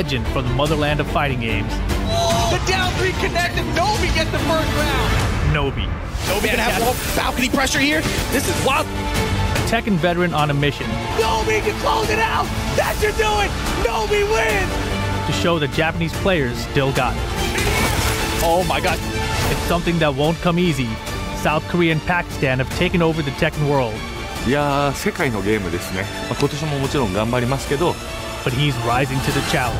legend from the motherland of fighting games. The down three connected. Nobi gets the first round. Nobi. Nobi gonna have balcony pressure here. This is wild. A Tekken veteran on a mission. Nobi can close it out. That should do it. Nobi wins. To show that Japanese players still got it. Oh my God. It's something that won't come easy. South Korea and Pakistan have taken over the Tekken world. いやー、世界のゲームですね。今年ももちろん頑張りますけど。But he's rising to the challenge.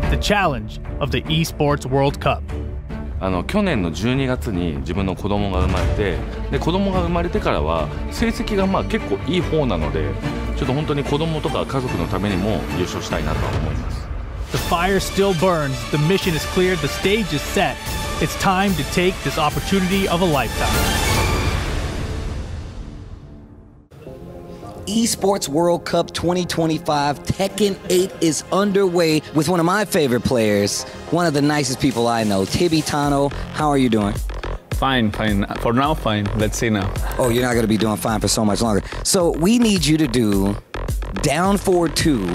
The challenge of the Esports World Cup. 去年の12月に自分の子供が生まれて、で子供が生まれてからは成績が結構いい方なので、ちょっと本当に子供とか家族のためにも優勝したいなとは思います。The fire still burns. The mission is cleared. The stage is set. It's time to take this opportunity of a lifetime. Esports World Cup 2025 Tekken 8 is underway with one of my favorite players, one of the nicest people I know, TEKKEN8. How are you doing? Fine, fine. For now, fine. Let's see now. Oh, you're not going to be doing fine for so much longer. So we need you to do down forward 2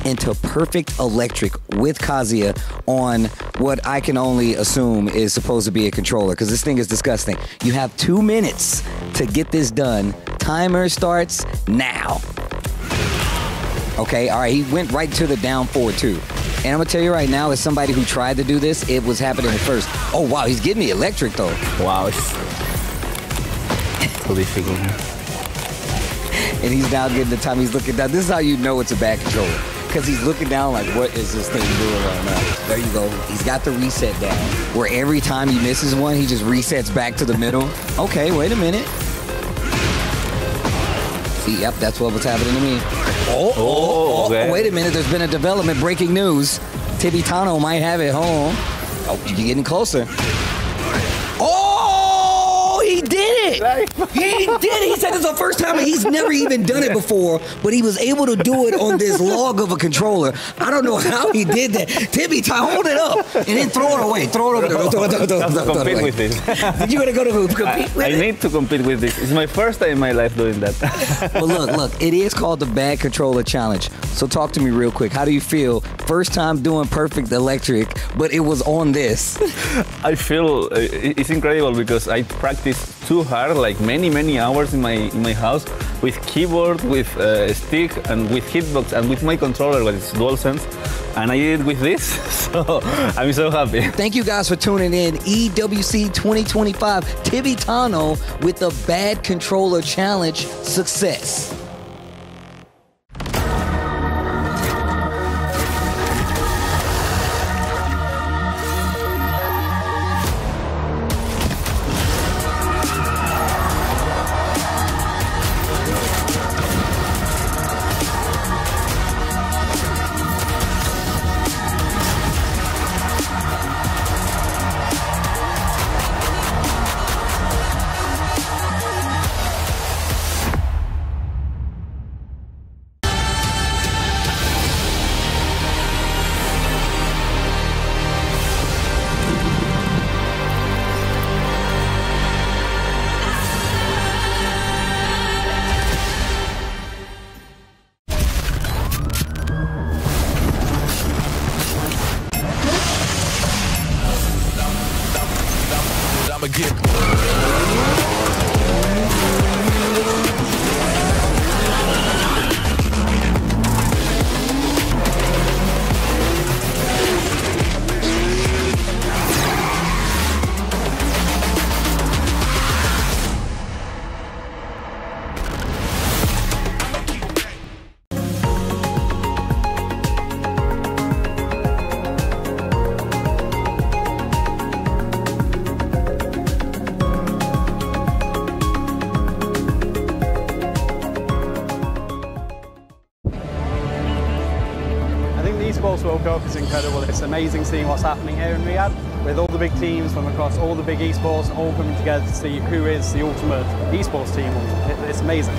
into perfect electric with Kazuya on what I can only assume is supposed to be a controller, because this thing is disgusting. You have 2 minutes to get this done. Timer starts now. Okay, all right, he went right to the down forward 2. And I'm gonna tell you right now, as somebody who tried to do this, it was happening at first. Oh wow, he's getting the electric though. Wow, it's so difficult. And he's now getting the time, he's looking down. This is how you know it's a bad controller. Because he's looking down like, what is this thing doing right now? There you go. He's got the reset down. Where every time he misses one, he just resets back to the middle. Okay, wait a minute. See, yep, that's what was happening to me. Oh, wait a minute. There's been a development. Breaking news. TEKKEN8 might have it home. Oh, you're getting closer. Oh, he did it. He did it. He said it's the first time, and he's never even done it before, but he was able to do it on this log of a controller. I don't know how he did that. TEKKEN8, hold it up and then throw it away. Throw it over there. Compete with this. Did you want to go to compete with I need to compete with this. It's my first time in my life doing that. Well, look, it is called the Bad Controller Challenge. So talk to me real quick. How do you feel? First time doing perfect electric, but it was on this. I feel it's incredible because I practiced too hard, like many hours in my house with keyboard, with stick, and with hitbox, and with my controller, but it's DualSense, and I did it with this, so I'm so happy. Thank you guys for tuning in. EWC 2025, TEKKEN8 with the Bad Controller Challenge success. Esports World Cup is incredible. It's amazing seeing what's happening here in Riyadh with all the big teams from across all the big esports all coming together to see who is the ultimate esports team. It's amazing.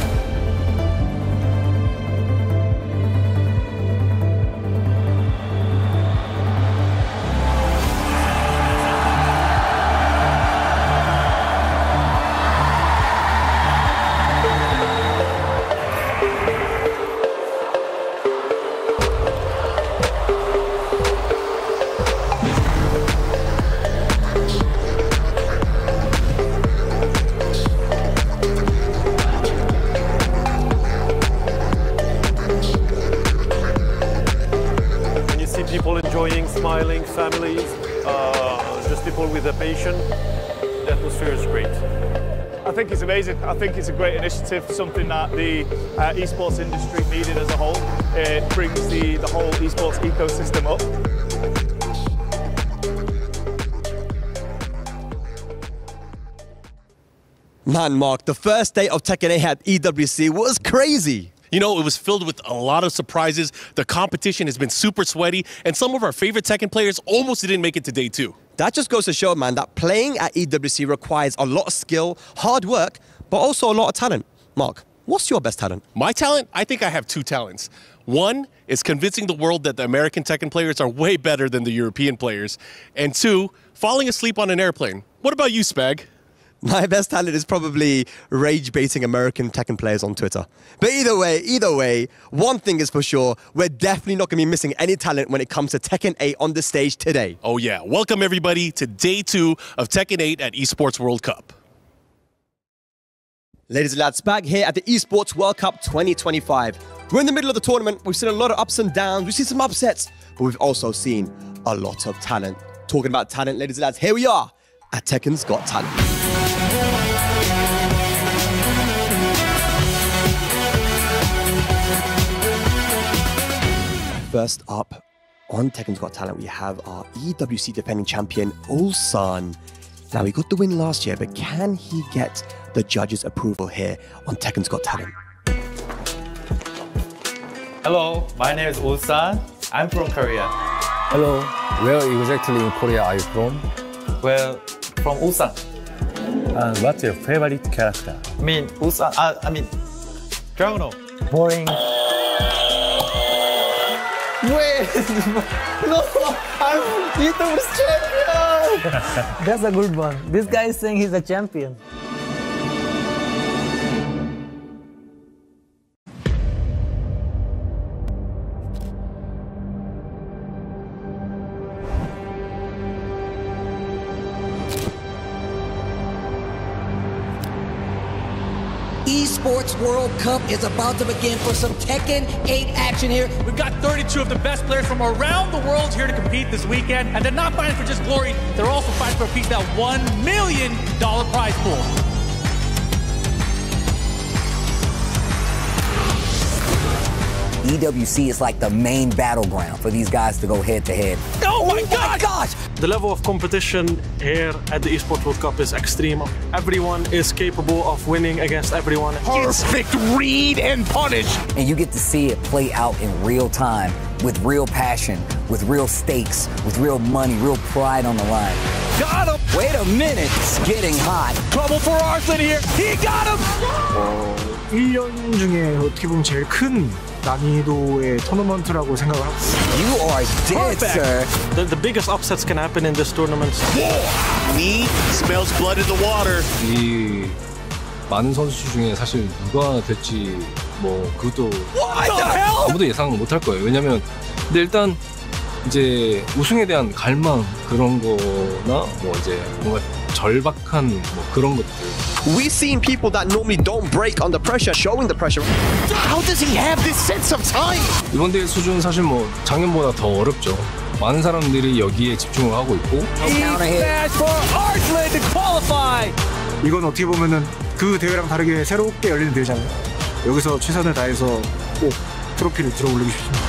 smiling families, just people with a passion. The atmosphere is great. I think it's amazing. I think it's a great initiative, something that the esports industry needed as a whole. It brings the whole esports ecosystem up. Man, Mark, the first day of TEKKEN8 at EWC was crazy. You know, it was filled with a lot of surprises. The competition has been super sweaty, and some of our favorite Tekken players almost didn't make it to day 2. That just goes to show, man, that playing at EWC requires a lot of skill, hard work, but also a lot of talent. Mark, what's your best talent? My talent? I think I have 2 talents. One is convincing the world that the American Tekken players are way better than the European players. And 2, falling asleep on an airplane. What about you, Spag? My best talent is probably rage-baiting American Tekken players on Twitter. But either way, one thing is for sure, we're definitely not going to be missing any talent when it comes to TEKKEN8 on the stage today. Oh yeah, welcome everybody to day 2 of TEKKEN8 at Esports World Cup. Ladies and lads, back here at the Esports World Cup 2025. We're in the middle of the tournament. We've seen a lot of ups and downs. We've seen some upsets, but we've also seen a lot of talent. Talking about talent, ladies and lads, here we are at Tekken's Got Talent. First up on Tekken's Got Talent, we have our EWC defending champion, Ulsan. Now, he got the win last year, but can he get the judges' approval here on Tekken's Got Talent? Hello, my name is Ulsan. I'm from Korea. Hello, where exactly in Korea are you from? Well, from Ulsan. And what's your favorite character? I mean, Ulsan, Dragon. Boring. Wait, no, I'm EWC champion! That's a good one. This guy is saying he's a champion. Esports World Cup is about to begin for some Tekken 8 action here. We've got 32 of the best players from around the world here to compete this weekend, and they're not fighting for just glory, they're also fighting for a piece of that $1 million prize pool. EWC is like the main battleground for these guys to go head-to-head. Oh my gosh! The level of competition here at the Esports World Cup is extreme. Everyone is capable of winning against everyone. Perfect read and punish. And you get to see it play out in real time, with real passion, with real stakes, with real money, real pride on the line. Got him! Wait a minute, it's getting hot. Trouble for Arslan here. He got him! 1년 중에 어떻게 보면 제일 큰 난이도의 토너먼트라고 생각을 하고 You are dead, sir. The biggest upsets can happen in this tournament. He smells blood in the water. 이 많은 선수 중에 사실 누가 될지 뭐 그것도 아무도 예상 못할 거예요. 왜냐면 근데 일단 이제 우승에 대한 갈망 그런 거나 뭐 이제 뭔가 절박한 뭐 그런 것들. We've seen people that normally don't break under pressure, showing the pressure. How does he have this sense of time? 이번 대회 수준 사실 뭐 작년보다 더 어렵죠. 많은 사람들이 여기에 집중을 하고 있고. 이건 어떻게 보면은 그 대회랑 다르게 새롭게 열리는 대회잖아요. 여기서 최선을 다해서 꼭 트로피를 들어 올리고 싶습니다.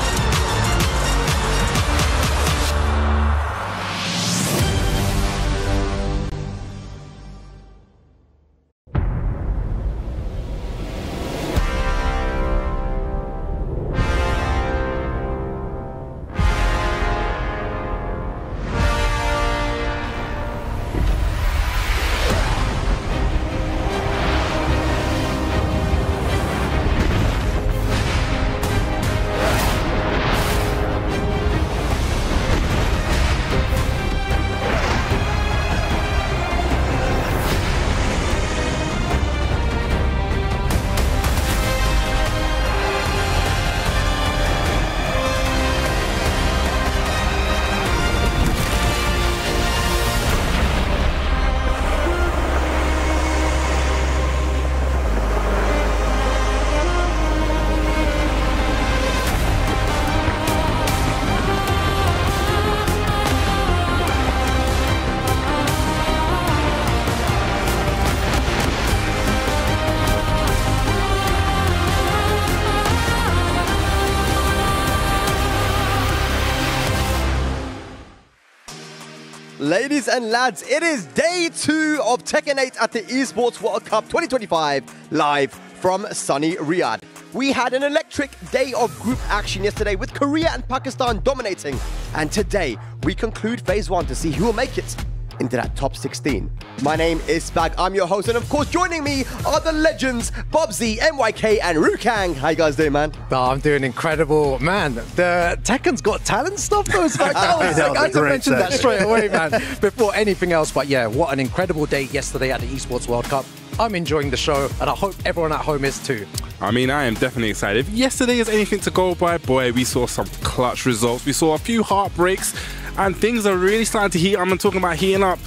Ladies and lads, it is day 2 of TEKKEN8 at the Esports World Cup 2025, live from sunny Riyadh. We had an electric day of group action yesterday with Korea and Pakistan dominating. And today, we conclude phase 1 to see who will make it into that top 16. My name is Spag, I'm your host, and of course joining me are the legends, Bobsy, MYK, and Rukang. How you guys doing, man? Oh, I'm doing incredible, man. The Tekken's Got Talent stuff though, Spag. I had to mention that straight away, man, before anything else. But yeah, what an incredible day yesterday at the Esports World Cup. I'm enjoying the show, and I hope everyone at home is too. I mean, I am definitely excited. If yesterday is anything to go by, boy, we saw some clutch results. We saw a few heartbreaks, and things are really starting to heat. I'm talking about heating up.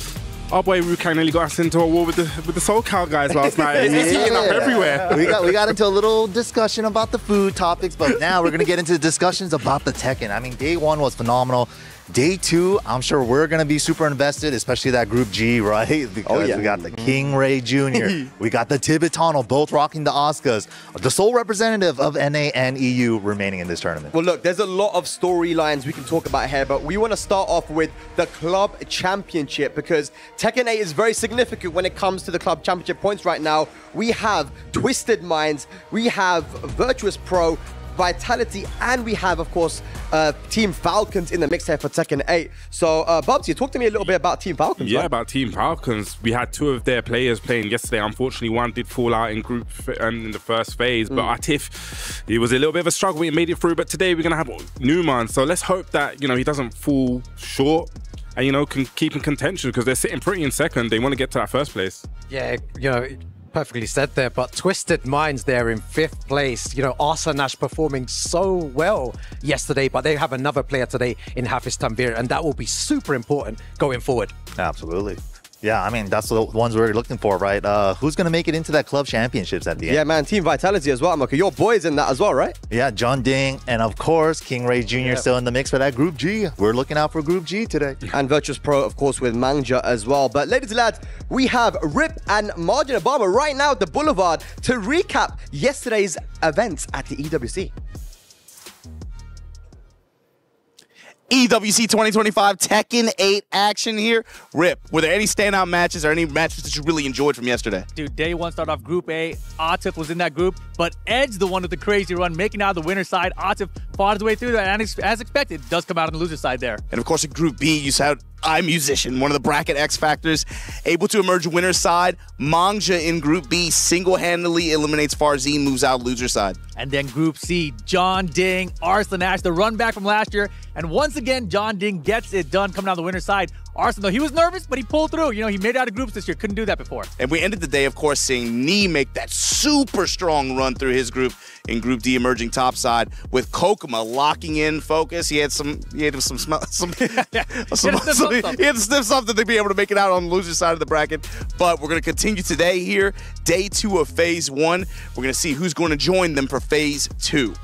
Our boy Rukang nearly got us into a war with the SoCal guys last night. It's heating up everywhere. We got into a little discussion about the food topics, but now we're going to get into discussions about the Tekken. I mean, day 1 was phenomenal. Day 2, I'm sure we're going to be super invested, especially that Group G, right? Because we got the King Ray Jr., we got the Tibetano, both rocking the Oscars, the sole representative of NA and EU remaining in this tournament. Well, look, there's a lot of storylines we can talk about here, but we want to start off with the Club Championship because TEKKEN8 is very significant when it comes to the Club Championship points right now. We have Twisted Minds, we have Virtuous Pro, Vitality, and we have, of course, Team Falcons in the mix here for TEKKEN8. So, Bubsy, talk to me a little bit about Team Falcons. Yeah, right? about Team Falcons. We had 2 of their players playing yesterday. Unfortunately, one did fall out in in the first phase, but Atif, it was a little bit of a struggle. He made it through, but today we're going to have Newman. So let's hope that, he doesn't fall short and, can keep in contention because they're sitting pretty in second. They want to get to that first place. Yeah, perfectly said there, but Twisted Minds there in 5th place. Arsanash performing so well yesterday, but they have another player today in Hafiz Tanvir, and that will be super important going forward. Absolutely. Yeah, I mean, that's the ones we're looking for, right? Who's going to make it into that club championships at the end? Yeah, man, Team Vitality as well. Okay, your boys in that as well, right? Yeah, John Ding, and of course, King Ray Jr. still in the mix for that Group G. We're looking out for Group G today. And Virtuous Pro, of course, with Mangja as well. But ladies and lads, we have Rip and Margin Obama right now at the Boulevard to recap yesterday's events at the EWC. EWC 2025 TEKKEN8 action here. Rip, were there any standout matches or any matches that you really enjoyed from yesterday? Dude, day 1 started off Group A. Atif was in that group, but Edge, the one with the crazy run, making out the winner's side. Atif fought his way through that, and as expected, does come out on the loser's side there. And of course, in Group B, you had iMusician, one of the bracket X Factors, able to emerge winner's side. Mangja in Group B single-handedly eliminates Farzine, moves out loser side. And then Group C, John Ding, Arslan Ash, the run back from last year. And once again, John Ding gets it done coming out the winner's side. Arslan, though, he was nervous, but he pulled through. He made it out of groups this year. Couldn't do that before. And we ended the day, of course, seeing Nee make that super strong run through his group in Group D, emerging topside, with Kokuma locking in focus. He had to sniff something to be able to make it out on the loser side of the bracket. But we're going to continue today here, day 2 of phase 1. We're going to see who's going to join them for phase 2.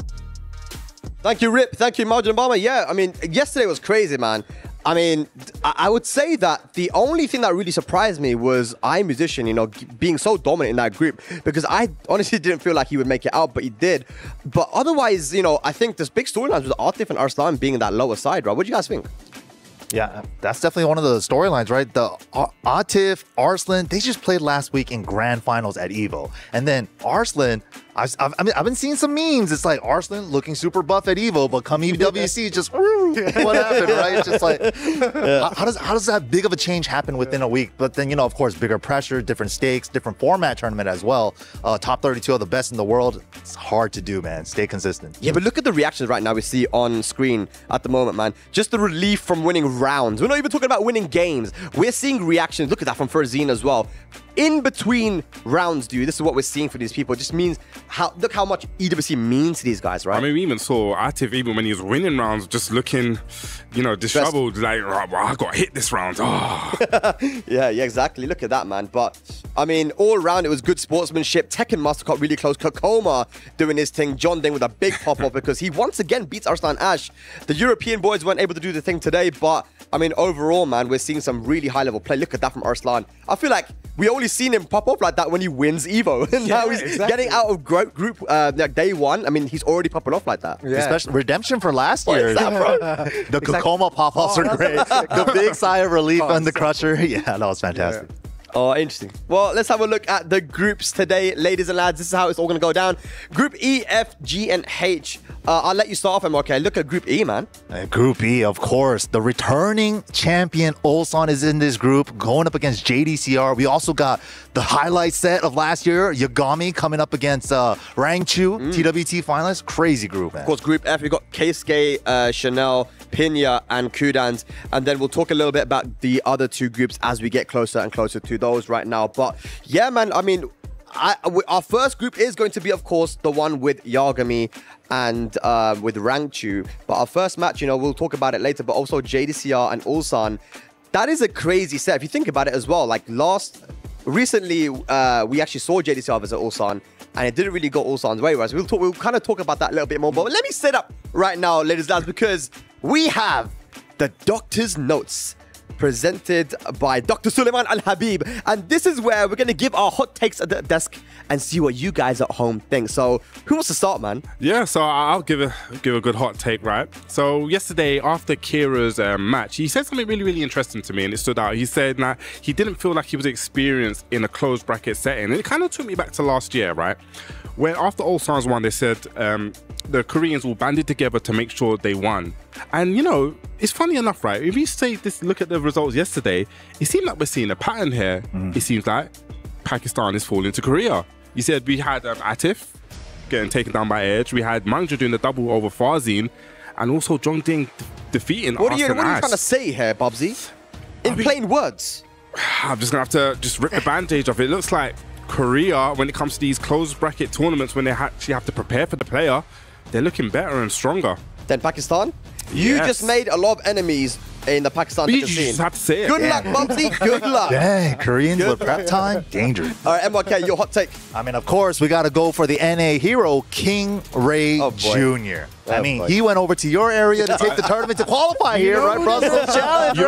Thank you, Rip. Thank you, Margin Obama. Yeah, I mean, yesterday was crazy, man. I mean, I would say that the only thing that really surprised me was iMusician, being so dominant in that group, because I honestly didn't feel like he would make it out, but he did. But otherwise, I think this big storylines with Atif and Arslan being in that lower side, right? What do you guys think? Yeah, that's definitely one of the storylines, right? The Atif, Arslan, they just played last week in grand finals at EVO. And then Arslan, I've been seeing some memes. It's like Arslan looking super buff at EVO, but come EWC, just what happened, right? It's just like, how does that big of a change happen within a week? But then, of course, bigger pressure, different stakes, different format tournament as well. Top 32 of the best in the world. It's hard to do, man. Stay consistent. Yeah, but look at the reactions right now we see on screen at the moment, man. Just the relief from winning rounds. We're not even talking about winning games. We're seeing reactions. Look at that from Farzine as well. In between rounds, dude, this is what we're seeing for these people. It just means look how much EWC means to these guys, right? I mean, we even saw Atif, even when he was winning rounds, just looking, disheveled, like, oh, I got hit this round. Oh. yeah, exactly. Look at that, man. But, I mean, all around, it was good sportsmanship. Tekken must have got really close. Kokoma doing his thing. John Ding with a big pop-up because he once again beats Arslan Ash. The European boys weren't able to do the thing today, but I mean, overall, man, we're seeing some really high-level play. Look at that from Arslan. I feel like we only seen him pop up like that when he wins Evo. And now he's getting out of group like day one. I mean, he's already popping off like that. Yeah. Especially redemption for last year. The Kokoma pop-offs are great. The big sigh of relief on the Crusher. Yeah, that was fantastic. Oh, interesting. Well, let's have a look at the groups today, ladies and lads. This is how it's all going to go down. Group E, F, G, and H. I'll let you start off, MRK. Look at Group E, man. Group E, of course. The returning champion Ulsan is in this group, going up against JDCR. We also got the highlight set of last year, Yagami coming up against Rangchu, TWT finalists. Crazy group, man. Of course, Group F, we've got Keisuke, Chanel, Pinya, and Kudans. And then we'll talk a little bit about the other two groups as we get closer and closer to those right now. But yeah, man, I mean, our first group is going to be, of course, the one with Yagami and with Rangchu. But our first match, you know, we'll talk about it later, but also JDCR and Ulsan. That is a crazy set. If you think about it as well, like recently, we actually saw JDCR visit Ulsan, and it didn't really go Ulsan's way, right? So we'll kind of talk about that a little bit more. But let me set up right now, ladies and lads, because we have the doctor's notes presented by Dr. Suleiman Al-Habib. And this is where we're going to give our hot takes at the desk and see what you guys at home think. So who wants to start, man? Yeah, so I'll give a good hot take, right? So yesterday, after Kira's match, he said something really, really interesting to me, and it stood out. He said that he didn't feel like he was experienced in a closed bracket setting. And it kind of took me back to last year, right? Where after Ulsan's won, they said the Koreans all banded together to make sure they won. And, you know, it's funny enough, right? If you say this, look at the results yesterday, it seemed like we're seeing a pattern here. It seems like Pakistan is falling to Korea. You said we had Atif getting taken down by Edge. We had Mangja doing the double over Farzin. And also Jongding defeating What are you Arslan trying to say here, Bubsy? In plain words. I'm just going to have to just rip the bandage off. It looks like Korea, when it comes to these closed bracket tournaments, when they actually have to prepare for the player, they're looking better and stronger. Than Pakistan? You just made a lot of enemies in the Pakistan scene. You just have to say it. Good luck, Bubsy. Good luck. Dang, Koreans with prep time? Dangerous. All right, MYK, your hot take. I mean, of course, we got to go for the NA hero, King Ray Jr. I mean, he went over to your area to take the tournament to qualify here, right, Brussels Challenge.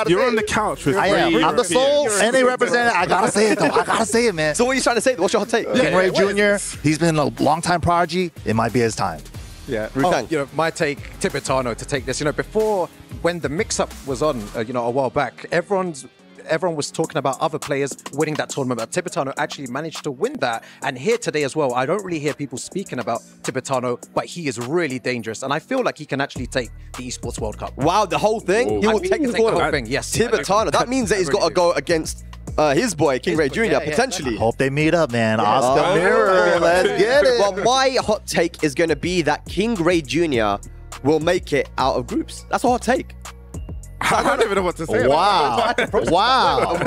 You're on the couch with Ray. I'm the sole NA representative. I got to say it, though. I got to say it, man. So what are you trying to say? What's your hot take? King Ray Jr., he's been a long-time prodigy. It might be his time. Yeah, you know, my take, Tibetano, to take this. You know, before, when the mix-up was on, you know, a while back, everyone was talking about other players winning that tournament, but Tibetano actually managed to win that. And here today as well, I don't really hear people speaking about Tibetano, but he is really dangerous. And I feel like he can actually take the Esports World Cup. Wow, the whole thing? He will take the whole thing, yes. Tibetano, that means that he's got to go against his boy, King Ray Jr., potentially. Hope they meet up, man. Oscar Mirror, let's get it. Well, my hot take is going to be that King Ray Jr. will make it out of groups. That's a hot take. I don't even know what to say. Wow. Wow.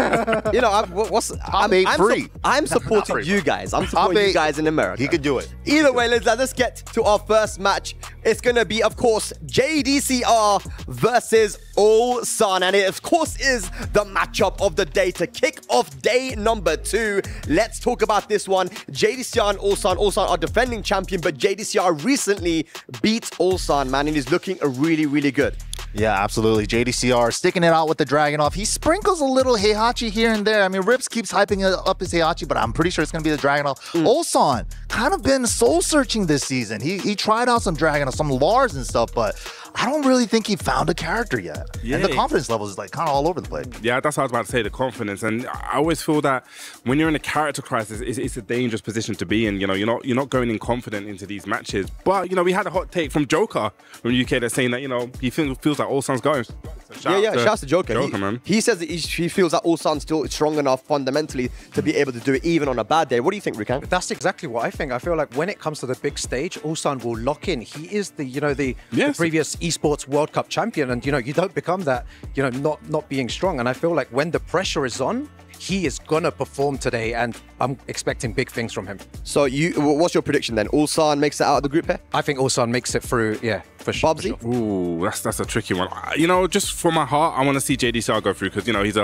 You know, I'm supporting you guys. I'm supporting you guys in America. He could do it. Either way, let's get to our first match. It's going to be, of course, JDCR versus Ulsan. And it, of course, is the matchup of the day to kick off day number 2. Let's talk about this one. JDCR and Ulsan. Ulsan are defending champion, but JDCR recently beat Ulsan, man, and he's looking really, really good. Yeah, absolutely. JDCR sticking it out with the Dragunov. He sprinkles a little Heihachi here and there. I mean, Rips keeps hyping up his Heihachi, but I'm pretty sure it's going to be the Dragunov. Ulsan kind of been soul-searching this season. He tried out some Dragunov, some Lars and stuff, but I don't really think he found a character yet. Yeah. And the confidence level is like kind of all over the place. Yeah, that's what I was about to say, the confidence. And I always feel that when you're in a character crisis, it's a dangerous position to be in. You know, you're not going in confident into these matches. But, you know, we had a hot take from Joker from the UK that's saying that, you know, he feels like Ulsan's going. So shouts to Joker. Man. He says that he feels that Ulsan's still strong enough fundamentally to be able to do it even on a bad day. What do you think, Rikan? That's exactly what I think. I feel like when it comes to the big stage, Ulsan will lock in. He is the, you know, the previous Esports World Cup champion, and you know, you don't become that, you know, not being strong. And I feel like when the pressure is on, he is gonna perform today, and I'm expecting big things from him. So what's your prediction then? Ulsan makes it out of the group here? I think Ulsan makes it through, yeah, for sure. Bubsy? For sure. Ooh, that's a tricky one. You know, just for my heart, I want to see JDCR go through, because, you know, he's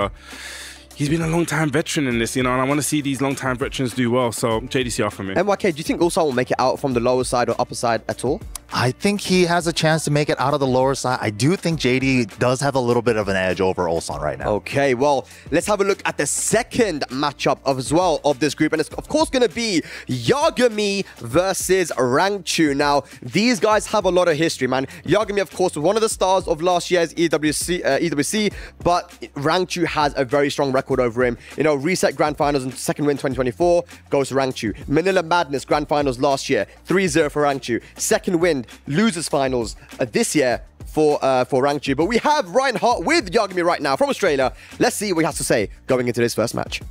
been a long-time veteran in this, you know, and I want to see these long-time veterans do well. So JDCR for me. MYK, do you think Ulsan will make it out from the lower side or upper side at all? I think he has a chance to make it out of the lower side. I do think JD does have a little bit of an edge over Ulsan right now. Okay, well, let's have a look at the second matchup as well of this group. And it's, of course, going to be Yagami versus Rangchu. Now, these guys have a lot of history, man. Yagami, of course, was one of the stars of last year's EWC, but Rangchu has a very strong record over him. You know, reset Grand Finals and second win 2024 goes to Rangchu. Manila Madness Grand Finals last year, 3-0 for Rangchu. Second win, losers finals this year for Rangchu. But we have Ryan Hart with Yagami right now from Australia. Let's see what he has to say going into this first match.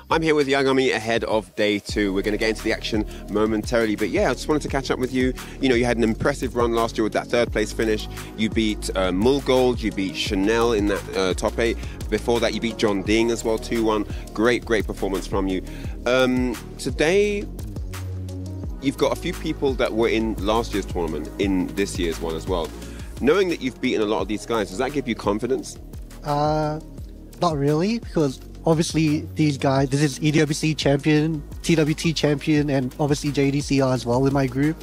I'm here with Yagami ahead of day 2. We're going to get into the action momentarily. But yeah, I just wanted to catch up with you. You know, you had an impressive run last year with that 3rd place finish. You beat Mulgold, you beat Chanel in that top 8. Before that, you beat John Ding as well, 2-1. Great performance from you. Today, you've got a few people that were in last year's tournament in this year's one as well. Knowing that you've beaten a lot of these guys, does that give you confidence? Not really, because obviously these guys, this is EWC champion, TWT champion, and obviously JDCR as well in my group.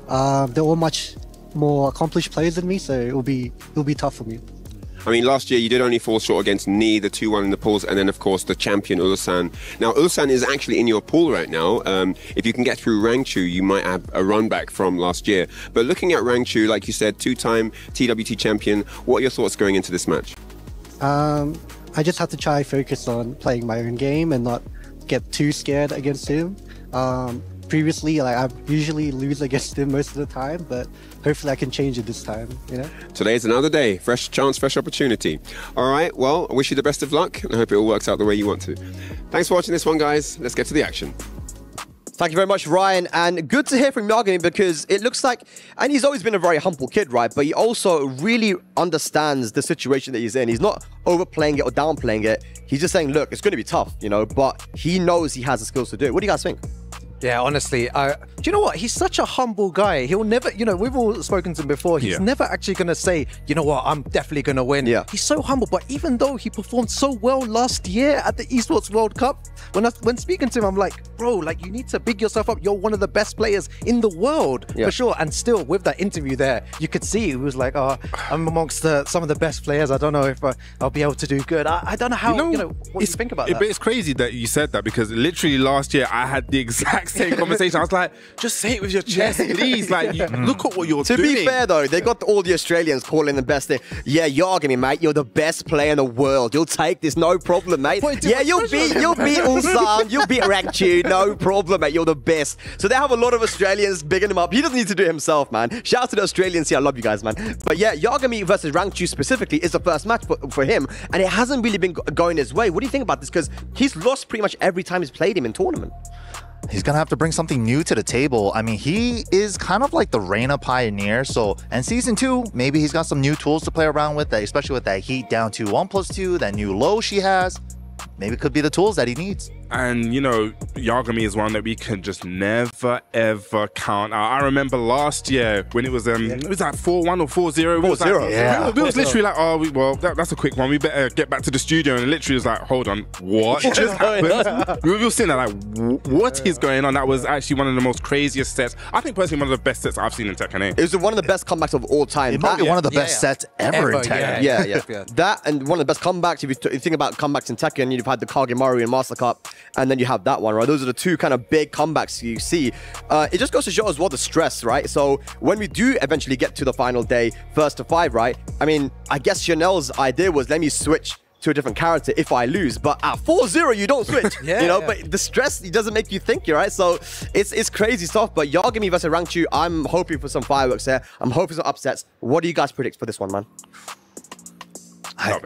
They're all much more accomplished players than me, so it'll be tough for me. I mean, last year you did only fall short against Ni, the 2-1 in the pools, and then, of course, the champion Ulsan. Now, Ulsan is actually in your pool right now. If you can get through Rangchu, you might have a run back from last year. But looking at Rangchu, like you said, 2-time TWT champion, what are your thoughts going into this match? I just have to try focus on playing my own game and not get too scared against him. Previously, like, I usually lose against him most of the time, but hopefully I can change it this time, you know? Today's another day. Fresh chance, fresh opportunity. All right, well, I wish you the best of luck, and I hope it all works out the way you want to. Thanks for watching this one, guys. Let's get to the action. Thank you very much, Ryan. And good to hear from Yagami, because it looks like, and he's always been a very humble kid, right? But he also really understands the situation that he's in. He's not overplaying it or downplaying it. He's just saying, look, it's going to be tough, you know, but he knows he has the skills to do it. What do you guys think? Yeah, honestly, do you know what? He's such a humble guy. He'll never, you know, we've all spoken to him before. He's never actually going to say, you know what, I'm definitely going to win. Yeah. He's so humble. But even though he performed so well last year at the Esports World Cup, when speaking to him, I'm like, bro, like, you need to big yourself up. You're one of the best players in the world, for sure. And still, with that interview there, you could see he was like, oh, I'm amongst some of the best players. I don't know if I'll be able to do good. I don't know how, what do you think about that? But it's crazy that you said that, because literally last year I had the exact same conversation. I was like, just say it with your chest, please. Like, look at what you're doing. To be fair, though, they got all the Australians calling the best thing. Yeah, Yagami, mate, you're the best player in the world. You'll take this, no problem, mate. Yeah, you'll beat Ulsan, you'll beat Rangchu, no problem, mate. You're the best. So they have a lot of Australians bigging him up. He doesn't need to do it himself, man. Shout out to the Australians here. I love you guys, man. But yeah, Yagami versus Rangchu specifically is the first match for him, and it hasn't really been going his way. What do you think about this? Because he's lost pretty much every time he's played him in tournament. He's going to have to bring something new to the table. I mean, he is kind of like the Reina pioneer. So, and Season 2, maybe he's got some new tools to play around with, especially with that heat down to 1+2, that new low she has. Maybe it could be the tools that he needs. And, you know, Yagami is one that we can just never, ever count out. I remember last year when it was like 4-1 or 4-0. 4-0. Yeah. It was literally like, oh, well, that's a quick one. We better get back to the studio. And it literally was like, hold on, what just happened? We were sitting there like, what is going on? That was actually one of the most craziest sets. I think personally one of the best sets I've seen in TEKKEN8. It was one of the best comebacks of all time. It might be one of the best sets ever in Tekken. Yeah. That and one of the best comebacks. If you think about comebacks in Tekken, you've had the Kagemaru and Master Cup, and then you have that one, right? Those are the two kind of big comebacks you see. It just goes to show as well the stress, right? So when we do eventually get to the final day, 1st to 5, right? I mean, I guess Chanel's idea was, let me switch to a different character if I lose, but at 4-0 you don't switch. But the stress, it doesn't make you think, right? So it's crazy stuff. But Yagami versus Rangchu, I'm hoping for some fireworks there. I'm hoping for some upsets. What do you guys predict for this one, man? I'm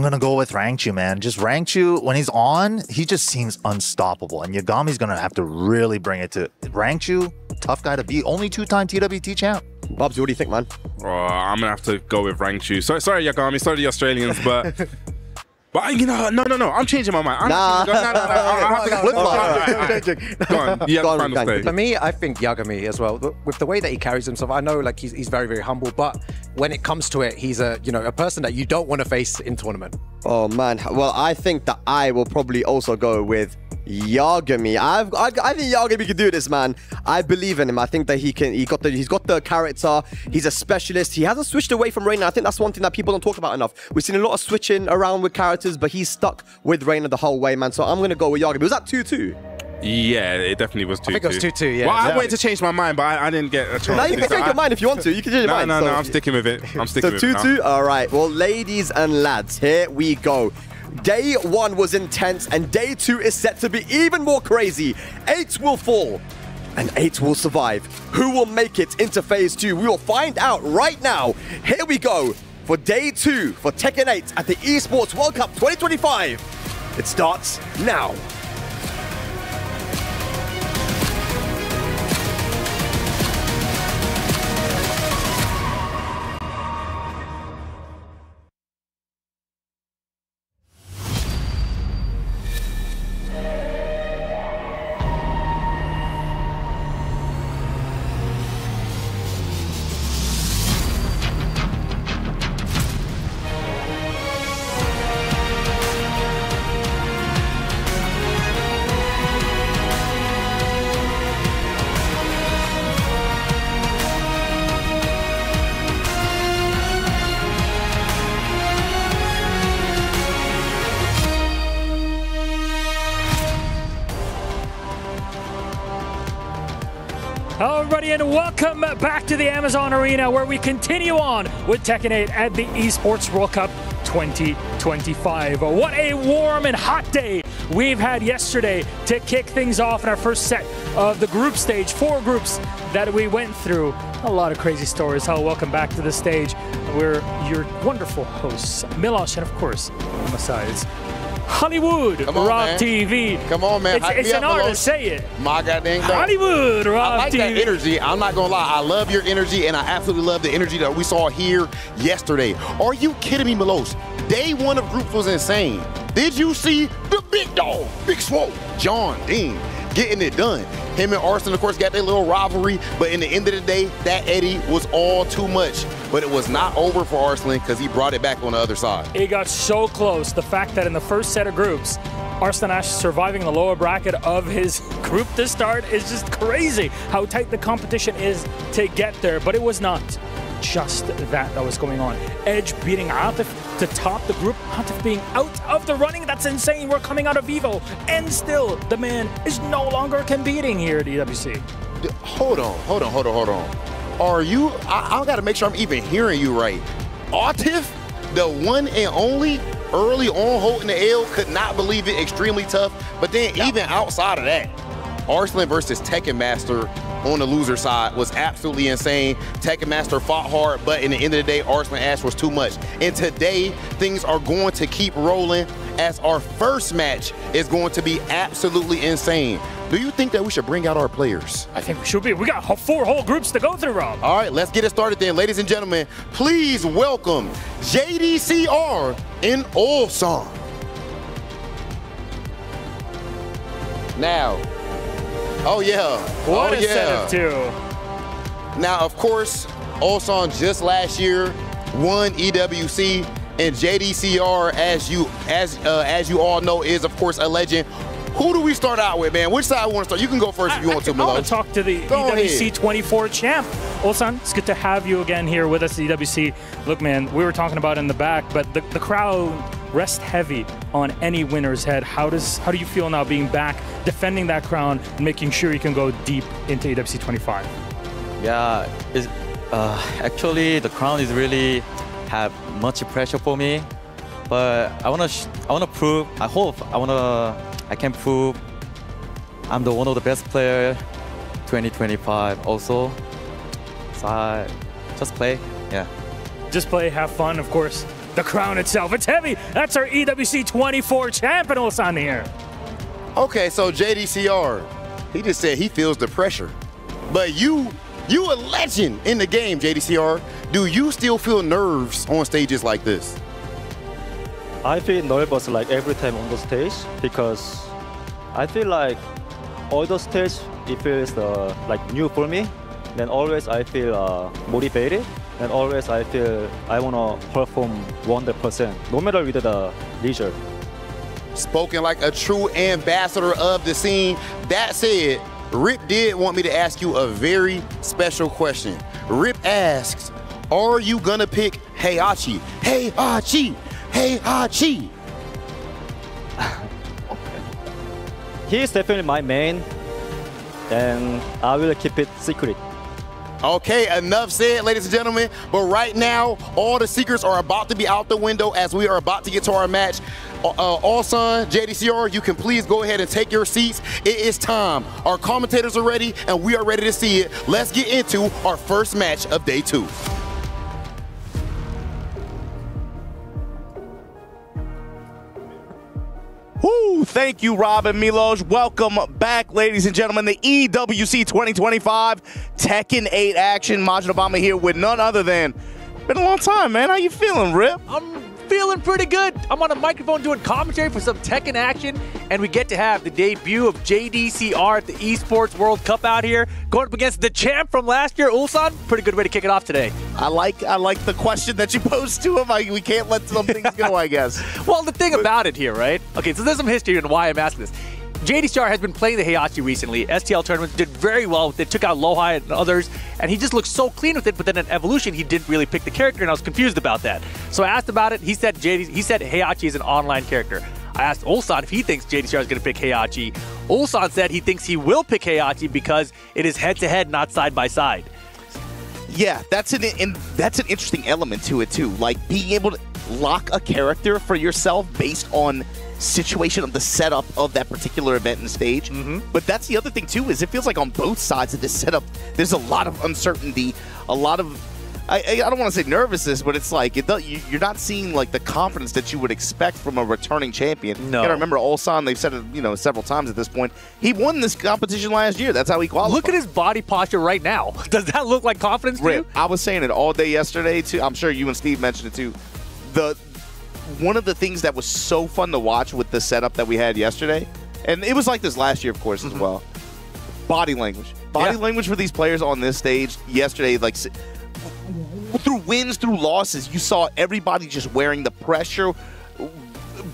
going to go with Rangchu, man. Just Rangchu, when he's on, he just seems unstoppable. And Yagami's going to have to really bring it to Rangchu. Tough guy to beat. Only 2-time TWT champ. Bobsy, what do you think, man? I'm going to have to go with Rangchu. Sorry, Yagami. Sorry, the Australians, but... But, you know, no. I'm changing my mind. Go on. For me, I think Yagami as well. With the way that he carries himself, I know like he's very, very humble, but when it comes to it, he's a person that you don't want to face in tournament? Oh man, well I think that I will probably also go with Yagami. I think Yagami can do this, man. I believe in him. I think that he can. He's got the character. He's a specialist. He hasn't switched away from Reina. I think that's one thing that people don't talk about enough. We've seen a lot of switching around with characters, but he's stuck with Reina the whole way, man. So I'm gonna go with Yagami. Was that 2-2? Yeah, it definitely was 2-2. I think it was 2-2, yeah. Well, I waited to change my mind, but I didn't get a chance. No, you can change your mind if you want to. You can change your mind. No, I'm sticking with it. I'm sticking with it. So 2-2? All right. Well, ladies and lads, here we go. Day 1 was intense, and day 2 is set to be even more crazy. 8 will fall, and 8 will survive. Who will make it into phase 2? We will find out right now. Here we go for day 2 for Tekken 8 at the Esports World Cup 2025. It starts now. Hello everybody and welcome back to the Amazon Arena where we continue on with Tekken 8 at the Esports World Cup 2025. What a warm and hot day we've had yesterday to kick things off in our first set of the group stage. 4 groups that we went through. A lot of crazy stories. Hello, welcome back to the stage. We're your wonderful hosts, Milosh, and of course, on the sides, Hollywood Rock TV. Come on, man. It's an honor to say it. My goddamn God. Hollywood Rock TV. I like that energy. I'm not going to lie. I love your energy, and I absolutely love the energy that we saw here yesterday. Are you kidding me, Milos? Day 1 of groups was insane. Did you see the big dog, Big Swole, John Dean, getting it done? Him and Arslan, of course, got their little rivalry, but in the end of the day, that Eddie was all too much. But it was not over for Arslan because he brought it back on the other side. It got so close. The fact that in the first set of groups, Arslan Ash surviving the lower bracket of his group to start is just crazy how tight the competition is to get there. But it was not just that was going on. Edge beating Atif to top the group. Atif being out of the running. That's insane. We're coming out of Evo. And still, the man is no longer competing here at EWC. Hold on. Are you, I gotta make sure I'm even hearing you right. Atif, the one and only, early on holding the L, could not believe it, extremely tough. But then even outside of that, Arslan versus Tekken Master on the loser side was absolutely insane. Tekken Master fought hard, but in the end of the day, Arslan Ash was too much. And today, things are going to keep rolling as our first match is going to be absolutely insane. Do you think that we should bring out our players? I think we should be. We got 4 whole groups to go through, Rob. All right, let's get it started then. Ladies and gentlemen, please welcome JDCR and Ulsan. Now, oh yeah. What a set of 2. Now, of course, Ulsan just last year won EWC, and JDCR, as you all know, is of course a legend. Who do we start out with, man? Which side I want to start? You can go first if you want to, Milo. I want to talk to the EWC 24 champ. Ulsan, it's good to have you again here with us at EWC. Look, man, we were talking about it in the back, but the crowd rests heavy on any winner's head. How do you feel now being back, defending that crown, and making sure you can go deep into EWC 25? Yeah, actually the crown is really have much pressure for me, but I wanna prove. I can prove I'm one of the best player 2025 also. So I just play, yeah. Just play, have fun, of course. The crown itself, it's heavy. That's our EWC 24 champion, Ulsan here. Okay, so JDCR, he just said he feels the pressure. But you a legend in the game, JDCR. Do you still feel nerves on stages like this? I feel nervous like every time on the stage because I feel like all the stage it feels like new for me. Then always I feel motivated and always I feel I wanna perform 100%, no matter with the result. Spoken like a true ambassador of the scene. That said, Rip did want me to ask you a very special question. Rip asks, are you gonna pick Heihachi? Heihachi! Heihachi! He is definitely my main, and I will keep it secret. Okay, enough said, ladies and gentlemen. But right now, all the secrets are about to be out the window as we are about to get to our match. Ulsan, JDCR, you can please go ahead and take your seats. It is time. Our commentators are ready, and we are ready to see it. Let's get into our first match of day 2. Woo, thank you, Rob and Milos. Welcome back, ladies and gentlemen. The EWC 2025 Tekken 8 action. Majid Obama here with none other than, been a long time, man. How you feeling, Rip? I'm feeling pretty good. I'm on a microphone doing commentary for some Tekken action, and we get to have the debut of JDCR at the Esports World Cup out here, going up against the champ from last year, Ulsan. Pretty good way to kick it off today. I like the question that you posed to him. We can't let some things go, I guess. Well, the thing about it here, right? Okay, so there's some history and why I'm asking this. JDCR has been playing the Heihachi recently. STL tournaments did very well with it, took out Lohai and others, and he just looked so clean with it, but then in Evolution, he didn't really pick the character, and I was confused about that. So I asked about it. He said Heihachi is an online character. I asked Ulsan if he thinks JDCR is going to pick Heihachi. Ulsan said he thinks he will pick Heihachi because it is head-to-head, not side-by-side. Yeah, that's an interesting element to it, too. Like, being able to lock a character for yourself based on situation of the setup of that particular event and stage. But that's the other thing too, is it feels like on both sides of this setup there's a lot of uncertainty, a lot of I don't want to say nervousness, but it's like you're not seeing like the confidence that you would expect from a returning champion. No. You gotta remember Ulsan, they've said it several times at this point, he won this competition last year. That's how he qualified. Look at his body posture right now. Does that look like confidence to you? I was saying it all day yesterday too. I'm sure you and Steve mentioned it too. One of the things that was so fun to watch with the setup that we had yesterday, and it was like this last year, of course, as well, body language. Body language for these players on this stage yesterday, like through wins, through losses, you saw everybody just wearing the pressure,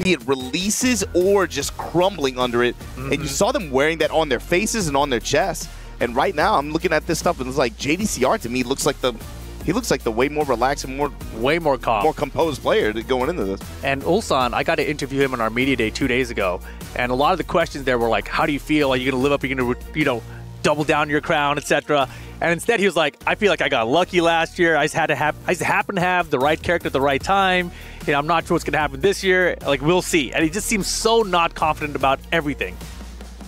be it releases or just crumbling under it, and you saw them wearing that on their faces and on their chests. And right now, I'm looking at this stuff, and it's like JDCR to me looks like the way more relaxed and way more calm, more composed player going into this. And Ulsan, I got to interview him on our media day 2 days ago, and a lot of the questions there were like, "How do you feel? Are you going to live up? Are you going to, double down your crown, etc." And instead, he was like, "I feel like I got lucky last year. I just happened to have the right character at the right time. I'm not sure what's going to happen this year. Like, we'll see." And he just seems so not confident about everything.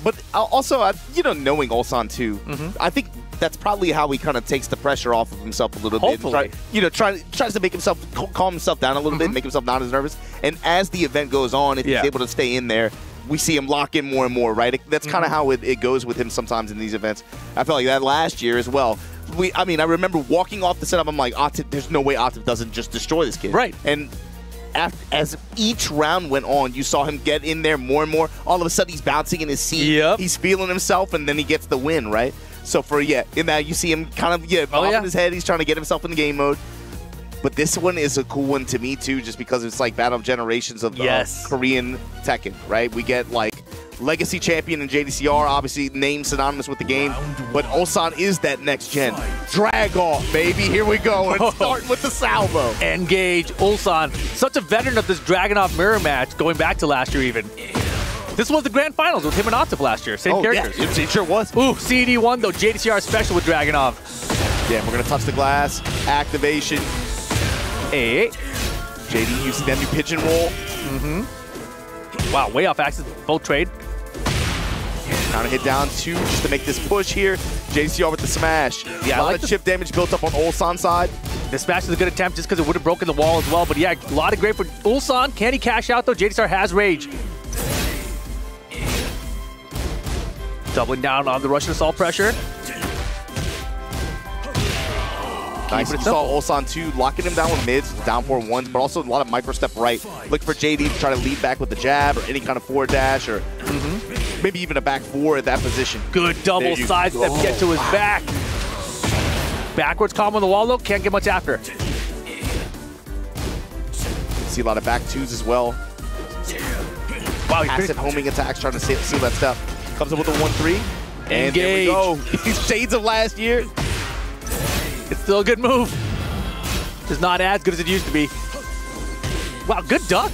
But also, knowing Ulsan too, I think that's probably how he kind of takes the pressure off of himself a little bit. Tries to make himself calm himself down a little bit, make himself not as nervous. And as the event goes on, if he's able to stay in there, we see him lock in more and more, right? That's kind of how it goes with him sometimes in these events. I felt like that last year as well. I remember walking off the setup, I'm like, Atif, there's no way Atif doesn't just destroy this kid. Right. And as each round went on, you saw him get in there more and more. All of a sudden, he's bouncing in his seat. Yep. He's feeling himself, and then he gets the win, right? So in that you see him kind of bobbing his head. He's trying to get himself in the game mode. But this one is a cool one to me too, just because it's like Battle of Generations of Korean Tekken, right? We get like Legacy Champion and JDCR, obviously named synonymous with the game, but Ulsan is that next gen. Drag off, baby. Here we go. And starting with the salvo. Engage Ulsan, such a veteran of this Dragunov mirror match, going back to last year even. This was the grand finals with him and Atif last year. Same characters. Yeah, it sure was. Ooh, CD1 though. JDCR special with Dragunov. Yeah, we're going to touch the glass. Activation. Hey. JD using that new pigeon roll. Wow, way off axis. Both trade. Trying to hit down 2 just to make this push here. JDCR with the smash. Yeah, a lot of chip damage built up on Ulsan's side. The smash is a good attempt just because it would have broken the wall as well. But yeah, a lot of great for Ulsan. Can he cash out though? JDCR has rage. Doubling down on the Russian assault pressure. Nice. You saw Ulsan too, locking him down with mids, down 4-1, but also a lot of micro step right. Look for JD to try to lead back with the jab or any kind of forward dash or maybe even a back 4 at that position. Good double side step, get to his back. Backwards combo on the wall, though. Can't get much after. See a lot of back twos as well. Wow, passive homing attacks trying to seal that stuff. Comes up with a 1-3. And Engage. there we go. Shades of last year. It's still a good move. Just not as good as it used to be. Wow, good duck.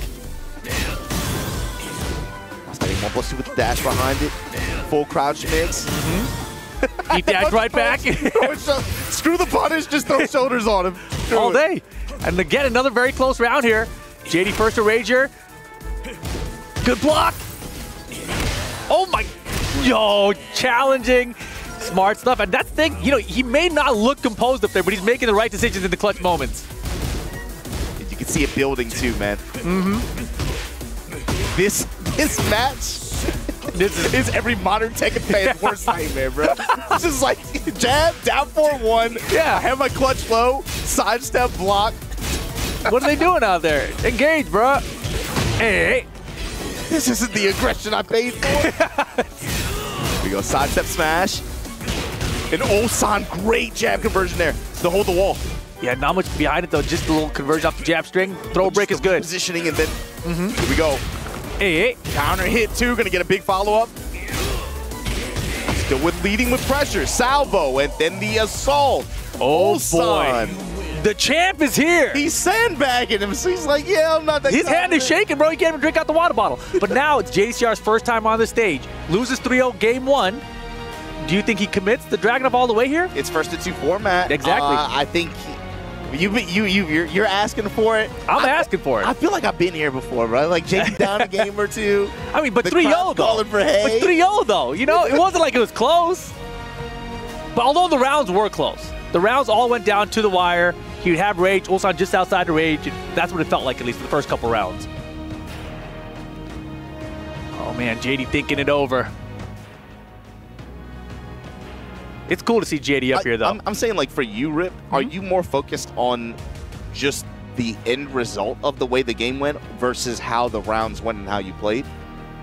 Starting 1+2 with the dash behind it. Full crouch mix. He dashed right back. Screw the punish, just throw shoulders on him. All day. And again, another very close round here. JD first to Rager. Good block. Oh my, yo, challenging. Smart stuff. And that's the thing, you know, he may not look composed up there, but he's making the right decisions in the clutch moments. You can see it building too, man. This match, this is every modern Tekken fan's worst nightmare, bro. This is like jab, down 4-1. Yeah. I have my clutch low, sidestep block. What are they doing out there? Engage, bro. Hey. This isn't the aggression I paid for. Here we go, sidestep smash. And Ulsan, great jab conversion there to hold the wall. Yeah, not much behind it though, just a little conversion off the jab string. Throw break is good. Positioning and then, here we go. Hey. Counter hit too, gonna get a big follow-up. Still leading with pressure, salvo, and then the assault. Oh Ulsan. boy. The champ is here. He's sandbagging him, so he's like, yeah, I'm not that His hand is shaking, bro. He can't even drink out the water bottle. But now it's JDCR's first time on the stage. Loses 3-0 game 1. Do you think he commits the Dragunov all the way here? It's first to 2 format. Exactly. I think you're asking for it. I'm asking for it. I feel like I've been here before, bro. Like JD down a game or two. I mean, but The 3-0 crowd's though. calling for hay. But 3-0 though. You know, it wasn't like it was close. But although the rounds were close, the rounds all went down to the wire. He would have rage, Ulsan just outside the rage. That's what it felt like, at least for the first couple rounds. Oh man, JD thinking it over. It's cool to see JD up here, though. I'm saying, like, for you, Rip, are you more focused on just the end result of the way the game went versus how the rounds went and how you played?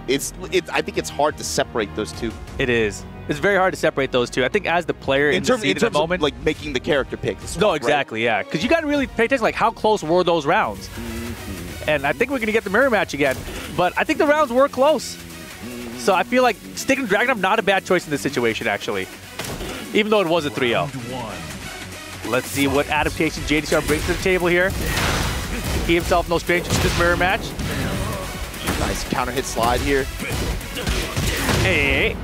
I think it's hard to separate those two. It is. It's very hard to separate those two. I think as the player in terms of moment, like making the character pick. No, exactly, yeah. Because you got to really pay attention, like how close were those rounds? And I think we're going to get the mirror match again. But I think the rounds were close. So I feel like sticking Dragunov, not a bad choice in this situation, actually. Even though it was a 3-0. Let's see what adaptation JDCR brings to the table here. He himself no stranger to this mirror match. Nice counter hit slide here. Hey.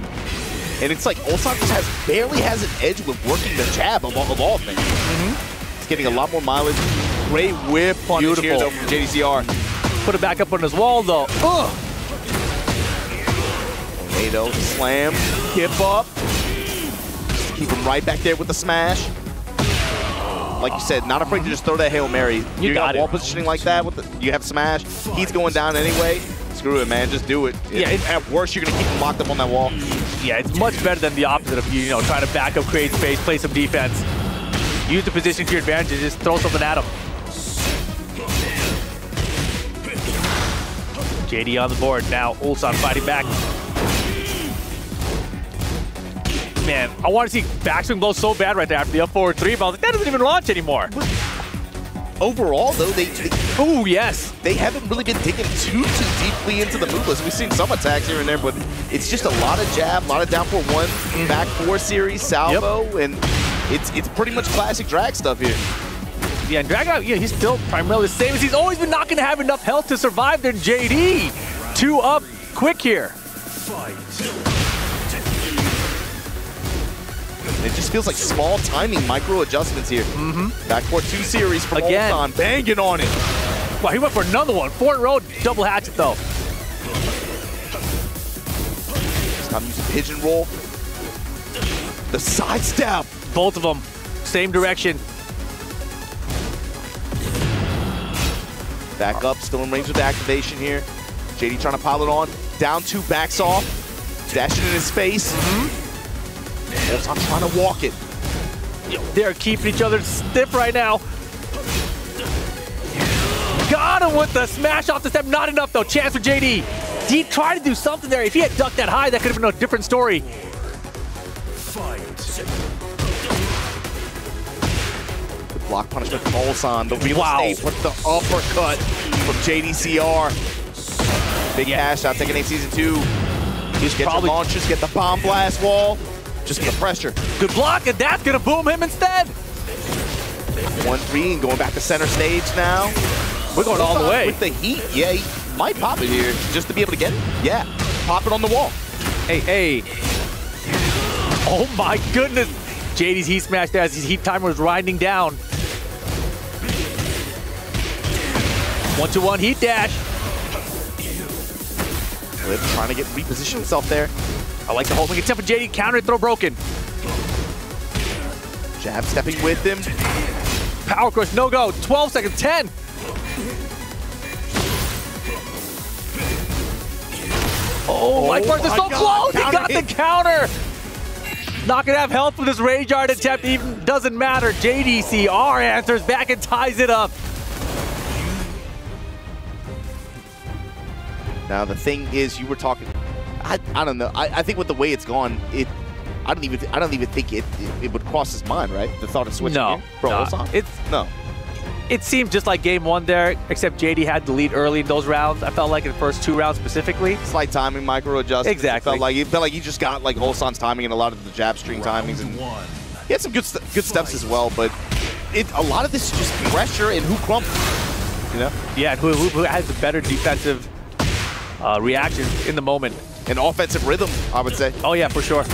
And it's like Ulsan just barely has an edge with working the jab of all things. He's getting a lot more mileage. Great whip punish here though from JDCR. Put it back up on his wall though. Tornado, slam, hip up. Keep him right back there with the smash. Like you said, not afraid to just throw that Hail Mary. You got wall positioning like that, you have smash. He's going down anyway. Screw it, man. Just do it. Yeah, at worst, you're going to keep him locked up on that wall. Yeah, it's much better than the opposite of you know, trying to back up, create space, play some defense. Use the position to your advantage and just throw something at him. JD on the board. Now Ulsan fighting back. Man, I want to see backswing blow so bad right there after the up forward 3, but I was like, that doesn't even launch anymore. Overall, though, oh yes, they haven't really been digging too deeply into the move list. We've seen some attacks here and there, but it's just a lot of jab, a lot of down 4-1, back 4 series, salvo, and it's pretty much classic drag stuff here. Yeah, and Dragunov, yeah, he's still primarily the same as he's always been, not going to have enough health to survive their JD. 2 up quick here. It just feels like small timing micro adjustments here. Back 4-2 series from Ulsan, banging on it. Wow, he went for another one. 4 in a row, double hatchet though. This time using pigeon roll. The sidestep. Both of them, same direction. Back up, still in range with the activation here. JD trying to pile it on. Down 2, backs off. Dashing in his face. I'm trying to walk it. They're keeping each other stiff right now. Got him with the smash off the step. Not enough though. Chance for JD. He tried to do something there. If he had ducked that high, that could have been a different story. Block punishment from Ulsan. The real estate with the uppercut from JDCR. Big cash out, Tekken 8 Season 2. Just get your launchers, get the bomb blast wall. Just the pressure. Good block, and that's going to boom him instead. 1-3 and going back to center stage now. We're going all the way. With the heat, yeah, he might pop it here just to be able to get it. Yeah, pop it on the wall. Hey. Oh my goodness. JD's heat smash there as his heat timer was winding down. 1-2-1 heat dash. Liv trying to reposition himself there. I like the holding attempt for JD. Counter throw broken. Jab stepping with him. Power crush, no go. 12 seconds, 10. Oh, Mike Burns is so close. He got the counter. Not going to have help from this Rage Art attempt. Even doesn't matter. JDCR answers back and ties it up. Now the thing is, you were talking. I don't know. I think with the way it's gone, I don't even think it would cross his mind, right? The thought of switching. No, It seemed just like game one there, except JD had the lead early in those rounds. I felt like in the first 2 rounds specifically. Slight timing, micro adjustments. Exactly. It felt like he just got like Ulsan's timing and a lot of the jab string timings, and he had some good steps as well. But a lot of this is just pressure and who crumbles. You know? Yeah, who has the better defensive reaction in the moment. And offensive rhythm, I would say. Oh yeah, for sure.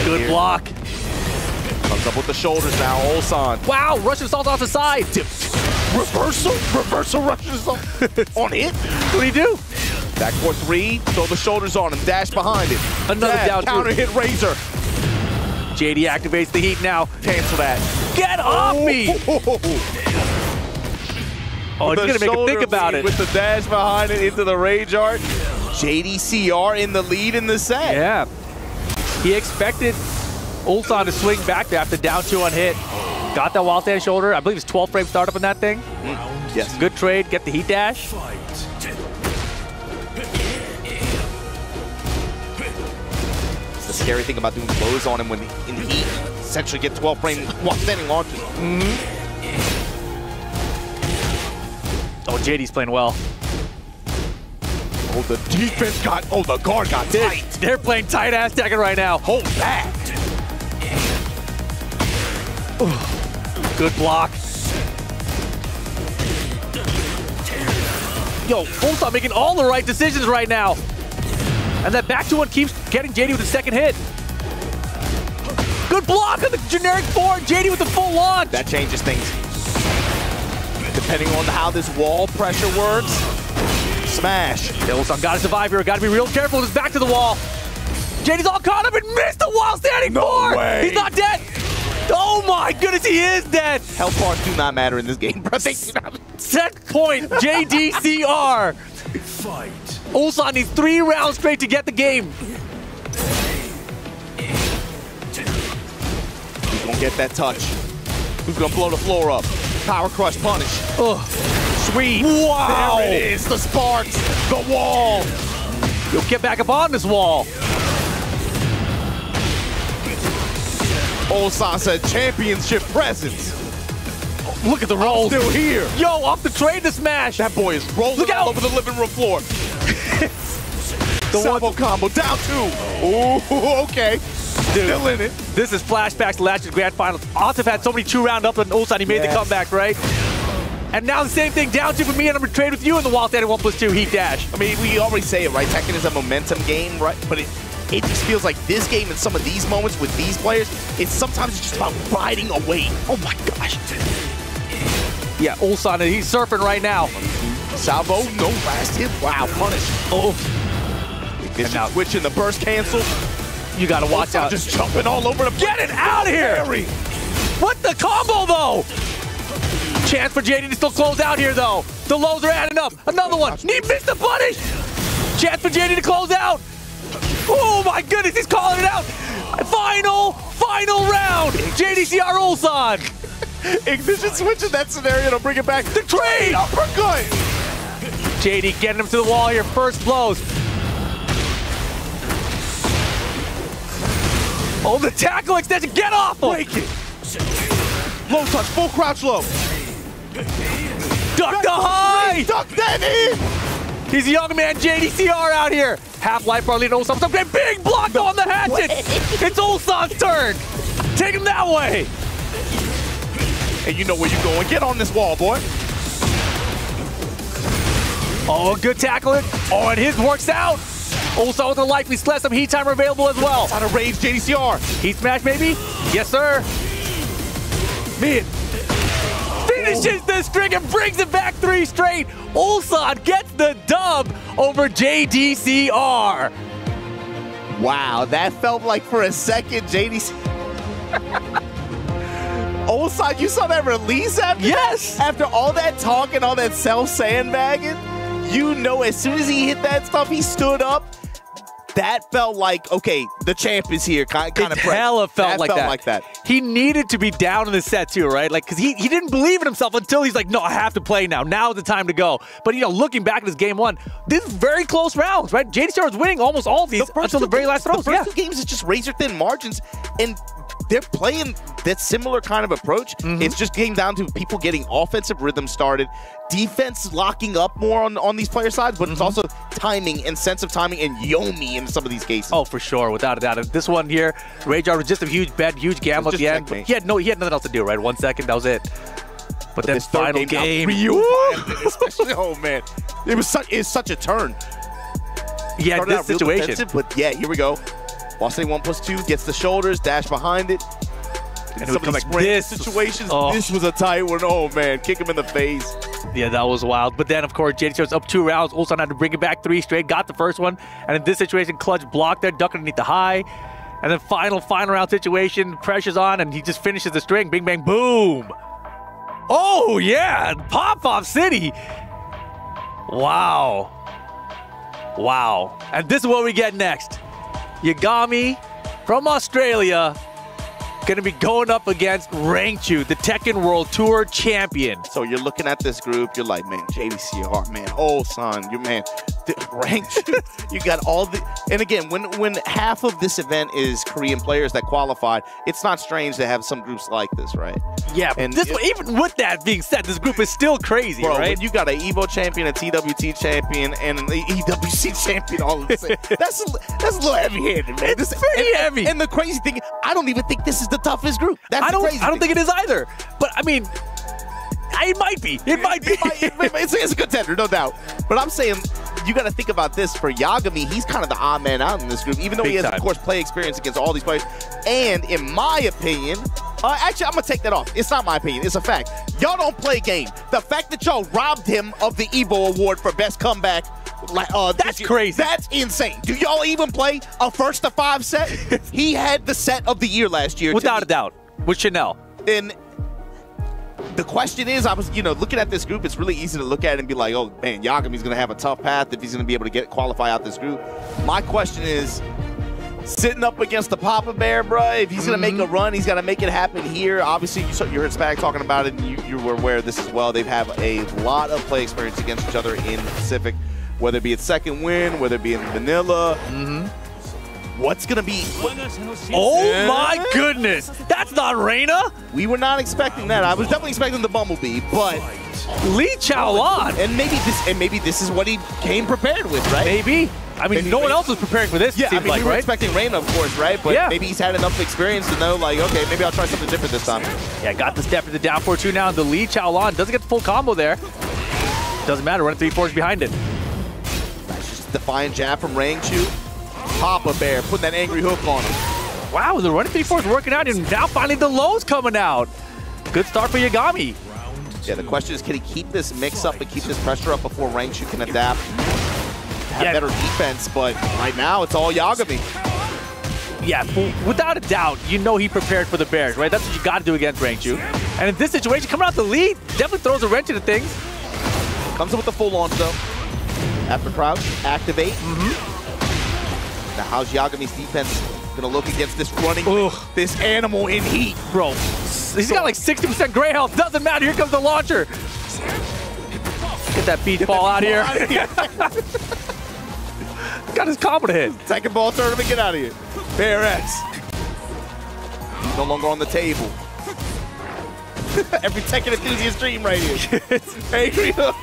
Good block. Comes up with the shoulders now, Ulsan. Wow, Russian assault off the side. Reversal Russian assault on hit. What do you do? Back 4-3, throw the shoulders on him, dash behind it. Another down counter hit Razor. JD activates the heat now. Cancel that. Get off me! Oh, it's gonna make him think about it. With the dash behind it into the Rage Art. JDCR in the lead in the set. Yeah. He expected Ulsan to swing back there after down 2 on hit. Got that wall stand shoulder. I believe it's 12 frame startup in that thing. Yes. Good trade. Get the heat dash. It's the scary thing about doing blows on him when in heat. Essentially get 12 frame wall standing launches. Oh, JD's playing well. Oh, the defense got, the guard got tight. They're playing tight ass Tekken right now. Hold back. Good block. Yo, Ulsan making all the right decisions right now. And that back 2-1 keeps getting JD with the second hit. Good block on the generic 4. JD with the full launch. That changes things. Depending on how this wall pressure works. Smash. Ulsan got to survive here. Got to be real careful. Just back to the wall. JD's all caught up and missed the wall standing 4. No way. He's not dead. Oh my goodness, he is dead. Health bars do not matter in this game, bro. Set point, JDCR. Fight. Ulsan needs 3 rounds straight to get the game. Who's gonna get that touch? Who's gonna blow the floor up? Power crush punish. Sweet. Wow. There it is. The sparks. The wall. You'll get back up on this wall. Ulsan said championship presence. Look at the roll. Still here. Yo, off the trade to smash. That boy is rolling all over the living room floor. The salvo combo down 2. Ooh, okay. Dude, still in it. This is flashbacks to last year's grand finals. Atif had so many 2-round up on Ulsan. He made the comeback, right? And now the same thing, down 2 for me, and I'm going to trade with you in the wall standing 1+2 heat dash. I mean, we already say it, right? Tekken is a momentum game, right? But it just feels like this game and some of these moments with these players, sometimes it's just about riding a wave. Oh my gosh. Yeah, Ulsan, he's surfing right now. Salvo, no last hit. Wow, punish. Oh. And now switching the burst cancel. You got to watch Ulsan out. Just jumping all over the place. Get it out of here. What the combo, though? Chance for JD to still close out here, though. The lows are adding up. Another one. He missed the punish. Chance for JD to close out. Oh my goodness, he's calling it out. Final round. JDCR Ulsan. Ignition switch in that scenario to bring it back. The trade. Uppercut. JD getting him to the wall here. First blows. Oh, the tackle extension. Get off him. Break it. Low touch, full crouch low. Duck the high! Duck that in! He's a young man, JDCR out here. Half life bar lead Ulsan. Some big block on the hatchet. It's Ulsan's turn. Take him that way. And you know where you're going. Get on this wall, boy. Oh, good tackling. Oh, and his works out. Ulsan with a life. We still have some heat timer available as well. Out of range, JDCR. Heat smash, maybe? Yes, sir. Mid. Finishes the string and brings it back 3 straight. Ulsan gets the dub over JDCR. Wow, that felt like for a second, JDCR. Ulsan, you saw that release after Yes. that? After all that talk and all that self-sandbagging, you know as soon as he hit that stuff, he stood up. That felt like, okay, the champ is here. Kind of hella felt like that. He needed to be down in the set too, right? Like, because he didn't believe in himself until he's like, no, I have to play now. Now's the time to go. But, you know, looking back at his game 1, this is very close rounds, right? JDCR was winning almost all of these until the very last throws. The first 2 games is just razor-thin margins, and they're playing that similar kind of approach. It's just getting down to people getting offensive rhythm started, defense locking up more on these player sides, but it's also timing and sense of timing and Yomi in some of these cases. Oh, for sure, without a doubt. And this one here, Rayjar was just a huge bet, huge gamble at the end. He had nothing else to do, right? 1 second, that was it. But then final game. Especially, oh man, it's such a turn. Yeah, Started this situation. But yeah, here we go. Boston 1+2 gets the shoulders, dash behind it. And it would come like this situations. This was a tight one. Oh man, kick him in the face. Yeah, that was wild. But then, of course, JDCR was up 2 rounds. Ulsan had to bring it back 3 straight. Got the first one. And in this situation, Clutch blocked there, duck underneath the high. And then final round situation, pressure's on, and he just finishes the string. Bing, bang, boom. Oh, yeah. Pop-Off City. Wow. Wow. And this is what we get next. Yagami from Australia going to be going up against Rangchu, the Tekken World Tour champion. So you're looking at this group, you're like, man, JDCR, man, Ulsan, you man, Rangchu, you got all the, and again, when half of this event is Korean players that qualified, it's not strange to have some groups like this, right? Yeah, and this one, even with that being said, this group is still crazy, bro, right? When you got an EVO champion, a TWT champion, and an EWC champion all of the same. That's a little heavy-handed, man. It's pretty heavy. And the crazy thing, I don't even think this is the toughest group. That's I the crazy don't think it is either. But I mean, it might be. It might be. It's a contender, no doubt. But I'm saying you got to think about this for Yagami. He's kind of the odd man out in this group, even though he has, of course, play experience against all these players. And in my opinion, actually, I'm going to take that off. It's not my opinion. It's a fact. Y'all don't play game. The fact that y'all robbed him of the EVO award for best comeback, that's crazy. That's insane. Do y'all even play a 1st to 5 set? He had the set of the year last year. Without a doubt. With Chanel. And the question is, I was, looking at this group, it's really easy to look at it and be like, oh, man, Yagami's going to have a tough path if he's going to be able to qualify out this group. My question is, sitting up against the Papa Bear, bro, if he's going to make a run, he's got to make it happen here. Obviously, you heard Spag talking about it, and you were aware of this as well. They have a lot of play experience against each other in the Pacific, whether it be its second win, whether it be in vanilla. What's going to be? Oh, my goodness. That's not Reina. We were not expecting that. I was definitely expecting the Bumblebee, but Lee Chaolan. And maybe this is what he came prepared with, right? Maybe. I mean, no one else was preparing for this, yeah, we were expecting Reina, of course, right? But maybe he's had enough experience to know, like, okay, maybe I'll try something different this time. Yeah, got the step to the down 4-2 now. The Lee Chaolan doesn't get the full combo there. Doesn't matter, running 3-4s behind it. Nice, just defiant jab from Rangchu. Papa Bear putting that angry hook on him. Wow, the running 3-4s working out, and now finally the lows coming out. Good start for Yagami. Yeah, the question is, can he keep this mix up and keep this pressure up before Rangchu can adapt? Have better defense, but right now it's all Yagami. Yeah, without a doubt, he prepared for the Bears, right? That's what you got to do against Rangchu. And in this situation, coming out the lead, definitely throws a wrench into things. Comes in with the full launch, though. After crouch, activate. Now, how's Yagami's defense going to look against this this animal in heat? Bro, he's got like 60% gray health. Doesn't matter. Here comes the launcher. Get that beach ball out of here. Got his combo to hit. Second ball tournament, get out of here. Bear X. No longer on the table. Every Tekken enthusiast dream right here. Angry Hook.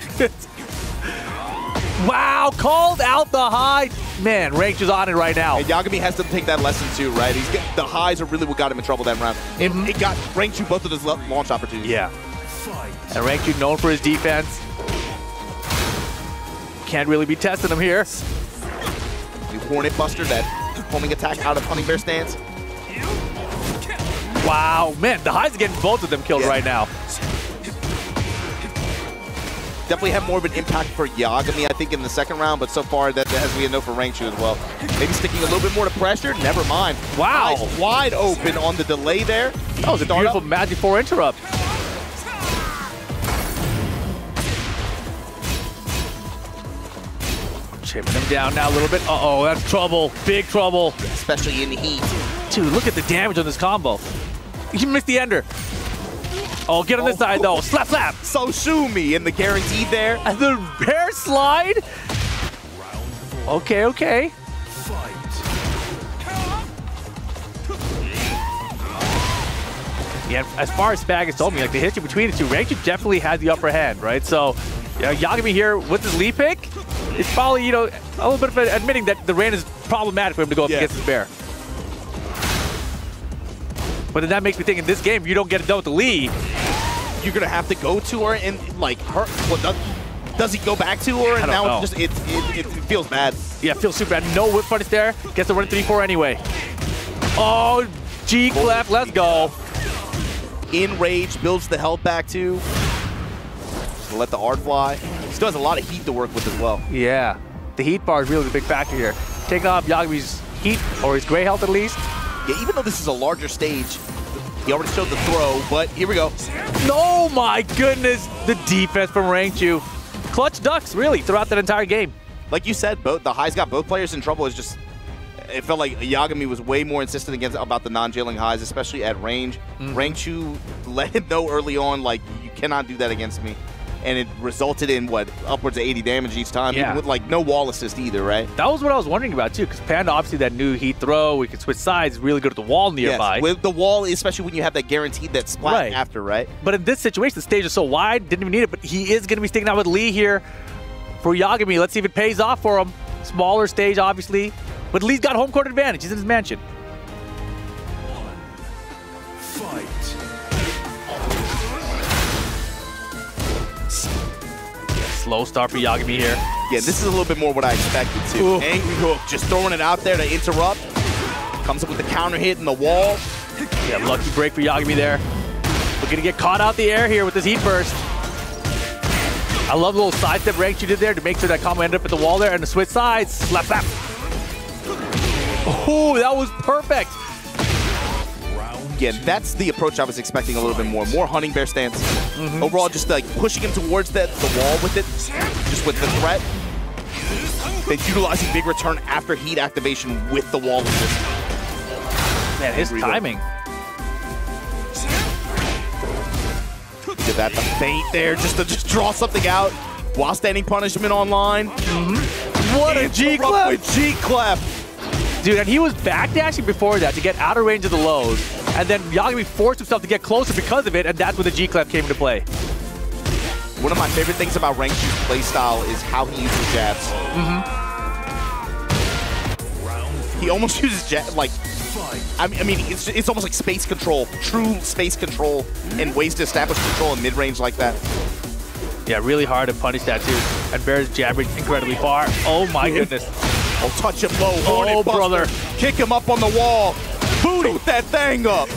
Wow, called out the high. Man, Range is on it right now. And Yagami has to take that lesson too, right? The highs are really what got him in trouble that round. It got Rangchu both of his launch opportunities. Yeah. And Rangchu known for his defense. Can't really be testing him here. New Hornet Buster, that homing attack out of Hunting Bear stance. Wow, man, the highs are getting both of them killed right now. Definitely have more of an impact for Yagami, I think, in the second round, but so far that has been a no for Rangchu as well. Maybe sticking a little bit more to pressure, never mind. Wow. Eyes wide open on the delay there. That was a beautiful Magic 4 interrupt. Chipping him down now a little bit. Uh-oh, that's trouble. Big trouble. Especially in the heat. Dude, look at the damage on this combo. You missed the ender. Oh, get on this side, though. Slap, slap. So Shumi in the guaranteed there. And the bear slide. Okay, okay. Yeah, as far as Spag has told me, like the history between the two, Rangchu definitely had the upper hand, right? So, Yagami here with his lead pick, it's probably, a little bit of admitting that the rain is problematic for him to go up against his bear. But then that makes me think in this game, if you don't get it done with the lead, you're gonna have to go to her and like her. Well, does he go back to her? And now it's just it feels bad. Yeah, it feels super bad. No whip punish there. Gets the run 3-4 anyway. Oh, G clef, let's go. Enrage builds the health back too. Let the art fly. Still has a lot of heat to work with as well. Yeah, the heat bar is really the big factor here. Taking off Yagami's heat or his gray health at least. Yeah, even though this is a larger stage, he already showed the throw, but here we go. Oh my goodness, the defense from Rangchu. Clutch ducks, really, throughout that entire game. Like you said, the highs got both players in trouble. It's just, it felt like Yagami was way more insistent about the non-jailing highs, especially at range. Rangchu let him know early on, like, you cannot do that against me. And it resulted in, what, upwards of 80 damage each time, even with, like, no wall assist either, right? That was what I was wondering about, too, because Panda, obviously, that new heat throw, we could switch sides, really good at the wall nearby. Yes, with the wall, especially when you have that guaranteed that splat after, right? But in this situation, the stage is so wide, didn't even need it, but he is going to be sticking out with Lee here for Yagami. Let's see if it pays off for him. Smaller stage, obviously, but Lee's got home court advantage. He's in his mansion. Slow start for Yagami here. Yeah, this is a little bit more what I expected too. Ooh. Angry Hook, just throwing it out there to interrupt. Comes up with the counter hit in the wall. Yeah, lucky break for Yagami there. Looking to get caught out the air here with this heat burst. I love the little sidestep Rangchu did there to make sure that combo ended up at the wall there and the switch sides. Slap, slap. Oh, that was perfect. Again, that's the approach I was expecting a little bit more. More Hunting Bear stance. Overall, just like pushing him towards the wall with it, just with the threat. Then utilizing big return after heat activation with the wall assist. Man, his timing. Look at that, the feint there, just to draw something out while standing punishment online. What a G-Clef! With G-Clef! Dude, and he was backdashing before that to get out of range of the lows. And then Yagami forced himself to get closer because of it, and that's when the G-Clef came into play. One of my favorite things about Rangchu's playstyle is how he uses jabs. He almost uses jabs, like, I mean, it's almost like space control, true space control, and ways to establish control in mid-range like that. Yeah, really hard to punish that too. And Bear's jabbing incredibly far. Oh my goodness. Oh, touch him low. Oh, brother. Kick him up on the wall. Booty that thing up.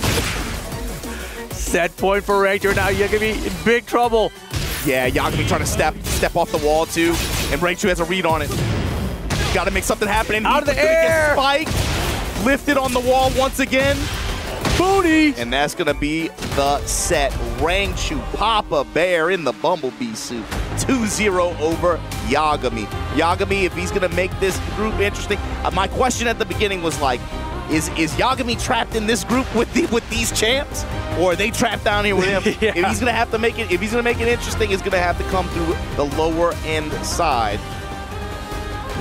Set point for Rangchu. Now Yagami in big trouble. Yeah, Yagami trying to step off the wall too. And Rangchu has a read on it. Got to make something happen. And out of the air. Spike. Lifted on the wall once again. Booty. And that's going to be the set. Rangchu, Papa Bear in the Bumblebee suit. 2-0 over Yagami. Yagami, if he's going to make this group interesting. My question at the beginning was like, is Yagami trapped in this group with these champs? Or are they trapped down here with him? Yeah. If he's going to have to make it, if he's going to make it interesting, it's going to have to come through the lower end side.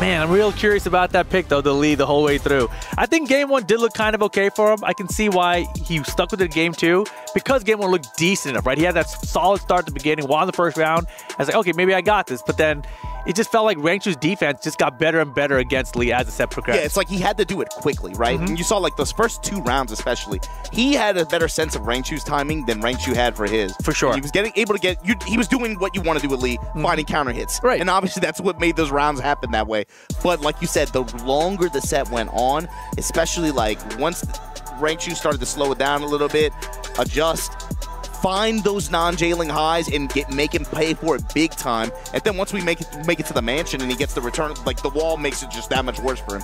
Man, I'm real curious about that pick, though, the lead the whole way through. I think Game 1 did look kind of okay for him. I can see why he stuck with it in Game 2, because Game 1 looked decent enough, right? He had that solid start at the beginning, won the first round. I was like, okay, maybe I got this. But then it just felt like Rangchu's defense just got better and better against Lee as the set progressed. Yeah, it's like he had to do it quickly, right? And you saw like those first 2 rounds especially, he had a better sense of Rangchu's timing than Rangchu had for his. For sure. He was able to get, he was doing what you want to do with Lee, finding counter hits. Right. And obviously that's what made those rounds happen that way. But like you said, the longer the set went on, especially like once Rangchu started to slow it down a little bit, adjust, find those non-jailing highs and make him pay for it big time. And then once we make it to the mansion and he gets the return, like the wall makes it just that much worse for him.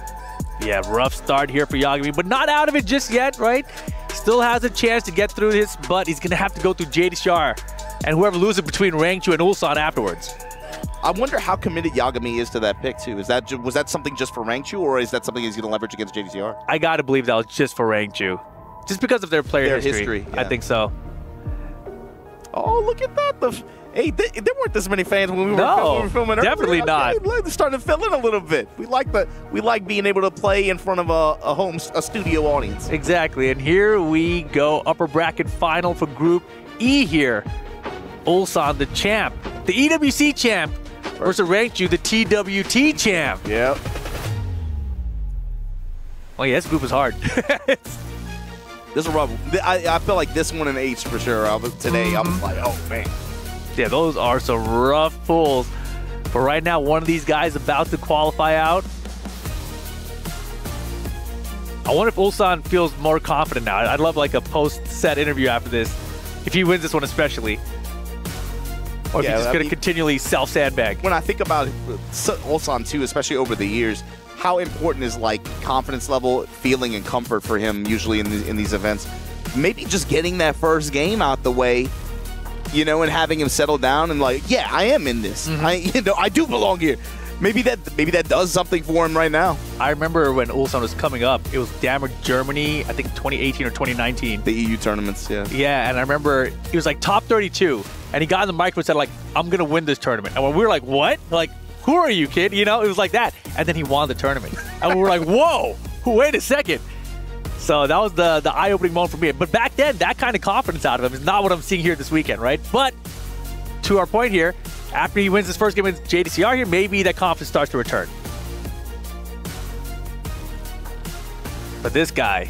Yeah, rough start here for Yagami, but not out of it just yet, right? Still has a chance to get through this, but he's going to have to go through JDCR and whoever loses between Rangchu and Ulsan afterwards. I wonder how committed Yagami is to that pick, too. Was that something just for Rangchu, or is that something he's going to leverage against JDCR? I got to believe that was just for Rangchu. Just because of their player history. Yeah. I think so. Oh, look at that. Hey, there weren't this many fans when we were filming earlier. Definitely not. They're starting to fill in a little bit. We like being able to play in front of a studio audience. Exactly. And here we go. Upper bracket final for Group E here. Ulsan, the champ. The EWC champ versus Rangchu, the TWT champ. Yep. Oh, yeah, this group was hard. This is a rough. I feel like this one in H for sure. Today, I was like, oh, man. Yeah, those are some rough pulls. But right now, one of these guys about to qualify out. I wonder if Ulsan feels more confident now. I'd love like a post-set interview after this, if he wins this one especially. Or if he's just going to continually self-sandbag. When I think about Ulsan, too, especially over the years, how important is like confidence level, feeling, and comfort for him usually in these events. Maybe just getting that first game out the way, you know, and having him settle down and like, yeah, I am in this. I do belong here. Maybe that does something for him right now. I remember when Ulsan was coming up, it was Dammer Germany, I think 2018 or 2019. The EU tournaments, yeah. Yeah, and I remember he was like top 32, and he got in the microphone and said like, I'm going to win this tournament. And when we were like, what? Like, who are you, kid? You know, it was like that. And then he won the tournament. And we were like, whoa, wait a second. So that was the eye-opening moment for me. But back then, that kind of confidence out of him is not what I'm seeing here this weekend, right? But to our point here, after he wins his first game against JDCR here, maybe that confidence starts to return. But this guy,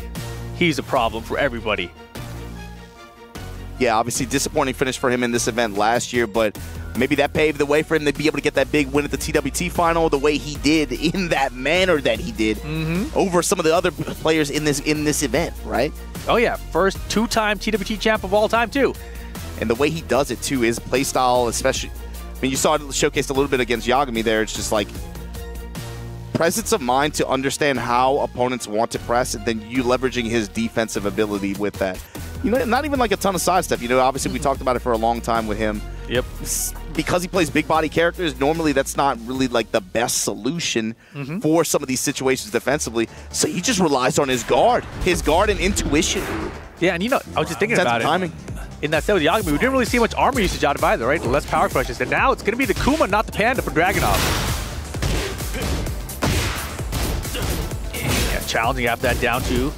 he's a problem for everybody. Yeah, obviously disappointing finish for him in this event last year, but maybe that paved the way for him to be able to get that big win at the TWT final the way he did, in that manner that he did, over some of the other players in this event, right? Oh yeah, first two-time TWT champ of all time too. And the way he does it too, his play style, especially, I mean, you saw it showcased a little bit against Yagami there. It's just like presence of mind to understand how opponents want to press, and then you leveraging his defensive ability with that. You know, not even like a ton of sidestep. You know, obviously we talked about it for a long time with him. Yep. Because he plays big body characters, normally that's not really like the best solution for some of these situations defensively. So he just relies on his guard and intuition. Yeah, and you know, I was just thinking about it. Timing. In that set with Yagami, we didn't really see much armor usage out of either, right? Less power crushes. And now it's going to be the Kuma, not the Panda for Dragunov. Yeah, challenging after that down two.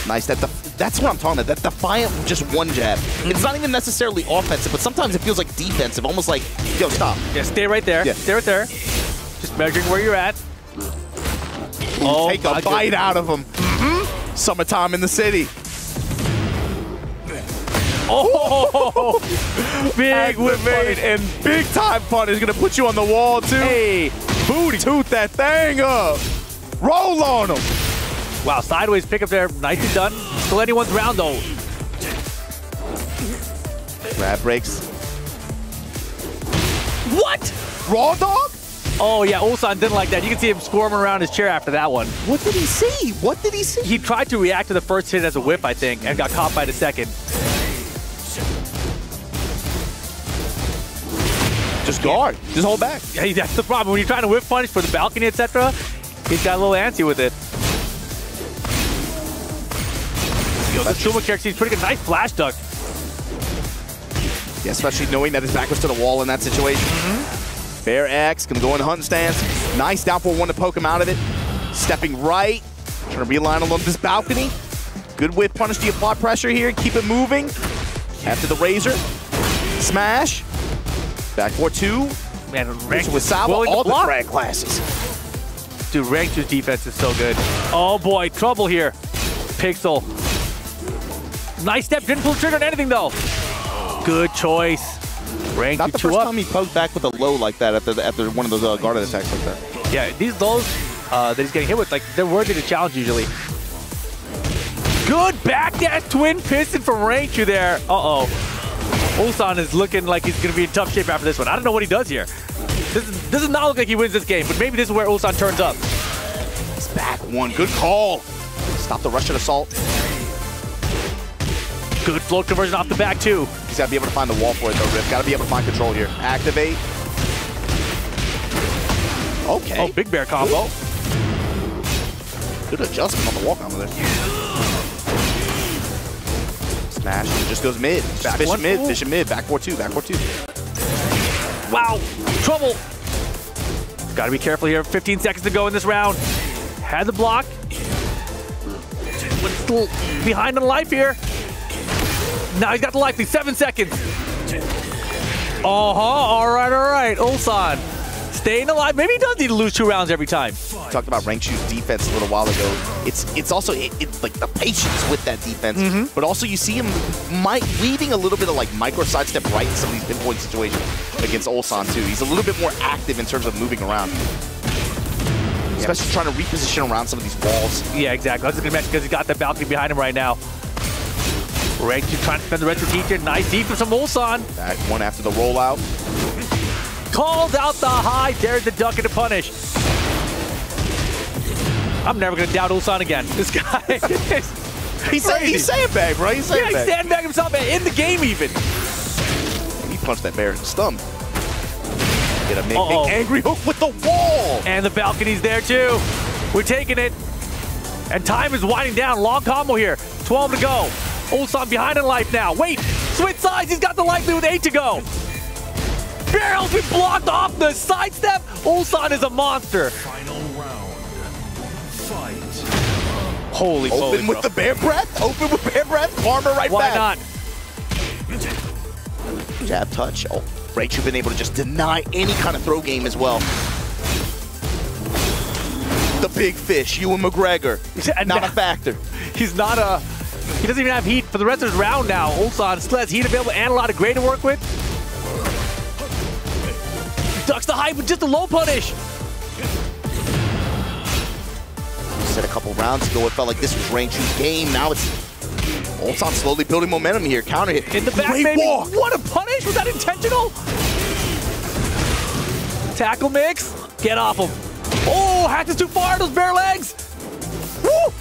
Nice. That's what I'm talking about. That defiant, just one jab. It's not even necessarily offensive, but sometimes it feels like defensive. Almost like, yo, stop. Yeah, stay right there. Yeah. Stay right there. Just measuring where you're at. Oh, take a bite out of him. Summertime in the city. Oh, big whip punish. And big time punish. Gonna put you on the wall too. Hey, booty. Toot that thing up. Roll on him. Wow, sideways pickup there. Nicely done. Still anyone's round though. Grab breaks. What? Raw dog? Oh yeah, Ulsan didn't like that. You can see him squirming around his chair after that one. What did he see? What did he see? He tried to react to the first hit as a whip, I think, and got caught by the second. Just guard. Just hold back. Yeah, that's the problem. When you're trying to whip punish for the balcony, etc., he's got a little antsy with it. Yo, the Shuma character seems pretty good. Nice flash duck. Yeah, especially knowing that his back was to the wall in that situation. Bear X gonna go in hunt stance. Nice down for one to poke him out of it. Stepping right, trying to realign along this balcony. Good whip punish to apply pressure here, keep it moving. After the Razor, smash. Back 4-2. Man, with Saba, all the frag classes. Dude, Rank 2's defense is so good. Oh boy, trouble here. Pixel. Nice step, didn't pull the trigger on anything though. Good choice. Rank Not the first time he poked back with a low like that after one of those guarded attacks like that. Yeah, these lows that he's getting hit with, like, they're worthy to challenge usually. Good backdash twin piston from Rank 2 there. Uh-oh. Ulsan is looking like he's going to be in tough shape after this one. I don't know what he does here. This does not look like he wins this game, but maybe this is where Ulsan turns up. It's back one. Good call. Stop the Russian assault. Good float conversion off the back, too. He's got to be able to find the wall for it, though, Rip. Got to be able to find control here. Activate. Okay. Oh, big bear combo. Good adjustment on the wall combo there. Smash. Just goes mid. Fishing mid. Fishing mid. Back 4-2. Back 4-2. Wow. Trouble. Got to be careful here. 15 seconds to go in this round. Had the block. But still behind on life here. Now he's got the life lead. 7 seconds. All right. Ulsan staying alive. Maybe he does need to lose 2 rounds every time. We talked about Rank 2's defense a little while ago. It's also it's like the patience with that defense, but also you see him weaving a little bit of like micro sidestep right in some of these pinpoint situations against Ulsan too. He's a little bit more active in terms of moving around. Especially trying to reposition around some of these walls. Yeah, exactly. I was just going to mention because he's got that balcony behind him right now. Rank 2 trying to spend the rest of the teacher. Nice defense from Ulsan. Back one after the rollout. Calls out the high. There's the duck and the punish. I'm never going to doubt Ulsan again. This guy he's sandbag, bro. He's sandbag. Yeah, he sandbagged himself in the game even. He punched that bear in the stomach. Get a big angry hook with the wall. And the balcony's there too. We're taking it. And time is winding down. Long combo here. 12 to go. Ulsan behind in life now. Wait, switch sides. He's got the life lead with 8 to go. Barrel's been blocked off the sidestep. Ulsan is a monster. Final round. Fight. Holy moly, Open with the bear breath. Open with bear breath. Farmer right Why back. not? Jab touch. Oh, Rach, you've been able to just deny any kind of throw game as well. The big fish, Ewan McGregor. Not a factor. He's not a... He doesn't even have heat for the rest of his round now. Ulsan still has heat available and a lot of gray to work with. Ducks the high with just a low punish. Said a couple rounds ago, it felt like this was Rank 2's game. Now it's Ulsan slowly building momentum here. Counter hit. In the back, Great baby. walk. What a punish. Was that intentional? Tackle mix. Get off him. Oh, hacked is too far. Those bare legs. Woo!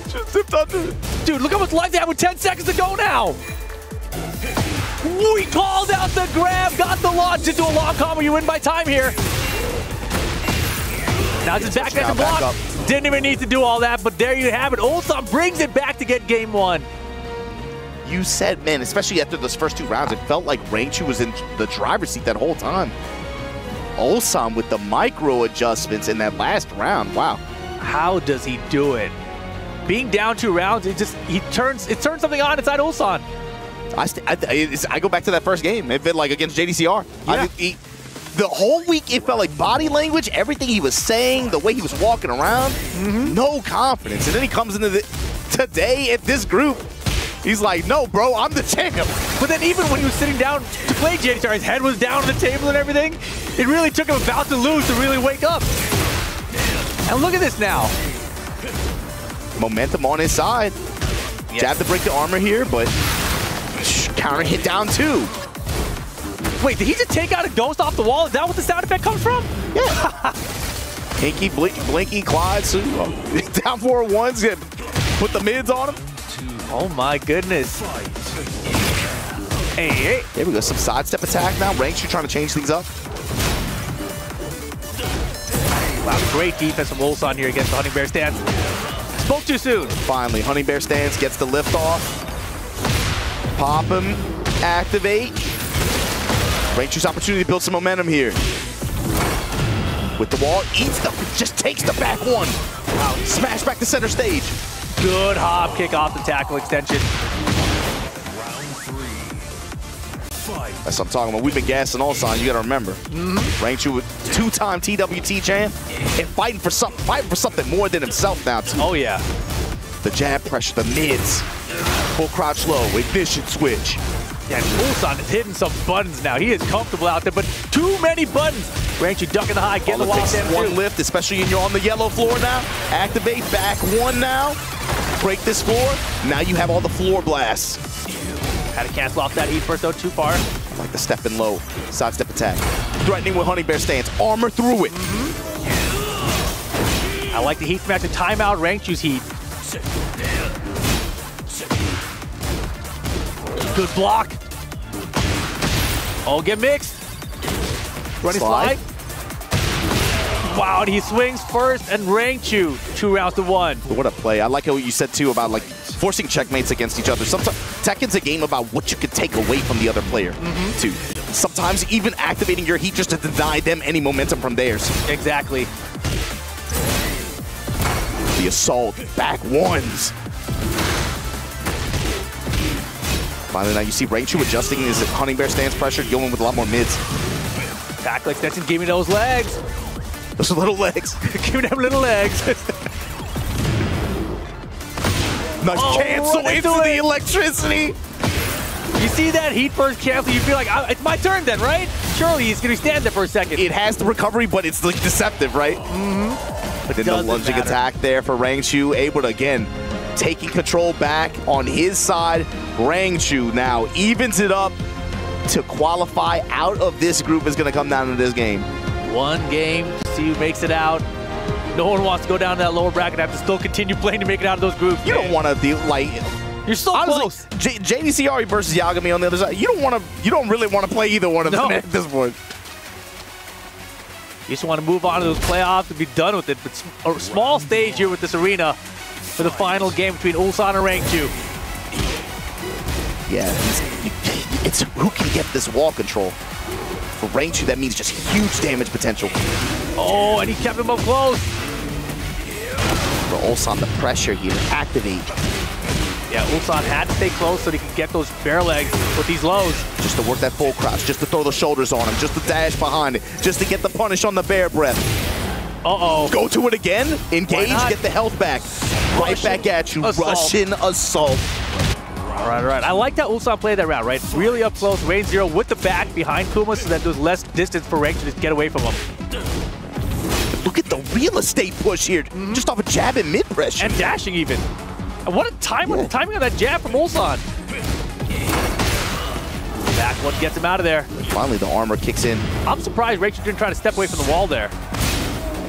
Just zipped under. Dude, look how much life they have with 10 seconds to go now. We called out the grab, got the launch into a long combo. You win by time here. Now just back and block. Didn't even need to do all that, but there you have it. Ulsan brings it back to get game 1. You said, man, especially after those first 2 rounds, it felt like Rank 2 was in the driver's seat that whole time. Ulsan with the micro adjustments in that last round. Wow. How does he do it? Being down 2 rounds, it turns something on inside Ulsan. I go back to that first game. It felt like against JDCR. Yeah. The whole week, it felt like body language, everything he was saying, the way he was walking around, no confidence. And then he comes into today at this group, he's like, no, bro, I'm the champ. But then even when he was sitting down to play JDCR, his head was down on the table and everything. It really took him about to lose to really wake up. And look at this now. Momentum on his side. Yes. Jab to break the armor here, but counter hit down 2. Wait, did he just take out a ghost off the wall? Is that what the sound effect comes from? Yeah. Hinky, blinky, Clyde, down 4-1s, put the mids on him. Oh my goodness. Hey. There we go, some sidestep attack now. Rank 2 trying to change things up. Wow, great defense from Ulsan here against the Hunting Bear stance. Spoke too soon. Finally, Hunting Bear stance gets the lift off. Pop him, activate. Rangchu's opportunity to build some momentum here. With the wall, just takes the back one. Wow, smash back to center stage. Good hop kick off the tackle extension. That's what I'm talking about. We've been gassing Ulsan, you gotta remember. Rangchu, two-time TWT champ, and fighting for something more than himself now, too. Oh, yeah. The jab pressure, the mids, full crouch low, ignition switch. Yeah, Ulsan is hitting some buttons now. He is comfortable out there, but too many buttons. Rangchu ducking the high, getting the wall down. One lift, especially when you're on the yellow floor now. Activate, back one now. Break this floor. Now you have all the floor blasts. Had to cancel off that heat first, though, too far. I like the step in low, sidestep attack. Threatening with Honey Bear stance, armor through it. I like the heat smash to time out Rangchu's heat. Good block. Oh, get mixed. Running slide. Wow, and he swings first, and Rangchu 2 rounds to 1. What a play. I like what you said, too, about like forcing checkmates against each other. Sometimes Tekken's a game about what you can take away from the other player, too. Sometimes even activating your heat just to deny them any momentum from theirs. Exactly. The assault, back ones. Finally, now you see Rangchu adjusting his Honey Bear stance pressure, going with a lot more mids. Tackle extension, give me those legs. Those little legs. Give me them little legs. Nice cancel into the electricity. You see that heat first cancel, you feel like, it's my turn then, right? Surely he's going to stand there for a second. It has the recovery, but it's like deceptive, right? But then the lunging attack there for Rangchu, able to, again, taking control back on his side. Rangchu now evens it up to qualify out of this group. Is going to come down to this game. One game to see who makes it out. No one wants to go down to that lower bracket and have to still continue playing to make it out of those groups. You don't want to be like... You're so close. JDCR versus Yagami on the other side. You don't really want to play either one of them at this point. You just want to move on to those playoffs and be done with it. But a small stage here with this arena for the final game between Ulsan and Rangchu. Yeah, it's who can get this wall control. For Rangchu, that means just huge damage potential. Oh, and he kept him up close. For Ulsan, the pressure here, activate. Yeah, Ulsan had to stay close so he could get those bear legs with these lows. Just to work that full crouch, just to throw the shoulders on him, just to dash behind it, just to get the punish on the bear breath. Uh-oh. Go to it again, engage, get the health back. Right back at you, Russian assault. All right. I like that Ulsan played that round, right? Really up close, range 0 with the back behind Kuma so that there's less distance for Rangchu to just get away from him. Look at the real estate push here, just off a jab and mid pressure. And dashing even. And what a timing on that jab from Ulsan. Back one gets him out of there. Finally, the armor kicks in. I'm surprised Rangchu didn't try to step away from the wall there.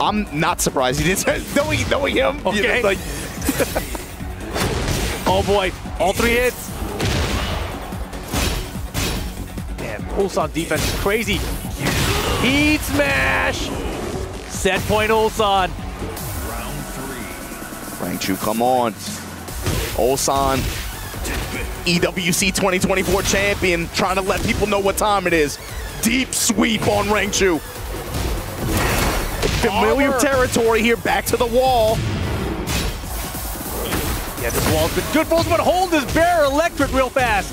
I'm not surprised he didn't. Knowing him. Okay. Like oh boy, all 3 hits. Man, Ulsan defense is crazy. Heat smash. Set point Ulsan. Rangchu, come on. Ulsan, EWC 2024 champion, trying to let people know what time it is. Deep sweep on Rangchu. Familiar territory here, back to the wall. Yeah, this wall's been good for us, but hold this bear electric real fast.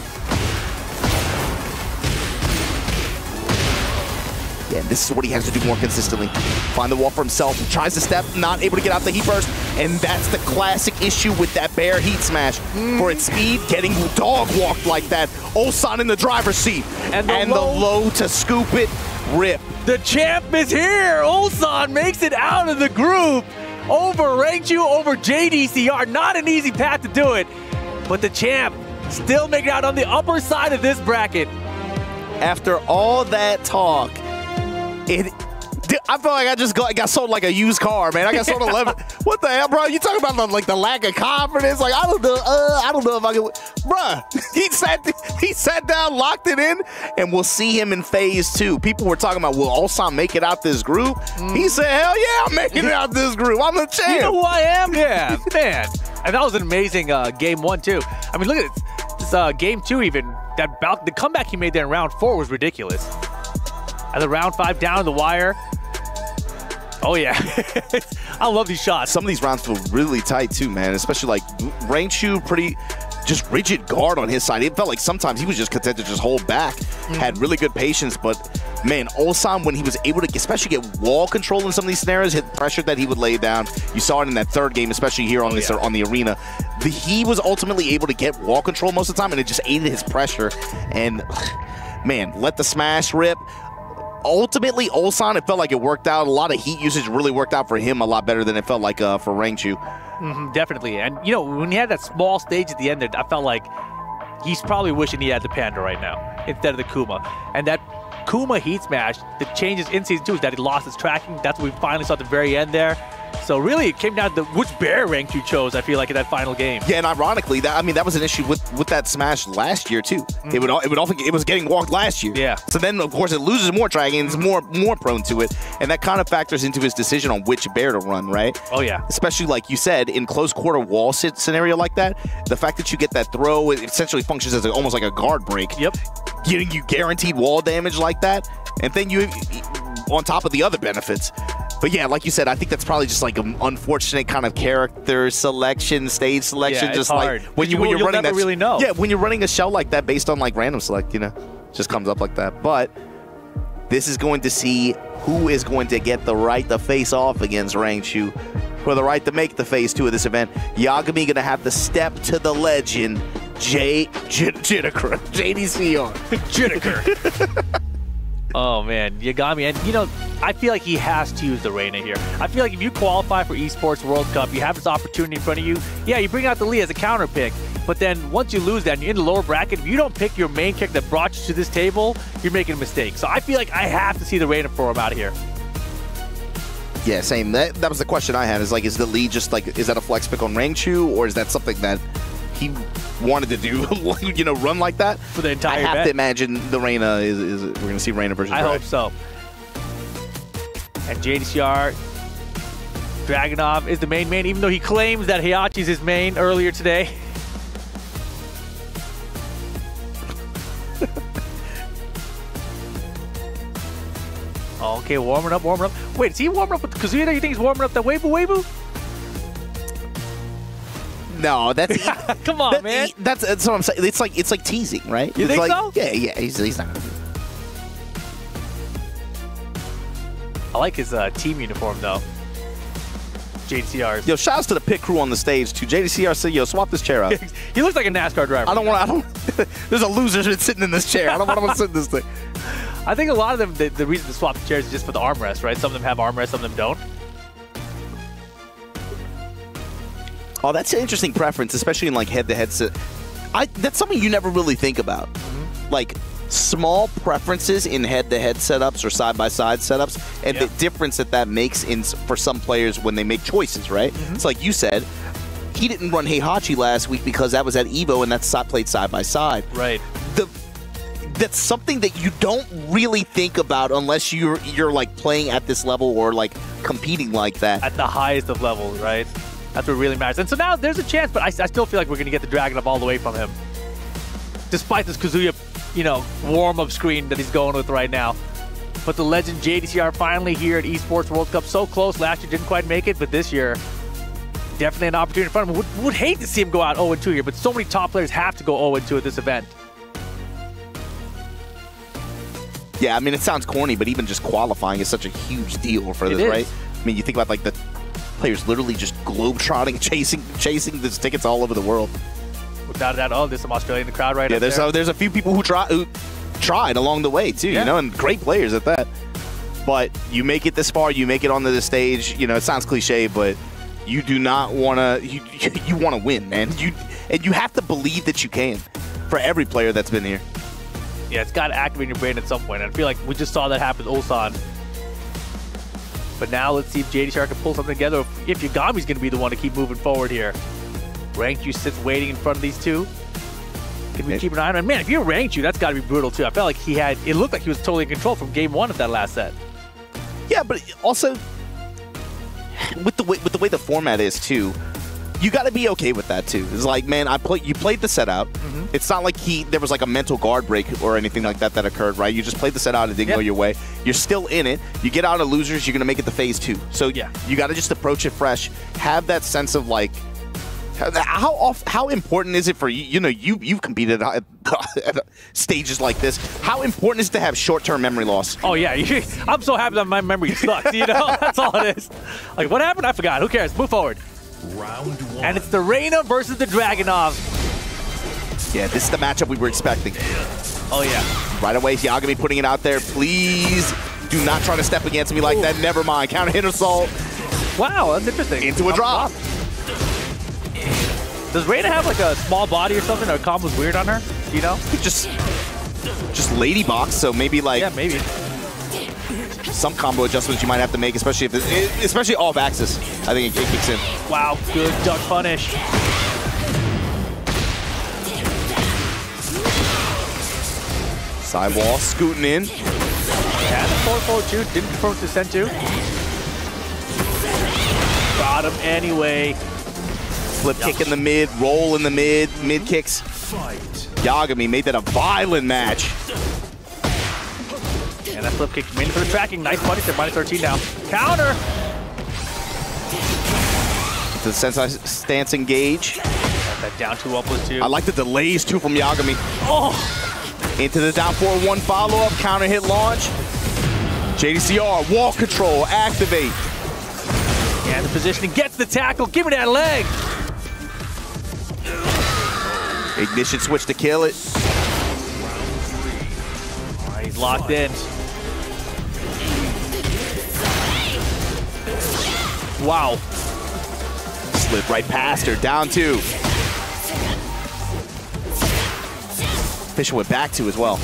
Yeah, this is what he has to do more consistently. Find the wall for himself, tries to step, not able to get out the heat burst, and that's the classic issue with that bear heat smash. For its speed, getting dog walked like that. Ulsan in the driver's seat, and the low to scoop it, rip. The champ is here! Ulsan makes it out of the group! Over Rangchu, over JDCR. Not an easy path to do it, but the champ still making it out on the upper side of this bracket. After all that talk, I feel like I just got sold like a used car, man. I got sold 11. What the hell, bro? You talking about the lack of confidence? Like I don't know if I can. Bruh, he sat down, locked it in, and we'll see him in phase 2. People were talking about, will Ulsan make it out this group? He said, hell yeah, I'm making it out this group. I'm the champ. You know who I am? Yeah, man. And that was an amazing game 1 too. I mean, look at this game 2 even. The comeback he made there in round 4 was ridiculous. And the round 5 down to the wire. Oh, yeah. I love these shots. Some of these rounds feel really tight, too, man. Especially, like, Rangchu, pretty just rigid guard on his side. It felt like sometimes he was just content to just hold back. Had really good patience, but, man, Ulsan, when he was able to especially get wall control in some of these scenarios, hit pressure that he would lay down. You saw it in that third game, especially here on on the arena. He was ultimately able to get wall control most of the time, and it just aided his pressure. And, man, let the smash rip. Ultimately, Ulsan, it felt like it worked out. A lot of heat usage really worked out for him a lot better than it felt like for Rangchu. Definitely. And, you know, when he had that small stage at the end there, I felt like he's probably wishing he had the Panda right now instead of the Kuma. And that Kuma heat smash, the changes in Season 2 is that he lost his tracking. That's what we finally saw at the very end there. So really, it came down to which bear rank you chose, I feel like, in that final game. Yeah, and ironically, that was an issue with that smash last year, too. It was getting walked last year. Yeah. So then, of course, it loses more tracking, it's more prone to it. And that kind of factors into his decision on which bear to run, right? Oh, yeah. Especially, like you said, in close quarter wall sit scenario like that, the fact that you get that throw, it essentially functions as almost like a guard break. Yep. Getting you guaranteed wall damage like that, and then you, on top of the other benefits. But yeah, like you said, I think that's probably just like an unfortunate kind of character selection, stage selection. Yeah, just it's hard. like when you're running never really know. Yeah, when you're running a shell like that based on like random select, you know, just comes up like that. But this is going to see who is going to get the right to face off against Rangchu for the right to make the phase 2 of this event. Yagami gonna have to step to the legend, Jitteker, JDCR, Jitteker. Oh, man, Yagami. And, you know, I feel like he has to use the Reina here. I feel like if you qualify for Esports World Cup, you have this opportunity in front of you. Yeah, you bring out the Lee as a counter pick. But then once you lose that and you're in the lower bracket, if you don't pick your main kick that brought you to this table, you're making a mistake. So I feel like I have to see the Reina for him out of here. Yeah, same. That was the question I had. Is like, is the Lee just like, is that a flex pick on Rangchu, or is that something that he wanted to do, you know, run like that for the entire I have bet. to imagine the Reina is we're going to see Reina versus I Drag. hope so. And JDCR, Dragunov is the main, even though he claims that Heihachi's his main earlier today. Okay, warming up. Wait, is he warming up with Kazuya? You think he's warming up that Weibo? No, that's come on, man. That's what I'm saying. It's like teasing, right? You it's think like, so? Yeah. He's not. I like his team uniform though. JDCR's. Yo, shouts to the pit crew on the stage too. JDCR said, "Yo, swap this chair out." He looks like a NASCAR driver. I don't. There's a loser sitting in this chair. I don't want to sit in this thing. I think a lot of them, the reason to swap the chairs is just for the armrest, right? Some of them have armrests, some of them don't. Oh, that's an interesting preference, especially in like head-to-head. That's something you never really think about. Like small preferences in head-to-head setups or side-by-side setups, and the difference that makes for some players when they make choices, right? It's like you said, he didn't run Heihachi last week because that was at Evo and that's played side-by-side. Right. That's something that you don't really think about unless you're like playing at this level or like competing like that. At the highest of levels, right? That's what really matters. And so now there's a chance, but I still feel like we're going to get the Dragunov all the way from him. Despite this Kazuya, you know, warm-up screen that he's going with right now. But the legend JDCR finally here at Esports World Cup. So close. Last year didn't quite make it, but this year, definitely an opportunity in front of him. Would hate to see him go out 0-2 here, but so many top players have to go 0-2 at this event. Yeah, I mean, it sounds corny, but even just qualifying is such a huge deal for this, right? I mean, you think about like the players literally just globe-trotting, chasing these tickets all over the world. Without a doubt, oh, there's some Australian in the crowd right now. Yeah, there's a few people who tried along the way too, you know, and great players at that. But you make it this far, you make it onto the stage. You know, it sounds cliche, but you do not want to. You want to win, man. And you have to believe that you can. For every player that's been here. Yeah, it's got to activate your brain at some point. And I feel like we just saw that happen with Ulsan. But now let's see if JDCR can pull something together. If Yagami's going to be the one to keep moving forward here. Rangchu sits waiting in front of these two. Can we keep an eye on him? Man, if you're Rangchu, that's got to be brutal too. I felt like it looked like he was totally in control from game 1 of that last set. Yeah, but also with the way the format is too, you got to be okay with that too. It's like, man, you played the set out. It's not like there was like a mental guard break or anything like that occurred, right? You just played the set out and didn't go your way. You're still in it. You get out of losers, you're gonna make it to phase 2. So you got to just approach it fresh. Have that sense of like, how important is it for you? You know, you've competed at stages like this. How important is it to have short-term memory loss? Oh yeah, I'm so happy that my memory sucks. You know, that's all it is. Like, what happened? I forgot. Who cares? Move forward. Round 1. And it's the Reyna versus the Dragunov. Yeah, this is the matchup we were expecting. Oh yeah. Right away, Yagami putting it out there. Please do not try to step against me like that. Never mind. Counter hit assault. Wow, that's interesting. Into a drop. Does Reyna have like a small body or something? Or combo's weird on her? You know? Just lady box, so maybe like... Yeah, maybe. Some combo adjustments you might have to make, especially especially off axis. I think it kicks in. Wow, good duck punish. Sidewall scooting in. Yeah, the 4-4-2 didn't confirm to send to. Got him anyway. Flip kick in the mid, roll in the mid kicks. Yagami made that a violent match. And that flip kick mainly for the tracking. Nice punish at -13 now. Counter! The sensei stance engage. Got that down 2-1+2. I like the delays too from Yagami. Oh! Into the down 4-1 follow-up, counter hit launch. JDCR, wall control, activate. And the positioning gets the tackle. Give me that leg. Ignition switch to kill it. All right, he's locked in. Wow. Slid right past her, down 2. Fisher went back 2 as well.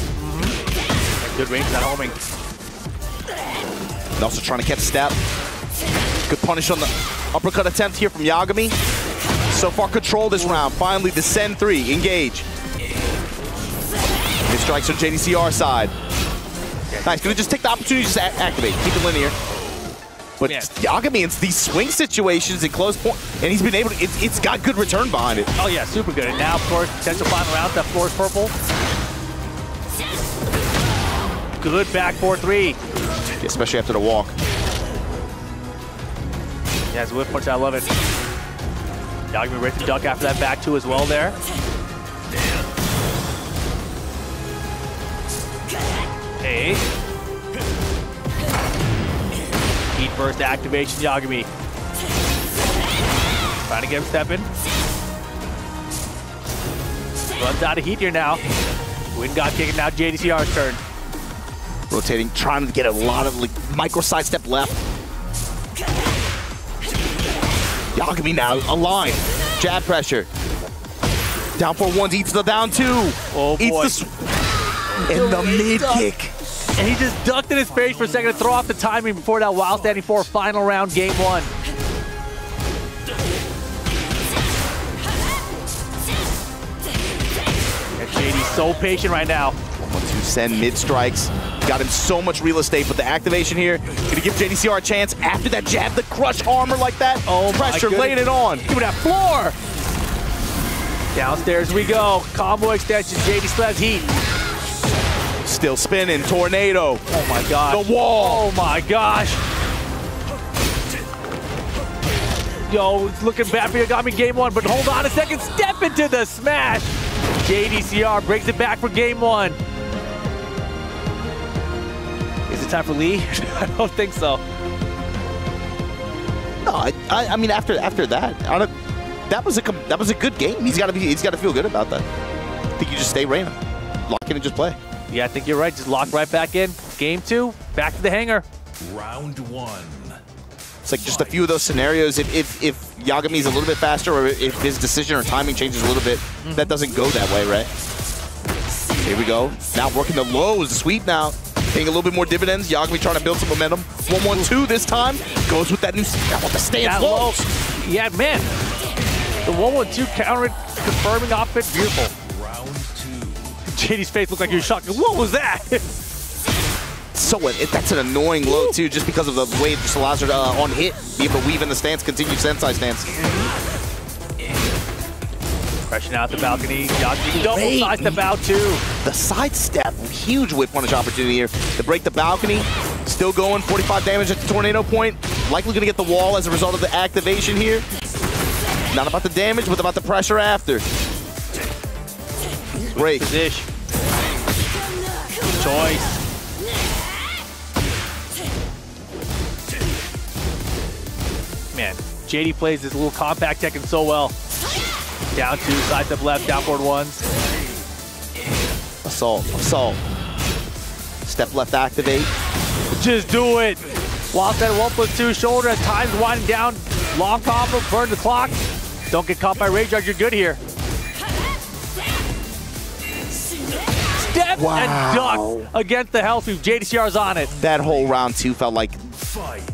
Good range on homing. And also trying to catch a step. Good punish on the uppercut attempt here from Yagami. So far control this round. Finally the Send 3, engage. Mid strikes on JDCR side. Nice, gonna just take the opportunity to just activate, keep it linear. But Yagami in these swing situations in close point, and he's been able to, it's got good return behind it. Oh yeah, super good. And now, of course, potential final round, that floor is purple. Good back 4-3. Especially after the walk. Yeah, it's a whip punch, I love it. Yagami ready to duck after that back 2 as well there. Hey. Heat burst activation, Yagami. Trying to get him stepping. Runs out of heat here now. Wind got kicking, now JDCR's turn. Rotating, trying to get a lot of like, micro sidestep left. Yagami now aligned. Jab pressure. Down 4-1, eats the down 2. Oh boy. Eats and the mid kick. And he just ducked in his face for a second to throw off the timing before that while standing for final round, game 1. And JD's so patient right now. 1-2 send mid strikes. Got him so much real estate, but the activation here, gonna give JDCR a chance after that jab, the crush armor like that. Oh, pressure, laying it on. Give me that floor. Downstairs we go. Combo extension, JD still has heat. Still spinning, tornado. Oh my gosh. The wall. Oh my gosh. Yo, it's looking bad for Yagami game 1, but hold on a second. Step into the smash. JDCR breaks it back for game 1. Is it time for Lee? I don't think so. No, I mean after that, that was a good game. He's got to feel good about that. I think you just stay Reyna, lock in and just play. Yeah, I think you're right. Just lock right back in. Game 2, back to the hangar. Round 1. It's like just a few of those scenarios. If Yagami's a little bit faster, or if his decision or timing changes a little bit, that doesn't go that way, right? Here we go. Now working the lows, the sweep now. Paying a little bit more dividends. Yagami trying to build some momentum. 1-1-2 this time. Goes with that new, with the stance low. Yeah, man. The 1-1-2 counter confirming off it. Beautiful. Round 2. JD's face looked like he was shocked. What was that? So that's an annoying low too, just because of the way it just allows her to on hit be able to weave in the stance, continue sensei stance. Pressing out the balcony. Yagami double sidestep out too. The sidestep, huge whip punish opportunity here to break the balcony. Still going, 45 damage at the tornado point. Likely gonna get the wall as a result of the activation here. Not about the damage, but about the pressure after. Great. Position. Choice. Man, JD plays this little compact Tekken so well. Down 2, sidestep left, down forward 1s. Assault, assault. Step left activate. Just do it. Whilst that 1+2 shoulder as time's winding down. Long combo, burn the clock. Don't get caught by Rage Guard, you're good here. Step and duck against the health sweep. JDCR's on it. That whole round 2 felt like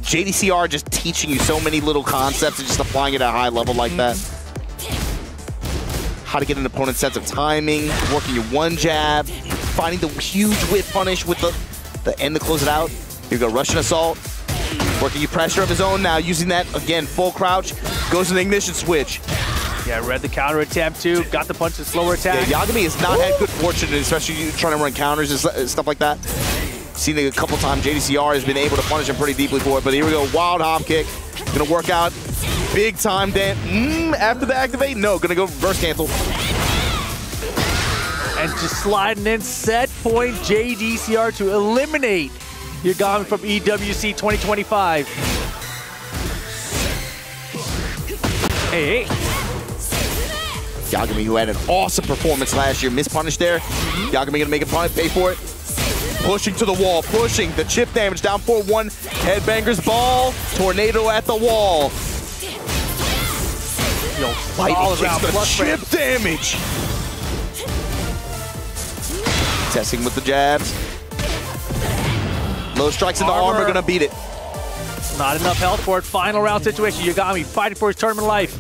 JDCR just teaching you so many little concepts and just applying it at a high level like that. How to get an opponent's sense of timing, working your one jab, finding the huge whip punish with the end to close it out. Here we go, Russian assault. Working your pressure of his own now, using that, again, full crouch. Goes to the ignition switch. Yeah, read the counter attempt too. Got the punch and slower attack. Yeah, Yagami has not had good fortune, especially trying to run counters and stuff like that. Seen it a couple times. JDCR has been able to punish him pretty deeply for it, but here we go, wild hop kick. Gonna work out big time then. After the activate, no, gonna go reverse cancel. And just sliding in, set point JDCR to eliminate Yagami from EWC 2025. Hey. Yagami, who had an awesome performance last year, mispunish there. Yagami gonna make a punish, pay for it. Pushing to the wall, pushing the chip damage down 4-1. Headbanger's ball, tornado at the wall. Yo, Fighting kicks the chip damage. Testing with the jabs. Low strikes in the arm are gonna beat it. Not enough health for it. Final round situation. Yagami fighting for his tournament life.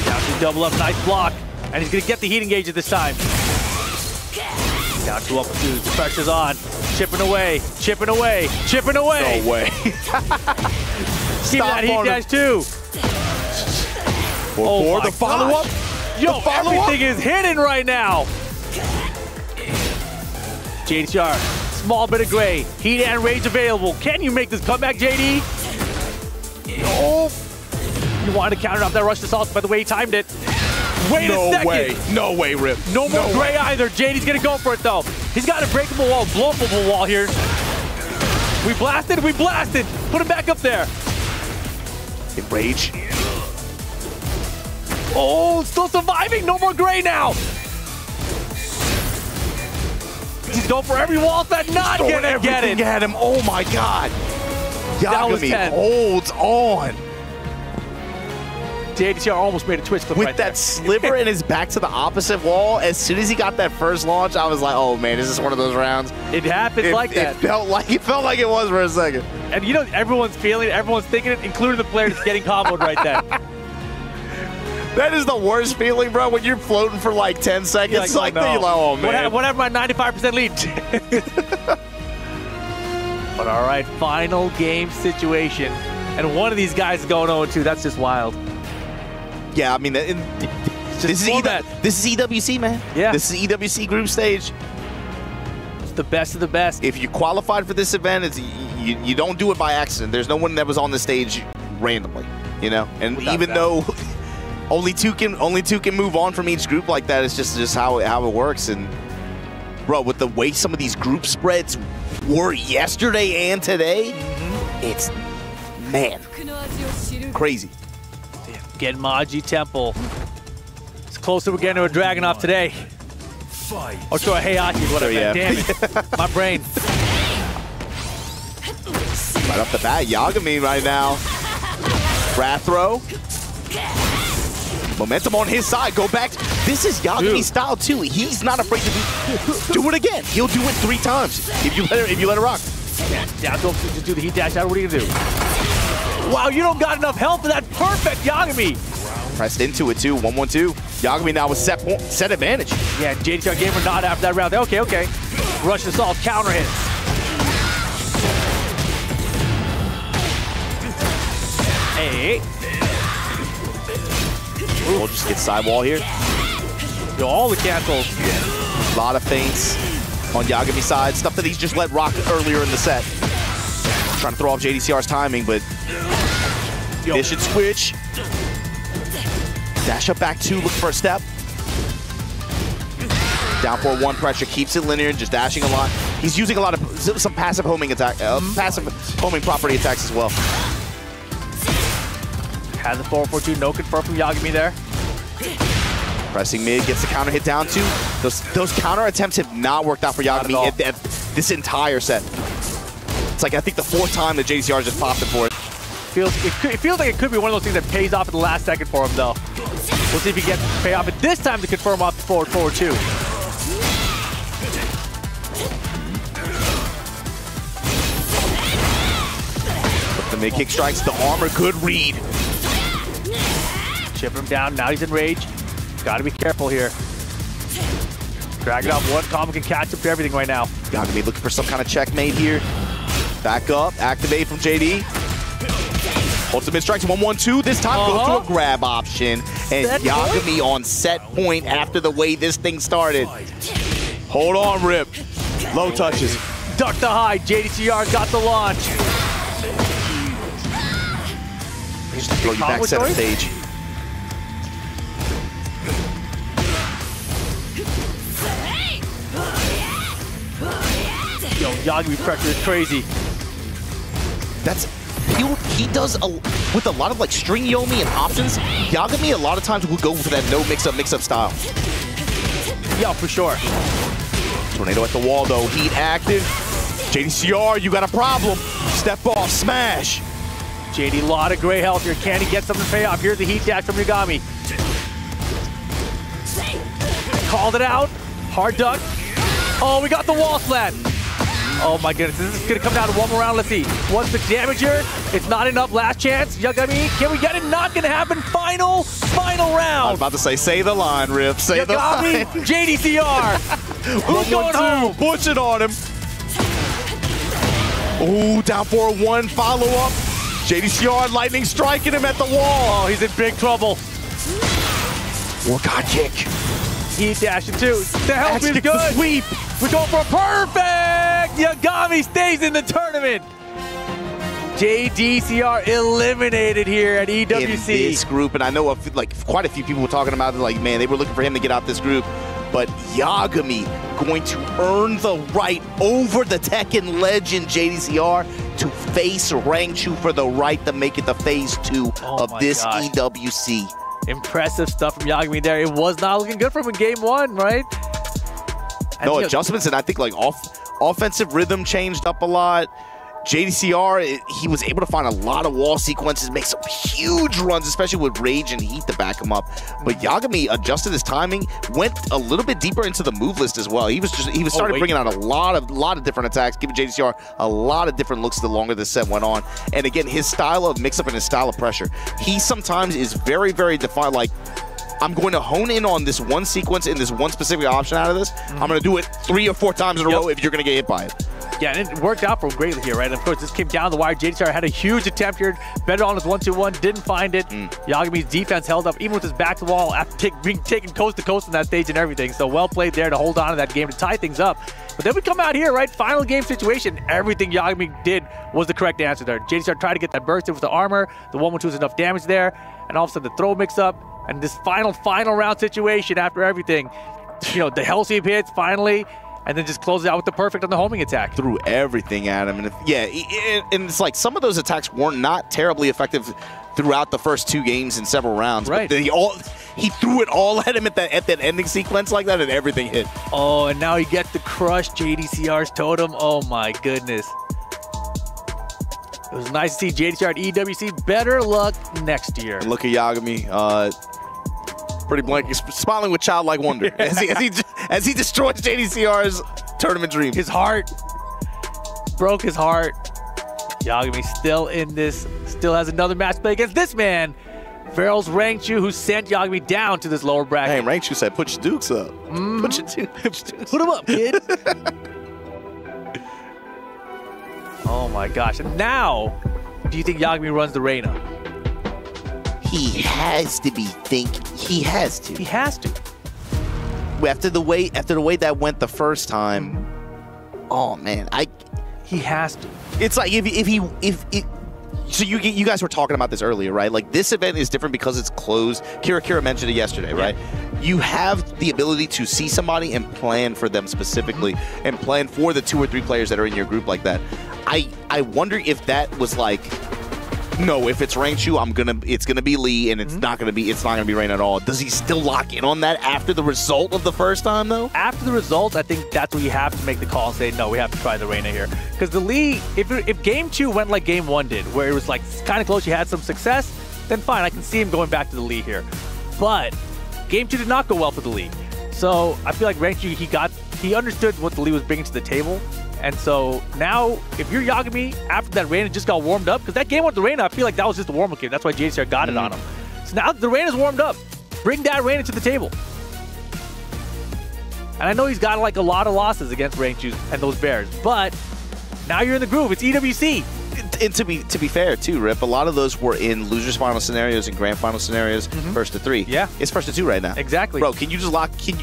Down to double up, nice block. And he's gonna get the heating gauge at this time. Down 2 up 2, the pressure's on. Chipping away, chipping away, chipping away. No way. Keep that heat dash too. 4-4, the follow-up. Yo, everything is hidden right now. JDCR, small bit of gray. Heat and rage available. Can you make this comeback, JD? Oh. You wanted to counter off that rush assault by the way he timed it. Wait a second. No way, Rip. No more gray either. JD's gonna go for it though. He's got a breakable wall, blowable wall here. We blasted, we blasted. Put him back up there. Rage. Oh, still surviving. No more gray now. He's going for every wall that's not gonna get it. At him. Oh my God. Yagami holds on. JDCR almost made a twist flip with right that there. sliver in his back to the opposite wall. As soon as he got that first launch, I was like, "Oh man, is this one of those rounds?" It happened like that. It felt like it was for a second. And you know, everyone's feeling it, everyone's thinking it, including the player that's getting comboed right there. That is the worst feeling, bro. When you're floating for like 10 seconds, you're like, oh man, whatever my 95% lead. But all right, final game situation, and one of these guys is going 0-2. That's just wild. Yeah, I mean, this is EWC, man. Yeah. This is EWC group stage. It's the best of the best. If you qualified for this event, it's, you don't do it by accident. There's no one that was on the stage randomly, you know? And even though only two can move on from each group like that, it's just how it works. And, bro, with the way some of these group spreads were yesterday and today, it's, man, crazy. Genmaji Temple. It's closer we're getting to a Dragunov today. Or to a Heihachi is what I meant. Damn it. My brain. Right off the bat, Yagami right now. Rat throw. Momentum on his side. Go back. This is Yagami's style too. He's not afraid to do it again. He'll do it 3 times if you let it rock. Yeah, down to him to do the heat dash out. What are you gonna do? Wow, you don't got enough health for that perfect Yagami. Pressed into it too, 1-1-2. Yagami now with set advantage. Yeah, JDCR gamer not after that round. Okay. Rush assault, counter hit. Hey. We'll just get sidewall here. Yo, all the cancels. A lot of feints on Yagami's side. Stuff that he's just let rock earlier in the set. Trying to throw off JDCR's timing, but this should switch. Dash up back 2, look for a step. Down 4-1 pressure, keeps it linear, just dashing a lot. He's using a lot of some passive homing attack, passive homing property attacks as well. Has a 4-4-2, no confirm from Yagami there. Pressing mid, gets the counter hit down 2. Those counter attempts have not worked out for Yagami at this entire set. It's like, I think the 4th time that JDCR just popped it for it. It feels like it could be one of those things that pays off at the last second for him, though. We'll see if he gets to pay off, but this time to confirm off the forward 2. The mid kick strikes, the armor, good read. Chipping him down, now he's in rage. Gotta be careful here. Drag it up, one combo can catch up to everything right now. Yagami looking for some kind of checkmate here. Back up, activate from JD. Ultimate strikes, 1-1-2. This time goes to a grab option. And set Yagami on set point after the way this thing started. Hold on, Rip. Low touches. Duck the high, JDCR got the launch. Just throw you back center stage. Yo, Yagami pressure is crazy. He does with a lot of like string Yomi and options. Yagami a lot of times will go for that no mix-up style. Yeah, for sure. Tornado at the wall though, heat active. JDCR, you got a problem. Step off, smash. JD, a lot of gray health here. Can he get something to pay off? Here's the heat dash from Yagami. Called it out. Hard duck. Oh, we got the wall slam. Oh my goodness, this is gonna come down to one more round. Let's see. What's the damage here? It's not enough. Last chance. Yagami, can we get it? Not gonna happen. Final round. I was about to say the line, Rip. Say Yagami, the line. JDCR. Who's going home? Push it on him. Ooh, down 4-1, follow up. JDCR lightning striking him at the wall. Oh, he's in big trouble. War God kick. Heat dashing too. The help is good. Sweep. We're going for a perfect. Yagami stays in the tournament. JDCR eliminated here at EWC. In this group, and I know quite a few people were talking about it, like, man, they were looking for him to get out this group. But Yagami going to earn the right over the Tekken legend JDCR to face Rangchu for the right to make it the phase 2 of this EWC. Impressive stuff from Yagami there. It was not looking good for him in game 1, right? And no adjustments, and I think like offensive rhythm changed up a lot. JDCR, he was able to find a lot of wall sequences, make some huge runs, especially with rage and heat to back him up. But Yagami adjusted his timing, went a little bit deeper into the move list as well. He was started bringing out a lot of different attacks, giving JDCR a lot of different looks the longer the set went on. And again, his style of mix-up and his style of pressure, he sometimes is very, very defined. Like, I'm going to hone in on this one sequence and this one specific option out of this. I'm going to do it 3 or 4 times in a row if you're going to get hit by it. Yeah, and it worked out for him greatly here, right? And of course, this came down the wire. JDCR had a huge attempt here, better on his 1-2-1, didn't find it. Yagami's defense held up, even with his back to the wall, after being taken coast to coast on that stage and everything. So well played there to hold on to that game, to tie things up. But then we come out here, right? Final game situation. Everything Yagami did was the correct answer there. JDCR tried to get that burst in with the armor. The 1-1-2 was enough damage there. And all of a sudden, the throw mix-up. And this final round situation after everything. You know, the hell sweep hits, finally. And then just closes out with the perfect on the homing attack. Threw everything at him. And and it's like some of those attacks were not terribly effective throughout the first 2 games in several rounds. Right. But he threw it all at him at that ending sequence like that, and everything hit. Oh, and now he gets to crush JDCR's totem. Oh my goodness. It was nice to see JDCR at EWC. Better luck next year. And look at Yagami. Pretty blank, smiling with childlike wonder as he destroys JDCR's tournament dream. His heart broke his heart. Yagami still in this, still has another match play against this man, Farrell's Rangchu, who sent Yagami down to this lower bracket. Hey, Rangchu said, "Put your dukes up. Put your dukes. Put them up, kid." Oh my gosh! And now, do you think Yagami runs the Reina? He has to be he has to. He has to. After the way that went the first time, oh man, he has to. It's like so you guys were talking about this earlier, right? Like this event is different because it's closed. Kira mentioned it yesterday, right? You have the ability to see somebody and plan for them specifically, and plan for the 2 or 3 players that are in your group like that. I wonder if that was like, no, if it's Rangchu, it's gonna be Lee, and it's not gonna be Rain at all. Does he still lock in on that after the result of the first time though? After the result, I think that's where you have to make the call and say, no, we have to try the Reina here. Because the Lee, if game 2 went like game 1 did, where it was like kind of close, you had some success, then fine, I can see him going back to the Lee here. But game 2 did not go well for the Lee. So I feel like Rangchu, he understood what the Lee was bringing to the table. And so now, if you're Yagami, after that Reina just got warmed up, because that game with the Reina, I feel like that was just a warm-up game. That's why JCR got it on him. So now the Reina's warmed up. Bring that Reina to the table. And I know he's got like a lot of losses against Rangchu and those Bears, but now you're in the groove. It's EWC. And to be fair too, Rip, a lot of those were in losers final scenarios and grand final scenarios, first to 3. Yeah, it's first to 2 right now. Exactly, bro. Can you just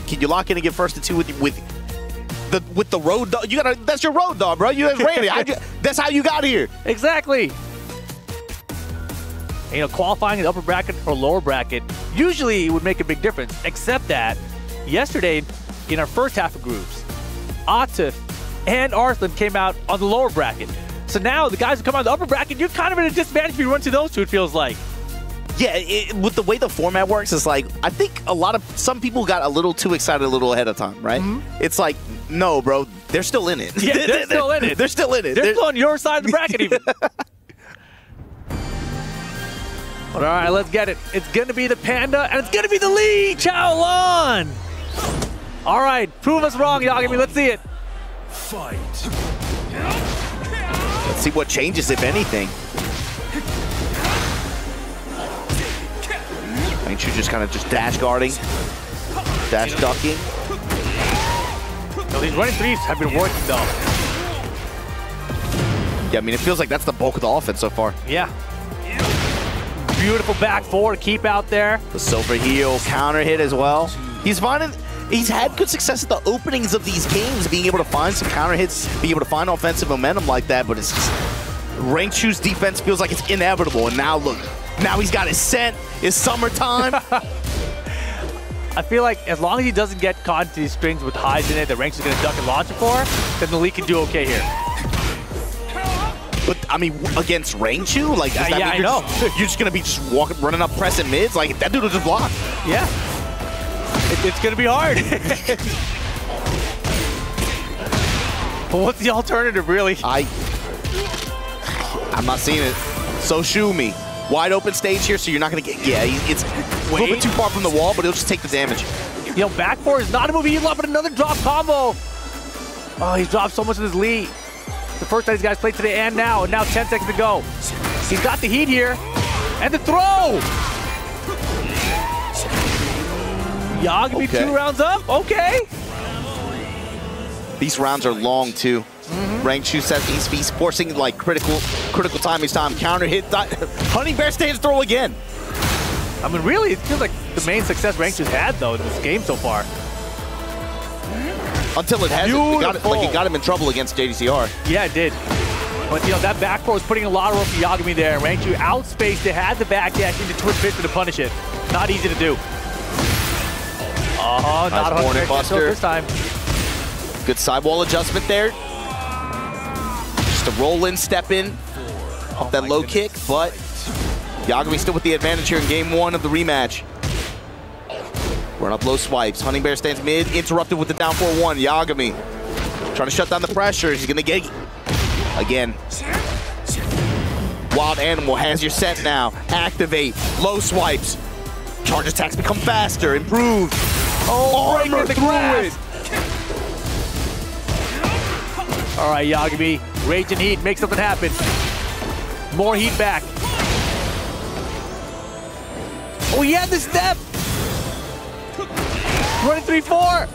can you lock in and get first to 2 with the road dog? That's your road dog, bro. You have Randy. That's how you got here. Exactly. And, qualifying in the upper bracket or lower bracket usually would make a big difference. Except that yesterday in our first half of groups, Atif and Arslan came out on the lower bracket. So now the guys who come out of the upper bracket, you're kind of at a disadvantage if you run to those two. It feels like. Yeah, with the way the format works, it's like I think some people got a little too excited a little ahead of time, right? It's like, no, bro, they're still in it. Yeah, they're still in it. They're still in it. They're still on your side of the bracket even. But all right, let's get it. It's going to be the Panda, and it's going to be the Lee Chaolan. All right, prove us wrong, Yagami. Let's see it. Fight. Let's see what changes, if anything. Rangchu just kind of dash guarding, dash ducking. No, these running threes have been working though. Yeah, I mean, it feels like that's the bulk of the offense so far. Yeah. Beautiful back four keep out there. The silver heel counter hit as well. He's had good success at the openings of these games, being able to find some counter hits, being able to find offensive momentum like that, but it's just, Rangchu's defense feels like it's inevitable, and now look, now he's got his scent, it's summertime. I feel like as long as he doesn't get caught into these strings with highs in it that Rangchu's going to duck and launch it for, then the Lee can do okay here. But, I mean, against Rangchu? Like, does that mean you're just going to be running up pressing mids? Like, that dude will just block. Yeah. It's going to be hard. But what's the alternative, really? I'm not seeing it. So shoe me. Wide open stage here, so you're not going to get... Yeah, it's a little bit too far from the wall, but he'll just take the damage. Back four is not a move. He's loving another drop combo. Oh, he's dropped so much of his lead. The first time these guys played today and now 10 seconds to go. He's got the heat here. And the throw! Yagami 2 rounds up. Okay. These rounds are long, too. Rangchu says he's forcing, like, critical time each time. Counter hit. Honey Bear stands throw again. I mean, really, it feels like the main success Rangchu's had, though, in this game so far. Until it hasn't. It got him in trouble against JDCR. Yeah, it did. But, that back four was putting a lot of room for Yagami there. Rangchu outspaced it, had the back dash into twist piston to punish it. Not easy to do. Oh, nice not Hornet Buster this time. Good sidewall adjustment there. Just a roll in, step in, off that low kick, but Yagami still with the advantage here in game 1 of the rematch. Run up low swipes. Hunting Bear stands mid, interrupted with the down 4-1. Yagami trying to shut down the pressure. He's going to get again. Wild Animal has your set now. Activate. Low swipes. Charge attacks become faster, improved. Oh, armor through it. All right, Yagami. Rage and heat. Make something happen. More heat back. Oh, he had the step. Running 3-4.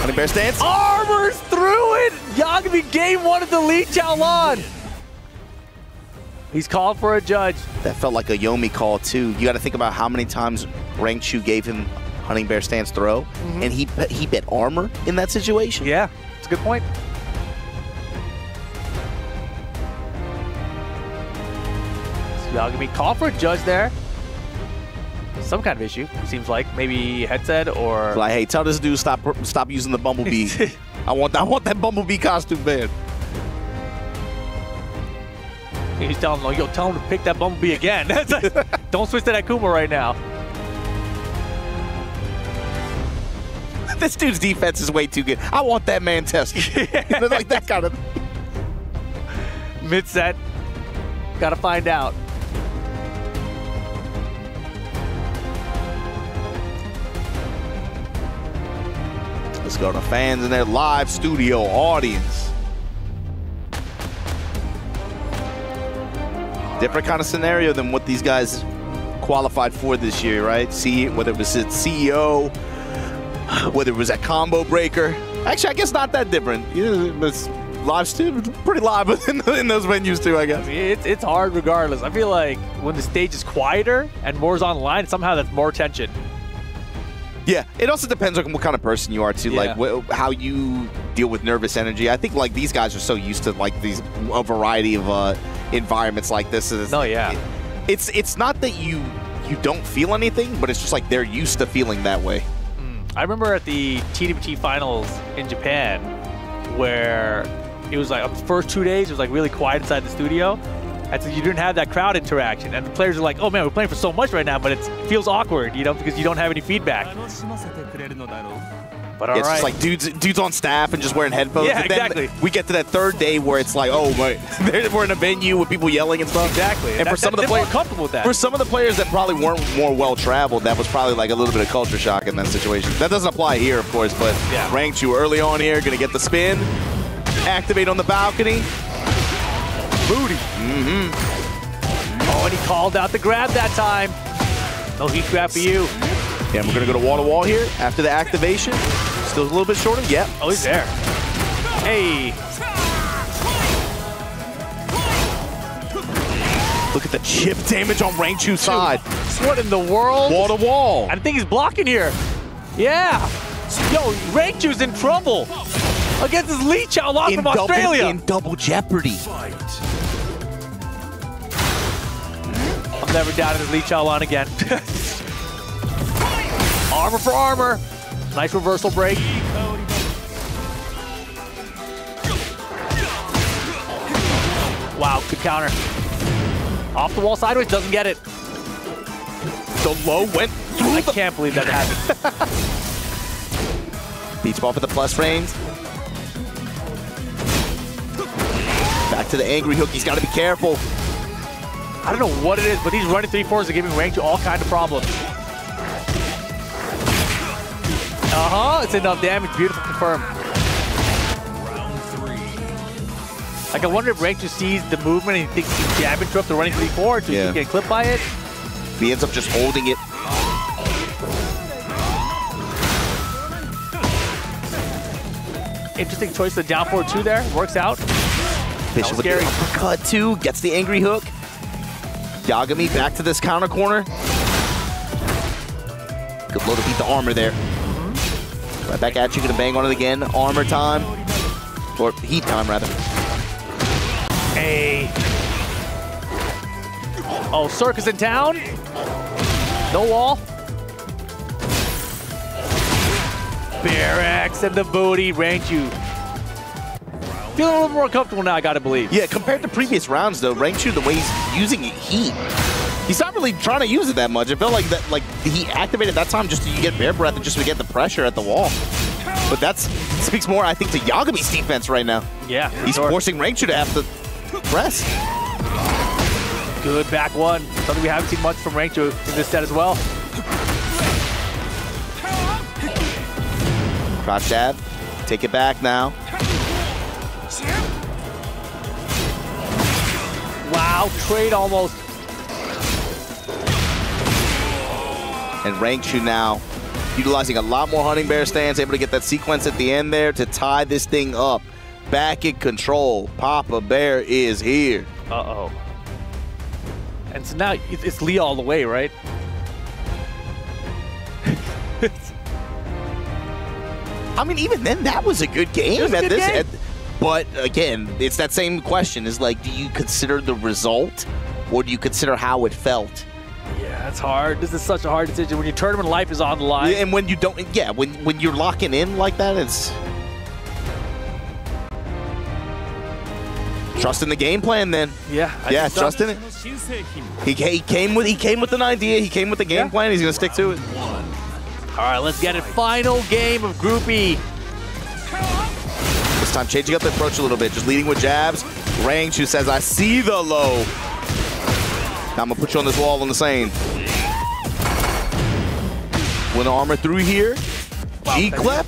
Honey Bear stance. Armors through it. Yagami game 1 of the Lee Chaolan. He's called for a judge. That felt like a Yomi call, too. You got to think about how many times Rangchu gave him Hunting Bear stance throw, and he bet armor in that situation. Yeah, it's a good point. So y'all gonna be called for a judge there. Some kind of issue, seems like. Maybe headset or... Like, hey, tell this dude stop using the Bumblebee. I want that Bumblebee costume banned. He's telling him, yo, tell him to pick that Bumblebee again. Don't switch to that Kuma right now. This dude's defense is way too good. I want that man tested. Like that kind of... Mid-set. Gotta find out. Let's go to fans in their live studio audience. Different kind of scenario than what these guys qualified for this year, right? See, whether it was at CEO, whether it was at Combo Breaker. Actually, I guess not that different. It's live studio, pretty live in those venues too, I guess. It's hard regardless. I feel like when the stage is quieter and more's online, somehow that's more tension. Yeah, it also depends on what kind of person you are too, like how you deal with nervous energy. I think like these guys are so used to like a variety of environments like this. It's not that you don't feel anything, but it's just like they're used to feeling that way. I remember at the TWT finals in Japan where it was like the first 2 days it was like really quiet inside the studio. And so you didn't have that crowd interaction. And the players are like, oh man, we're playing for so much right now, but it feels awkward, you know, because you don't have any feedback. But It's just like dudes on staff and just wearing headphones. Yeah, and then exactly. We get to that third day where it's like, oh wait, we're in a venue with people yelling and stuff. Exactly. And for some of the players, comfortable with that. For some of the players that probably weren't more well-traveled, that was probably like a little bit of culture shock in that situation. That doesn't apply here, of course, but Rangchu early on here, gonna get the spin, activate on the balcony. Booty. Oh, and he called out the grab that time. No heat grab for you. Yeah, we're gonna go to wall here after the activation. Still a little bit shorter. Yep. Oh, he's there. Hey. Look at the chip damage on Rangchu's side. What in the world? Wall to wall. I think he's blocking here. Yeah. Yo, Rangchu's in trouble against this Lee Chao Lan from Australia. In double jeopardy. I'm never doubting his Lee Chao Lan again. Armor for armor. Nice reversal break. Wow, good counter. Off the wall sideways, doesn't get it. The low went through. I can't believe that happened. Beach ball for the plus range. Back to the angry hook. He's got to be careful. I don't know what it is, but these running 3-4s are giving Rangchu all kinds of problems. It's enough damage. Beautiful confirm. Like, I wonder if Rangchu sees the movement and he thinks he can jab interrupt the running 3-4 so he can get clipped by it. He ends up just holding it. Interesting choice of the down forward 2 there. Works out. Bishop with the uppercut too. Gets the angry hook. Yagami back to this counter corner. Good blow to beat the armor there. Right back at you, gonna bang on it again. Armor time. Or heat time, rather. Hey. Oh, Circus in town. No wall. Bear X and the booty. Rangchu. Feeling a little more comfortable now, I gotta believe. Yeah, compared to previous rounds, though, Rangchu, the way he's using it, he's not really trying to use it that much. It felt like that, like he activated that time just so you get bear breath and just to get the pressure at the wall. But that speaks more, I think, to Yagami's defense right now. Yeah, he's forcing Rangchu to have to press. Good back one. Something we haven't seen much from Rangchu in this set as well. Cross jab. Take it back now. Wow, trade almost. And Rangchu now utilizing a lot more hunting bear stance, able to get that sequence at the end there to tie this thing up. Back in control. Papa Bear is here. Uh-oh. And so now it's Lee all the way, right? I mean, even then, that was a good game at this. But again, it's that same question: is like, do you consider the result, or do you consider how it felt? Yeah, it's hard. This is such a hard decision when your tournament life is on the line. Yeah, and when you don't, yeah, when you're locking in like that, it's trust in the game plan. Then yeah, trust in it. He came with an idea. He came with the game plan. He's gonna stick to it. All right, let's get it. Final game of Group E. This time changing up the approach a little bit, just leading with jabs. Rangchu says, I see the low. Now I'm gonna put you on this wall on the same. With armor through here. G-Clep.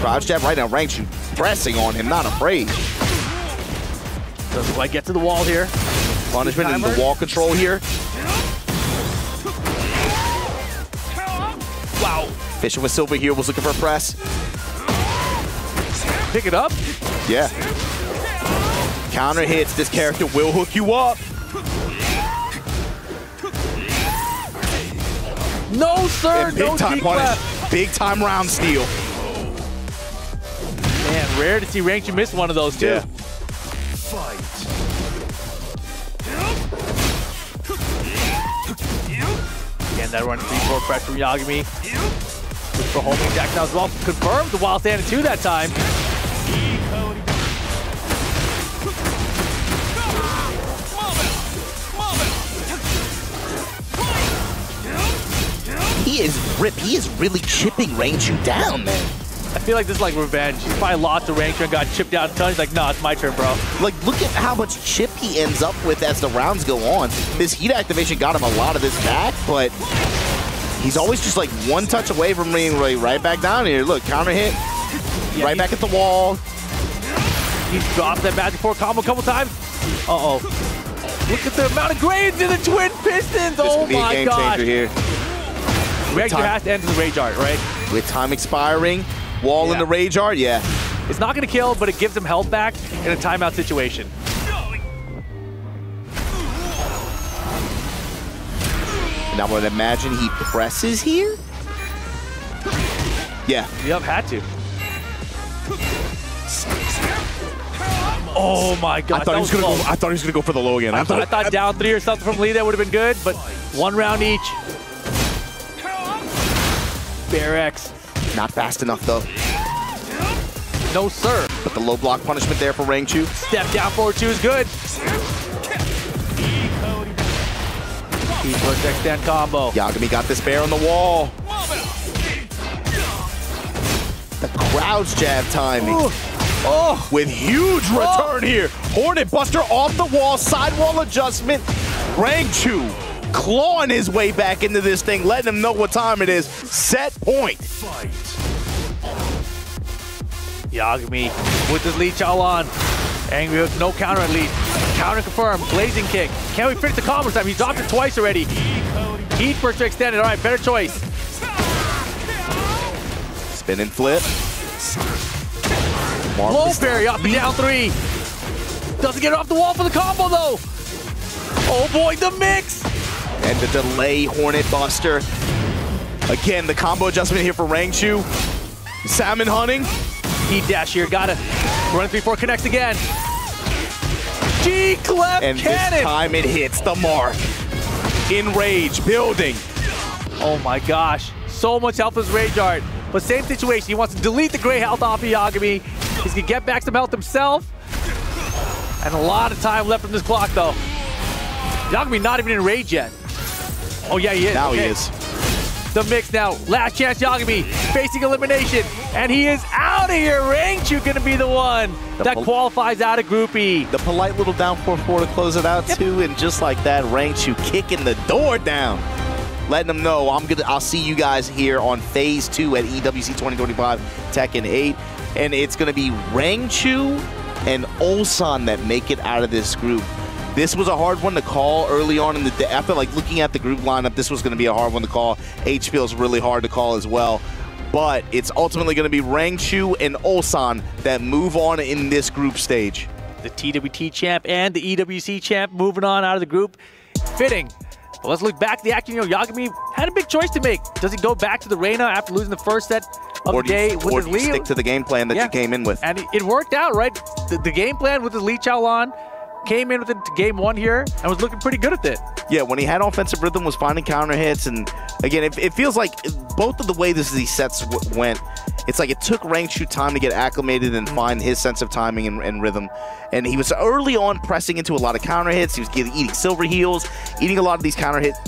Crouch jab right now. Rangchu pressing on him, not afraid. Doesn't quite get to the wall here. Punishment and the wall control here. Wow. Fishing with Silver here was looking for a press. Pick it up? Yeah. Counter hits. This character will hook you up. No, sir. And big time punish. Big time round steal. Man, rare to see Rangchu miss one of those, too. Yeah. Again, that run 3-4 pressure from Yagami. Look for homing attack now as well. Confirmed the wild standing 2 that time. He is really chipping Rangchu down, man. I feel like this is like revenge. He probably lost to Rangchu and got chipped out a ton. He's like, nah, it's my turn, bro. Like, look at how much chip he ends up with as the rounds go on. This heat activation got him a lot of this back, but he's always just like one touch away from being right back down here. Look, counter hit, right back at the wall. He's dropped that Magic 4 combo a couple times. Uh-oh. Look at the amount of grades in the Twin Pistons. Oh my gosh. Here. Rangchu has to end the Rage Art, right? With time expiring, wall in the Rage Art, yeah. It's not going to kill, but it gives him health back in a timeout situation. And I would imagine he presses here? Yeah. Yep, had to. Oh my god. I thought he was gonna go for the low again. I thought down 3 or something from Lee that would have been good, but 1 round each. Bear X. Not fast enough though. No sir. But the low block punishment there for Rangchu. Step down forward 2 is good. He push extend combo. Yagami got this bear on the wall. The crouch jab timing. Oh, with huge return here. Hornet Buster off the wall, sidewall adjustment. Rangchu clawing his way back into this thing, letting him know what time it is. Set point. Yagami with his lead Chao on. Angry hook, no counter at lead. Counter confirmed, blazing kick. Can we finish the combo this time? He dropped it twice already. Heat burst to extend it. All right, better choice. Spin and flip. Low parry up and down 3. Doesn't get it off the wall for the combo though. Oh boy, the mix. And the delay Hornet Buster. Again, the combo adjustment here for Rangchu. Salmon hunting. Heat dash here, got it. Run 3-4 connects again. G-Clep and cannon. This time it hits the mark. In rage, building. Oh my gosh. So much health with his Rage Art. But same situation, he wants to delete the gray health off of Yagami. He's gonna get back some health himself. And a lot of time left from this clock though. Yagami not even in rage yet. Oh yeah, he is. Now he is. The mix now. Last chance Yagami facing elimination. And he is out of here. Rangchu gonna be the one that qualifies out of Group E. The polite little down 4-4 to close it out too. And just like that, Rangchu kicking the door down. Letting them know I'll see you guys here on Phase 2 at EWC 2025 Tekken 8. And it's gonna be Rangchu and Ulsan that make it out of this group. This was a hard one to call early on in the day. I feel like looking at the group lineup, this was going to be a hard one to call. H feels really hard to call as well. But it's ultimately going to be Rangchu and Ulsan that move on in this group stage. The TWT champ and the EWC champ moving on out of the group. Fitting. But let's look back at the action. Yagami had a big choice to make. Does he go back to the Reina after losing the first set of the day with his lead? Stick to the game plan that you came in with. And it worked out, right? The game plan with his Lee Chaolan came in with it to game 1 here and was looking pretty good at it. Yeah, when he had offensive rhythm, was finding counter hits. And again, it feels like both of the way these sets went, it's like it took Rangchu time to get acclimated and find his sense of timing and rhythm. And he was early on pressing into a lot of counter hits. He was eating silver heels, eating a lot of these counter hits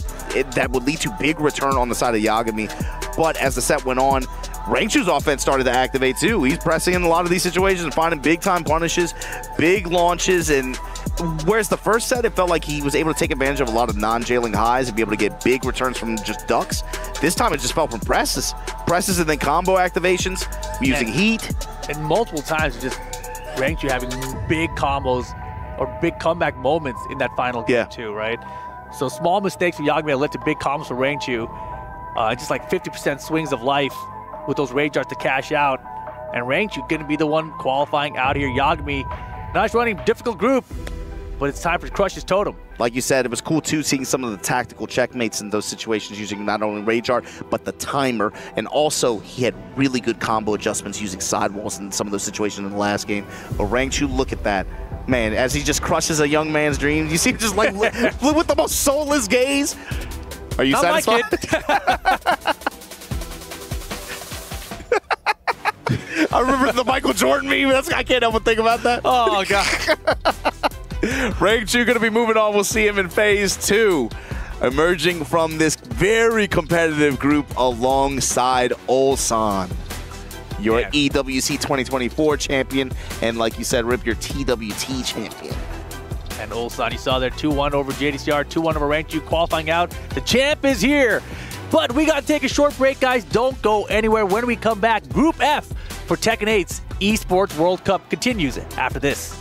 that would lead to big return on the side of Yagami. But as the set went on, Rangchu's offense started to activate too. He's pressing in a lot of these situations and finding big-time punishes, big launches, and whereas the first set, it felt like he was able to take advantage of a lot of non-jailing highs and be able to get big returns from just ducks. This time it just felt from presses. Presses and then combo activations, using heat. And multiple times just Rangchu having big combos or big comeback moments in that final game too, right? So small mistakes for Yagami led to big combos for Rangchu. Just like 50% swings of life with those rage arts to cash out. And Rangchu going to be the one qualifying out here. Yagami, nice running, difficult group, but it's time for Crush's totem. Like you said, it was cool too seeing some of the tactical checkmates in those situations using not only Rage Art, but the timer. And also, he had really good combo adjustments using sidewalls in some of those situations in the last game. But Rangchu, look at that. Man, as he just crushes a young man's dreams. You see him just like with the most soulless gaze. Are you satisfied? I remember the Michael Jordan meme. I can't help but think about that. Oh, God. Rangchu going to be moving on. We'll see him in phase 2. Emerging from this very competitive group alongside Ulsan, your EWC 2024 champion, and like you said, Rip, your TWT champion. And Ulsan, you saw there 2-1 over JDCR, 2-1 over Rangchu, qualifying out. The champ is here. But we got to take a short break, guys. Don't go anywhere. When we come back, Group F for Tekken8's Esports World Cup continues after this.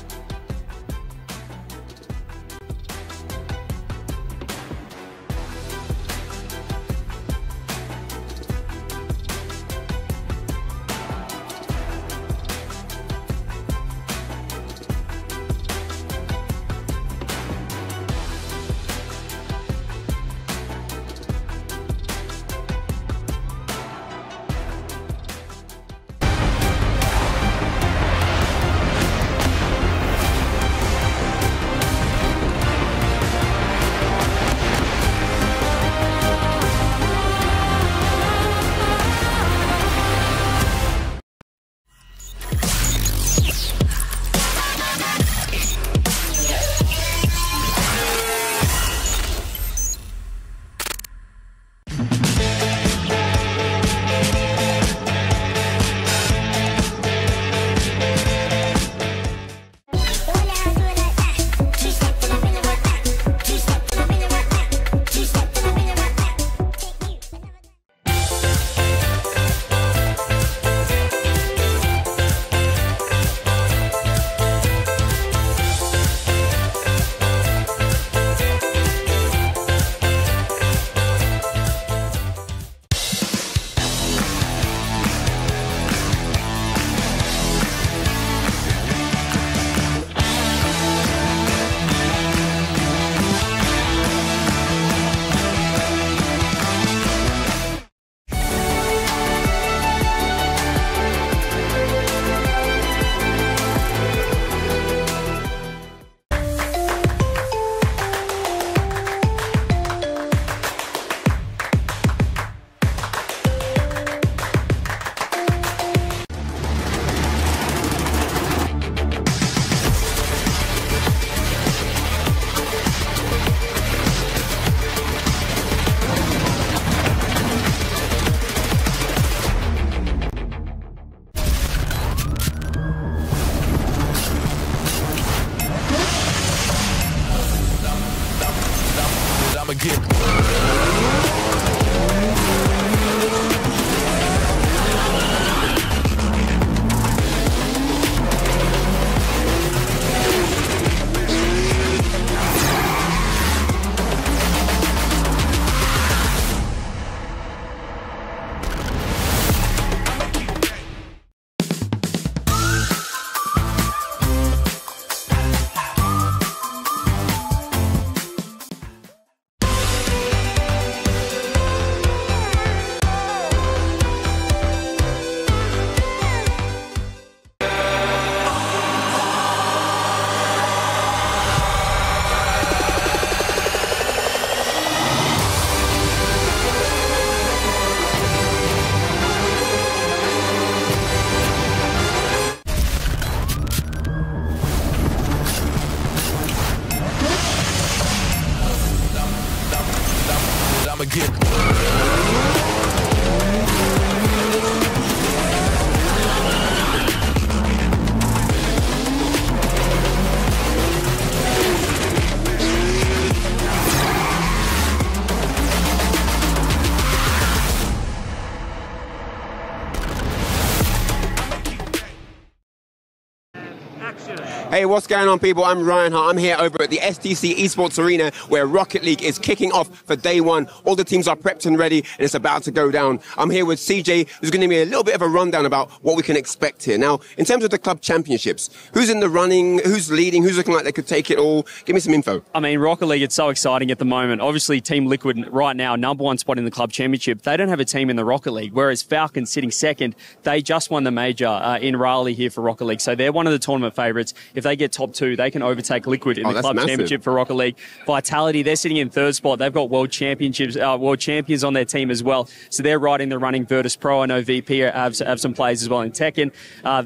Hey, what's going on, people? I'm Ryan Hart. I'm here over at the STC Esports Arena where Rocket League is kicking off for day one. All the teams are prepped and ready, and it's about to go down. I'm here with CJ, who's going to give me a little bit of a rundown about what we can expect here. Now, in terms of the club championships, who's in the running, who's leading, who's looking like they could take it all? Give me some info. I mean, Rocket League, it's so exciting at the moment. Obviously, Team Liquid right now, #1 spot in the club championship. They don't have a team in the Rocket League, whereas Falcon sitting second, they just won the major in Raleigh here for Rocket League. So they're one of the tournament favourites. If they get top 2, they can overtake Liquid in the club championship for Rocket League. Vitality, they're sitting in 3rd spot. They've got world champions on their team as well. So they're right in the running. Virtus Pro, I know VP have some players as well in Tekken.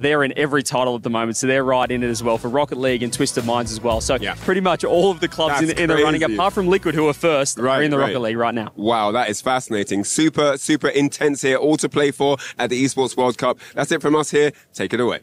They're in every title at the moment, so they're right in it as well for Rocket League and Twisted Minds as well. So pretty much all of the clubs in the running, apart from Liquid, who are first, are in the Rocket League right now. Wow, that is fascinating. Super, super intense here, all to play for at the Esports World Cup. That's it from us here. Take it away.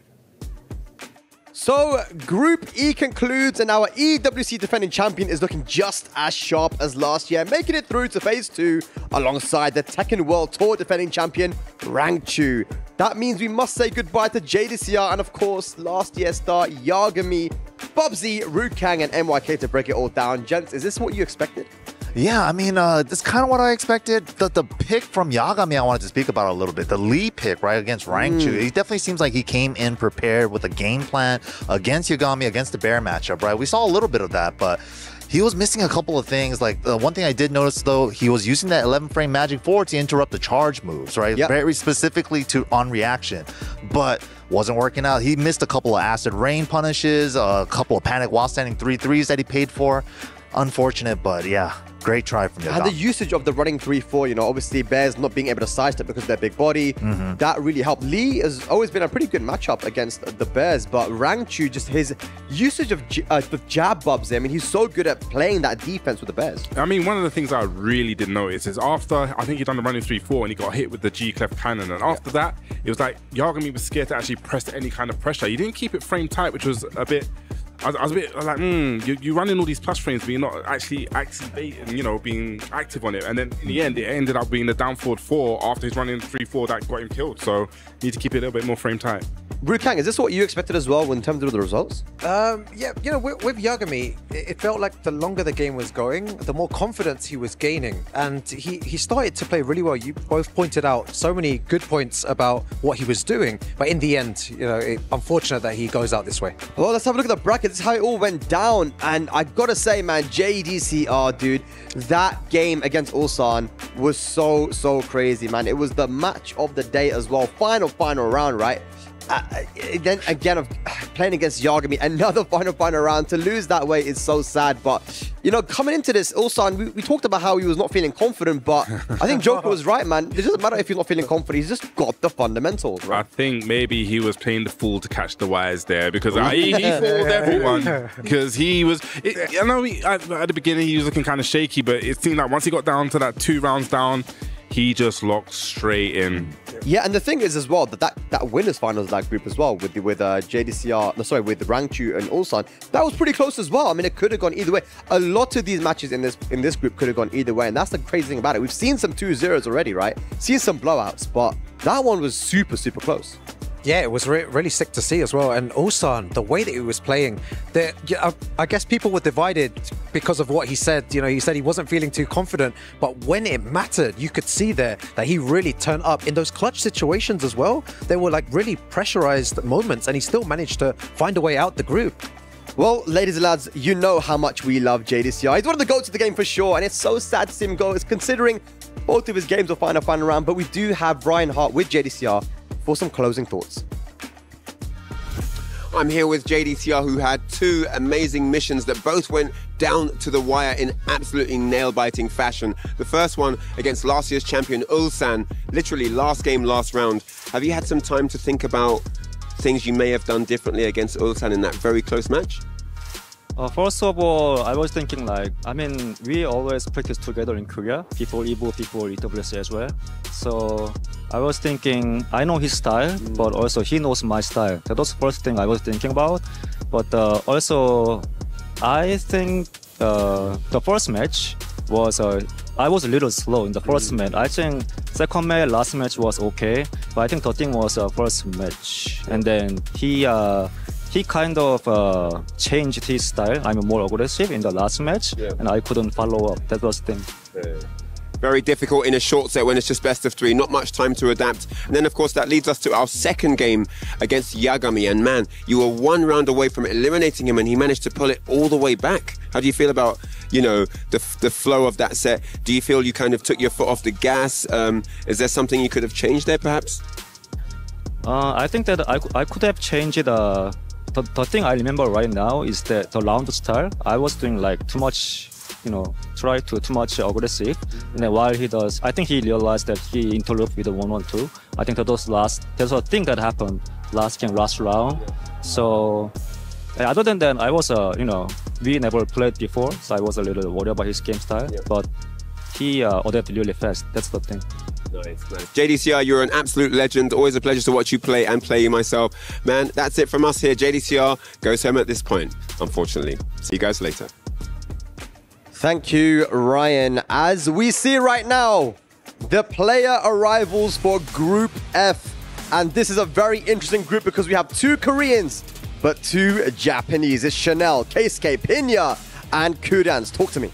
So, Group E concludes, and our EWC defending champion is looking just as sharp as last year, making it through to Phase 2 alongside the Tekken World Tour defending champion, Rangchu. That means we must say goodbye to JDCR and, of course, last year's star, Yagami, Bubsy, Rukang, and MYK to break it all down. Gents, is this what you expected? Yeah, I mean, that's kind of what I expected. The pick from Yagami I wanted to speak about a little bit. The lead pick, right, against Rangchu. He definitely seems like he came in prepared with a game plan against Yagami, against the bear matchup, right? We saw a little bit of that, but he was missing a couple of things. Like, one thing I did notice, though, he was using that 11-frame magic forward to interrupt the charge moves, right? Yep. Very specifically on reaction, but wasn't working out. He missed a couple of acid rain punishes, a couple of panic while standing 3-3s that he paid for. Unfortunate, but yeah, great try from Yagami. And the usage of the running 3-4, you know, obviously Bears not being able to sidestep because of their big body, that really helped. Lee has always been a pretty good matchup against the Bears, but Rangchu, just his usage of jab bubs, I mean, he's so good at playing that defense with the Bears. I mean, one of the things I really did notice is after, I think he'd done the running 3-4 and he got hit with the G-clef cannon, and after that, it was like Yagami was scared to actually press any kind of pressure. He didn't keep it frame tight, which was a bit... I was a bit like, you're running all these plus frames, but you're not actually activating, you know, being active on it. And then in the end, it ended up being the down forward 4 after he's running 3-4 that got him killed. So you need to keep it a little bit more frame tight. Rukang, is this what you expected as well in terms of the results? Yeah, you know, with Yagami, it felt like the longer the game was going, the more confidence he was gaining. And he started to play really well. You both pointed out so many good points about what he was doing. But in the end, you know, unfortunate that he goes out this way. Well, let's have a look at the bracket. This is how it all went down. And I gotta say, man, JDCR, dude, that game against Ulsan was so crazy, man. It was the match of the day as well. Final round, right? Then again, of playing against Yagami, another final round. To lose that way is so sad. But you know, coming into this, Ulsan, we talked about how he was not feeling confident, but I think Joker was right, man. It doesn't matter if you're not feeling confident. He's just got the fundamentals, right? I think maybe he was playing the fool to catch the wise there, because he fooled everyone. Because he was, I know at the beginning he was looking kind of shaky, but it seemed like once he got down to that 2 rounds down, he just locked straight in. Yeah, and the thing is as well that winners finals of that group as well with JDCR, no, sorry, with Rangchu and Ulsan, that was pretty close as well. I mean, it could have gone either way. A lot of these matches in this group could have gone either way, and that's the crazy thing about it. We've seen some 2-0s already, right? Seen some blowouts, but that one was super close. Yeah, it was really sick to see as well. And Ulsan, the way that he was playing, I guess people were divided because of what he said. You know, he said he wasn't feeling too confident, but when it mattered, you could see there that he really turned up in those clutch situations as well. They were like really pressurized moments, and he still managed to find a way out the group. Well, ladies and lads, you know how much we love JDCR. He's one of the GOATs of the game for sure, and it's so sad to see him go. It's considering both of his games will find a final round, but we do have Brian Hart with JDCR for some closing thoughts. I'm here with JDCR, who had 2 amazing missions that both went down to the wire in absolutely nail-biting fashion. The first one against last year's champion Ulsan, literally last game, last round. Have you had some time to think about things you may have done differently against Ulsan in that very close match? First of all, I was thinking we always practice together in Korea, before EVO, before EWC as well. So I was thinking, I know his style, but also he knows my style. That was the first thing I was thinking about. But also, I think the first match was, I was a little slow in the first match. I think second match, last match was okay. But I think the thing was first match. And then he he kind of changed his style. I'm more aggressive in the last match, and I couldn't follow up. That was the thing. Very difficult in a short set when it's just best of 3, not much time to adapt. And then, of course, that leads us to our second game against Yagami. And man, you were 1 round away from eliminating him, and he managed to pull it all the way back. How do you feel about, you know, the flow of that set? Do you feel you kind of took your foot off the gas? Is there something you could have changed there, perhaps? I think that I could have changed it. The thing I remember right now is that the round style, I was doing like too much, you know, try to too much aggressive. And then while he does, I think he realized that he interrupted with the 1-1-2. I think that there's a thing that happened last round. So other than that, I was, you know, we never played before, so I was a little worried about his game style. But he adapted really fast. That's the thing. Nice. JDCR, you're an absolute legend. Always a pleasure to watch you play and play you myself. Man, that's it from us here. JDCR goes home at this point, unfortunately. See you guys later. Thank you, Ryan. As we see right now, the player arrivals for Group F. And this is a very interesting group because we have 2 Koreans, but 2 Japanese. It's Chanel, Keisuke, Pinya, and Kudans. Talk to me.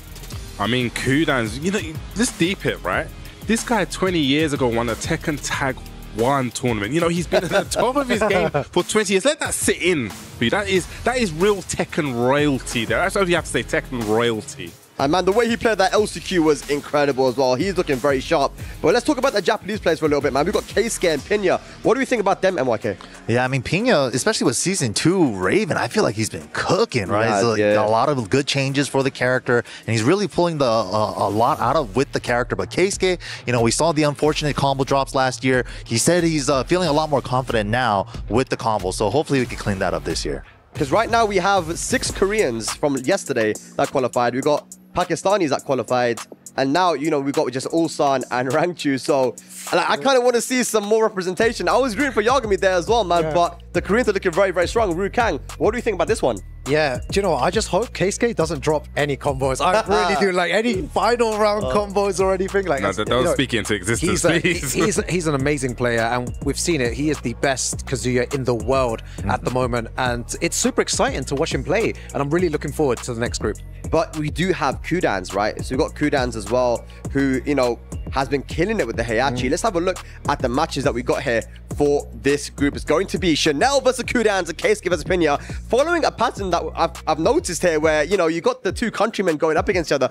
I mean, Kudans, you know, let's deep it, right? This guy 20 years ago won a Tekken Tag 1 tournament. You know, he's been at the top of his game for 20 years. Let that sit in. That is real Tekken royalty there. That's what you have to say, Tekken royalty. And man, the way he played that LCQ was incredible as well. He's looking very sharp. But let's talk about the Japanese players for a little bit, man. We've got Keisuke and Pinya. What do we think about them, MYK? Yeah, I mean, Pinya, especially with Season 2 Raven, I feel like he's been cooking, right? A lot of good changes for the character, and he's really pulling a lot out of with the character. But Keisuke, you know, we saw the unfortunate combo drops last year. He said he's feeling a lot more confident now with the combo, so hopefully we can clean that up this year. Because right now we have 6 Koreans from yesterday that qualified. We've got Pakistanis that qualified, and now, you know, we've got just Ulsan and Rangchu. So I kind of want to see some more representation. I was rooting for Yagami there as well, man, but the Koreans are looking very, very strong. Rukang, what do you think about this one? Yeah, do you know what? I just hope Keisuke doesn't drop any combos. I really do, like any final round combos or anything. Like, no, don't speak into existence, please. He's an amazing player, and we've seen it. He is the best Kazuya in the world at the moment, and it's super exciting to watch him play, and I'm really looking forward to the next group. But we do have Kudans, right? So we've got Kudans as well, who, you know, has been killing it with the Heihachi. Let's have a look at the matches that we got here for this group. It's going to be Chanel versus Kudans and Keisuke versus Pinya, following a pattern that I've noticed here where, you know, you got the 2 countrymen going up against each other,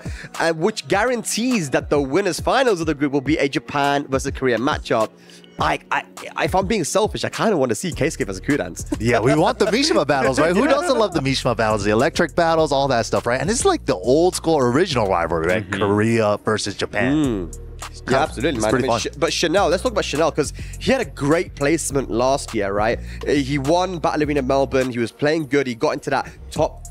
which guarantees that the winners finals of the group will be a Japan versus Korea matchup. If I'm being selfish, I kind of want to see Keisuke versus Kudans. Yeah, we want the Mishima battles, right? Who doesn't love the Mishima battles, the electric battles, all that stuff, right? And it's like the old school original rivalry, right? Korea versus Japan. Yeah, absolutely, man. But Chanel, let's talk about Chanel, because he had a great placement last year, right? He won Battle Arena Melbourne. He was playing good. He got into that top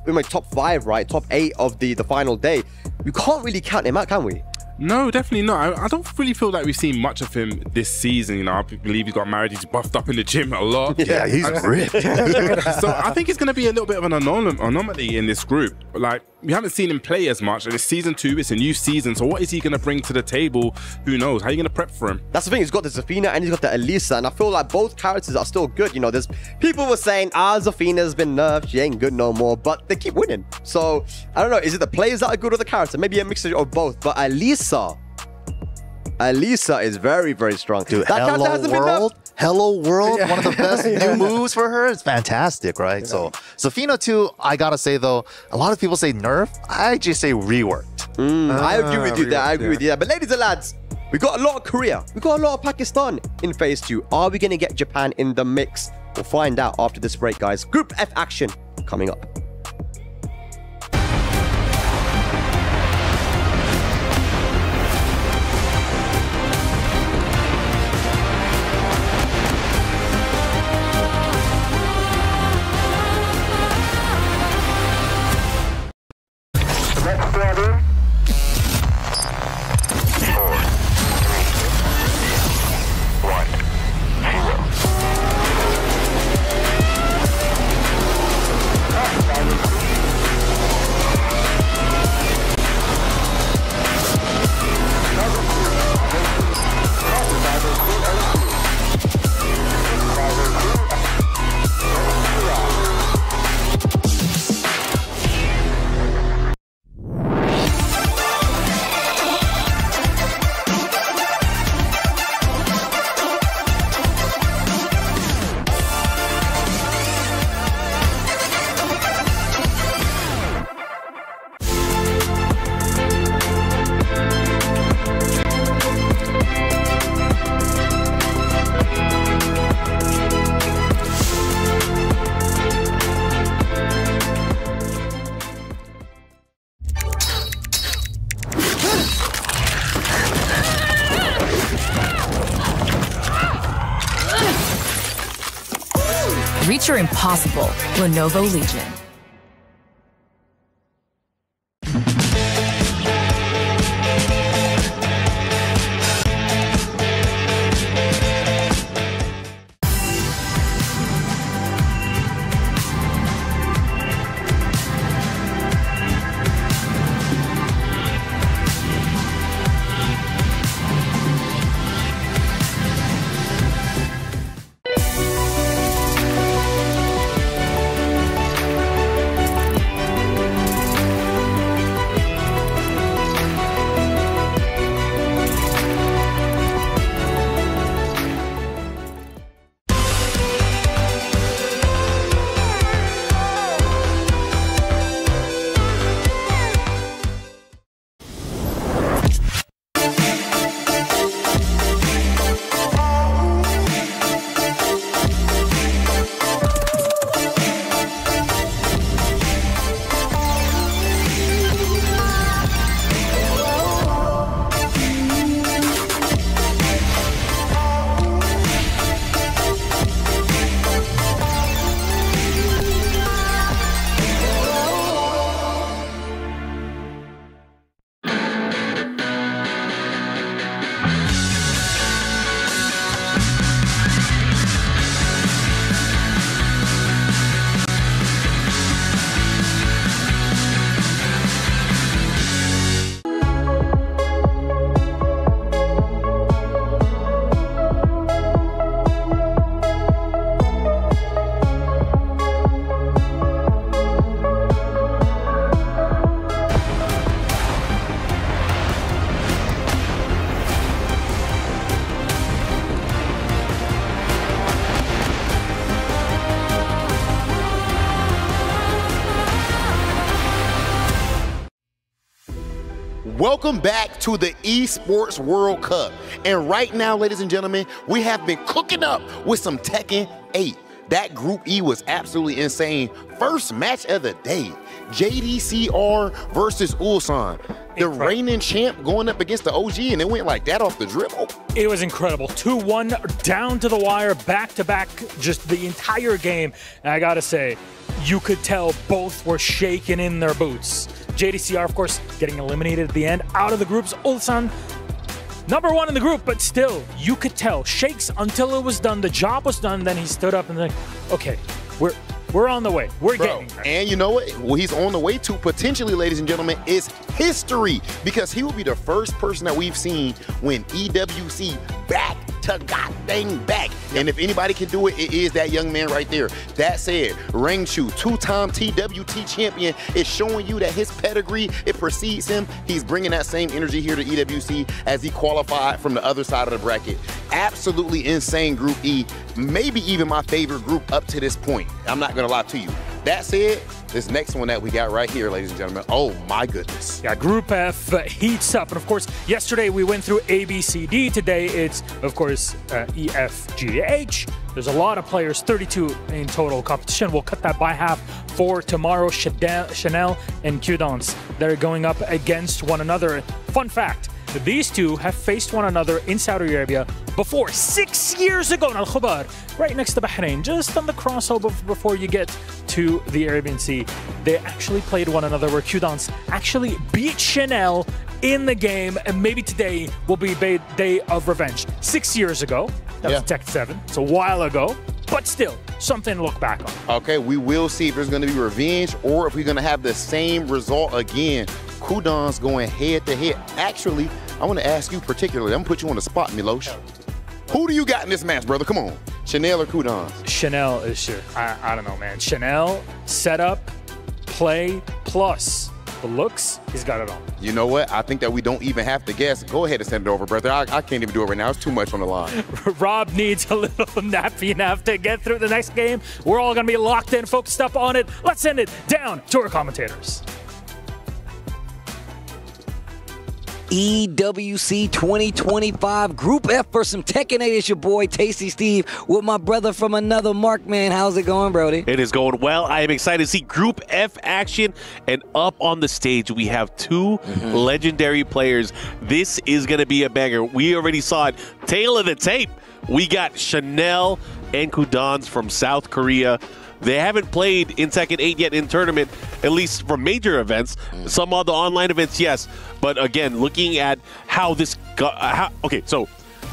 5, right? Top 8 of the final day. We can't really count him out, can we? No, definitely not. I don't really feel like we've seen much of him this season. You know, I believe he got married. He's buffed up in the gym a lot. Yeah, he's ripped. So I think it's going to be a little bit of an anomaly in this group. Like, we haven't seen him play as much, and it's season 2. It's a new season. So what is he going to bring to the table? Who knows? How are you going to prep for him? That's the thing. He's got the Zafina and he's got the Elisa, and I feel like both characters are still good. You know, there's people were saying, Zafina's been nerfed. She ain't good no more, but they keep winning. So I don't know. Is it the players that are good or the character? Maybe a mixture of both. But Elisa is very, very strong. Dude, Hello World, one of the best new moves for her. It's fantastic, right? So Zafina too, I gotta say though, a lot of people say nerf. I just say reworked. I agree with you there. I agree with you there. But ladies and lads, we got a lot of Korea. We got a lot of Pakistan in phase 2. Are we going to get Japan in the mix? We'll find out after this break, guys. Group F action coming up. Reach your impossible. Lenovo Legion. Welcome back to the Esports World Cup. And right now, ladies and gentlemen, we have been cooking up with some Tekken 8. That Group E was absolutely insane. First match of the day, JDCR versus Ulsan. The reigning champ going up against the OG, and it went like that off the dribble. It was incredible. 2-1, down to the wire, back-to-back, just the entire game. And I gotta say, you could tell both were shaking in their boots. JDCR, of course, getting eliminated at the end, out of the groups. Ulsan, #1 in the group, but still, you could tell. Shakes until it was done. The job was done. Then he stood up and like, okay, we're on the way. We're getting there. And you know what? What he's on the way to potentially, ladies and gentlemen, is history, because he will be the first person that we've seen win EWC back to goddamn back. And if anybody can do it, it is that young man right there. That said, Rangchu, two-time TWT champion, is showing you that his pedigree, it precedes him. He's bringing that same energy here to EWC as he qualified from the other side of the bracket. Absolutely insane Group E. Maybe even my favorite group up to this point. I'm not gonna lie to you. That said, this next one that we got right here, ladies and gentlemen, oh my goodness. Yeah, Group F heats up. And of course, yesterday we went through A, B, C, D. Today it's, of course, E, F, G, H. There's a lot of players, 32 in total competition. We'll cut that by half for tomorrow. Chanel and Q-Dance, they're going up against one another. Fun fact, these two have faced one another in Saudi Arabia before 6 years ago in Al-Khubar, right next to Bahrain, just on the crossover before you get to the Arabian Sea. They actually played one another where Q-Dance actually beat Chanel in the game, and maybe today will be a day of revenge. 6 years ago, that was Tekken 7, it's a while ago, but still, something to look back on. Okay, we will see if there's going to be revenge or if we're going to have the same result again. Q-Dance going head-to-head. Actually, I want to ask you particularly, I'm going to put you on the spot, Milosh. Who do you got in this match, brother? Come on. Chanel or Q-Dance? Chanel is sure. I don't know, man. Chanel, setup, play, plus the looks, he's got it all. You know what? I think that we don't even have to guess. Go ahead and send it over, brother. I can't even do it right now. It's too much on the line. Rob needs a little nappy nap to get through the next game. We're all going to be locked in, focused up on it. Let's send it down to our commentators. EWC 2025 Group F for some Tekken 8. It's your boy Tasty Steve with my brother from another Mark, man. How's it going, Brody? It is going well. I am excited to see Group F action, and up on the stage we have two legendary players. This is going to be a banger. We already saw it. Tail of the tape. We got Chanel and Kudans from South Korea. They haven't played in Tekken 8 yet in tournament, at least for major events. Some of the online events, yes. But again, looking at how this got... okay, so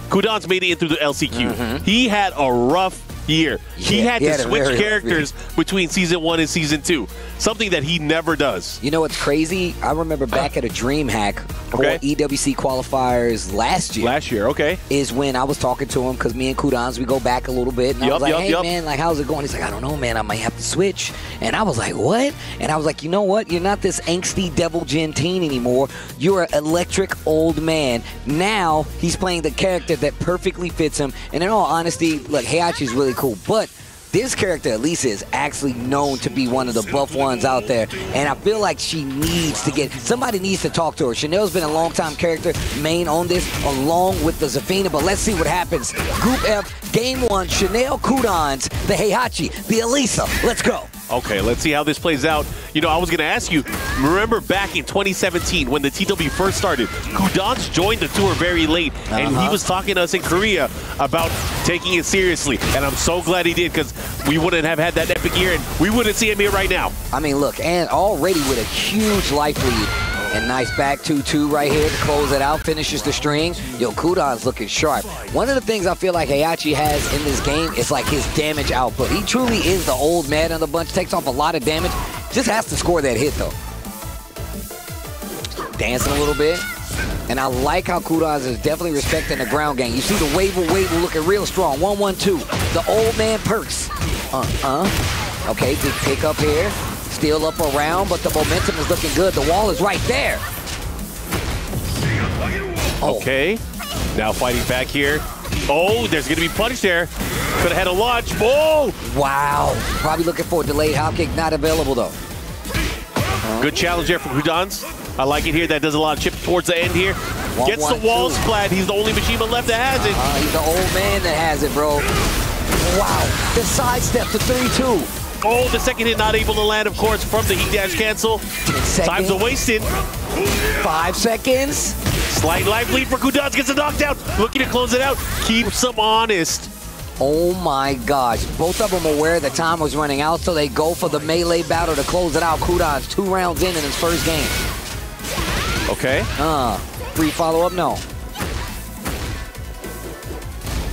Kudans made it in through the LCQ. He had a rough year. He had to switch characters between Season 1 and Season 2, something that he never does. You know what's crazy? I remember back at a DreamHack for EWC qualifiers last year. Okay. Is when I was talking to him, because me and Kudans, we go back a little bit. And I was like, hey, man, like, how's it going? He's like, I don't know, man. I might have to switch. And I was like, what? And I was like, you know what? You're not this angsty devil Gen teen anymore. You're an electric old man. Now he's playing the character that perfectly fits him. And in all honesty, look, Heihachi's really cool. But this character, at least, is actually known to be one of the buff ones out there. And I feel like she needs to get... somebody needs to talk to her. Chanel's been a long-time character, main on this, along with the Zafina. But let's see what happens. Group F, Game 1, Chanel, Kudans, the Heihachi, the Elisa. Let's go. Okay, let's see how this plays out. You know, I was going to ask you, remember back in 2017 when the TW first started, Kudans joined the tour very late, and he was talking to us in Korea about taking it seriously, and I'm so glad he did, because we wouldn't have had that epic year, and we wouldn't see him here right now. I mean, look, and already with a huge life lead. And nice back 2-2 right here to close it out, finishes the string. Yo, Kudans looking sharp. One of the things I feel like Heihachi has in this game is like his damage output. He truly is the old man of the bunch, takes off a lot of damage, just has to score that hit though. Dancing a little bit. And I like how Kudans is definitely respecting the ground game. You see the wave looking real strong. 1-1-2, the old man perks. Okay, big pick up here. Still up around, but the momentum is looking good. The wall is right there. Okay, now fighting back here. Oh, there's going to be punish there. Could have had a launch. Oh! Wow. Probably looking for a delayed hop kick. Not available, though. Good challenge there from Kudans. I like it here. That does a lot of chip towards the end here. Gets the wall splat. He's the only Mishima left that has it. He's the old man that has it, bro. Wow. The sidestep to 3-2. Oh, the second hit not able to land, of course, from the heat dash cancel. Time's a wasted. 5 seconds. Slight life lead for Kudans. Gets a knockdown. Looking to close it out. Keeps them honest. Oh my gosh. Both of them aware the time was running out, so they go for the melee battle to close it out. Kudans 2 rounds in his first game. Okay. Free follow-up? No.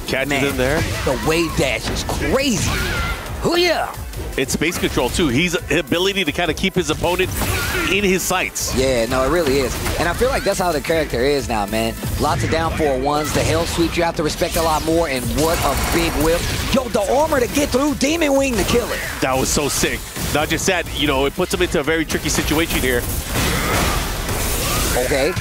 Catches in there. The wave dash is crazy. Hoo-yeah! It's space control, too. He's ability to kind of keep his opponent in his sights. Yeah, no, it really is. And I feel like that's how the character is now, man. Lots of down 4-1s. The hell sweep you have to respect a lot more, and what a big whip. Yo, the armor to get through, Demon Wing to kill it. That was so sick. Not just that, you know, it puts him into a very tricky situation here. Okay.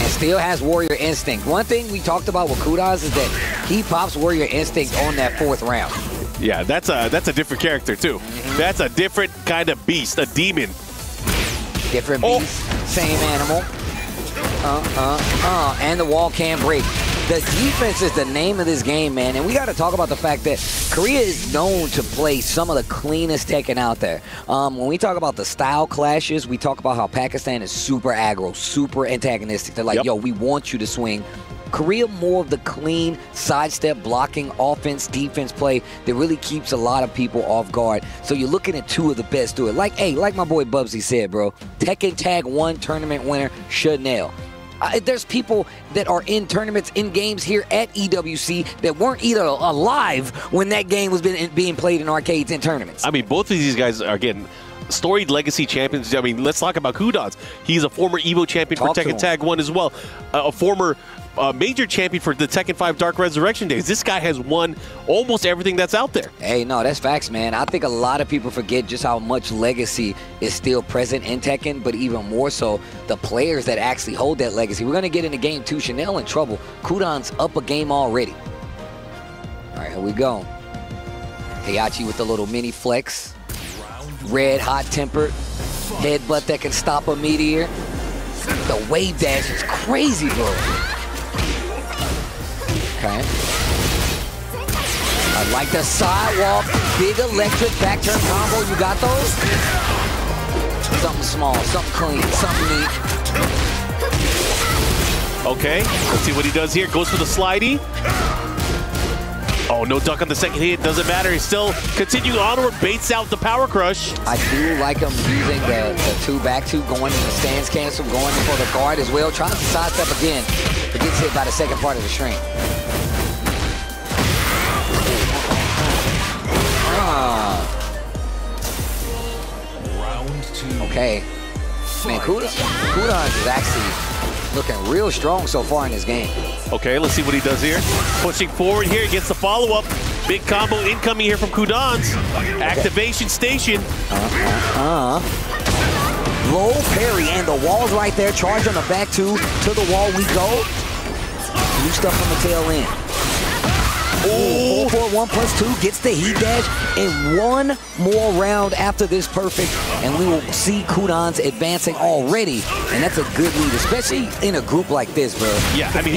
And still has Warrior Instinct. One thing we talked about with Kudans is that he pops Warrior Instinct on that 4th round. Yeah, that's a different character, too. That's a different kind of beast, a demon. Different beast, same animal. And the wall can't break. The defense is the name of this game, man. And we got to talk about the fact that Korea is known to play some of the cleanest Tekken out there. When we talk about the style clashes, we talk about how Pakistan is super aggro, super antagonistic. They're like, yo, we want you to swing. Korea, more of the clean sidestep blocking offense, defense play that really keeps a lot of people off guard. So you're looking at 2 of the best do it. Like, hey, like my boy Bubsy said, bro, Tekken Tag 1 tournament winner, Chanel. There's people that are in tournaments, in games here at EWC that weren't either alive when that game was being played in arcades and tournaments. I mean, both of these guys are getting storied legacy champions. I mean, let's talk about Kudans. He's a former EVO champion for Tekken Tag 1 as well. A former major champion for the Tekken 5 Dark Resurrection days. This guy has won almost everything that's out there. Hey, no, that's facts, man. I think a lot of people forget just how much legacy is still present in Tekken, but even more so, the players that actually hold that legacy. We're going to get into game 2. Chanel in trouble. Kudans up a game already. All right, here we go. Heihachi with the little mini flex. Red, hot-tempered. Headbutt that can stop a meteor. The wave dash is crazy, bro. Okay. I like the sidewalk, big electric back turn combo. You got those? Something small, something clean, something neat. Okay, let's see what he does here. Goes for the slidey. Oh, no duck on the second hit. Doesn't matter. He's still continuing onward. Baits out the power crush. I do like him using the 2-back-2, going in the stance cancel, going in for the guard as well. Trying to sidestep again, but gets hit by the second part of the string. Okay. Man, Kudans is actually looking real strong so far in this game. Okay, let's see what he does here. Pushing forward here, gets the follow-up. Big combo incoming here from Kudans. Activation station. Low parry, and the wall's right there. Charge on the back two. To the wall we go. New stuff on the tail end. Oh, 4-4-1+2 gets the heat dash, and one more round after this perfect, and we will see Kudans advancing already, and that's a good lead, especially in a group like this, bro. Yeah, I mean,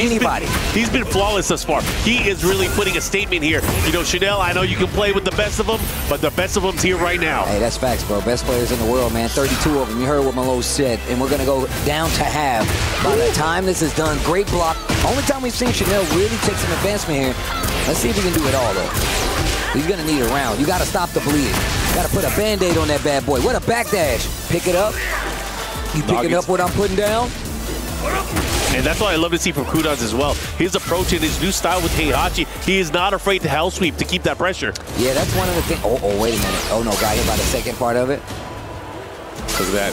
he's been flawless thus far. He is really putting a statement here. You know, Chanel, I know you can play with the best of them, but the best of them's here right now. Hey, that's facts, bro. Best players in the world, man. 32 of them. You heard what Malo said, and we're going to go down to half. By the time this is done, great block. Only time we've seen Chanel really take some advancement here. Let's see if we can do it all, though. He's going to need a round. You got to stop the bleeding. Got to put a Band-Aid on that bad boy. What a backdash. Pick it up. You picking up what I'm putting down? And that's what I love to see from Kudans as well. His approach and his new style with Heihachi, he is not afraid to hell sweep to keep that pressure. Yeah, that's one of the things. Oh, wait a minute. Oh, no, got hit by the second part of it. Look at that.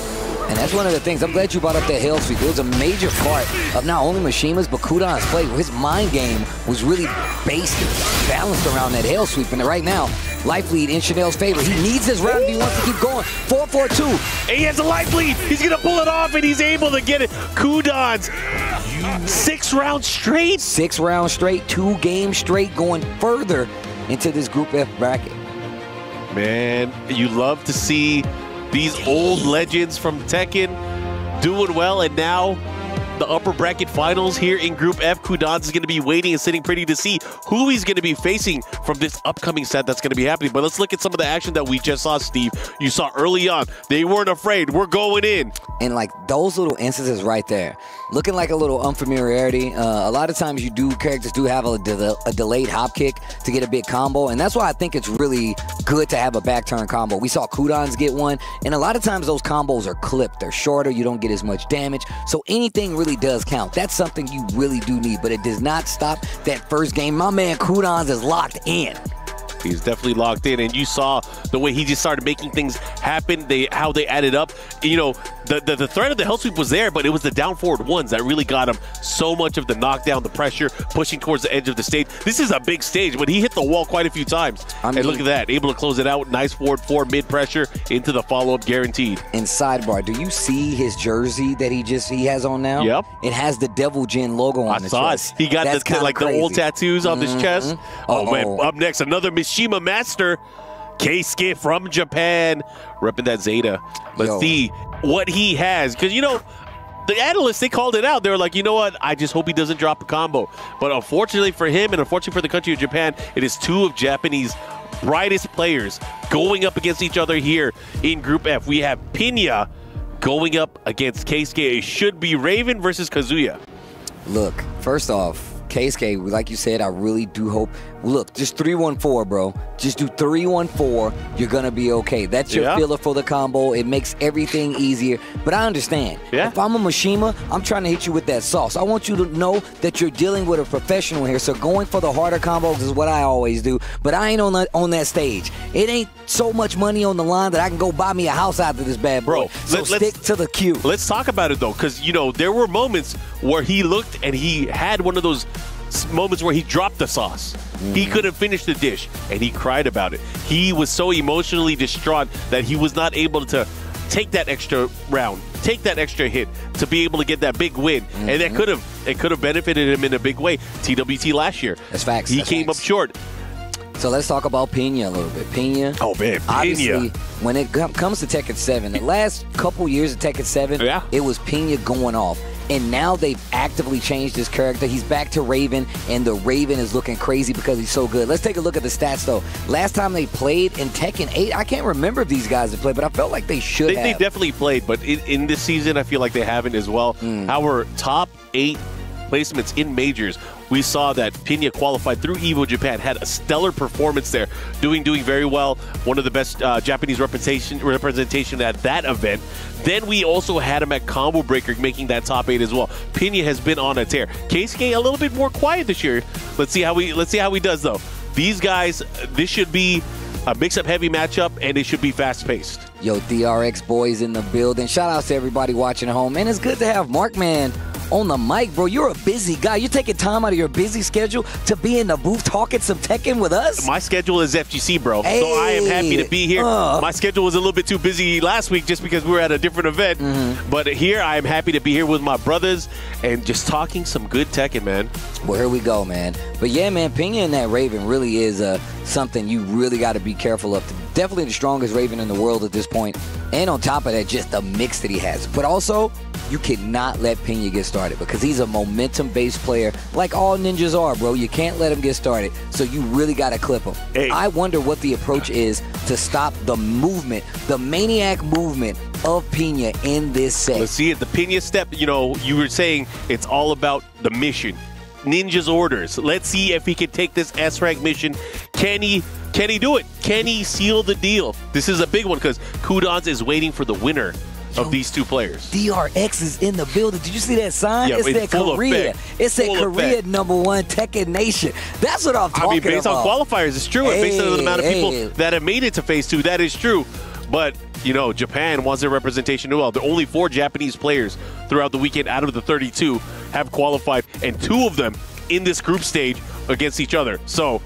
And that's one of the things. I'm glad you brought up that hell sweep. It was a major part of not only Mishima's, but Kudans' play. His mind game was really based and balanced around that hell sweep. And right now, life lead in Chanel's favor. He needs this round if he wants to keep going. 4-4-2. And he has a life lead. He's going to pull it off, and he's able to get it. Kudans, 6 rounds straight. 6 rounds straight, 2 games straight, going further into this Group F bracket. Man, you love to see these old legends from Tekken doing well, and now the upper bracket finals here in Group F. Kudans is going to be waiting and sitting pretty to see who he's going to be facing from this upcoming set that's going to be happening. But let's look at some of the action that we just saw, Steve. You saw early on. They weren't afraid. We're going in. And like those little instances right there, looking like a little unfamiliarity. A lot of times characters do have a delayed hop kick to get a big combo, and that's why I think it's really good to have a back turn combo. We saw Kudans get one, and a lot of times those combos are clipped. They're shorter. You don't get as much damage. So anything really does count. That's something you really do need, but it does not stop that first game. My man Kudans is locked in. He's definitely locked in, and you saw the way he just started making things happen, how they added up. You know, the threat of the hell sweep was there, but it was the down forward ones that really got him so much of the knockdown, the pressure, pushing towards the edge of the stage. This is a big stage, but he hit the wall quite a few times. And look at that, able to close it out. Nice forward 4 mid pressure into the follow-up guaranteed. And sidebar, do you see his jersey that he has on now? Yep. It has the Devil Jin logo on the chest. He got the old tattoos on his chest. Oh, man. Up next, another Mishima master, Keisuke from Japan, repping that Zeta. Let's see what he has, because you know the analysts, they called it out. They were like, you know what, I just hope he doesn't drop a combo. But unfortunately for him, and unfortunately for the country of Japan, it is 2 of Japanese brightest players going up against each other here in Group F. We have Pinya going up against Keisuke. It should be Raven versus Kazuya. Look, first off, Keisuke, like you said, I really do hope. Look, just 3-1-4, bro. Just do 3-1-4. You're going to be okay. That's your filler for the combo. It makes everything easier. But I understand. If I'm a Mishima, I'm trying to hit you with that sauce. I want you to know that you're dealing with a professional here. So going for the harder combos is what I always do. But I ain't on that stage. It ain't so much money on the line that I can go buy me a house after this bad boy. Bro, so stick to the queue. Let's talk about it, though, because, you know, there were moments where he looked and he had one of those moments where he dropped the sauce. He couldn't finish the dish, and he cried about it. He was so emotionally distraught that he was not able to take that extra round, take that extra hit to be able to get that big win. And that could have benefited him in a big way. TWT last year. That's facts. He came up short. So let's talk about Pinya a little bit. Pinya. Oh, man. Obviously, when it comes to Tekken 7, the last couple years of Tekken 7, it was Pinya going off. And now they've actively changed his character. He's back to Raven, and the Raven is looking crazy because he's so good. Let's take a look at the stats, though. Last time they played in Tekken 8, I can't remember if these guys have played, but I felt like they should have. They definitely played, but in this season, I feel like they haven't as well. Our top 8 placements in majors we saw that Pena qualified through EVO Japan, had a stellar performance there, doing very well. One of the best Japanese representation at that event. Then we also had him at Combo Breaker, making that top 8 as well. Pena has been on a tear. Keisuke a little bit more quiet this year. Let's see how he does though. These guys, this should be a mix-up heavy matchup, and it should be fast-paced. Yo, DRX boys in the building. Shout out to everybody watching at home. Man, it's good to have Markman on the mic, bro. You're a busy guy. You're taking time out of your busy schedule to be in the booth talking some Tekken with us? My schedule is FGC, bro. Hey. So I am happy to be here. My schedule was a little bit too busy last week just because we were at a different event. But here, I am happy to be here with my brothers and just talking some good Tekken, man. Well, here we go, man. But yeah, man, Pena and that Raven really is something you really got to be careful of. Definitely the strongest Raven in the world at this point. And on top of that, just the mix that he has. But also, you cannot let Pena get started because he's a momentum-based player like all ninjas are, bro. You can't let him get started, so you really got to clip him. Hey. I wonder what the approach is to stop the movement, the maniac movement of Pena in this set. Let's see it. The Pena step, you know, you were saying it's all about the mission. Ninja's orders. Let's see if he can take this S-rank mission. Can he do it? Can he seal the deal? This is a big one because Kudans is waiting for the winner of these two players. DRX is in the building. Did you see that sign? Yeah, it said Korea. It said Korea #1 Tekken Nation. That's what I'm talking about. I mean, based on qualifiers, it's true. And based on the amount of people that have made it to Phase 2, that is true. But, you know, Japan wants their representation as well. There are only 4 Japanese players throughout the weekend out of the 32 have qualified, and 2 of them in this group stage against each other. So,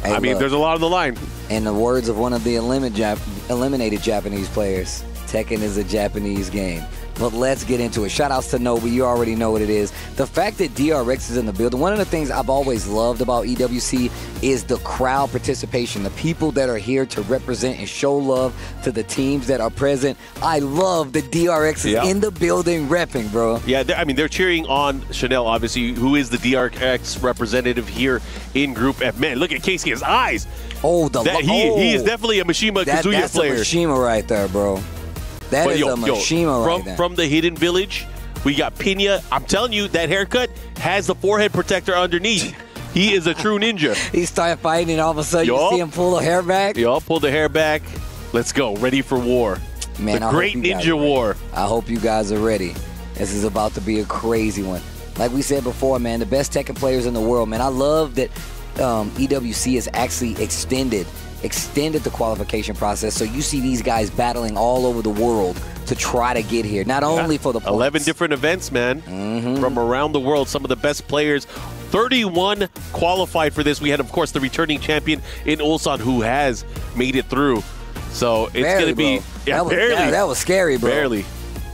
hey, I mean, there's a lot on the line. In the words of one of the eliminated Japanese players, Tekken is a Japanese game. But let's get into it. Shout-outs to Nobu. You already know what it is. The fact that DRX is in the building, one of the things I've always loved about EWC is the crowd participation, the people that are here to represent and show love to the teams that are present. I love that DRX is in the building repping, bro. Yeah, I mean, they're cheering on Chanel, obviously, who is the DRX representative here in Group F. Man, look at Keisuke's eyes. Oh, he is definitely a Mishima Kazuya player. That's a Mishima right there, bro. That is a Mishima right there. From the Hidden Village, we got Pena. I'm telling you, that haircut has the forehead protector underneath. He is a true ninja. He started fighting, and all of a sudden, you see him pull the hair back. Pull the hair back. Let's go. Ready for war. Man, the great ninja war. I hope you guys are ready. This is about to be a crazy one. Like we said before, man, the best Tekken players in the world, man. I love that EWC has actually extended the qualification process, so you see these guys battling all over the world to try to get here, not only for the points. 11 different events, man, from around the world. Some of the best players. 31 qualified for this. We had, of course, the returning champion in Ulsan who has made it through. So it's going to be... Yeah, that was scary, bro. Barely.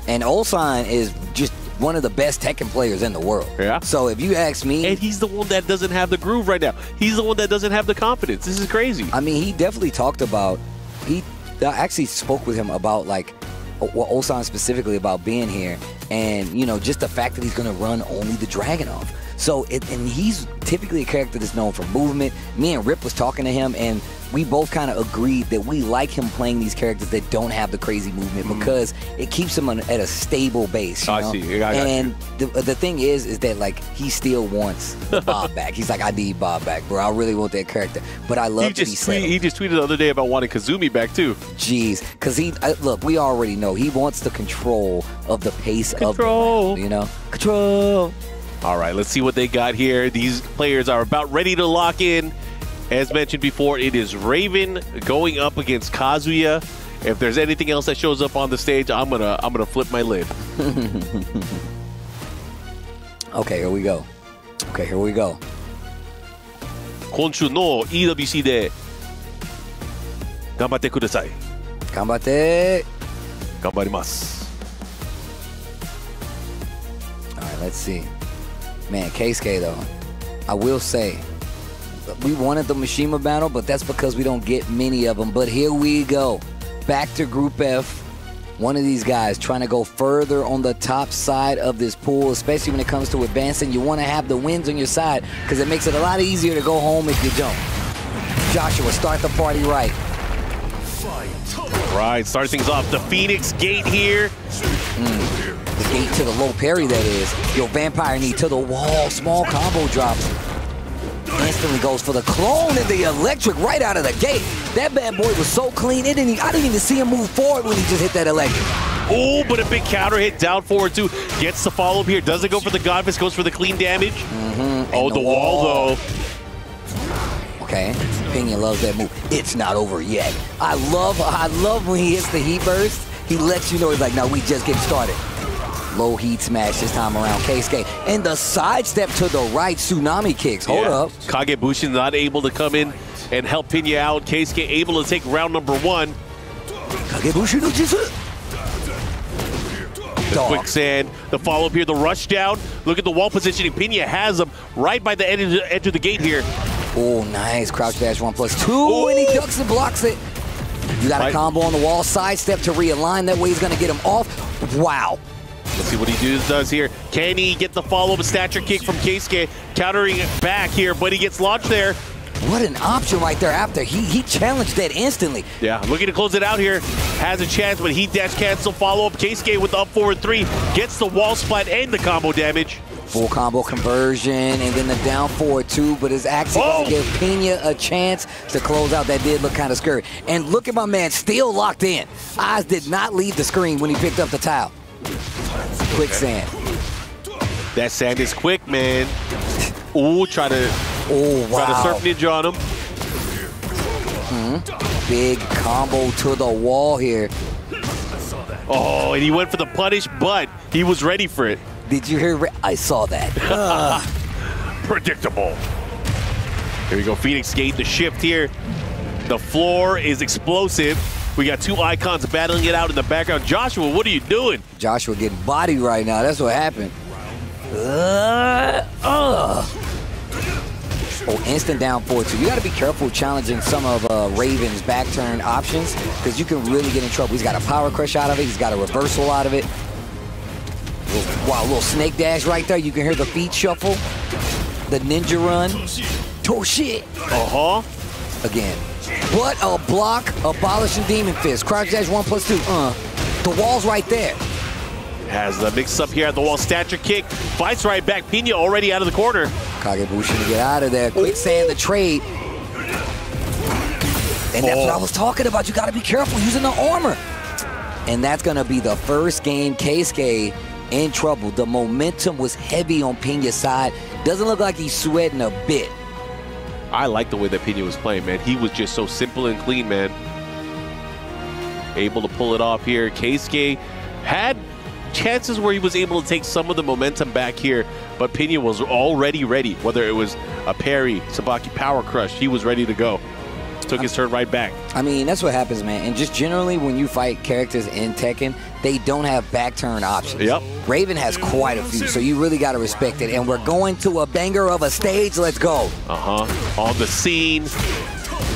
And Ulsan is just one of the best Tekken players in the world. Yeah. So if you ask me... And he's the one that doesn't have the groove right now. He's the one that doesn't have the confidence. This is crazy. I mean, he definitely talked about... I actually spoke with him about, like, Ulsan specifically about being here. And, you know, just the fact that he's going to run only the Dragunov. So, and he's typically a character that's known for movement. Me and Rip was talking to him, and we both kind of agreed that we like him playing these characters that don't have the crazy movement because it keeps him at a stable base. You know? I see. And the thing is that, like, he still wants Bob back. He's like, I need Bob back, bro. I really want that character. But I love that he said he just tweeted the other day about wanting Kazumi back, too. Jeez. Because look, we already know he wants the control of the pace of the round, you know? Control. All right, let's see what they got here. These players are about ready to lock in. As mentioned before, it is Raven going up against Kazuya. If there's anything else that shows up on the stage, I'm gonna flip my lid. Okay, here we go. Here we go. 今週の EWC で頑張ってください。頑張って。頑張ります。All right, let's see. Man, Keisuke though, I will say, we wanted the Mishima battle, but that's because we don't get many of them. But here we go. Back to Group F. One of these guys trying to go further on the top side of this pool, especially when it comes to advancing. You want to have the wins on your side because it makes it a lot easier to go home if you don't. Joshua, start the party right. Right, start things off. The Phoenix Gate here. The gate to the low parry, that is. Yo, Vampire knee to the wall. Small combo drops. instantly goes for the clone and the electric right out of the gate. That bad boy was so clean, I didn't even see him move forward when he just hit that electric. Oh, but a big counter hit down forward too. Gets the follow up here. Doesn't go for the Godfist, goes for the clean damage. Oh, the wall though. Okay, Pena loves that move. It's not over yet. I love when he hits the heat burst. He lets you know, he's like, no, we just getting started. Low heat smash this time around, Keisuke. And the sidestep to the right, tsunami kicks. Hold up. Kagebushin not able to come in and help Pena out. Keisuke able to take round number 1. Kagebushin no Jutsu. The quicksand, the follow-up here, the rush down. Look at the wall positioning. Pena has him right by the edge of the gate here. Oh, nice. Crouch dash 1+2, and he ducks and blocks it. You got a combo on the wall, sidestep to realign. That way he's going to get him off. Wow. Let's see what he does here. Can he get the follow-up stature kick from Keisuke? Countering it back here, but he gets launched there. What an option right there after. He challenged that instantly. Yeah, looking to close it out here. Has a chance, but heat dash cancel. Follow-up. Keisuke with the up forward 3. Gets the wall splat and the combo damage. Full combo conversion, and then the down forward 2, but it's actually going to give Pena a chance to close out. That did look kind of scary. And look at my man, still locked in. Eyes did not leave the screen when he picked up the towel. Quicksand. That sand is quick, man. Ooh, try to surf ninja on him. Big combo to the wall here. Oh, and he went for the punish, but he was ready for it. Did you hear? I saw that. Predictable. Here we go. Phoenix Gate, the shift here. The floor is explosive. We got 2 icons battling it out in the background. Joshua, what are you doing? Joshua getting bodied right now. That's what happened. Oh, instant down forward 2. You got to be careful challenging some of Raven's back turn options because you can really get in trouble. He's got a power crush out of it. He's got a reversal out of it. Wow, little snake dash right there. You can hear the feet shuffle. The ninja run. Oh, shit. Again. But a block, abolishing Demon Fist. Crouch dash 1+2. The wall's right there. Has the mix up here at the wall. Stature kick. Fights right back. Pena already out of the corner. Kagebushin to get out of there. Quicksand the trade. And that's what I was talking about. You got to be careful using the armor. And that's going to be the first game Keisuke in trouble. The momentum was heavy on Pena's side. Doesn't look like he's sweating a bit. I like the way that Pena was playing, man. He was just so simple and clean, man. Able to pull it off here. Keisuke had chances where he was able to take some of the momentum back here, but Pena was already ready. Whether it was a parry, Sabaki power crush, he was ready to go. Took his turn right back. I mean, that's what happens, man. And just generally, when you fight characters in Tekken, they don't have back turn options. Yep. Raven has quite a few, so you really got to respect it. And we're going to a banger of a stage. Let's go. On the scene.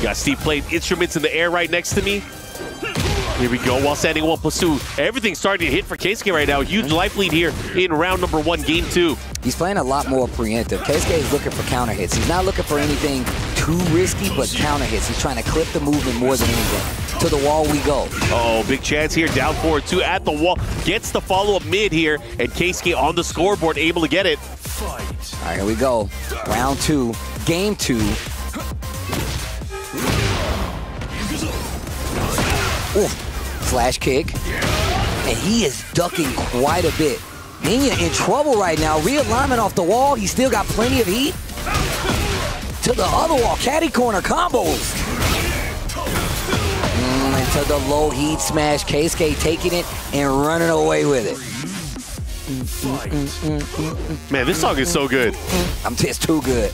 Got Steve playing instruments in the air right next to me. Here we go, while standing 1+2. Everything's starting to hit for Keisuke right now. Huge life lead here in round number 1, game 2. He's playing a lot more preemptive. Keisuke is looking for counter hits. He's not looking for anything too risky, but counter hits. He's trying to clip the movement more than anything. To the wall we go. Oh, big chance here. Down forward 2 at the wall. Gets the follow-up mid here, and Keisuke on the scoreboard, able to get it. All right, here we go. Round 2, game 2. Oof. Slash kick. And he is ducking quite a bit. Nina in trouble right now. Realignment off the wall. He's still got plenty of heat. To the other wall. Caddy corner combos. Into the low heat smash. Keisuke taking it and running away with it. Man, this song is so good. It's too good.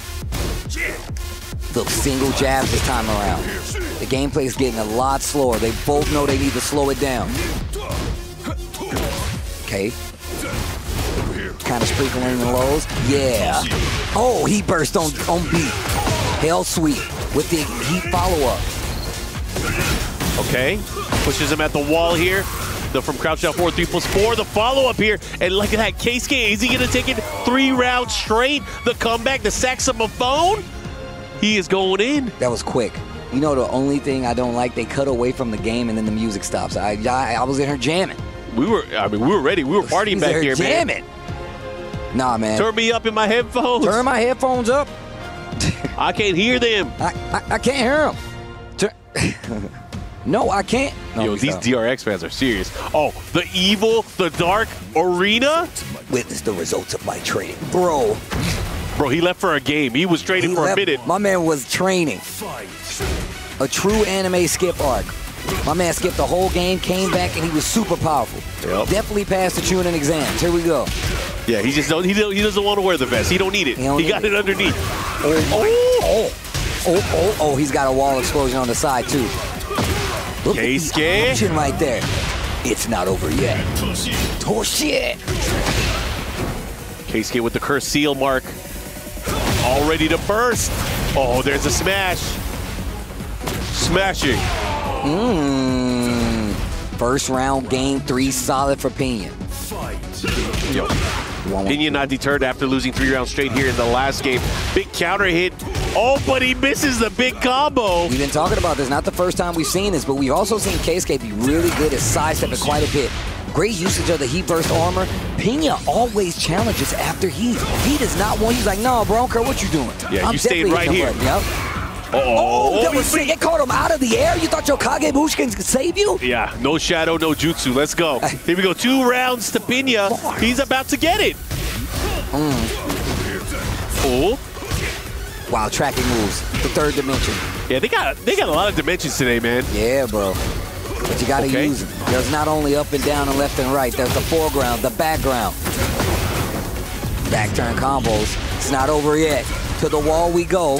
Look, single jabs this time around. The gameplay is getting a lot slower. They both know they need to slow it down. Okay. Kind of sprinkling in the lows. Yeah. Oh, he burst on beat. Hell sweet with the heat follow-up. Okay. Pushes him at the wall here. From crouch down forward, 3+4. The follow-up here. And look at that. Keisuke, is he going to take it 3 rounds straight? The comeback, the saxophone. He is going in. That was quick. You know the only thing I don't like, they cut away from the game and then the music stops. I was in here jamming. We were ready. We were partying back here, jamming. Man. Nah, man. Turn me up in my headphones. Turn my headphones up. I can't hear them. I can't hear them. No, I can't. No, Yo, these DRX fans are serious. Oh, the evil, the dark arena? Witness the results of my training. Bro, he left for a game. He was training for a minute. My man was training. A true anime skip arc. My man skipped the whole game, came back, and he was super powerful. Yep. Definitely passed the tuning exams. Here we go. Yeah, he doesn't want to wear the vest. He don't need it. He got it underneath. Oh, he's got a wall explosion on the side, too. Look at the option right there. It's not over yet. Oh, shit. Keisuke with the cursed seal mark. All ready to burst. Oh, there's a smash. Smashing. First round, game 3, solid for Pena. Yo. Pena not deterred after losing 3 rounds straight here in the last game. Big counter hit. Oh, but he misses the big combo. We've been talking about this. Not the first time we've seen this, but we've also seen Keisuke be really good at sidestepping quite a bit. Great usage of the heat burst armor. Pena always challenges after heat. He does not want. He's like, no, bro, I don't care what you're doing. Yeah, you stayed right here. Yep. That was sick. It caught him out of the air. You thought your Kagebushi can save you? Yeah, no shadow, no jutsu. Let's go. Here we go. 2 rounds to Pena. He's about to get it. Oh. Wow, tracking moves. The 3rd dimension. Yeah, they got a lot of dimensions today, man. Yeah, bro. But you got to use them. There's not only up and down and left and right. There's the foreground, the background. Back turn combos. It's not over yet. To the wall we go.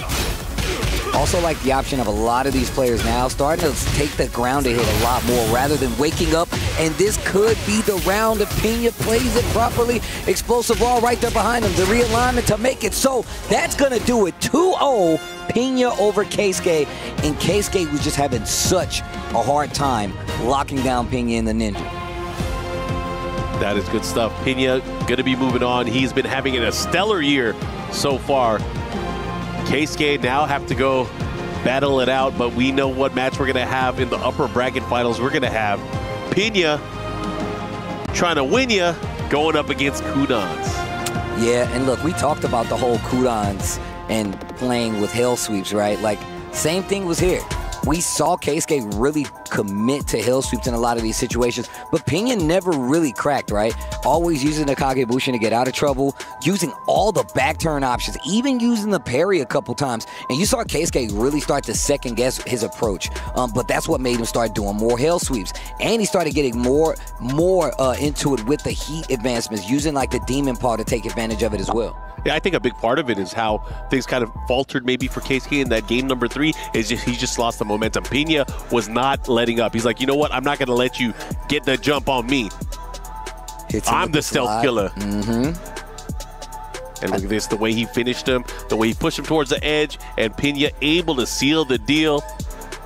Also like the option of a lot of these players now starting to take the ground to hit a lot more rather than waking up. And this could be the round if Pena plays it properly. Explosive wall right there behind him. The realignment to make it so. That's going to do it. 2-0 Pena over Keisuke. And Keisuke was just having such a hard time locking down Pena in the Ninja. That is good stuff. Pena going to be moving on. He's been having a stellar year so far. Keisuke now have to go battle it out, but we know what match we're going to have in the upper bracket finals. We're going to have Pena trying to win ya, going up against Kudans. Yeah, and look, we talked about the whole Kudans and playing with Hell Sweeps, right? Like, same thing was here. We saw Keisuke really commit to Hell Sweeps in a lot of these situations, but Pena never really cracked, right? Always using the Kagebushin to get out of trouble, using all the back turn options, even using the parry a couple times. And you saw Keisuke really start to second guess his approach, but that's what made him start doing more Hell Sweeps. And he started getting more into it with the heat advancements, using like the Demon Paw to take advantage of it as well. Yeah, I think a big part of it is how things kind of faltered maybe for Keisuke in that game number 3. Is just he just lost the momentum. Pena was not letting up. He's like, you know what? I'm not going to let you get the jump on me. I'm the stealth killer. And look at this, the way he finished him, the way he pushed him towards the edge, and Pena able to seal the deal.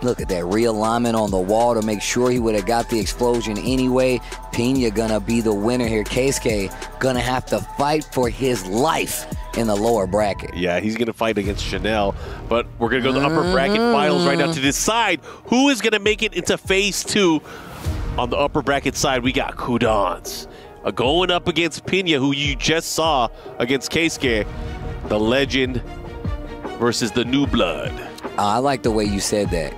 Look at that realignment on the wall to make sure he would have got the explosion anyway. Pena gonna be the winner here. Keisuke gonna have to fight for his life in the lower bracket. Yeah, he's gonna fight against Chanel, but we're gonna go to the upper bracket finals right now to decide who is gonna make it into phase 2. On the upper bracket side, we got Kudans going up against Pena, who you just saw against Keisuke. The legend versus the new blood. I like the way you said that.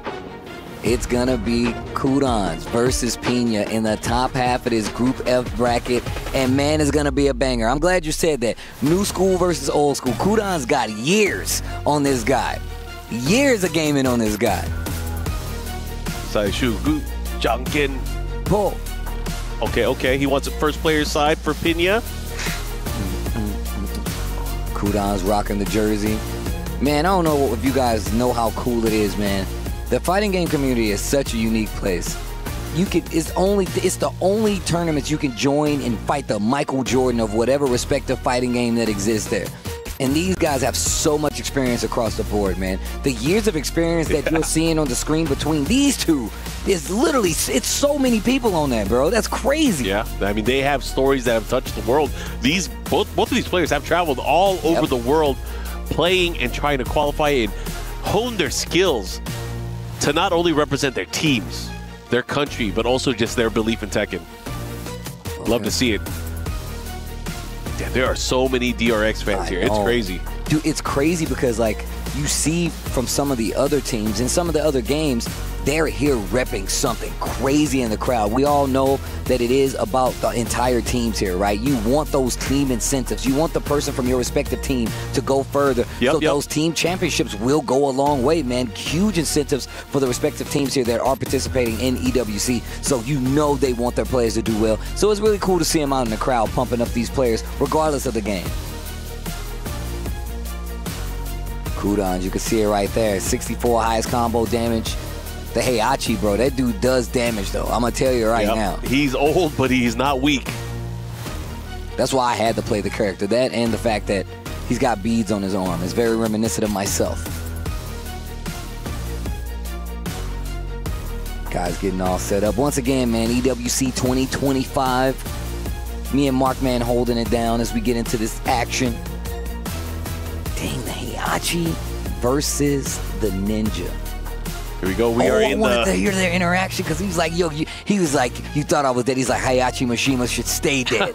It's gonna be Kudans versus Pena in the top half of this Group F bracket, and man, it's gonna be a banger. I'm glad you said that. New school versus old school. Kudans got years on this guy. Years of gaming on this guy. Saishugu Janken. Pull. Okay. He wants a first player side for Pena. Kudans rocking the jersey. Man, I don't know if you guys know how cool it is, man. The fighting game community is such a unique place. It's the only tournaments you can join and fight the Michael Jordan of whatever respective fighting game that exists there. And these guys have so much experience across the board, man. The years of experience that you're seeing on the screen between these two is literally, it's so many people on that, bro. That's crazy. Yeah, I mean, they have stories that have touched the world. Both of these players have traveled all over the world playing and trying to qualify and hone their skills to not only represent their teams, their country, but also just their belief in Tekken. Love to see it. Damn, there are so many DRX fans here. It's crazy. Dude, it's crazy because, like, you see from some of the other teams and some of the other games, they're here repping something crazy in the crowd. We all know that it is about the entire teams here, right? You want those team incentives. You want the person from your respective team to go further. Those team championships will go a long way, man. Huge incentives for the respective teams here that are participating in EWC. So you know they want their players to do well. So it's really cool to see them out in the crowd pumping up these players regardless of the game. Cooldown, you can see it right there. 64 highest combo damage. The Heihachi, bro, that dude does damage, though. I'm going to tell you right now. He's old, but he's not weak. That's why I had to play the character. That and the fact that he's got beads on his arm. It's very reminiscent of myself. Guys getting all set up. Once again, man, EWC 2025. Me and Markman holding it down as we get into this action. Dang, the Heihachi versus the Ninja. Here we go. We are in I wanted to hear their interaction because he was like, yo, he was like, you thought I was dead. He's like, Heihachi Mishima should stay dead.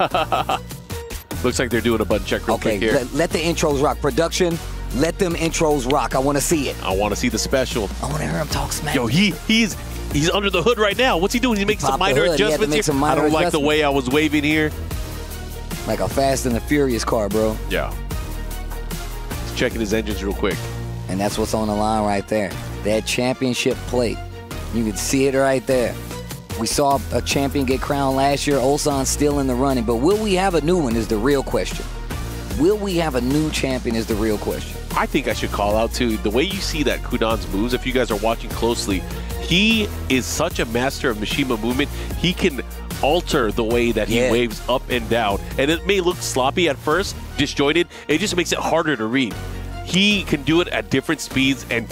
Looks like they're doing a button check real quick here. Let the intros rock. Production, let them intros rock. I want to see it. I want to see the special. I want to hear him talk smack. Yo, he's under the hood right now. What's he doing? He's making some minor adjustments here. I don't like the way I was waving here. Like a Fast and the Furious car, bro. Yeah. He's checking his engines real quick. And that's what's on the line right there. That championship plate. You can see it right there. We saw a champion get crowned last year. Ulsan's still in the running. But will we have a new one is the real question. Will we have a new champion is the real question. I think I should call out, too, the way you see that Kudan's moves, if you guys are watching closely, he is such a master of Mishima movement. He can alter the way that he waves up and down. And it may look sloppy at first, disjointed. It just makes it harder to read. He can do it at different speeds and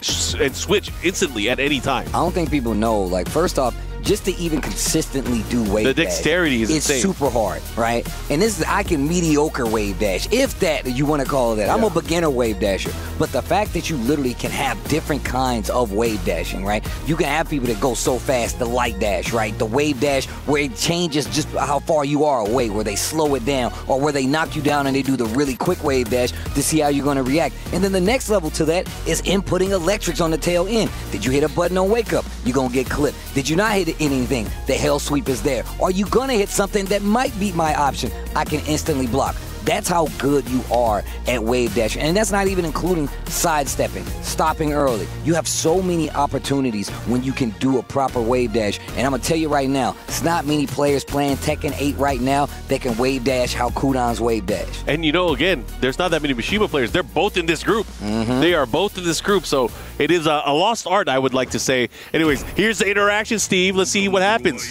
switch instantly at any time. I don't think people know. Like, first off, just to even consistently do wave dash. The dexterity is insane. It's super hard, right? And this is, I can mediocre wave dash, if that you want to call it that. I'm a beginner wave dasher. But the fact that you literally can have different kinds of wave dashing, right? You can have people that go so fast, the light dash, right? The wave dash where it changes just how far you are away, where they slow it down, or where they knock you down and they do the really quick wave dash to see how you're going to react. And then the next level to that is inputting electrics on the tail end. Did you hit a button on wake up? You're going to get clipped. Did you not hit anything? The hell sweep is there. Are you going to hit something that might beat my option? I can instantly block. That's how good you are at wave dashing. And that's not even including sidestepping, stopping early. You have so many opportunities when you can do a proper wave dash. And I'm going to tell you right now, it's not many players playing Tekken 8 right now that can wave dash how Kudan's wave dash. And you know, again, there's not that many Mishima players. They're both in this group. They are both in this group. So it is a lost art, I would like to say. Anyways, here's the interaction, Steve. Let's see what happens.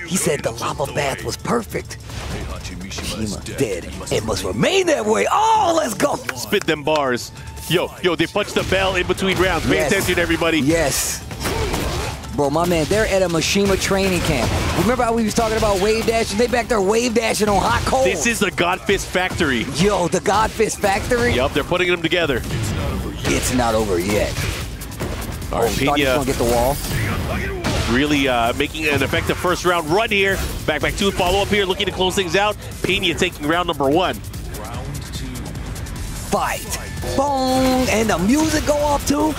He said the lava bath was perfect. Mishima dead. It must remain that way. Oh, let's go. Spit them bars. Yo, they punched the bell in between rounds. Pay attention, everybody. Yes. Bro, my man, they're at a Mishima training camp. Remember how we was talking about wave dashing? They back there wave dashing on hot coals. This is the God Fist Factory. Yo, the God Fist Factory? Yup, they're putting them together. It's not over yet. All right, Pena. Gonna get the wall. Really making an effective first round run here. Back two, follow up here, looking to close things out. Pena taking round number 1. Fight. Boom. And the music go off too.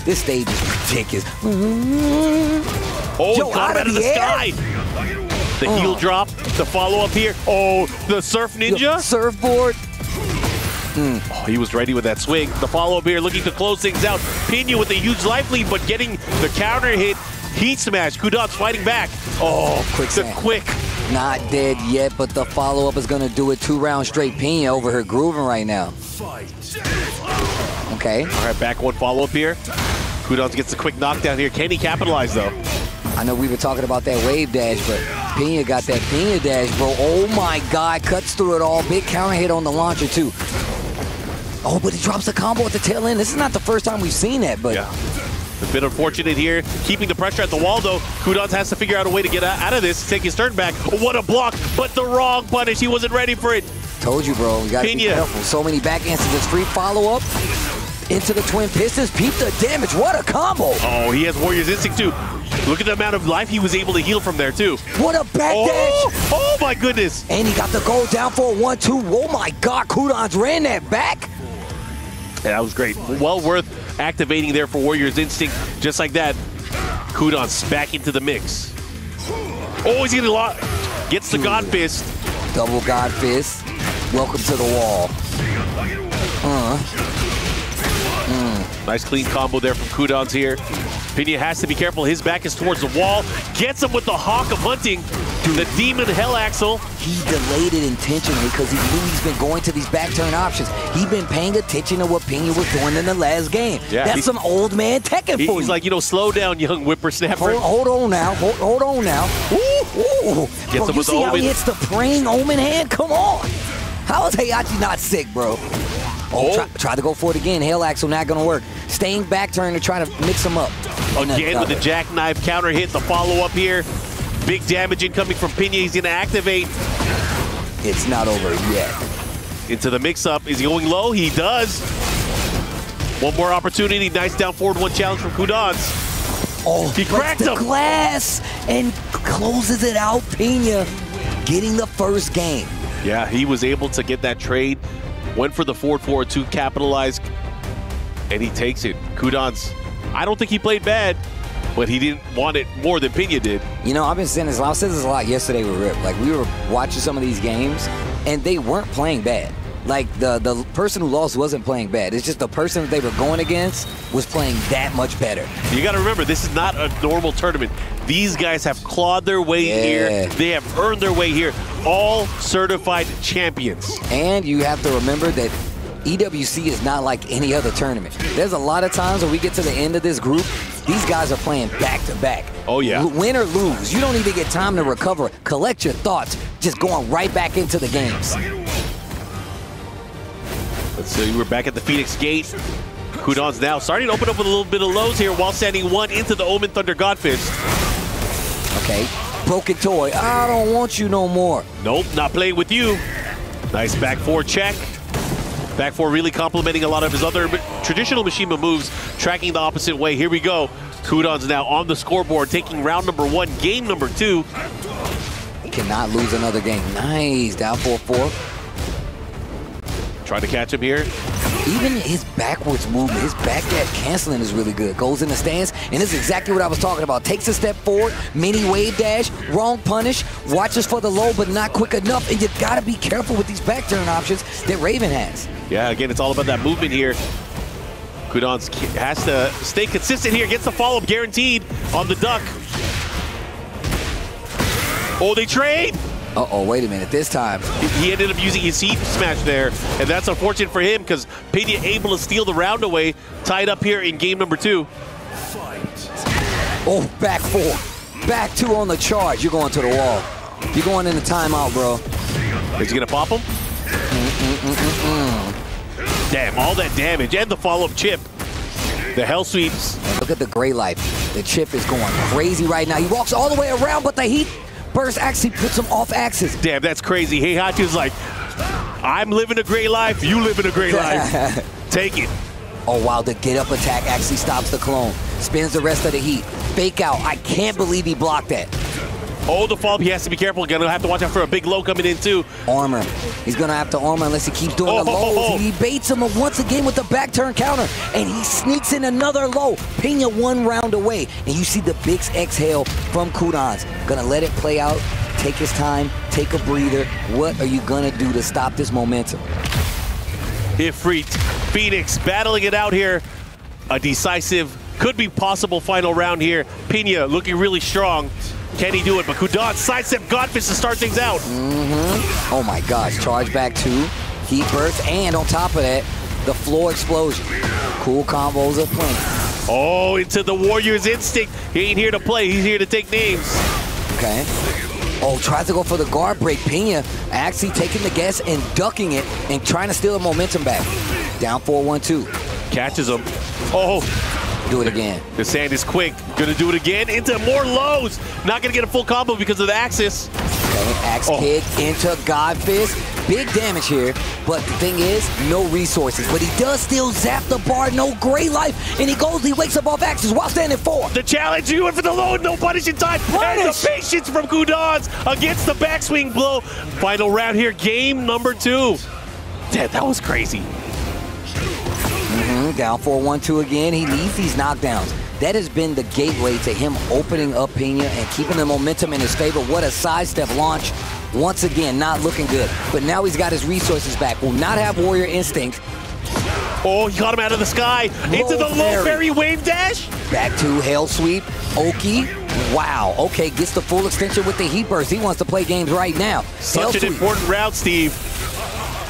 This stage is ridiculous. Oh, Yo, got him out of the sky. The heel drop, the follow up here. Oh, the surf ninja. Surfboard. Oh, he was ready with that swing. The follow-up here looking to close things out. Pena with a huge life lead, but getting the counter hit. Heat smash. Kudan's fighting back. Oh, quick. Not dead yet, but the follow-up is going to do it 2 rounds straight. Pena over here grooving right now. Okay. All right, back one follow-up here. Kudan's gets a quick knockdown here. Can he capitalize, though? I know we were talking about that wave dash, but Pena got that Pena dash, bro. Oh, my God. Cuts through it all. Big counter hit on the launcher, too. Oh, but he drops the combo at the tail end. This is not the first time we've seen that, but... Yeah. A bit unfortunate here. Keeping the pressure at the wall, though. Kudan has to figure out a way to get out of this. Take his turn back. Oh, what a block, but the wrong punish. He wasn't ready for it. Told you, bro. You got to be careful. So many back instances. Free follow-up into the twin pistons. Peep the damage. What a combo. Oh, he has Warrior's Instinct, too. Look at the amount of life he was able to heal from there, too. What a back dash. Oh, my goodness. And he got the goal down for a 1-2. Oh, my God. Kudan's ran that back. Yeah, that was great. Well worth activating there for Warriors Instinct. Just like that, Kudans back into the mix. Oh, he's getting a lot. Gets the God Fist. Double God Fist. Welcome to the wall. Nice clean combo there from Kudans here. Pena has to be careful. His back is towards the wall. Gets him with the Hawk of Hunting. The Demon Hell Axle. He delayed it intentionally because he knew he's been going to these back turn options. He's been paying attention to what Pena was doing in the last game. Yeah, that's some old man Tekken for you. He's like, you know, slow down, young whippersnapper. Hold on now. Hold on now. Ooh. Gets him you with see the how he hits the praying Omen hand? Come on. How is Heihachi not sick, bro? Try to go for it again. Hell Axle not going to work. Staying back turn to try to mix him up. Again with the jackknife counter hit, the follow-up here. Big damage incoming from Pena. He's going to activate. It's not over yet. Into the mix-up. Is he going low? He does. One more opportunity. Nice down forward one challenge from Kudans. Oh, he cracked him. Glass and closes it out. Pena getting the first game. Yeah, he was able to get that trade. Went for the forward forward to capitalize, and he takes it. Kudans, I don't think he played bad, but he didn't want it more than Pena did. You know, I've been saying this. I said this a lot yesterday with Rip. Like, we were watching some of these games, and they weren't playing bad. Like, the person who lost wasn't playing bad. It's just the person that they were going against was playing that much better. You got to remember, this is not a normal tournament. These guys have clawed their way here. They have earned their way here. All certified champions. And you have to remember that EWC is not like any other tournament. There's a lot of times when we get to the end of this group, these guys are playing back-to-back. Oh, yeah. Win or lose. You don't even get time to recover, collect your thoughts, just going right back into the games. Let's see, we're back at the Phoenix Gate. Kudans now starting to open up with a little bit of lows here while sending one into the Omen Thunder Godfist. Okay, broken toy. I don't want you no more. Nope, not playing with you. Nice back four check. Back four really complementing a lot of his other traditional Mishima moves, tracking the opposite way. Here we go. Kudans now on the scoreboard, taking round number one, game number two. Cannot lose another game. Nice, down 4-4. Trying to catch him here. Even his backwards movement, his back dab canceling is really good. Goes in the stance, and this is exactly what I was talking about. Takes a step forward, mini wave dash, wrong punish, watches for the low, but not quick enough, and you gotta be careful with these back turn options that Raven has. Yeah, again, it's all about that movement here. Kudans has to stay consistent here, gets the follow-up guaranteed on the duck. Oh, they trade! Uh-oh, wait a minute, this time. He ended up using his heat smash there, and that's unfortunate for him because Pena able to steal the round away, tied up here in game number two. Oh, back four. Back two on the charge. You're going to the wall. You're going in the timeout, bro. Is he going to pop him? Damn, all that damage and the follow-up chip. The hell sweeps. And look at the gray life. The chip is going crazy right now. He walks all the way around, but the heat burst actually puts him off axis. Damn, that's crazy. Heihachi's like, I'm living a great life, you living a great life. Take it. Oh, wow, the get-up attack actually stops the clone. Spins the rest of the heat. Fake out. I can't believe he blocked that. Oh, the fall. He has to be careful. Gonna have to watch out for a big low coming in, too. Armor. He's gonna have to armor unless he keeps doing the lows. He baits him once again with the back turn counter, and he sneaks in another low. Pena one round away, and you see the big exhale from Kudans. Gonna let it play out, take his time, take a breather. What are you gonna do to stop this momentum? Ifrit, Phoenix battling it out here. A decisive, could be possible final round here. Pena looking really strong. Can he do it? But Kudans sidestep Godfist to start things out. Oh my gosh, charge back two, heat burst, and on top of that, the floor explosion. Cool combos are playing. Oh, into the Warriors Instinct. He ain't here to play, he's here to take names. Okay. Oh, tries to go for the guard break. Pena actually taking the guess and ducking it and trying to steal the momentum back. Down 4-1-2. Catches him. Oh. Do it again. The sand is quick. Gonna do it again into more lows. Not gonna get a full combo because of the axis. Okay, axe kick into Godfist. Big damage here, but the thing is, no resources. But he does still zap the bar, no gray life, and he wakes up off axis while standing 4. The challenge, he went for the low, no punish in time. And the patience from Kudans against the backswing blow. Final round here, game number 2. Damn, that was crazy. Down 4-1-2 again. He needs these knockdowns. That has been the gateway to him opening up Pena and keeping the momentum in his favor. What a sidestep launch. Once again, not looking good. But now he's got his resources back. Will not have warrior instinct. Oh, he got him out of the sky. Into the low fairy wave dash. Back to Hail Sweep. Oki. Wow. Okay, gets the full extension with the Heat Burst. He wants to play games right now. Such an important round, Steve.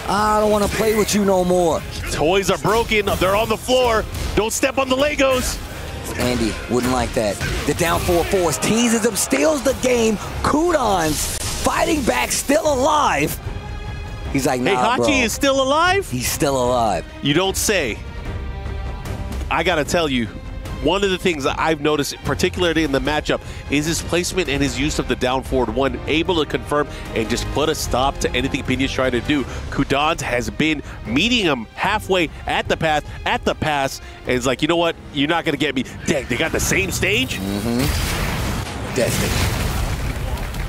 I don't want to play with you no more. Toys are broken. They're on the floor. Don't step on the Legos. Andy wouldn't like that. The down 4-4 teases him, steals the game. Kudans fighting back, still alive. He's like, nah, bro. Hachi is still alive? He's still alive. You don't say. I got to tell you, one of the things that I've noticed, particularly in the matchup, is his placement and his use of the down forward one, able to confirm and just put a stop to anything Pena's trying to do. Kudans has been meeting him halfway at the pass, and it's like, you know what? You're not going to get me. Dang, they got the same stage? Definitely.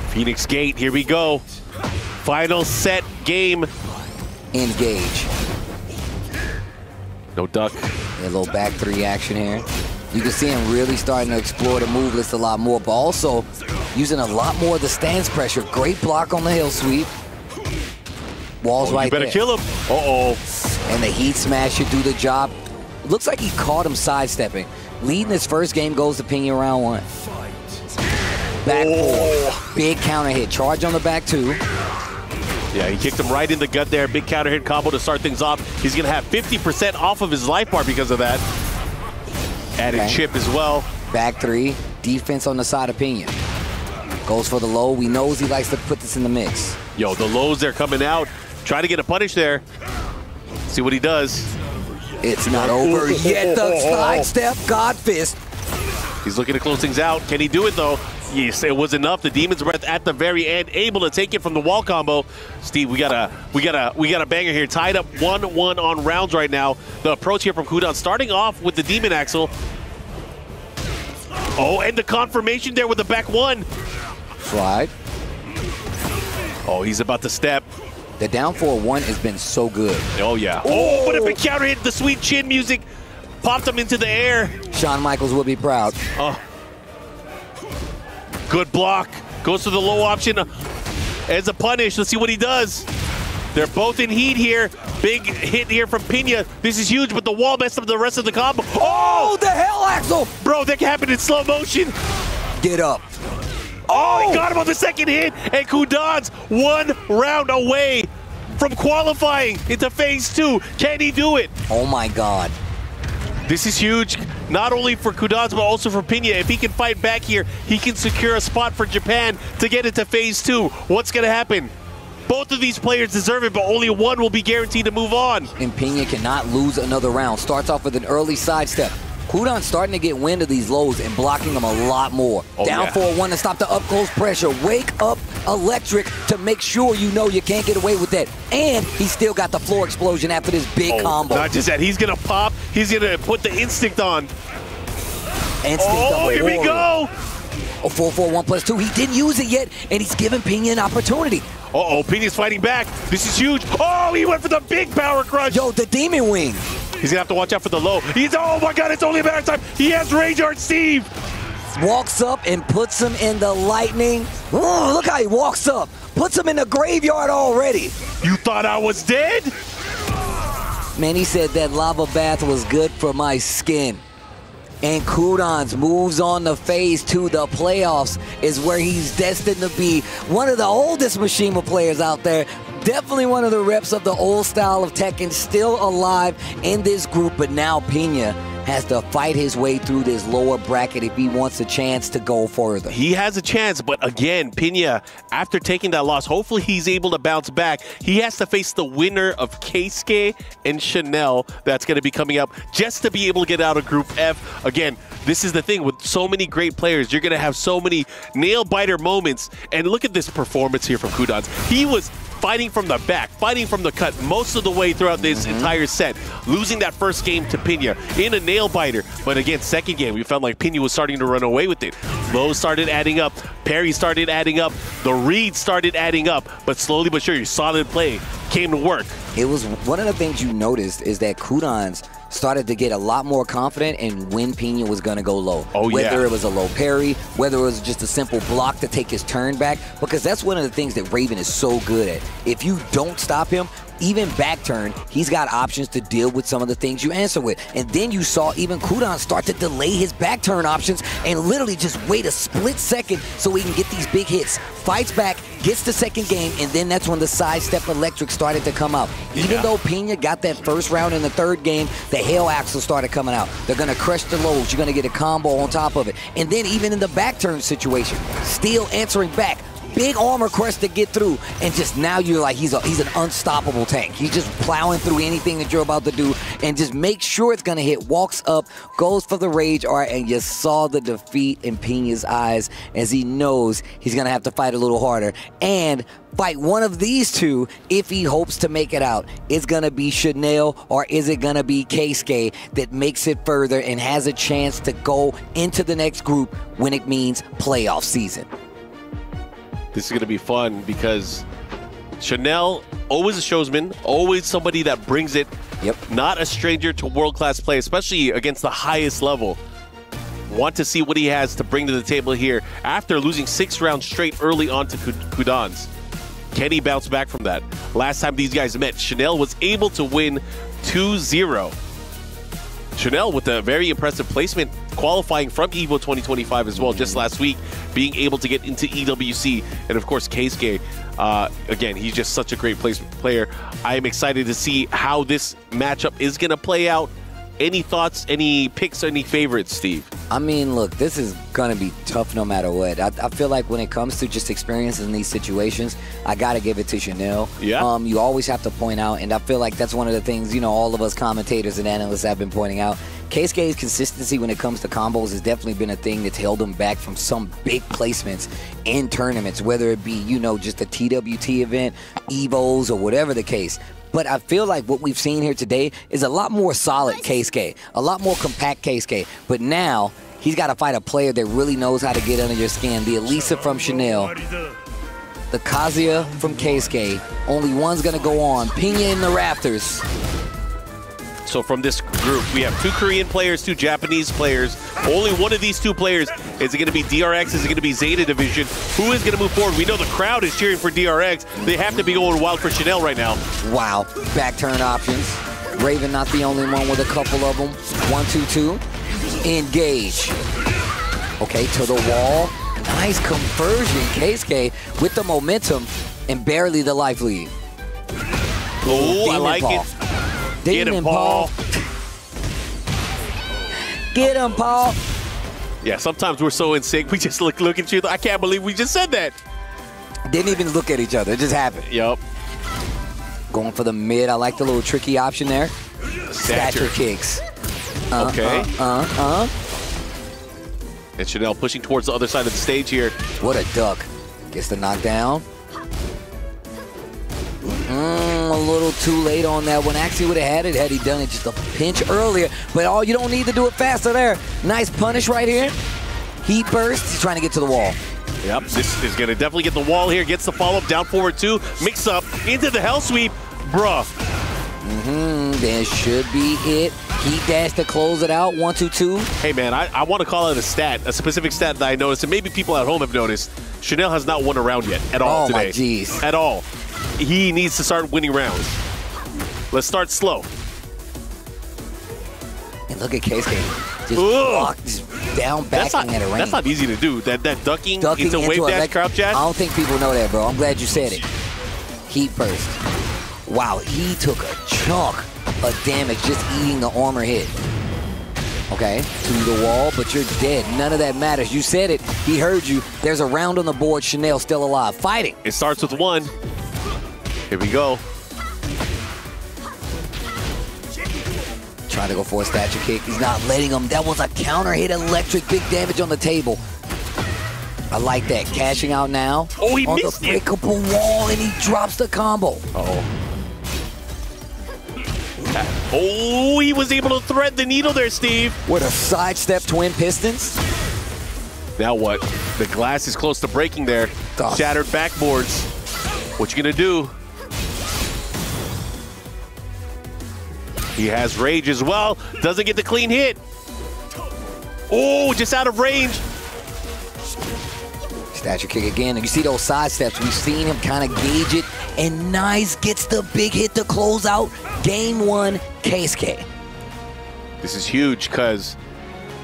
Phoenix Gate, here we go. Final set game. Engage. No duck. A little back three action here. You can see him really starting to explore the move list a lot more, but also using a lot more of the stance pressure. Great block on the hill sweep. Walls right there. You better kill him. Uh-oh. And the heat smash should do the job. Looks like he caught him sidestepping. Leading his first game goes to Pena round 1. Back 4. Big counter hit. Charge on the back 2. Yeah, he kicked him right in the gut there. Big counter hit combo to start things off. He's going to have 50% off of his life bar because of that. Added chip as well. Back 3. Defense on the side of Pena. Goes for the low. We knows he likes to put this in the mix. Yo, the lows, they're coming out. Try to get a punish there. See what he does. It's not over yet. The sidestep God fist. He's looking to close things out. Can he do it, though? Yes, it was enough. The Demon's Breath at the very end, able to take it from the wall combo. Steve, we got a banger here. Tied up 1-1 on rounds right now. The approach here from Kudan, starting off with the Demon Axle. Oh, and the confirmation there with the back 1. Slide. Oh, he's about to step. The down 4-1 has been so good. Oh, yeah. Oh, but if a counter hit, the sweet chin music popped him into the air. Shawn Michaels would be proud. Oh. Good block. Goes to the low option as a punish. Let's see what he does. They're both in heat here. Big hit here from Pena. This is huge, but the wall messed up the rest of the combo. Oh, the hell, Axel! Bro, that happened in slow motion. Get up. Oh, he got him on the second hit. And Kudan's 1 round away from qualifying into phase 2. Can he do it? Oh, my God. This is huge, not only for Kudans, but also for Pena. If he can fight back here, he can secure a spot for Japan to get into phase 2. What's going to happen? Both of these players deserve it, but only one will be guaranteed to move on. And Pena cannot lose another round. Starts off with an early sidestep. Kudan's starting to get wind of these lows and blocking them a lot more. Oh, Down 4-1 to stop the up-close pressure. Wake up Electric to make sure you know you can't get away with that. And he still got the floor explosion after this big combo. Not just that, he's going to pop. He's going to put the instinct on. Instinct here we go. Oh, 4-4-1+2. He didn't use it yet, and he's giving Pena an opportunity. Uh-oh, Pena's fighting back. This is huge. Oh, he went for the big power crush. Yo, the Demon Wing. He's going to have to watch out for the low. Oh, my God, it's only a matter of time. He has Rage Art Steve. Walks up and puts him in the lightning. Oh, look how he walks up. Puts him in the graveyard already. You thought I was dead? Man, he said that lava bath was good for my skin. And Kudans moves on to phase 2. The playoffs is where he's destined to be one of the oldest Mishima players out there. Definitely one of the reps of the old style of Tekken, still alive in this group, but now Pena has to fight his way through this lower bracket if he wants a chance to go further. He has a chance, but again, Pena, after taking that loss, hopefully he's able to bounce back. He has to face the winner of Keisuke and Chanel that's going to be coming up just to be able to get out of Group F. Again, this is the thing with so many great players. You're going to have so many nail-biter moments. And look at this performance here from Kudans. He was fighting from the back, fighting from the cut most of the way throughout this entire set. Losing that first game to Pena in a nail-biter. But again, second game, we felt like Pena was starting to run away with it. Low started adding up. Parry started adding up. The read started adding up. But slowly but surely, solid play came to work. It was one of the things you noticed is that Kudans started to get a lot more confident in when Pena was going to go low. Oh, yeah. Whether it was a low parry, whether it was just a simple block to take his turn back, because that's one of the things that Raven is so good at. If you don't stop him, even back turn, he's got options to deal with some of the things you answer with. And then you saw even Kudan start to delay his back turn options and literally just wait a split second so he can get these big hits. Fights back, gets the second game, and then that's when the sidestep electric started to come out. Even though Pena got that first round in the third game, the Hail Axle started coming out. They're going to crush the lows. You're going to get a combo on top of it. And then even in the back turn situation, still answering back. Big armor crush to get through, and just now you're like, he's an unstoppable tank. He's just plowing through anything that you're about to do, and just make sure it's gonna hit. Walks up, goes for the rage art, and you saw the defeat in Pena's eyes as he knows he's gonna have to fight a little harder and fight one of these two if he hopes to make it out. It's gonna be Chanel or is it gonna be Keisuke that makes it further and has a chance to go into the next group when it means playoff season. This is going to be fun because Chanel, always a showsman, always somebody that brings it. Yep. Not a stranger to world-class play, especially against the highest level. Want to see what he has to bring to the table here after losing 6 rounds straight early on to Kudans. Can he bounce back from that? Last time these guys met, Chanel was able to win 2-0. Chanel with a very impressive placement, qualifying from EVO 2025 as well, just last week, being able to get into EWC. And of course, Keisuke, again, he's just such a great player. I am excited to see how this matchup is going to play out. Any thoughts, any picks, any favorites, Steve? I mean, look, this is going to be tough no matter what. I feel like when it comes to just experiences in these situations, I got to give it to Chanel. Yeah. You always have to point out, and I feel like that's one of the things, you know, all of us commentators and analysts have been pointing out. Keisuke's consistency when it comes to combos has definitely been a thing that's held him back from some big placements in tournaments, whether it be, you know, just a TWT event, EVOs, or whatever the case. But I feel like what we've seen here today is a lot more solid Keisuke, a lot more compact Keisuke. But now, he's got to fight a player that really knows how to get under your skin. The Elisa from Chanel, the Kazuya from Keisuke. Only one's going to go on. Pena in the rafters. So from this group, we have 2 Korean players, 2 Japanese players. Only one of these 2 players. Is it going to be DRX? Is it going to be Zeta Division? Who is going to move forward? We know the crowd is cheering for DRX. They have to be going wild for Chanel right now. Wow. Back turn options. Raven not the only one with a couple of them. 1-2-2. Engage. Okay, to the wall. Nice conversion. Keisuke with the momentum and barely the life lead. Oh, I like it. Get him, Paul. Get him, Paul. Yeah, sometimes we're so in sync, we just look at each other. I can't believe we just said that. Didn't even look at each other. It just happened. Yup. Going for the mid. I like the little tricky option there. Stature kicks. Okay. And Chanel pushing towards the other side of the stage here. What a duck. Gets the knockdown. A little too late on that one. Actually would have had it had he done it just a pinch earlier. But you don't need to do it faster there. Nice punish right here. Heat burst. He's trying to get to the wall. Yep, this is going to definitely get the wall here. Gets the follow-up, down forward 2. Mix up into the hell sweep. Bruh. That should be it. Heat dash to close it out. 1-2-2. Hey, man, I want to call out a stat, a specific stat that I noticed, and maybe people at home have noticed. Chanel has not won a round yet at all today. Oh, my jeez. At all. He needs to start winning rounds. Let's start slow. And look at Keisuke. Just down backing at a range. That's not easy to do. That ducking into wave dash crouch jab. I don't think people know that, bro. I'm glad you said it. Heat burst. Wow, he took a chunk of damage just eating the armor hit. Okay, to the wall, but you're dead. None of that matters. You said it. He heard you. There's a round on the board. Chanel still alive. Fighting. It starts with 1. Here we go. Trying to go for a stature kick. He's not letting him. That was a counter hit electric. Big damage on the table. I like that. Cashing out now. Oh, he on missed the it. breakable wall, and he drops the combo. Oh, he was able to thread the needle there, Steve. With a sidestep twin pistons. Now what? The glass is close to breaking there. Shattered backboards. What you gonna do? He has rage as well. Doesn't get the clean hit. Oh, just out of range. Statue kick again. And you see those side steps. We've seen him kind of gauge it. And Nice gets the big hit to close out game one, Keisuke. This is huge because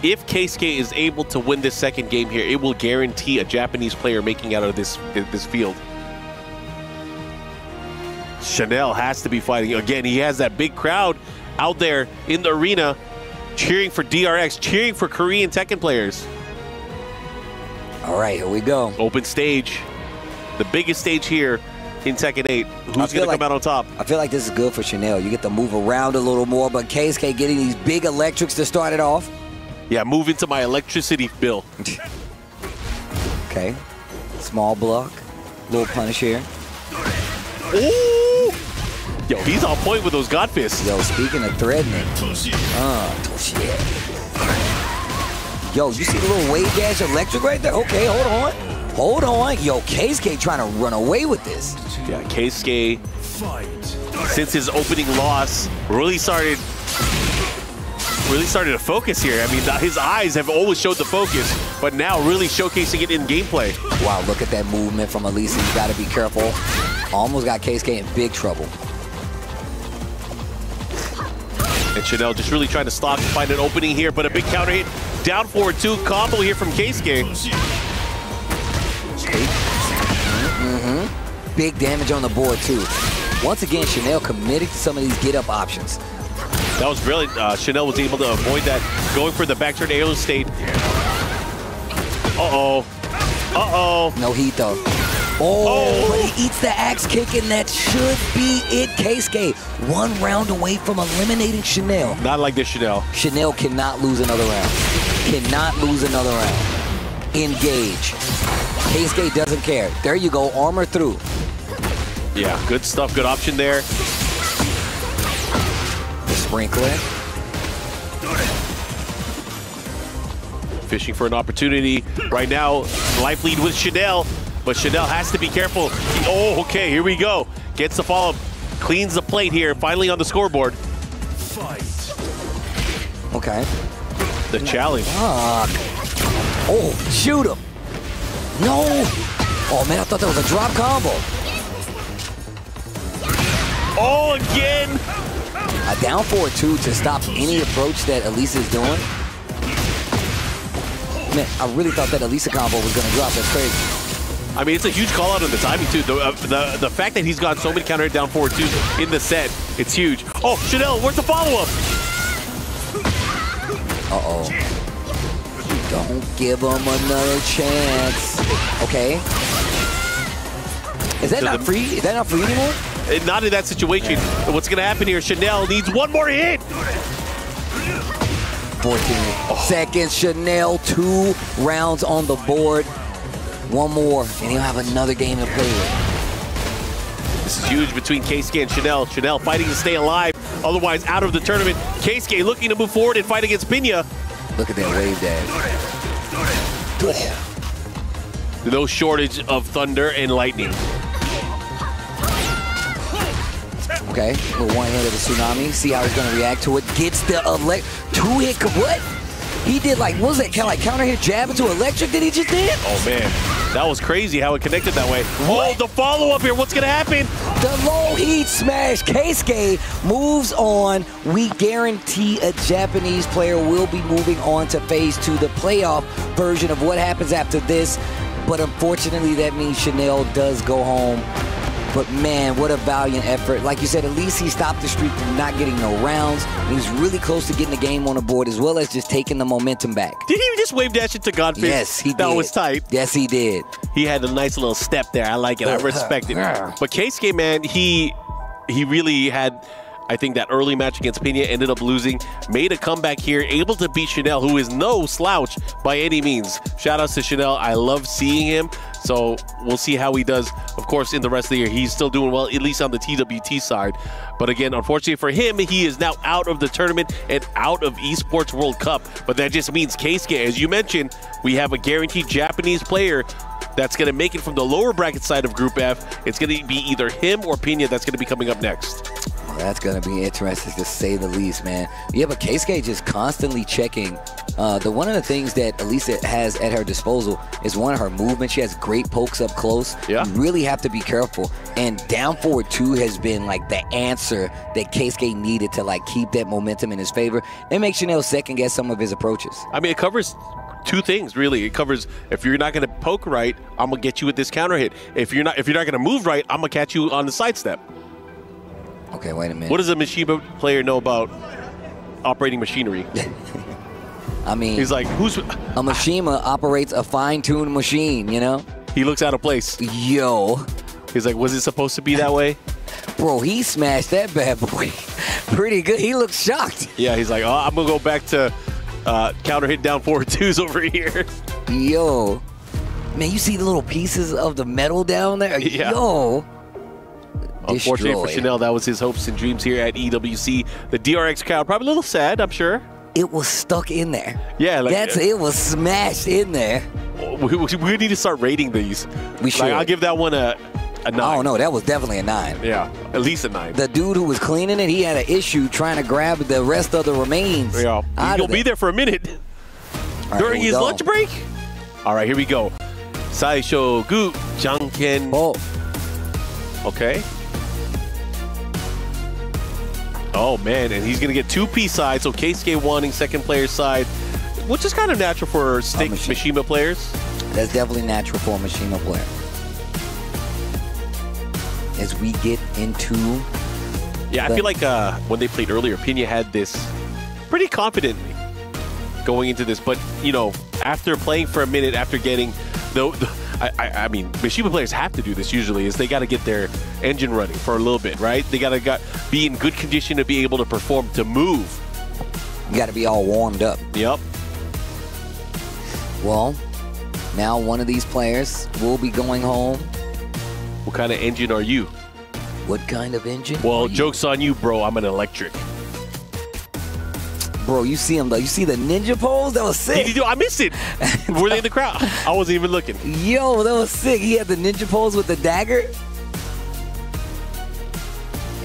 if Keisuke is able to win this second game here, it will guarantee a Japanese player making out of this field. Chanel has to be fighting. Again, he has that big crowd out there in the arena cheering for DRX, cheering for Korean Tekken players. All right, here we go. Open stage. The biggest stage here in Tekken 8. Who's going to come out on top? I feel like this is good for Chanel. You get to move around a little more, but Keisuke getting these big electrics to start it off. Yeah, move into my electricity bill. Okay. Small block. Little punish here. Ooh! Yo, he's on point with those God fists. Yo, speaking of threatening. Yo, you see the little wave dash electric right there? Okay, hold on. Hold on. Yo, Keisuke trying to run away with this. Yeah, Keisuke, since his opening loss, really started to focus here. I mean, his eyes have always showed the focus, but now really showcasing it in gameplay. Wow, look at that movement from Elisa. You got to be careful. Almost got Keisuke in big trouble. And Chanel just really trying to stop and find an opening here, but a big counter hit. Down forward 2 combo here from Keisuke. Big damage on the board, too. Once again, Chanel committed to some of these get-up options. That was brilliant. Chanel was able to avoid that, going for the back-turn aerial state. Uh-oh. Uh-oh. No heat, though. Oh, but he eats the axe kick, and that should be it. Keisuke, 1 round away from eliminating Chanel. Not like this, Chanel. Chanel cannot lose another round. Cannot lose another round. Engage. Keisuke doesn't care. There you go, armor through. Yeah, good stuff, good option there. The sprinkler. Fishing for an opportunity. Right now, life lead with Chanel. But Chanel has to be careful. Oh, okay, here we go. Gets the follow-up, cleans the plate here, finally on the scoreboard. Okay. The challenge. Fuck. Oh, shoot him. No. Oh, man, I thought that was a drop combo. Oh, again. A down forward 2 to stop any approach that Elisa is doing. Man, I really thought that Elisa combo was going to drop. That's crazy. I mean, it's a huge call out on the timing, too. The fact that he's got so many counter hit down forward 2s in the set, it's huge. Oh, Chanel, where's the follow-up? Uh-oh. Don't give him another chance. Okay. Is that not free? Is that not free anymore? Not in that situation. What's going to happen here? Chanel needs 1 more hit. 14 seconds. Chanel, 2 rounds on the board. 1 more, and he'll have another game to play with. This is huge between Keisuke and Chanel. Chanel fighting to stay alive, otherwise out of the tournament. Keisuke looking to move forward and fight against Pinya. Look at that wave dash. No shortage of thunder and lightning. Okay, little one hit of the tsunami. See how he's going to react to it. Gets the 2-hit. What? He did like, what was that? Kind of like counter hit jab into electric that he just did? Oh, man. That was crazy how it connected that way. What? Oh, the follow-up here. What's going to happen? The low heat smash. Keisuke moves on. We guarantee a Japanese player will be moving on to phase 2, the playoff version of what happens after this. But unfortunately, that means Chanel does go home. But man, what a valiant effort. Like you said, at least he stopped the streak from not getting no rounds. He was really close to getting the game on the board, as well as just taking the momentum back. Did he just wave dash into Godfist? Yes, he did. That was tight. Yes, he did. He had a nice little step there. I like it. I respect it. But Keisuke, man, he really had, I think, that early match against Pinya, ended up losing, made a comeback here, able to beat Chanel, who is no slouch by any means. Shout outs to Chanel. I love seeing him. So we'll see how he does, of course, in the rest of the year. He's still doing well, at least on the TWT side. But again, unfortunately for him, he is now out of the tournament and out of Esports World Cup. But that just means Keisuke, as you mentioned, we have a guaranteed Japanese player that's going to make it from the lower bracket side of Group F. It's going to be either him or Pinya that's going to be coming up next. That's going to be interesting to say the least, man. Yeah, but Keisuke just constantly checking. One of the things that Elisa has at her disposal is one of her movements. She has great pokes up close. Yeah. You really have to be careful. And down forward 2 has been like the answer that Keisuke needed to like keep that momentum in his favor. It makes Chanel second guess some of his approaches. I mean, it covers 2 things really. It covers if you're not going to poke right, I'm gonna get you with this counter hit. If you're not going to move right, I'm gonna catch you on the sidestep. Okay, wait a minute. What does a Mishima player know about operating machinery? I mean, he's like, who's a Mishima operates a fine-tuned machine, you know? He looks out of place. Yo. He's like, was it supposed to be that way? Bro, he smashed that bad boy pretty good. He looks shocked. Yeah, he's like, oh, I'm gonna go back to counter hit down forward 2s over here. Yo. Man, you see the little pieces of the metal down there? Yeah. Yo. Unfortunately for Chanel, that was his hopes and dreams here at EWC. The DRX crowd probably a little sad, I'm sure. It was stuck in there. Yeah, like it was smashed in there. We need to start rating these. We should. Like, I'll give that one a 9. Oh no, that was definitely a 9. Yeah, at least a 9. The dude who was cleaning it, he had an issue trying to grab the rest of the remains. Yeah, he's gonna be there for a minute during his lunch break. All right, here we go. Saisho gu janken. Oh. Okay. Oh, man, and he's going to get 2 P sides, so Keisuke wanting second player's side, which is kind of natural for stick Mishima players. That's definitely natural for a Mishima player. As we get into... Yeah, I feel like when they played earlier, Pena had this pretty confidently going into this, but, you know, after playing for a minute, after getting... I mean, Mishima players have to do this usually, is they got to get their engine running for a little bit, right? They got to be in good condition to be able to perform, to move. You got to be all warmed up. Yep. Well, now one of these players will be going home. What kind of engine are you? What kind of engine? Well, joke's on you, bro. I'm an electric. Bro, you see him though. You see the ninja pose? That was sick. I missed it. Were they in the crowd? I wasn't even looking. Yo, that was sick. He had the ninja pose with the dagger.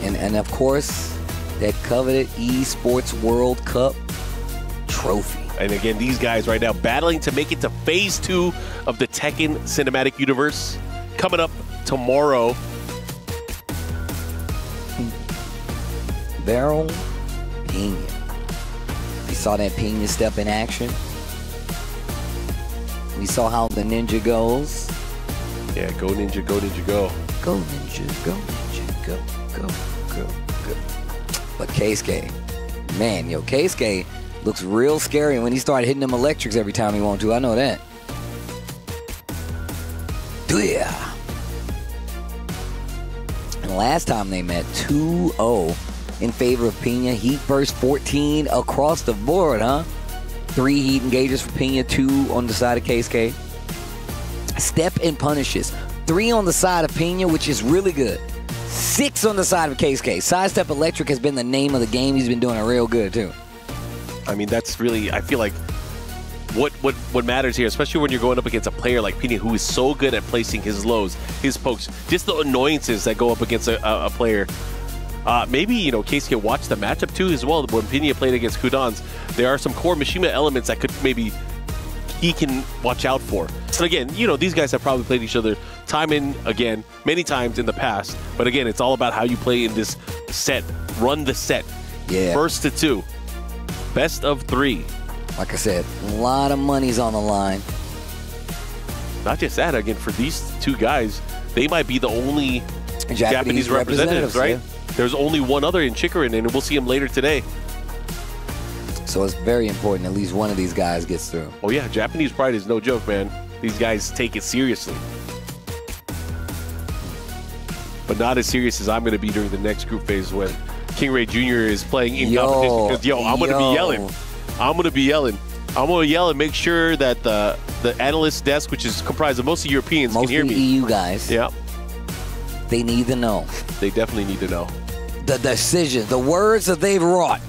And of course, that coveted Esports World Cup trophy. And again, these guys right now battling to make it to Phase 2 of the Tekken Cinematic Universe. Coming up tomorrow. Barrel Pena. We saw that Pena step in action. We saw how the ninja goes. Yeah, go ninja, go ninja, go. Go ninja, go ninja, go, go, go, go. But Keisuke, man, yo, Keisuke looks real scary when he started hitting them electrics every time he wants to. I know that. Yeah. And last time they met, 2-0 in favor of Pena. Heat first 14 across the board, huh? 3 heat engages for Pena, 2 on the side of Keisuke. Step and punishes. 3 on the side of Pena, which is really good. 6 on the side of Keisuke. Sidestep electric has been the name of the game. He's been doing it real good, too. I mean, that's really, I feel like, what matters here, especially when you're going up against a player like Pena, who is so good at placing his lows, his pokes, just the annoyances that go up against a player. Maybe, you know, Keisuke watched the matchup too as well. When Pena played against Kudans, there are some core Mishima elements that could maybe he can watch out for. So again, you know, these guys have probably played each other time and again, many times in the past. But again, it's all about how you play in this set. Run the set. Yeah. First to 2. Best of 3. Like I said, a lot of money's on the line. Not just that, again, for these 2 guys, they might be the only Japanese representatives, right? Yeah. There's only one other in Chikrin, and we'll see him later today. So it's very important at least one of these guys gets through. Oh, yeah. Japanese pride is no joke, man. These guys take it seriously. But not as serious as I'm going to be during the next group phase when King Ray Jr. is playing in competition. Because, I'm going to be yelling. I'm going to be yelling. I'm going to yell and make sure that the analyst desk, which is comprised of mostly Europeans, can hear me. EU guys. Yeah. They need to know. They definitely need to know. The decision, the words that they've wrought.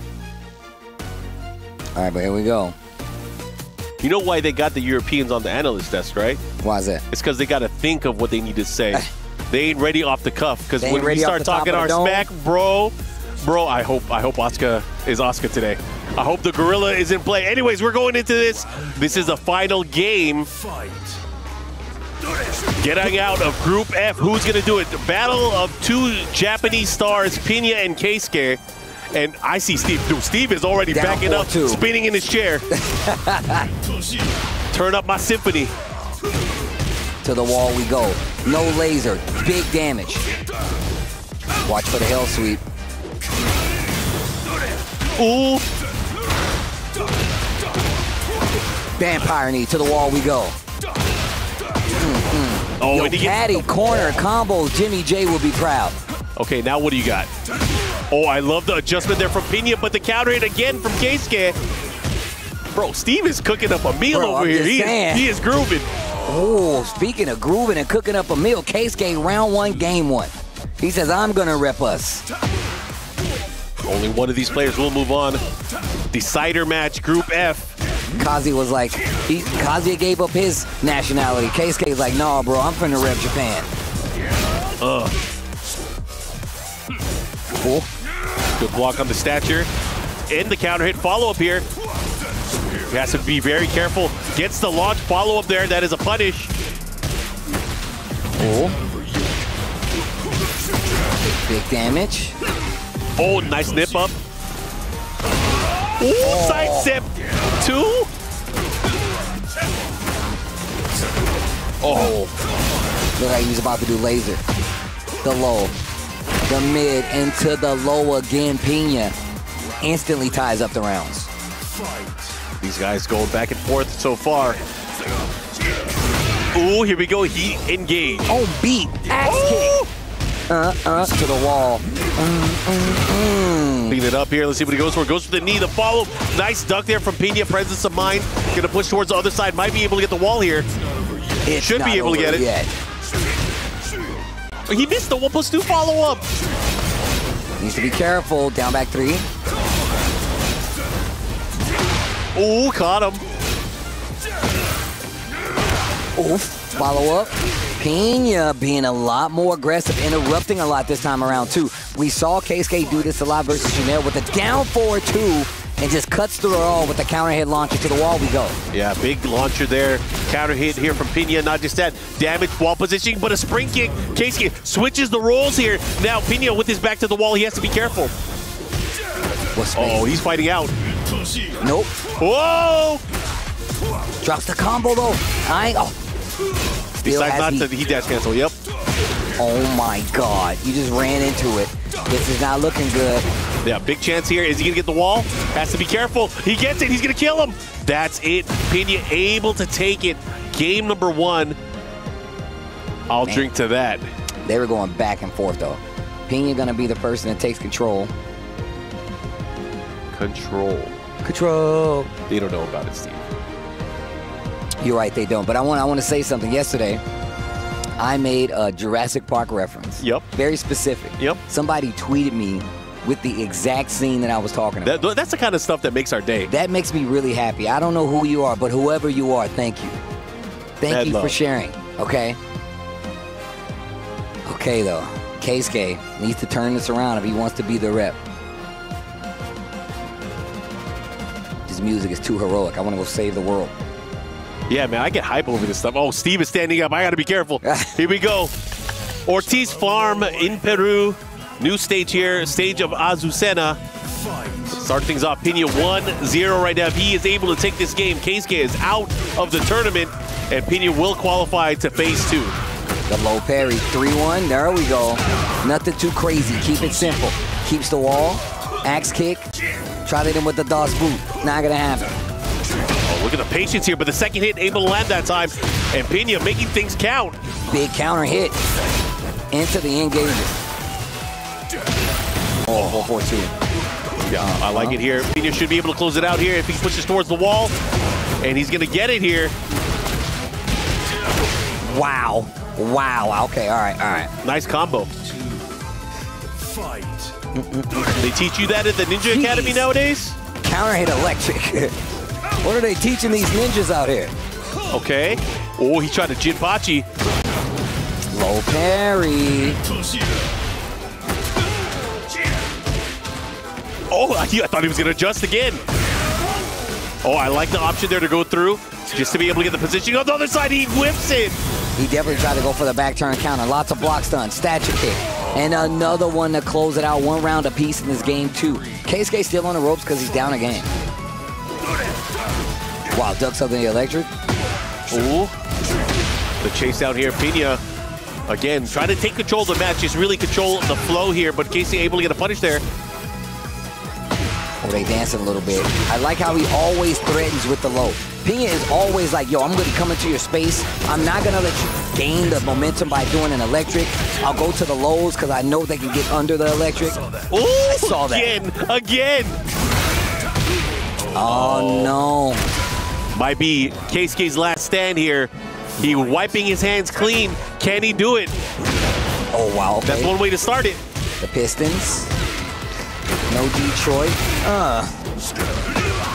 All right, but here we go. You know why they got the Europeans on the analyst desk, right? Why is that? It's because they got to think of what they need to say. They ain't ready off the cuff. Because when we start talking our smack, bro, Bro, I hope Asuka is Asuka today. I hope the Gorilla is in play. Anyways, we're going into this. This is the final game. Getting out of Group F. Who's going to do it? The battle of two Japanese stars, Pina and Keisuke. And I see Steve. Dude, Steve is already Down backing up, 4-2. spinning in his chair. Turn up my symphony. To the wall we go. No laser. Big damage. Watch for the hell sweep. Ooh. Vampire knee. To the wall we go. Oh, Yo, and he gets Caddy, corner, combo. Jimmy J will be proud. Okay, now what do you got? Oh, I love the adjustment there from Pina, but the counter hit again from Keisuke. Bro, Steve is cooking up a meal over here. He is grooving. Oh, speaking of grooving and cooking up a meal, Keisuke round 1, game 1. He says, I'm going to rep us. Only one of these players will move on. Decider match, Group F. Kazi was like, Kazi gave up his nationality. Keisuke's like, nah, bro, I'm finna rep Japan. Cool. Good block on the stature. And the counter hit follow-up here. He has to be very careful. Gets the launch follow-up there. That is a punish. Oh. Big damage. Oh, nice nip up. Ooh, side step. 2. Oh. Look like he was about to do laser. The low. The mid into the low again. Pina instantly ties up the rounds. These guys going back and forth so far. Ooh, here we go. He engaged. Oh, beat. Axe kick. To the wall. Clean it up here. Let's see what he goes for. Goes for the knee, the follow. Nice duck there from Pina. Presence of mind. Gonna push towards the other side. Might be able to get the wall here. Should be able to get it. Yet. He missed the 1+2 follow-up. Needs to be careful. Down back 3. Ooh, caught him. Oof. Follow up. Pina being a lot more aggressive, interrupting a lot this time around too. We saw Keisuke do this a lot versus Chanel with a down forward 2 and just cuts through it all with the counter hit launcher. To the wall we go. Yeah, big launcher there. Counter hit here from Pina. Not just that, damage wall positioning, but a spring kick. Keisuke switches the roles here. Now Pina with his back to the wall. He has to be careful. Oh, he's fighting out. Nope. Whoa! Drops the combo though. Besides not to he dash cancel. Yep. Oh my God! You just ran into it. This is not looking good. Yeah, big chance here. Is he gonna get the wall? Has to be careful. He gets it. He's gonna kill him. That's it. Pina able to take it. Game number 1. I'll drink to that. They were going back and forth though. Pina gonna be the person that takes control. Control. They don't know about it, Steve. You're right, they don't. But I want to say something. Yesterday, I made a Jurassic Park reference. Yep. Very specific. Yep. Somebody tweeted me with the exact scene that I was talking about. That's the kind of stuff that makes our day. That makes me really happy. I don't know who you are, but whoever you are, thank you. Thank you for sharing, okay? Okay, though. Keisuke needs to turn this around if he wants to be the rep. His music is too heroic. I want to go save the world. Yeah, man, I get hype over this stuff. Oh, Steve is standing up. I got to be careful. Here we go. Ortiz Farm in Peru. New stage here, stage of Azucena. Start things off. Pina 1-0 right now. If he is able to take this game, Keisuke is out of the tournament, and Pina will qualify to phase 2. The low parry, 3-1. There we go. Nothing too crazy. Keep it simple. Keeps the wall. Axe kick. Tried it in with the DOS boot. Not gonna happen. Oh, look at the patience here, but the second hit able to land that time, and Pina making things count. Big counter hit into the engagement. Oh, 4-4-2. Yeah, I like it here. Pina should be able to close it out here if he pushes towards the wall, and he's gonna get it here. Wow. Wow. Okay, all right. Nice combo. They teach you that at the Ninja Academy nowadays? Counter hit electric. What are they teaching these ninjas out here? Okay. Oh, he tried to Jinpachi. Low parry. Oh, I thought he was going to adjust again. Oh, I like the option there to go through just to be able to get the position. On the other side, he whips it. He definitely tried to go for the back turn counter. Lots of blocks done. Stature kick. And another one to close it out. 1 round apiece in this game, too. Keisuke still on the ropes because he's down a game. Wow, ducks up in the electric. Ooh. The chase out here. Pena, again, trying to take control of the match. Just really control the flow here. But Casey able to get a punish there. Oh, they dancing a little bit. I like how he always threatens with the low. Pena is always like, yo, I'm going to come into your space. I'm not going to let you gain the momentum by doing an electric. I'll go to the lows because I know they can get under the electric. Ooh, I saw that. Again. Oh, no. Might be Keisuke's last stand here. He wiping his hands clean. Can he do it? Oh, wow. Okay. That's one way to start it. The Pistons. No Detroit.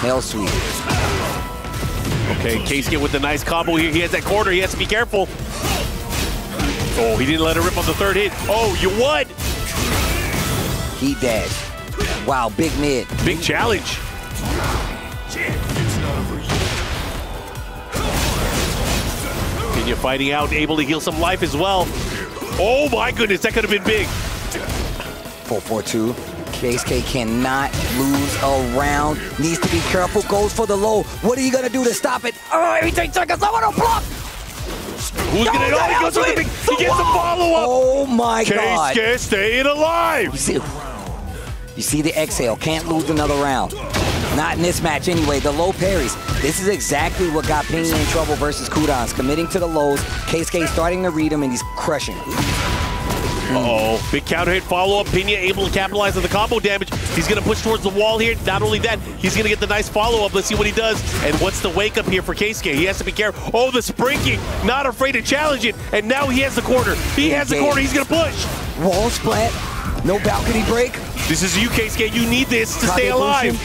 Hell sweet. Okay, Keisuke with the nice combo here. He has that corner. He has to be careful. Oh, he didn't let it rip on the third hit. Oh, you won. Heat dash. Wow, big mid. Big challenge. Pena fighting out, able to heal some life as well. Oh my goodness, that could have been big. 4-4-2. Keisuke cannot lose a round. Needs to be careful. Goes for the low. What are you gonna do to stop it? Oh, every 10 seconds, I want to block. Who's gonna know? He goes with the big. He gets a follow-up. Oh my God. Keisuke staying alive. You see the exhale. Can't lose another round. Not in this match anyway. The low parries. This is exactly what got Pena in trouble versus Kudans. Committing to the lows. Keisuke starting to read him, and he's crushing him. Uh-oh, big counter hit, follow-up. Pena able to capitalize on the combo damage. He's going to push towards the wall here. Not only that, he's going to get the nice follow-up. Let's see what he does. And what's the wake-up here for Keisuke? He has to be careful. Oh, the sprinking. Not afraid to challenge it. And now he has the corner. He has the corner. He's going to push. Wall splat. No balcony break. This is you, Keisuke. You need this to stay alive.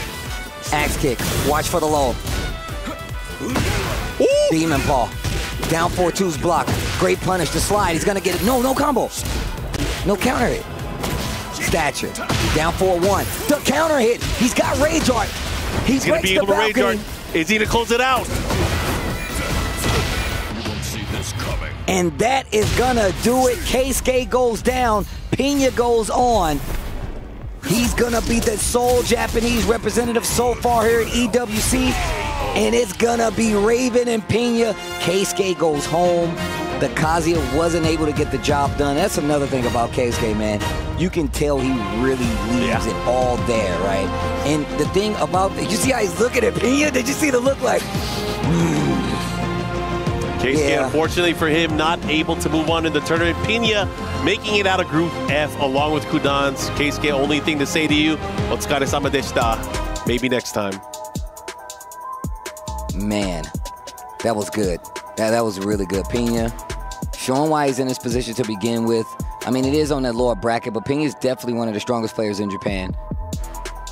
Axe kick. Watch for the low. Ooh. Demon paw. Down 4-2's block. Great punish. The slide. He's going to get it. No combo. No counter hit. Stature. Down 4-1. The counter hit. He's got rage art. He's going to be able to rage art. Is he going to close it out? And that is going to do it. Keisuke goes down. Pena goes on. He's going to be the sole Japanese representative so far here at EWC. And it's going to be Raven and Pena. Keisuke goes home. The Kazuya wasn't able to get the job done. That's another thing about Keisuke, man. You can tell he really leaves it all there, right? And the thing about, did you see how he's looking at Pena? Did you see the look like? Keisuke, unfortunately for him, not able to move on in the tournament. Pena making it out of Group F along with Kudans. Keisuke, only thing to say to you, otsukare-sama deshita. Maybe next time. Man, that was good. That was really good. Pena, showing why he's in this position to begin with. I mean, it is on that lower bracket, but Pena is definitely one of the strongest players in Japan.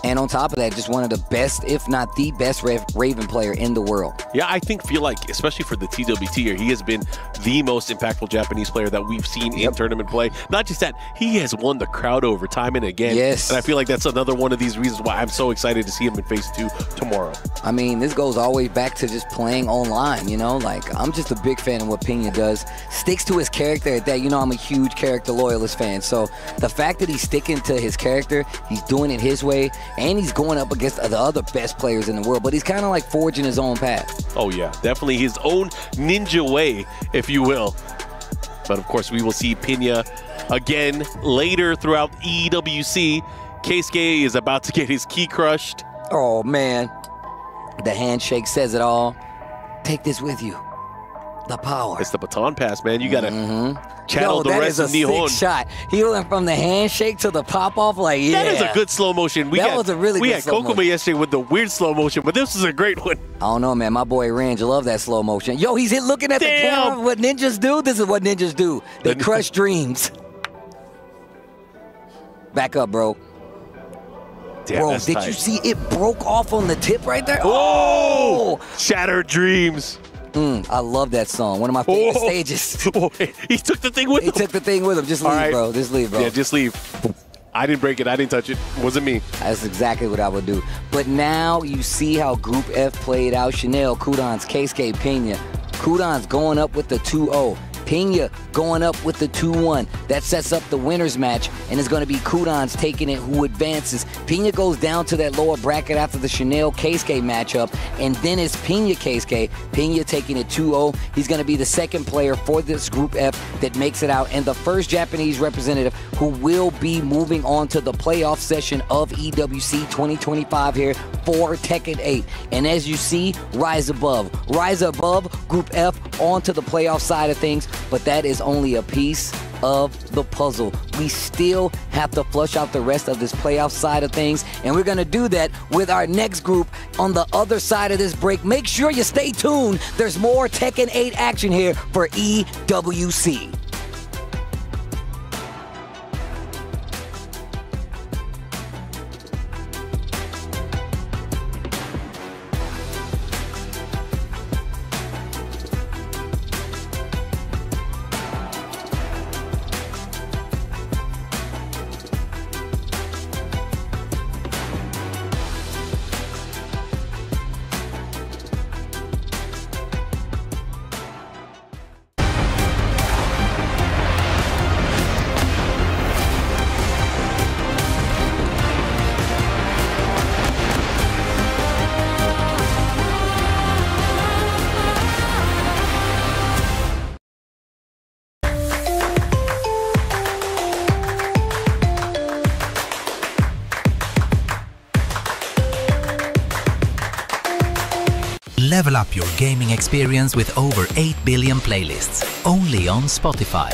And on top of that, just one of the best, if not the best Raven player in the world. Yeah, I feel like, especially for the TWT here, he has been the most impactful Japanese player that we've seen in tournament play. Not just that, he has won the crowd over time and again. Yes. And I feel like that's another one of these reasons why I'm so excited to see him in Phase 2 tomorrow. I mean, this goes all the way back to just playing online, you know? Like, I'm just a big fan of what Pena does. Sticks to his character at that. You know, I'm a huge character loyalist fan. So the fact that he's sticking to his character, he's doing it his way, and he's going up against the other best players in the world, but he's kind of like forging his own path. Oh yeah, definitely his own ninja way, if you will. But of course, we will see Pena again later throughout EWC. Keisuke is about to get his key crushed. Oh man, the handshake says it all. Take this with you. The power. It's the baton pass, man. You gotta channel the rest of Nihon. That is a sick shot. He went from the handshake to the pop-off, like, yeah. That is a good slow motion. Was a really good slow motion. We had Kokume yesterday with the weird slow motion, but this is a great one. I don't know, man. My boy Range love that slow motion. Yo, he's looking at the camera. What ninjas do? This is what ninjas do. They crush dreams. Back up, bro. Damn, bro, did tight. you see it broke off on the tip right there? Oh! Shattered dreams. I love that song. One of my favorite stages. He took the thing with him. He took the thing with him. Just leave, bro. Just leave, bro. Yeah, just leave. I didn't break it. I didn't touch it. It wasn't me. That's exactly what I would do. But now you see how Group F played out. Chanel, Kudans, Keisuke, Pena. Kudans going up with the 2-0. Pena going up with the 2-1. That sets up the winner's match, and it's going to be Kudans taking it, who advances. Pena goes down to that lower bracket after the Chanel-Keisuke matchup, and then it's Pena-Keisuke. Pena taking it 2-0. He's going to be the second player for this Group F that makes it out, and the first Japanese representative who will be moving on to the playoff session of EWC 2025 here for Tekken 8. And as you see, rise above. Rise above Group F onto the playoff side of things. But that is only a piece of the puzzle. We still have to flush out the rest of this playoff side of things, and we're going to do that with our next group on the other side of this break. Make sure you stay tuned. There's more Tekken 8 action here for EWC. Level up your gaming experience with over 8 billion playlists, only on Spotify,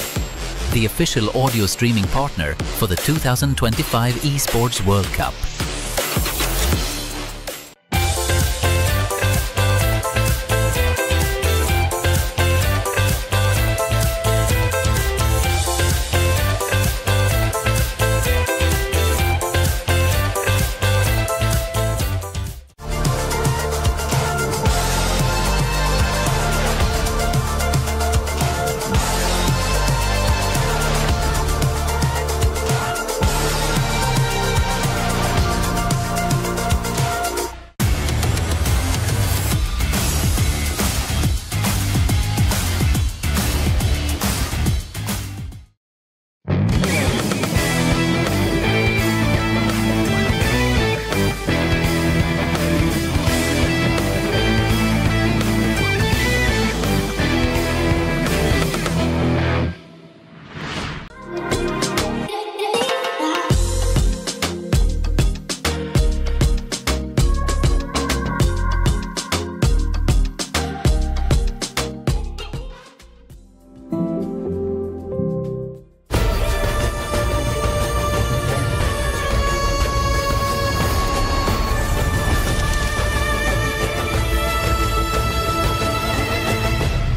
the official audio streaming partner for the 2025 Esports World Cup.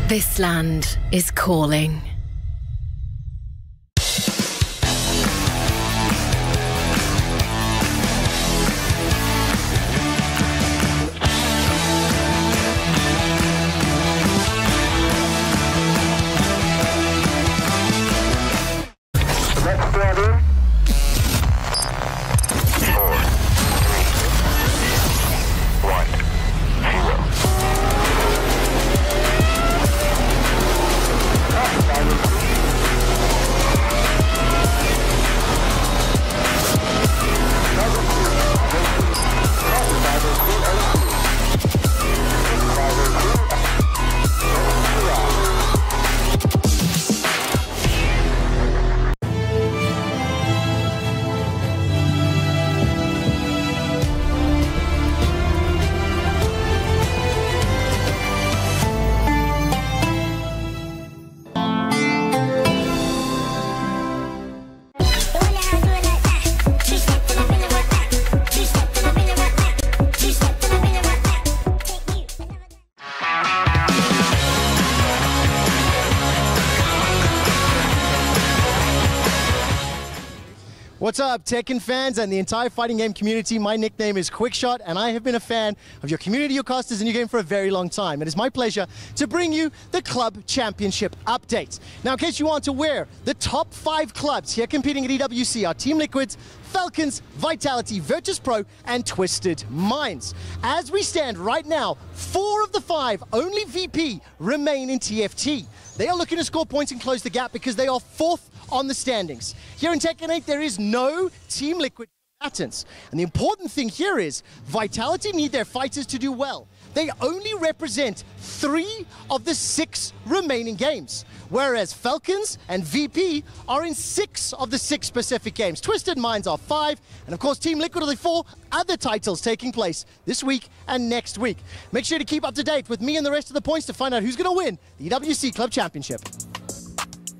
This land is calling. What's up, Tekken fans and the entire fighting game community? My nickname is Quickshot, and I have been a fan of your community, your casters, and your game for a very long time. It is my pleasure to bring you the Club Championship update. Now, in case you aren't aware, the top 5 clubs here competing at EWC are Team Liquid's, Falcons, Vitality, Virtus Pro, and Twisted Minds. As we stand right now, 4 of the 5, only VP, remain in TFT. They are looking to score points and close the gap because they are 4th on the standings. Here in Tekken 8, there is no Team Liquid combatants. And the important thing here is Vitality need their fighters to do well. They only represent 3 of the 6 remaining games, whereas Falcons and VP are in 6 of the 6 specific games. Twisted Minds are 5, and of course Team Liquid are the 4 other titles taking place this week and next week. Make sure to keep up to date with me and the rest of the points to find out who's going to win the EWC Club Championship.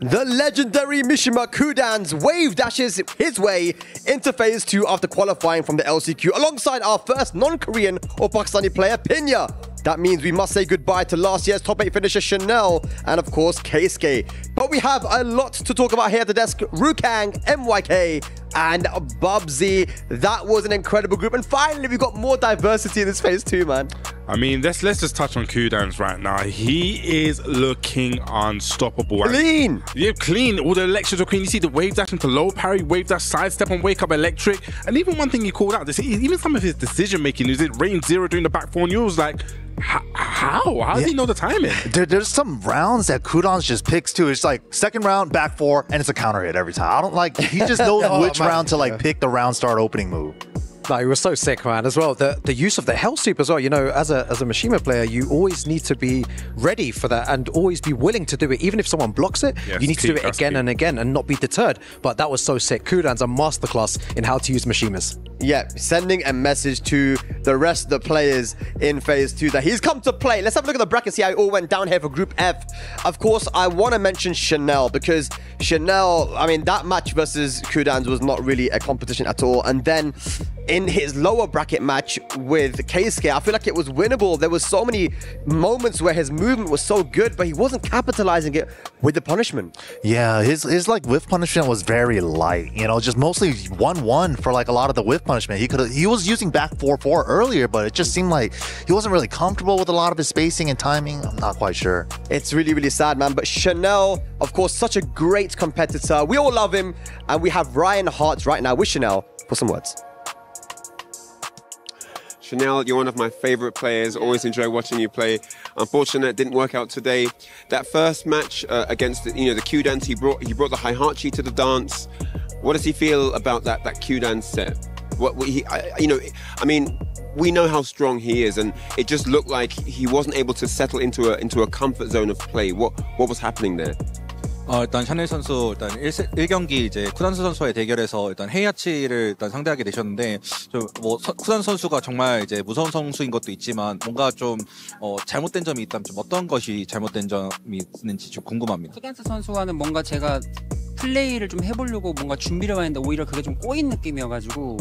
The legendary Mishima Kudan's wave dashes his way into Phase 2 after qualifying from the LCQ alongside our first non-Korean or Pakistani player, Pinya. That means we must say goodbye to last year's top 8 finisher Chanel and of course Keisuke. But we have a lot to talk about here at the desk. Rukang, MYK and Bubsy. That was an incredible group, and finally we've got more diversity in this Phase 2, man. I mean, let's just touch on Kudan's right now. He is looking unstoppable. Clean! Yeah, clean. All the electrics are clean. You see the wave dash into low parry, wave dash, sidestep and wake up electric. And even one thing he called out, even some of his decision making, is it range 0 doing the back 4 and you was like, how does he know the timing? There's some rounds that Kudan's just picks too. It's like second round, back 4, and it's a counter hit every time. I don't like, he just knows which round to like pick the round start opening move. No, he was so sick, man, as well. The use of the Hell Sweep as well. You know, as a Mishima player, you always need to be ready for that and always be willing to do it. Even if someone blocks it, you need to do it again and again and not be deterred. But that was so sick. Kudan's a masterclass in how to use Mishimas. Yeah, sending a message to the rest of the players in Phase 2 that he's come to play. Let's have a look at the bracket, see how it all went down here for Group F. Of course, I want to mention Chanel because Chanel, I mean, that match versus Kudan's was not really a competition at all. And then in his lower bracket match with Keisuke, I feel like it was winnable. There was so many moments where his movement was so good, but he wasn't capitalizing it with the punishment. Yeah, his like whiff punishment was very light. You know, just mostly 1-1 for like a lot of the whiff punishment. He was using back 4-4 earlier, but it just seemed like he wasn't really comfortable with a lot of his spacing and timing. I'm not quite sure. It's really, really sad, man. But Chanel, of course, such a great competitor. We all love him, and we have Ryan Hartz right now with Chanel for some words. Chanel, you're one of my favorite players. Always enjoy watching you play. Unfortunately, it didn't work out today. That first match against the Q-dance, he brought the Heihachi to the dance. What does he feel about that Q-dance set? I mean, we know how strong he is, and it just looked like he wasn't able to settle into a comfort zone of play. What was happening there? 일단 샤넬 선수 일단 1경기 이제 쿠단스 선수와의 대결에서 일단 헤이아치를 일단 상대하게 되셨는데 뭐 쿠단스 선수가 정말 이제 무서운 선수인 것도 있지만 뭔가 좀 잘못된 점이 있다면 좀 어떤 것이 잘못된 점이 있는지 좀 궁금합니다. 쿠단스 선수와는 뭔가 제가 플레이를 좀 해보려고 뭔가 준비를 했는데 오히려 그게 좀 꼬인 느낌이어가지고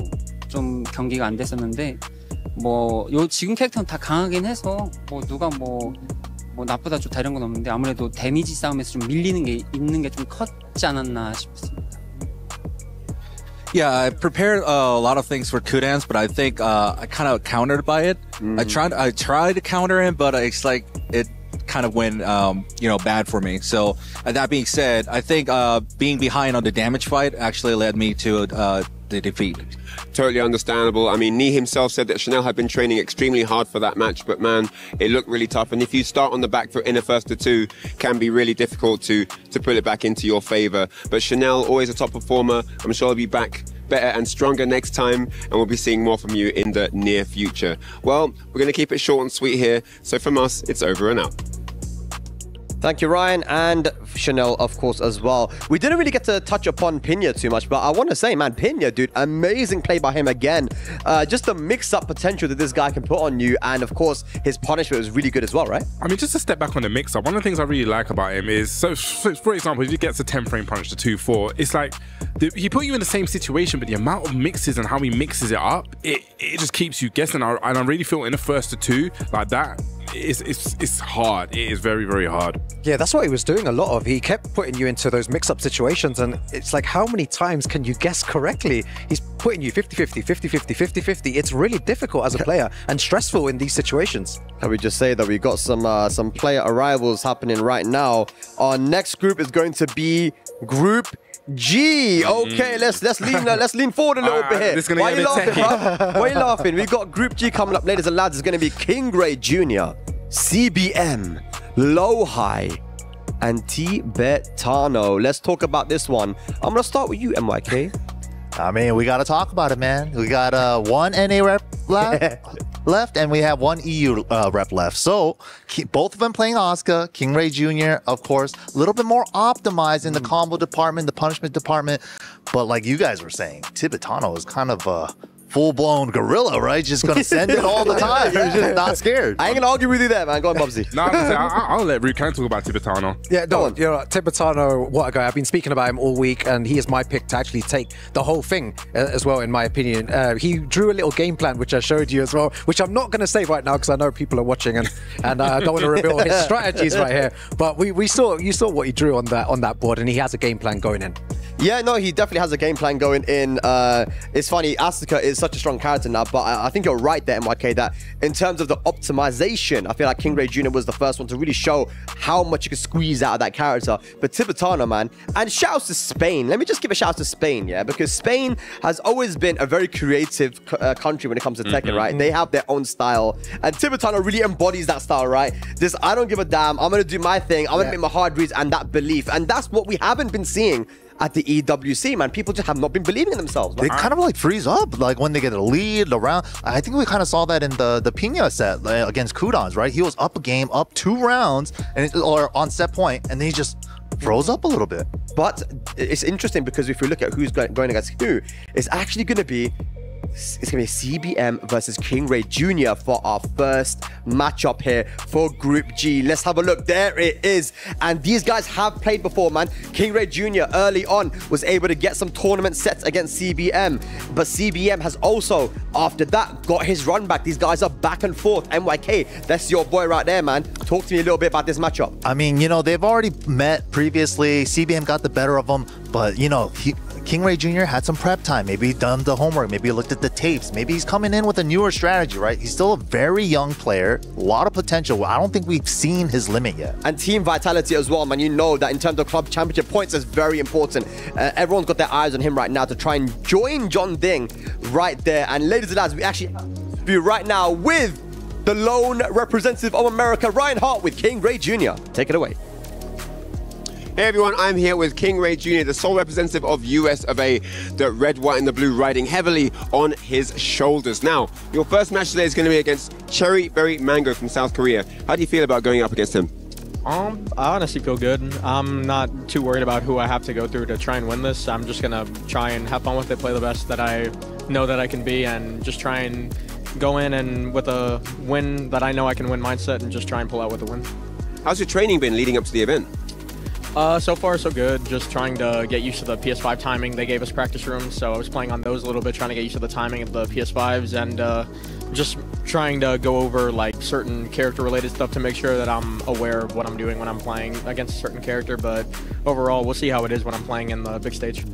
좀 경기가 안 됐었는데 뭐 지금 캐릭터는 다 강하긴 해서 뭐 누가 뭐 나쁘다 좋다 이런 건 없는데 아무래도 데미지 싸움에서 좀 밀리는 게 있는 게 좀 컸지 않았나 싶습니다. Yeah, I prepared a lot of things for Kudan's, but I think I kind of countered by it. I tried to counter him, but it's like it kind of went bad for me. So that being said, I think being behind on the damage fight actually led me to the defeat. Totally understandable. I mean, Nee himself said that Chanel had been training extremely hard for that match, but man, it looked really tough. And if you start on the back foot in a first to 2, can be really difficult to pull it back into your favor. But Chanel, always a top performer. I'm sure he'll be back better and stronger next time, and we'll be seeing more from you in the near future. Well, we're going to keep it short and sweet here. So from us, it's over and out. Thank you, Ryan, and Chanel, of course, as well. We didn't really get to touch upon Pinya too much, but I want to say, man, Pinya, dude, amazing play by him again. Just the mix-up potential that this guy can put on you, and of course, his punishment was really good as well, right? I mean, just to step back on the mix-up, one of the things I really like about him is, so for example, if he gets a 10-frame punch to 2-4, it's like, he put you in the same situation, but the amount of mixes and how he mixes it up, it just keeps you guessing. And I really feel in the first to 2, like that, it's hard. It is very, very hard. Yeah, that's what he was doing a lot of. He kept putting you into those mix-up situations, and it's like, how many times can you guess correctly? He's putting you 50-50, 50-50, 50-50. It's really difficult as a player and stressful in these situations. Can we just say that we got some player arrivals happening right now? Our next group is going to be Group G. Okay, let's lean forward a little bit here. Why are you laughing, bro? Why are you laughing? We got Group G coming up, ladies and lads. It's going to be Kingray Jr., CBM, Low-Hi, and Tibetano. Let's talk about this one. I'm going to start with you, MYK. I mean, we got to talk about it, man. We got one NA rep left, and we have one EU rep left. So both of them playing Asuka. Kingray Jr., of course, a little bit more optimized in the combo department, the punishment department. But like you guys were saying, Tibetano is kind of a full-blown gorilla, right? Just gonna send it all the time. He's just not scared. I ain't gonna argue with you there, man. Go on, Bubsy. No, I'll let Rukan talk about Tibetano. Yeah, no, you know, Tibetano, what a guy. I've been speaking about him all week, and he is my pick to actually take the whole thing as well, in my opinion. He drew a little game plan, which I showed you as well, which I'm not going to say right now because I know people are watching, and I don't want to reveal his strategies right here. But you saw what he drew on that board, and he has a game plan going in. Yeah, no, he definitely has a game plan going in. It's funny, Asuka is such a strong character now, but I think you're right there, MYK, that in terms of the optimization, I feel like Kingray Jr. was the first one to really show how much you can squeeze out of that character. But Tibetano, man, and shouts to Spain. Let me just give a shout to Spain, yeah, because Spain has always been a very creative country when it comes to Tekken, right? They have their own style, and Tibetano really embodies that style, right? This, I don't give a damn, I'm gonna do my thing, I'm gonna make my hard reads, and that belief, and that's what we haven't been seeing at the EWC, man. People just have not been believing in themselves. They kind of like freeze up, like when they get a lead around. I think we kind of saw that in the Pina set against Kudans, right? He was up a game, up 2 rounds, or on set point, and then he just froze up a little bit. But it's interesting because if we look at who's going against who, it's actually going to be CBM versus Kingray Jr. for our first matchup here for Group G. Let's have a look. There it is. And these guys have played before, man. Kingray Jr. early on was able to get some tournament sets against CBM. But CBM has also, after that, got his run back. These guys are back and forth. MYK, that's your boy right there, man. Talk to me a little bit about this matchup. I mean, you know, they've already met previously. CBM got the better of them. But, you know, Kingray Jr. had some prep time. Maybe he done the homework. Maybe he looked at the tapes. Maybe he's coming in with a newer strategy, right? He's still a very young player. A lot of potential. I don't think we've seen his limit yet. And team vitality as well, man. You know that in terms of club championship points is very important. Everyone's got their eyes on him right now to try and join John Ding right there. And ladies and lads, we actually view right now with the lone representative of America, Ryan Hart, with Kingray Jr. Take it away. Hey everyone, I'm here with Kingray Jr., the sole representative of US of A, the red, white and the blue riding heavily on his shoulders. Now, your first match today is going to be against Cherry Berry Mango from South Korea. How do you feel about going up against him? I honestly feel good. I'm not too worried about who I have to go through to try and win this. I'm just going to try and have fun with it, play the best that I know that I can be, and just try and go in and with a win that I know I can win mindset and just try and pull out with a win. How's your training been leading up to the event? So far, so good. Just trying to get used to the PS5 timing. They gave us practice rooms, so I was playing on those a little bit, trying to get used to the timing of the PS5s, and just trying to go over like certain character-related stuff to make sure that I'm aware of what I'm doing when I'm playing against a certain character. But overall, we'll see how it is when I'm playing in the big stage.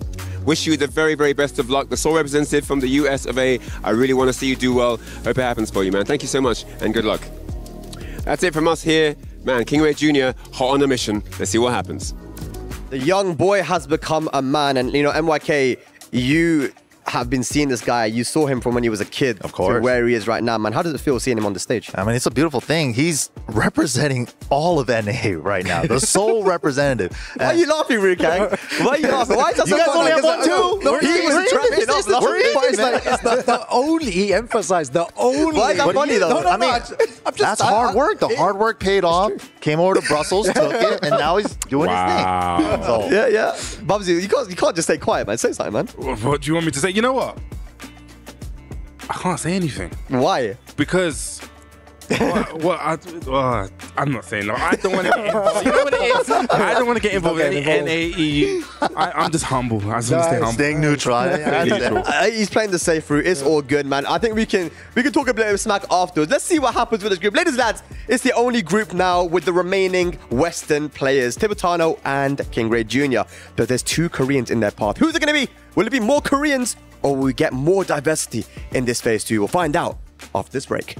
Wish you the very, very best of luck. The sole representative from the US of A. I really want to see you do well. Hope it happens for you, man. Thank you so much, and good luck. That's it from us here. Man, Kingray Jr., hot on a mission. Let's see what happens. The young boy has become a man. And, you know, MYK, you have been seeing this guy. You saw him from when he was a kid. Of course. To where he is right now, man. How does it feel seeing him on the stage? I mean, it's a beautiful thing. He's representing all of NA right now. The sole representative. Why are you laughing, Rukan? Why are you laughing? Why is that so funny? You guys only have one, too? He was trapping up last week. It's the only, he emphasized, the only. Why is that funny, though? I mean, that's hard work. The hard work paid off. Came over to Brussels, took it, and now he's doing his thing. So. Yeah. Bubsy, you can't just stay quiet, man. Say something, man. What do you want me to say? You know what? I can't say anything. Why? Because I'm not saying no. I don't want to get involved. You know what it is? I don't want to get involved in any NAE. I'm just humble. I just want to stay humble. Staying neutral. He's playing the safe route. It's all good, man. I think we can talk a bit of smack afterwards. Let's see what happens with this group. Ladies and lads, it's the only group now with the remaining Western players, Tibetano and Kingray Jr. But there's 2 Koreans in their path. Who's it going to be? Will it be more Koreans or will we get more diversity in this phase 2? We'll find out after this break.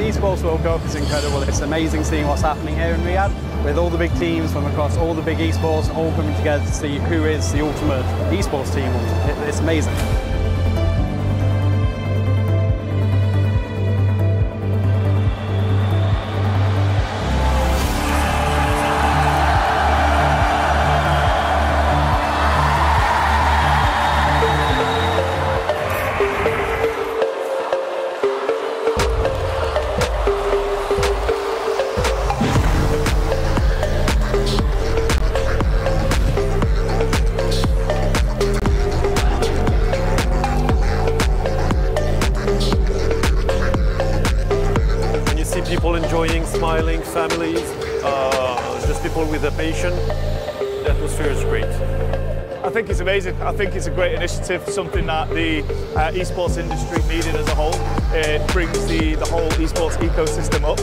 Esports World Cup is incredible. It's amazing seeing what's happening here in Riyadh with all the big teams from across all the big esports all coming together to see who is the ultimate esports team. It's amazing. People enjoying, smiling, families, just people with a passion. The atmosphere is great. I think it's amazing. I think it's a great initiative, something that the esports industry needed as a whole. It brings the whole esports ecosystem up.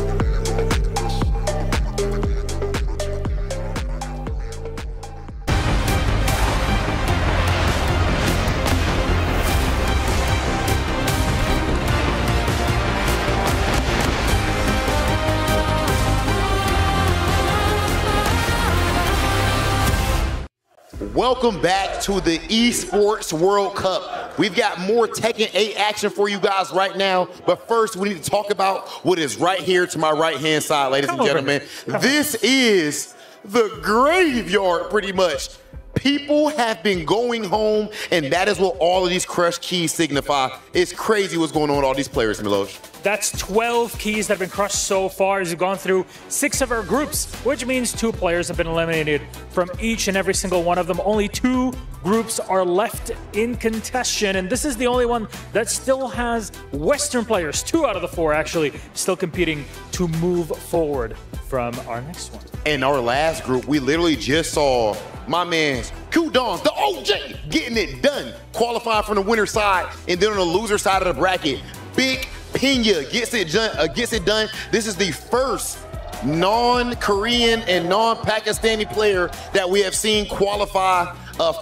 Welcome back to the Esports World Cup. We've got more Tekken 8 action for you guys right now, but first we need to talk about what is right here to my right-hand side, ladies and gentlemen. This is the graveyard, pretty much. People have been going home, and that is what all of these crushed keys signify. It's crazy what's going on with all these players, Milosh. That's 12 keys that have been crushed so far as we've gone through 6 of our groups, which means 2 players have been eliminated from each and every single one of them. Only 2 groups are left in contention, and this is the only one that still has Western players, 2 out of the 4 actually, still competing to move forward from our next one. In our last group, we literally just saw my man's Q-Dons, the OJ, getting it done. Qualified from the winner side, and then on the loser side of the bracket, Big Pena gets it done. This is the first non-Korean and non-Pakistani player that we have seen qualify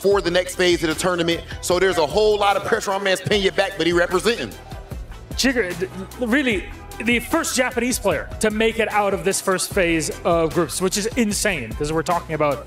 for the next phase of the tournament. So there's a whole lot of pressure on man's Pena back, but he representing. Jigger, really, the first Japanese player to make it out of this first phase of groups, which is insane because we're talking about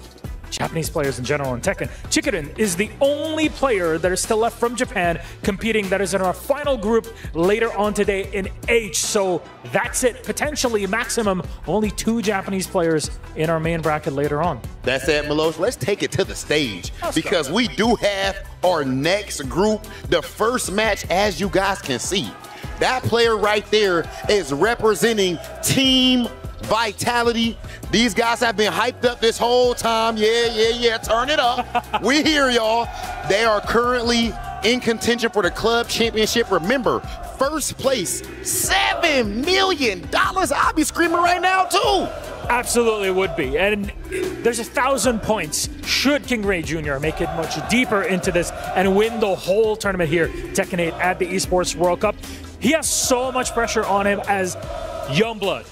Japanese players in general in Tekken. Chikuden is the only player that is still left from Japan competing that is in our final group later on today in H. So that's it. Potentially maximum only 2 Japanese players in our main bracket later on. That's it, Milos. Let's take it to the stage because we do have our next group. The first match, as you guys can see, that player right there is representing Team Vitality. These guys have been hyped up this whole time. Yeah. Turn it up. We hear y'all. They are currently in contention for the club championship. Remember, first place, $7 million. I'll be screaming right now too. Absolutely would be. And there's 1,000 points should King Ray Jr. make it much deeper into this and win the whole tournament here, Tekken 8 at the Esports World Cup. He has so much pressure on him as Youngblood.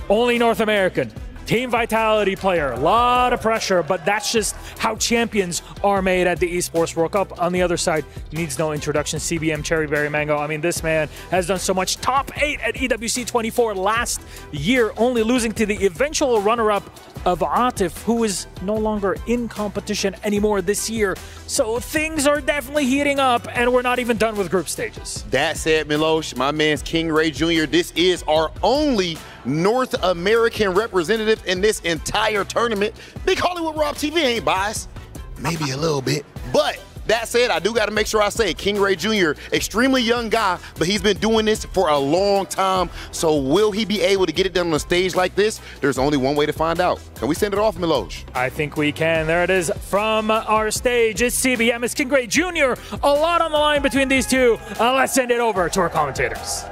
Only North American. Team Vitality player. A lot of pressure, but that's just how champions are made at the Esports World Cup. On the other side, needs no introduction. CBM Cherry Berry Mango. I mean, this man has done so much. Top 8 at EWC 24 last year, only losing to the eventual runner-up of Atif, who is no longer in competition anymore this year. So things are definitely heating up, and we're not even done with group stages. That said, Milos, my man's King Ray Jr., this is our only North American representative in this entire tournament. Big Hollywood Rob TV ain't biased. Maybe a little bit. But that said, I do got to make sure I say King Ray Jr., extremely young guy, but he's been doing this for a long time. So will he be able to get it done on a stage like this? There's only one way to find out. Can we send it off, Milos? I think we can. There it is from our stage. It's CBM. It's King Ray Jr. A lot on the line between these two. Let's send it over to our commentators.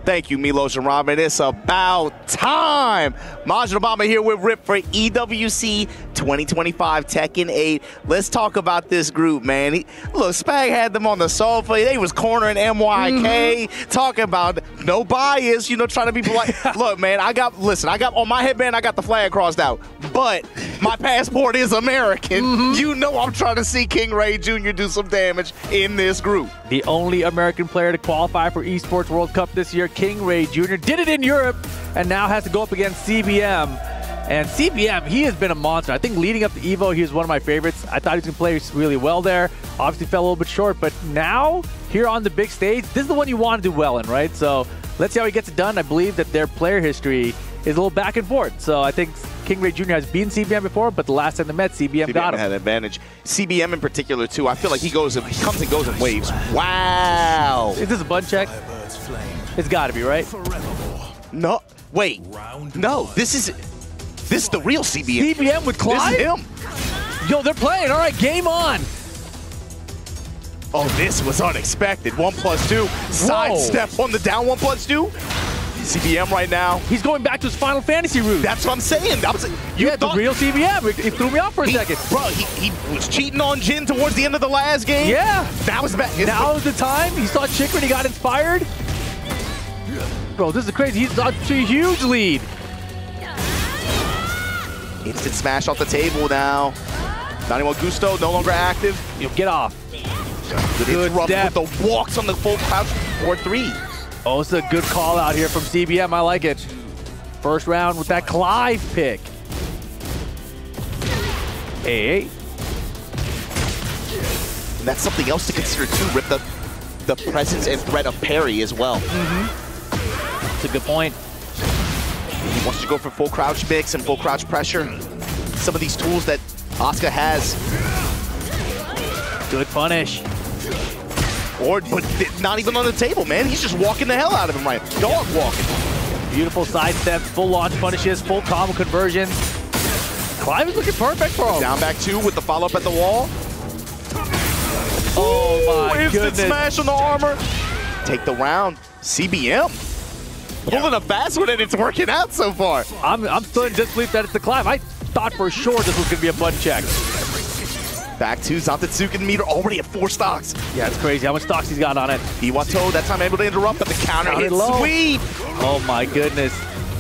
Thank you, Milos and Robin. It's about time. Majid Obama here with Rip for EWC 2025 Tekken 8. Let's talk about this group, man. Look, Spag had them on the sofa. They was cornering MYK, talking about no bias, you know, trying to be polite. Look, man, I got on my headband, I got the flag crossed out, but my passport is American. You know I'm trying to see King Ray Jr. do some damage in this group. The only American player to qualify for Esports World Cup this year, King Ray Jr. did it in Europe and now has to go up against CBM. And CBM, he has been a monster. I think leading up to EVO, he was one of my favorites. I thought he was going to play really well there. Obviously fell a little bit short, but now here on the big stage, this is the one you want to do well in, right? So let's see how he gets it done. I believe that their player history is a little back and forth. So I think King Ray Jr. has beaten CBM before, but the last time they met, CBM got him. Had an advantage. CBM in particular, too. I feel like he comes and goes in waves. Wow. Is this a bun check? It's got to be, right? No. Wait. No. This is the real CBM. CBM with Clive? This is him. Yo, they're playing. All right, game on. Oh, this was unexpected. 1+2. Sidestep on the down 1+2. CBM right now. He's going back to his Final Fantasy route. That's what I'm saying. You had the real CBM. It threw me off for a second. Bro, he was cheating on Jin towards the end of the last game. Yeah. That was bad. Now is the time. He saw Chikren. He got inspired. Bro, this is crazy. He's on to a huge lead. Instant smash off the table now. 91 Gusto, no longer active. Get off. Good step. With the walks on the full crouch 4-3. Oh, it's a good call out here from CBM. I like it. First round with that Clive pick. Hey. And that's something else to consider too, Rip, the presence and threat of parry as well. That's a good point. He wants to go for full crouch mix and full crouch pressure. Some of these tools that Asuka has. Good punish. But not even on the table, man. He's just walking the hell out of him right. Dog walking. Beautiful side steps, full launch punishes, full combo conversions. Clive is looking perfect for him. Down back 2 with the follow-up at the wall. Oh my Instant goodness. smash on the armor. Take the round. CBM. Pulling a fast one and it's working out so far. I'm still in disbelief that it's the Clive. I thought for sure this was going to be a button check. Back to Zantetsuken meter already at 4 stocks. Yeah, it's crazy how much stocks he's got on it. Iwato that time able to interrupt, but the counter hit sweep. Oh my goodness.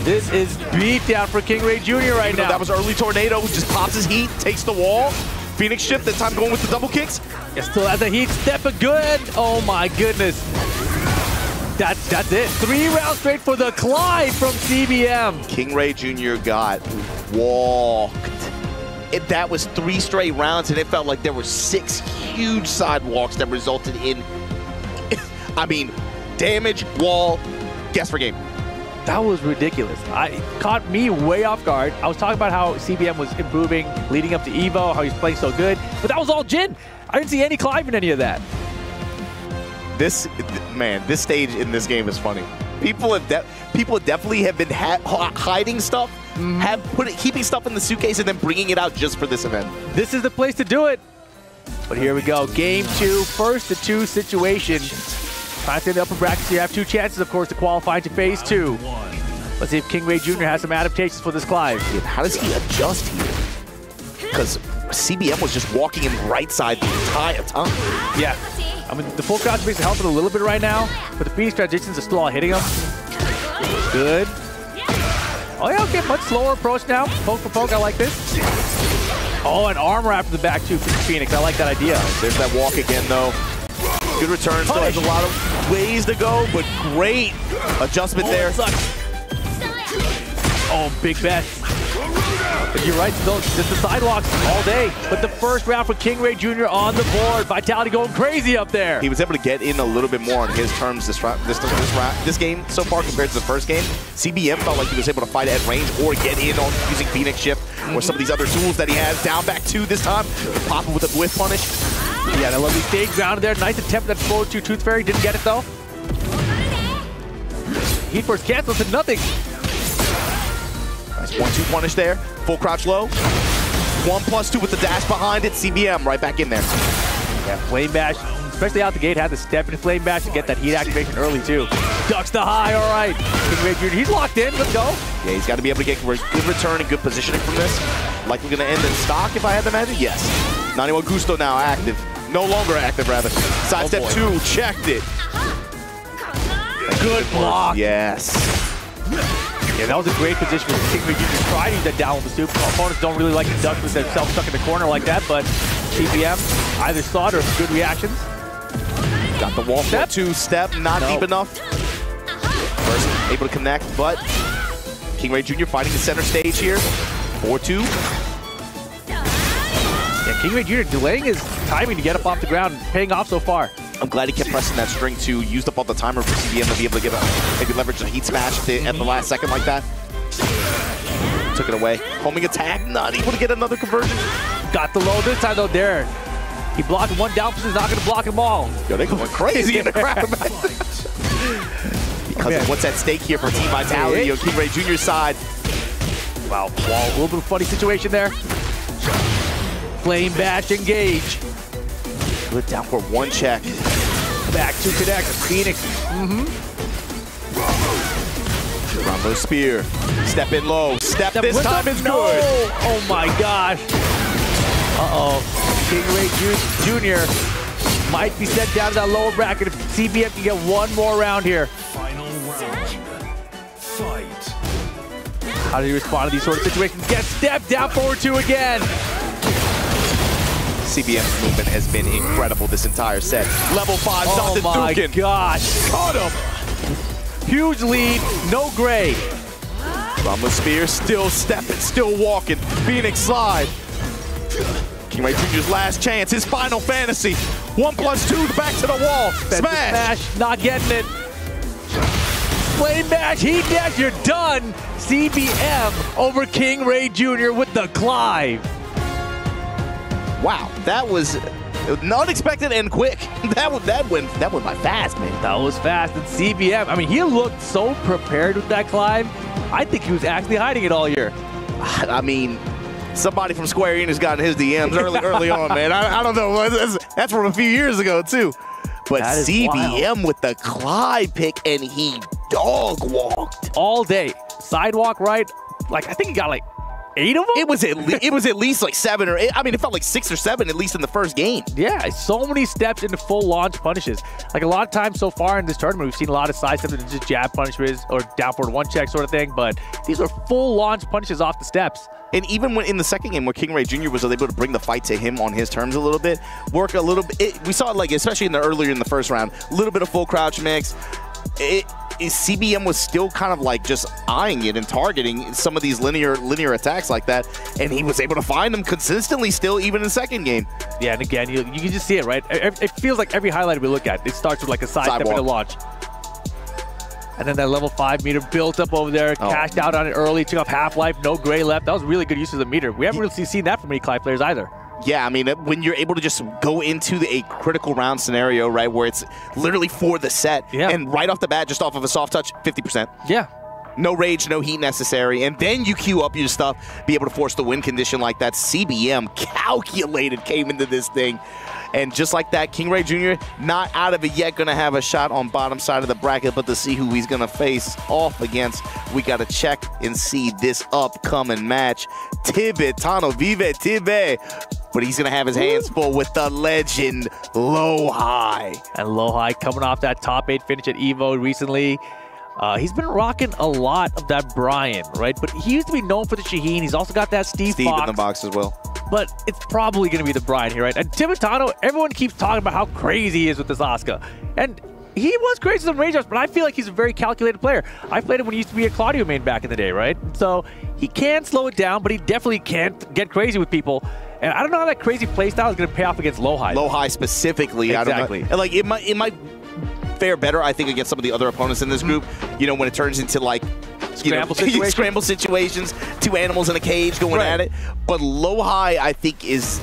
This is beat down for King Ray Jr. right now. That was early tornado, just pops his heat, takes the wall. Phoenix shift, that time going with the double kicks. Still has the heat step, but good. Oh my goodness. That's it. 3 rounds straight for the Clive from CBM. King Ray Jr. got walked. That was 3 straight rounds, and it felt like there were 6 huge sidewalks that resulted in, I mean, damage, wall, guess for game. That was ridiculous. It caught me way off guard. I was talking about how CBM was improving leading up to EVO, how he's playing so good, but that was all Jin. I didn't see any Clive in any of that. This stage in this game is funny. People definitely have been hiding stuff, keeping stuff in the suitcase and then bringing it out just for this event. This is the place to do it. But here we go. Game 2, first to 2 situation. Trying to stay in the upper brackets. You have 2 chances, of course, to qualify into phase 2. Let's see if King Ray Jr. has some adaptations for this Clive. How does he adjust here? Because CBM was just walking him right side the entire time. Yeah. I mean, the full crouch makes it helping a little bit right now, but the Phoenix transitions are still all hitting him. Good. Oh, yeah, okay, much slower approach now. Poke for poke, I like this. Oh, an arm wrap to the back, too, for Phoenix. I like that idea. There's that walk again, though. Good return. Still has a lot of ways to go, but great adjustment there. Oh, big bet. But you're right, still just the sidewalks all day. But the first round for King Ray Jr. on the board. Vitality going crazy up there. He was able to get in a little bit more on his terms this game so far compared to the first game. CBM felt like he was able to fight at range or get in on using Phoenix Shift or some of these other tools that he has. Down back 2 this time. Pop him with a whiff punish. Yeah, that lovely stage grounded there. Nice attempt at forward 2 Tooth Fairy. Didn't get it though. Heat Force cancels to nothing. Nice 1-2 punish there. Full crouch low. 1+2 with the dash behind it. CBM right back in there. Yeah, Flame Bash, especially out the gate, had to step into Flame Bash to get that heat activation early too. Ducks the high, all right. King Ray Jr., he's locked in, let's go. Yeah, he's got to be able to get good return and good positioning from this. Likely going to end in stock if I had to imagine. Yes. 91 Gusto now active. No longer active, rather. Sidestep 2, checked it. Good block. Yes. Yeah, that was a great position for King Ray Jr. Try to use that down with the soup. Opponents don't really like to duck with themselves stuck in the corner like that, but CBM either saw it or good reactions. Got the wall step. 2 step, not deep enough. First able to connect, but King Ray Jr. fighting the center stage here. 4-2. Yeah, King Ray Jr. delaying his timing to get up off the ground, paying off so far. I'm glad he kept pressing that string too. Used up all the timer for CBM to be able to get maybe leverage a heat smash at the last second like that. Took it away. Homing attack, not able to get another conversion. Got the low this time though, there. He blocked one down, but he's not going to block them all. Yo, they going crazy in the crowd. Because of what's at stake here for Team Vitality, yo, King Ray Jr.'s side. Wow, a little bit of a funny situation there. Flame Bash, engage. Good down for 1 check. Back to connect. Phoenix. Rambo spear. Step in low. Step this time is good. Oh my gosh. King Ray Jr. might be sent down to that lower bracket if CBM can get 1 more round here. Final round. Fight. How do you respond to these sort of situations? Get stepped down forward 2 again. CBM's movement has been incredible this entire set. Level 5, oh my gosh. Caught him. Huge lead, no gray. Rama Spear still stepping, still walking. Phoenix slide. King Ray Jr.'s last chance, his final fantasy. 1+2, back to the wall. Smash. Not getting it. Flame Bash, Heat Dash, you're done. CBM over King Ray Jr. with the Clive. Wow, that was unexpected and quick. That went by fast, man. That was fast. And CBM, I mean, he looked so prepared with that Clive. I think he was actually hiding it all year. I mean, somebody from Square Enix got in his DMs early on, man. I don't know. That's from a few years ago, too. But CBM with the Clive pick, and he dog walked. All day. Sidewalk right. Like, I think he got like 8 of them? It was at least like 7 or 8. I mean, it felt like 6 or 7 at least in the first game. Yeah, so many steps into full launch punishes. Like a lot of times so far in this tournament, we've seen a lot of side steps and just jab punishes or down forward 1 check sort of thing, but these are full launch punishes off the steps. And even when in the second game where King Ray Jr. was able to bring the fight to him on his terms a little bit, work a little bit, we saw it like, especially earlier in the first round, a little bit of full crouch mix, CBM was still kind of like just eyeing it and targeting some of these linear attacks like that, and he was able to find them consistently still, even in the second game. Yeah, and again, you can just see it, right? It feels like every highlight we look at, it starts with like a sidestep and a launch. And then that level 5 meter built up over there, cashed out on it early, took off half-life, no gray left. That was really good use of the meter. We haven't really seen that from many Clive players either. Yeah, I mean, when you're able to just go into a critical round scenario, right, where it's literally for the set, and right off the bat, just off of a soft touch, 50%. Yeah. No rage, no heat necessary, and then you queue up your stuff, be able to force the win condition like that. CBM calculated came into this thing. And just like that, King Ray Jr. not out of it yet, going to have a shot on bottom side of the bracket, but to see who he's going to face off against, we got to check and see this upcoming match. Tibetano, vive Tibe. But he's going to have his hands full with the legend, Lo-Hi. And Lo-Hi coming off that top 8 finish at EVO recently. He's been rocking a lot of that Brian, right? But he used to be known for the Shaheen. He's also got that Steve Fox in the box as well. But it's probably going to be the Brian here, right? And Tibetano, everyone keeps talking about how crazy he is with this Asuka. And he was crazy with some range ups, but I feel like he's a very calculated player. I played him when he used to be a Claudio main back in the day, right? So he can slow it down, but he definitely can't get crazy with people. And I don't know how that crazy playstyle is going to pay off against Lo-Hi. Lo-Hi specifically. Exactly. I don't know. And like, it might fare better, I think, against some of the other opponents in this group, you know, when it turns into like scramble situations, two animals in a cage going at it. But Lo-Hi, I think, is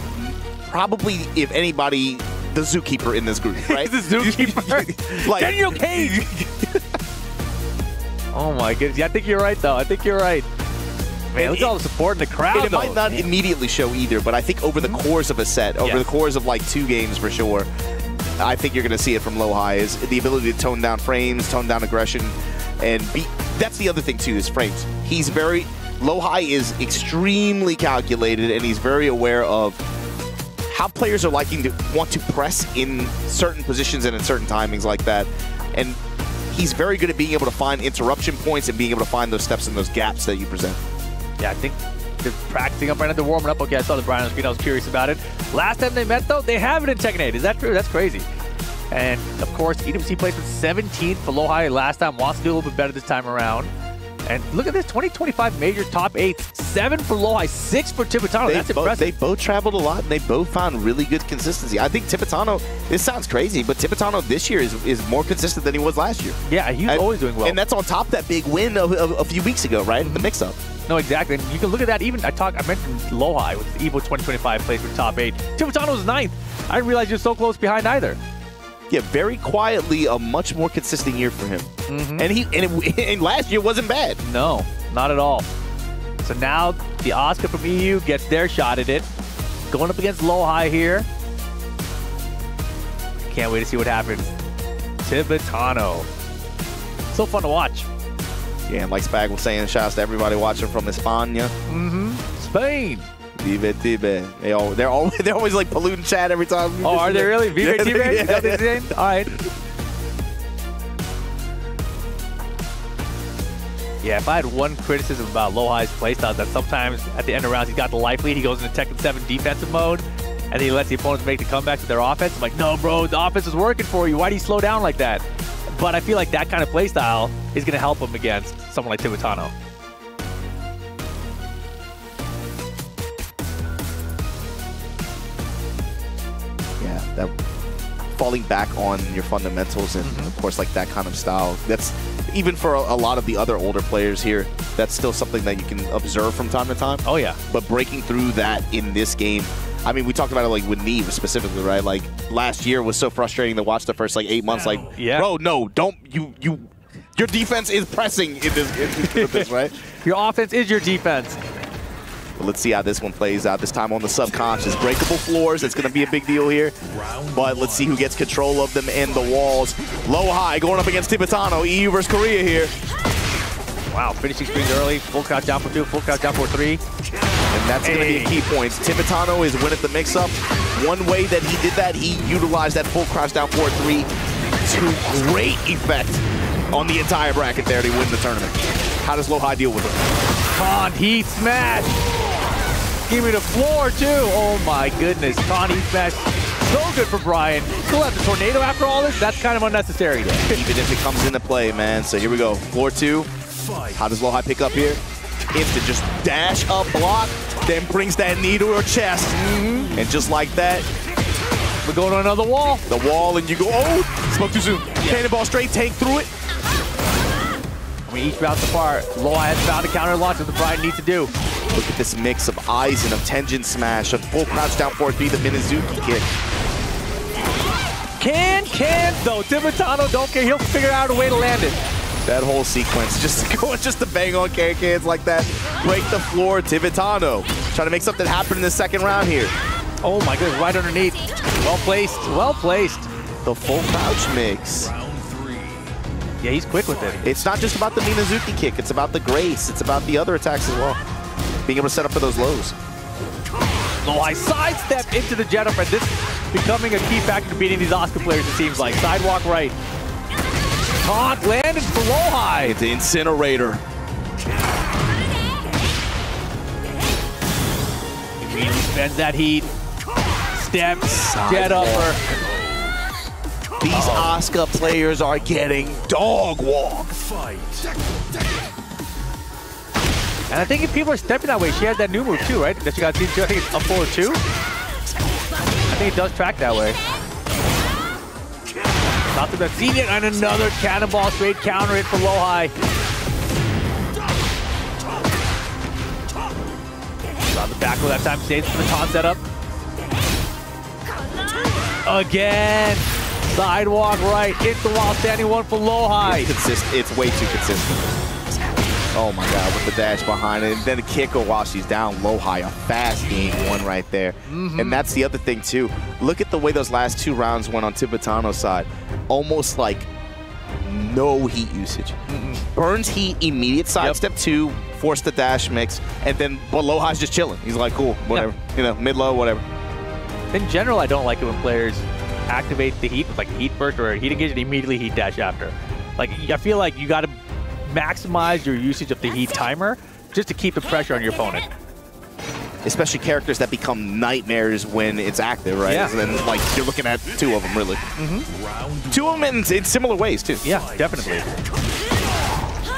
probably, if anybody, the zookeeper in this group, right? He's the zookeeper. Like, get in your cage. Oh my goodness. Yeah, I think you're right, though. I think you're right. Man, look at all the support in the crowd, it might not immediately show either, but I think over the course of a set, over the course of like 2 games for sure, I think you're going to see it from Lo-Hi, is the ability to tone down frames, tone down aggression, and that's the other thing too, is frames. He's very, Lo-Hi is extremely calculated, and he's very aware of how players are liking to want to press in certain positions and in certain timings like that. And he's very good at being able to find interruption points and being able to find those steps and those gaps that you present. Yeah, I think they're practicing up right now. They're warming up. Okay, I saw the Brian on the screen. I was curious about it. Last time they met, though, they have it in Tekken 8. Is that true? That's crazy. And, of course, EWC placement 17th for Lo-Hi last time. Wants to do a little bit better this time around. And look at this, 2025 major top 8. 7 for Lo-Hi, 6 for Tibetano. That's impressive. They both traveled a lot, and they both found really good consistency. I think Tibetano, this sounds crazy, but Tibetano this year is more consistent than he was last year. Yeah, he's always doing well. And that's on top of that big win of a few weeks ago, right? The mix-up. No, exactly. And you can look at that. Even I mentioned Lo-Hi with the EVO 2025 place for top 8. Tibetano was 9th. I didn't realize he was so close behind either. Yeah, very quietly, a much more consistent year for him. And last year wasn't bad. No, not at all. So now the Asuka from EU gets their shot at it. Going up against Lo-Hi here. Can't wait to see what happens. Tibetano. So fun to watch. Yeah, and like Spag was saying, shouts to everybody watching from España. Spain. Vive Tibe. They're always like polluting chat every time. Oh, are they really? Vive Tibe? Is that what they're saying? All right. Yeah, if I had one criticism about Lo-Hi's playstyle, that sometimes at the end of rounds he's got the life lead, he goes into Tekken 7 defensive mode, and then he lets the opponents make the comebacks with their offense. I'm like, no, bro, the offense is working for you. Why do you slow down like that? But I feel like that kind of playstyle is going to help him against someone like Tibetano. Yeah, that falling back on your fundamentals and, of course, like that kind of style. That's, even for a lot of the other older players here, that's still something that you can observe from time to time. Oh, yeah. But breaking through that in this game, I mean, we talked about it like with Neve specifically, right? Like last year was so frustrating to watch the first like 8 months. Like, bro, no, don't your defense is pressing in this, right? Your offense is your defense. Well, let's see how this one plays out. This time on the subconscious. Breakable floors, it's going to be a big deal here. But let's see who gets control of them and the walls. Lo-Hi going up against Tibetano. EU versus Korea here. Wow, finishing screens early. Full crouch down for 2, full crouch down for 3. And that's going to be a key point. Tibetano is winning the mix-up. One way that he did that, he utilized that full crouch down 4-3 to great effect on the entire bracket there to win the tournament. How does Lo-Hi deal with it? Con Heat Smash. Give me the floor, too. Oh, my goodness. Con Heat Smash So good for Brian. Still have the tornado after all this? That's kind of unnecessary. Even if it comes into play, man. So here we go. Floor 2. How does Low-High pick up here? Instant just dash up block, then brings that knee to her chest. And just like that, we're going on another wall. The wall, and you go, oh, spoke too soon. Cannonball straight, tank through it. We each bounce apart. Low-High has found a counter launch that Brian needs to do. Look at this mix of Aizen, of Tenjin Smash, of full crouch down forward B, the Minazuki kick. Can, though. Tibetano don't care. He'll figure out a way to land it. That whole sequence, just to bang on cans like that, break the floor. Tibetano trying to make something happen in the second round here. Oh my goodness, right underneath. Well placed, well placed. The full crouch mix. Yeah, he's quick with it. It's not just about the Minazuki kick, it's about the grace. It's about the other attacks as well. Being able to set up for those lows. Low-High sidestep into the jet up, and this is becoming a key factor to beating these Oscar players, it seems like. Sidewalk right. Taunt landed for Low-High. It's the Incinerator. Immediately spends that heat. Steps, jet upper. These Oscar players are getting dog walk. And I think if people are stepping that way, she has that new move too, right? That she got seen too. I think it's up forward too. I think it does track that way. Not the best. Seen it, and another cannonball straight counter hit for Low-High. On the back with that time, stays for the taunt setup. Again, sidewalk right, hit the wall, standing one for Low-High. It's way too consistent. Oh my God, with the dash behind it. And then the kicker while she's down. Low-High, a fast game one right there. And that's the other thing too. Look at the way those last 2 rounds went on Tibetano's side. Almost like no heat usage. Burns heat, immediate sidestep 2, force the dash mix, and then but Low-High's just chilling. He's like, cool, whatever. You know, mid-low, whatever. In general, I don't like it when players activate the heat with like heat burst or a heat engage and immediately heat dash after. Like, I feel like you got to maximize your usage of the heat timer just to keep the pressure on your opponent. Especially characters that become nightmares when it's active, right? Yeah. And then, like, you're looking at 2 of them, really. 2 of them in similar ways, too. Yeah, definitely. All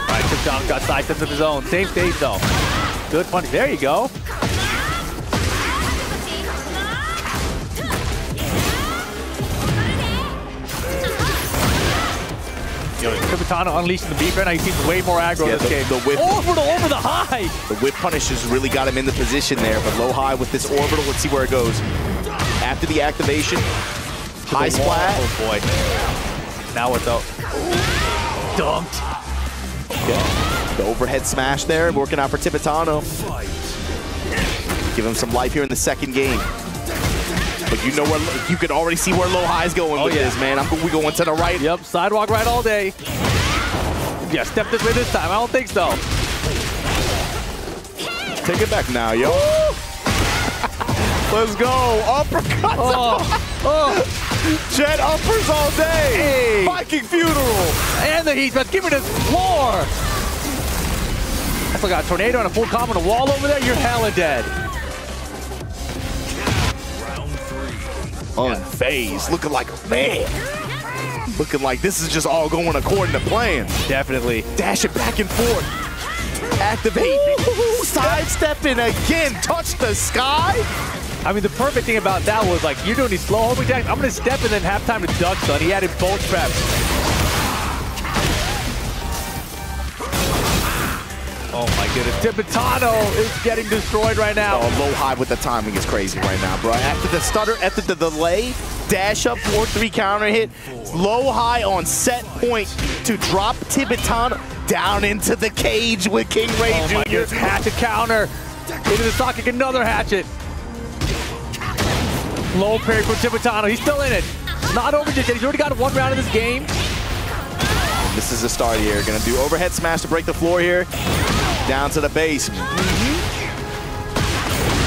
right, Tibetano got sidesteps of his own. Same stage, though. Good punch. There you go. Yo, Tibetano unleashing the beat right now. He seems way more aggro in this game. The whip. Over the high. The whip punish has really got him in the position there, but Low-High with this orbital, let's see where it goes. After the activation, high splat. Oh boy. Now what though? Dumped. Okay. The overhead smash there, working out for Tibetano. Give him some life here in the second game. But you know where you could already see where Low-High's going with this, man. We going to the right. Yep, sidewalk right all day. Yeah, step this way this time. I don't think so. Take it back now, yo. Let's go. Uppercuts. Jet uppers all day. Hey. Viking funeral. And the heat, but give me this floor. I forgot tornado and a full combo and a wall over there. You're hella dead. Unfazed, looking like a man. Looking like this is just all going according to plan. Definitely. Dashing back and forth. Activate. Sidestepping again. Touch the sky. I mean, the perfect thing about that was like, you're doing these slow homing attacks. I'm going to step and then have time to duck, son. He added both preps. Oh my goodness, Tibetano is getting destroyed right now. Oh, Low-High with the timing is crazy right now, bro. After the stutter, after the delay, dash up 4-3 counter hit, Low-High on set point to drop Tibetano down into the cage with King Ray Jr. My goodness, hatchet counter into the socket, another hatchet. Low parry for Tibetano, he's still in it. It's not over just yet, he's already got 1 round of this game. And this is the start here. Gonna do overhead smash to break the floor here. Down to the base.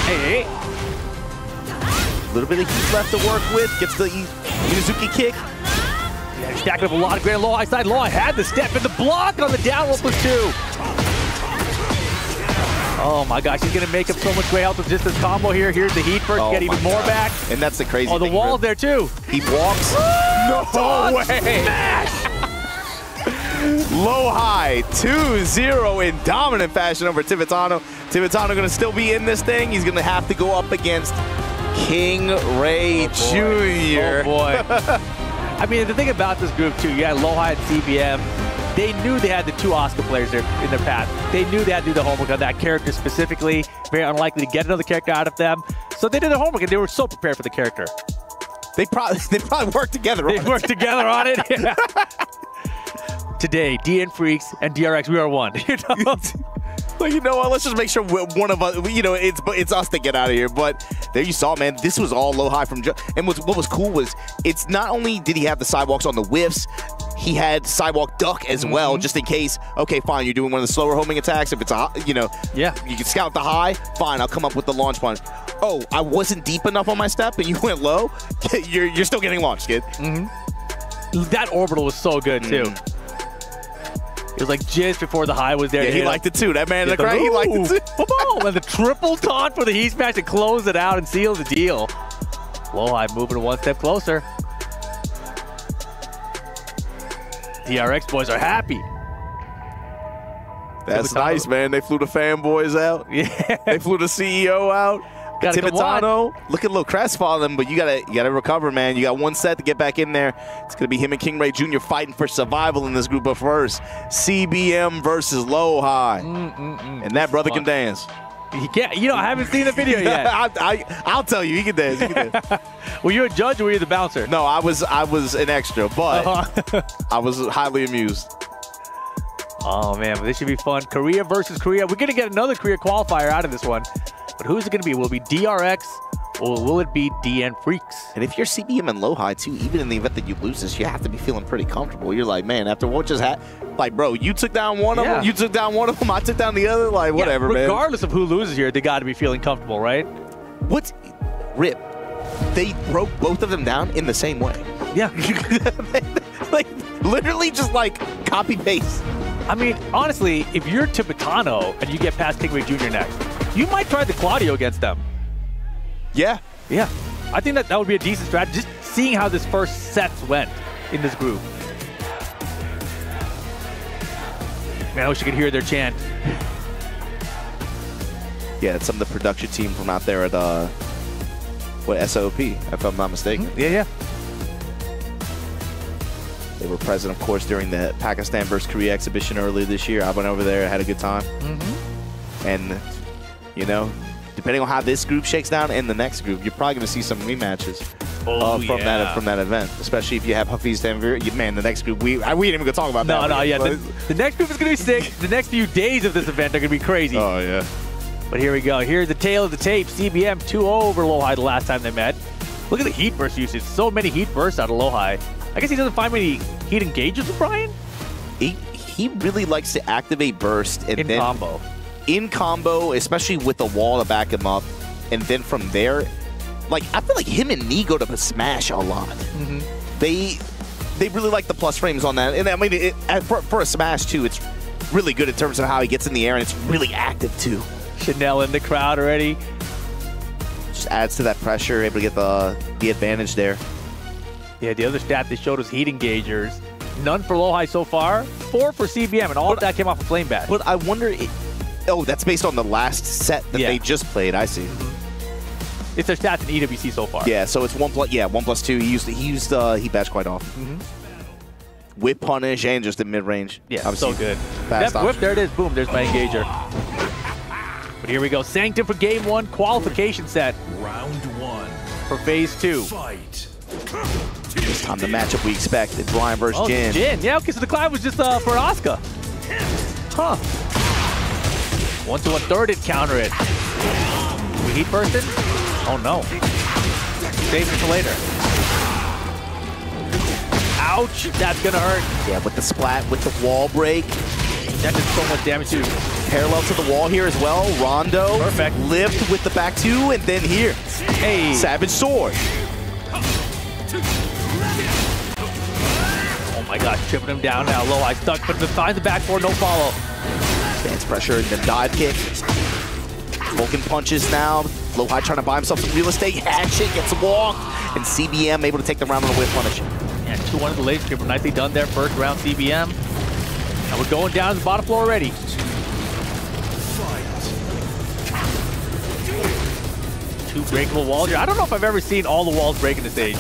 Hey. A little bit of heat left to work with. Gets the Minazuki kick. Yeah, he's stacking up a lot of great Low-High side. Low-High had the step in the block on the down roll +2. Oh my gosh, he's gonna make up so much great health with just this combo here. Here's the heat burst, get even more back. And that's the crazy thing. Oh, the wall's there too. He walks. No way. Smash! Low high 2-0 in dominant fashion over Tivitano. Tivitano gonna still be in this thing. He's gonna have to go up against King Ray Jr. Oh boy. I mean, the thing about this group too, you had Low High and CBM. They knew they had the two Oscar players there in their path. They knew they had to do the homework on that character specifically. Very unlikely to get another character out of them. So they did their homework and they were so prepared for the character. They probably worked together on it. They worked together on it. Yeah. Today, DN Freaks and DRX, we are one. You know? Well, you know what? Let's just make sure one of us, you know, it's us to get out of here. But there you saw, man. This was all Low High from. And what was cool was it's not only did he have the sidewalks on the whiffs, he had sidewalk duck as well, just in case. Okay, fine, you're doing one of the slower homing attacks. If it's a, you know, yeah, you can scout the high. Fine, I'll come up with the launch punch. Oh, I wasn't deep enough on my step, and you went low. You're still getting launched, kid. That orbital was so good too. It was like just before the high was there. Yeah, he liked it too. That man in the crowd, he liked it too. Come on, and the triple taunt for the heat smash to close it out and seal the deal. Low High moving one step closer. DRX boys are happy. That's nice, man. They flew the fanboys out. Yeah. They flew the CEO out. Tivitano, looking a little crestfallen, but you gotta recover, man. You got one set to get back in there. It's gonna be him and King Ray Jr. fighting for survival in this group. But first, CBM versus Low High, and that brother can dance. He can't. You know, I haven't seen the video yet. I'll tell you, he can dance. He can dance. Were you a judge or were you the bouncer? No, I was an extra, but I was highly amused. Oh man, but this should be fun. Korea versus Korea. We're gonna get another Korea qualifier out of this one. But who's it going to be? Will it be DRX or will it be DN Freaks? And if you're CBM and Low High too, even in the event that you lose this, you have to be feeling pretty comfortable. You're like, man, after what just happened, like, bro, you took down one of them, you took down one of them, I took down the other, like, whatever, man. Regardless of who loses here, they got to be feeling comfortable, right? What's Rip? They broke both of them down in the same way. Yeah. Like, literally just like copy paste. I mean, honestly, if you're Tivitano and you get past King Ray Jr. next, you might try the Claudio against them. Yeah. Yeah. I think that would be a decent strategy, just seeing how this first sets went in this group. Man, I wish you could hear their chant. Yeah, it's some of the production team from out there at, SOP, if I'm not mistaken. Yeah. They were present, of course, during the Pakistan versus Korea exhibition earlier this year. I went over there, had a good time. And, you know, depending on how this group shakes down and the next group, you're probably going to see some rematches from that event, especially if you have Hafiz Tanvir. Man, the next group, we ain't even going to talk about that. No, yeah. The next group is going to be sick. The next few days of this event are going to be crazy. Oh, yeah. But here we go. Here's the tail of the tape. CBM 2-0 over Low High the last time they met. Look at the heat burst usage. So many heat bursts out of Low High. I guess he doesn't find many heat engages with Brian. He really likes to activate burst and then combo. In combo, especially with the wall to back him up, and then from there, like I feel like him and Nee go to smash a lot. They really like the plus frames on that, and I mean for a smash too, it's really good in terms of how he gets in the air, and it's really active too. Chanel in the crowd already. Just adds to that pressure, able to get the advantage there. Yeah, the other stat they showed was heat engagers. None for Low High so far. 4 for CBM, and all of that came off of Flame Bash. But I wonder... Oh, that's based on the last set that they just played. I see. It's their stats in EWC so far. Yeah, so it's 1+2. He used heat bash quite often. Whip punish and just the mid range. Yeah, obviously so good. Fast That whip, there it is. Boom, there's my engager. But here we go. Sanctum for game 1 qualification set. Round 1 for phase 2. Fight. This time the matchup we expected. Brian versus Jin. Yeah, okay, so the climb was just for Asuka. Huh. 1 to 1/3 it counter it. We heat bursted? Oh no. Save it for later. Ouch, that's gonna hurt. Yeah, with the splat, with the wall break. That did so much damage too. Parallel to the wall here as well. Rondo. Perfect. Lift with the back 2, and then here. Hey. Savage Sword. Oh my gosh, tripping him down now. Low High stuck, but finds the back 4, no follow. Dance pressure and then dive kick. Vulcan punches now. Low high trying to buy himself some real estate. Hatchet gets walked. And CBM able to take the round on the whip punish. Yeah, 2-1 to the late skipper. Nicely done there. First round CBM. And we're going down to the bottom floor already. Two breakable walls here. I don't know if I've ever seen all the walls break in this stage.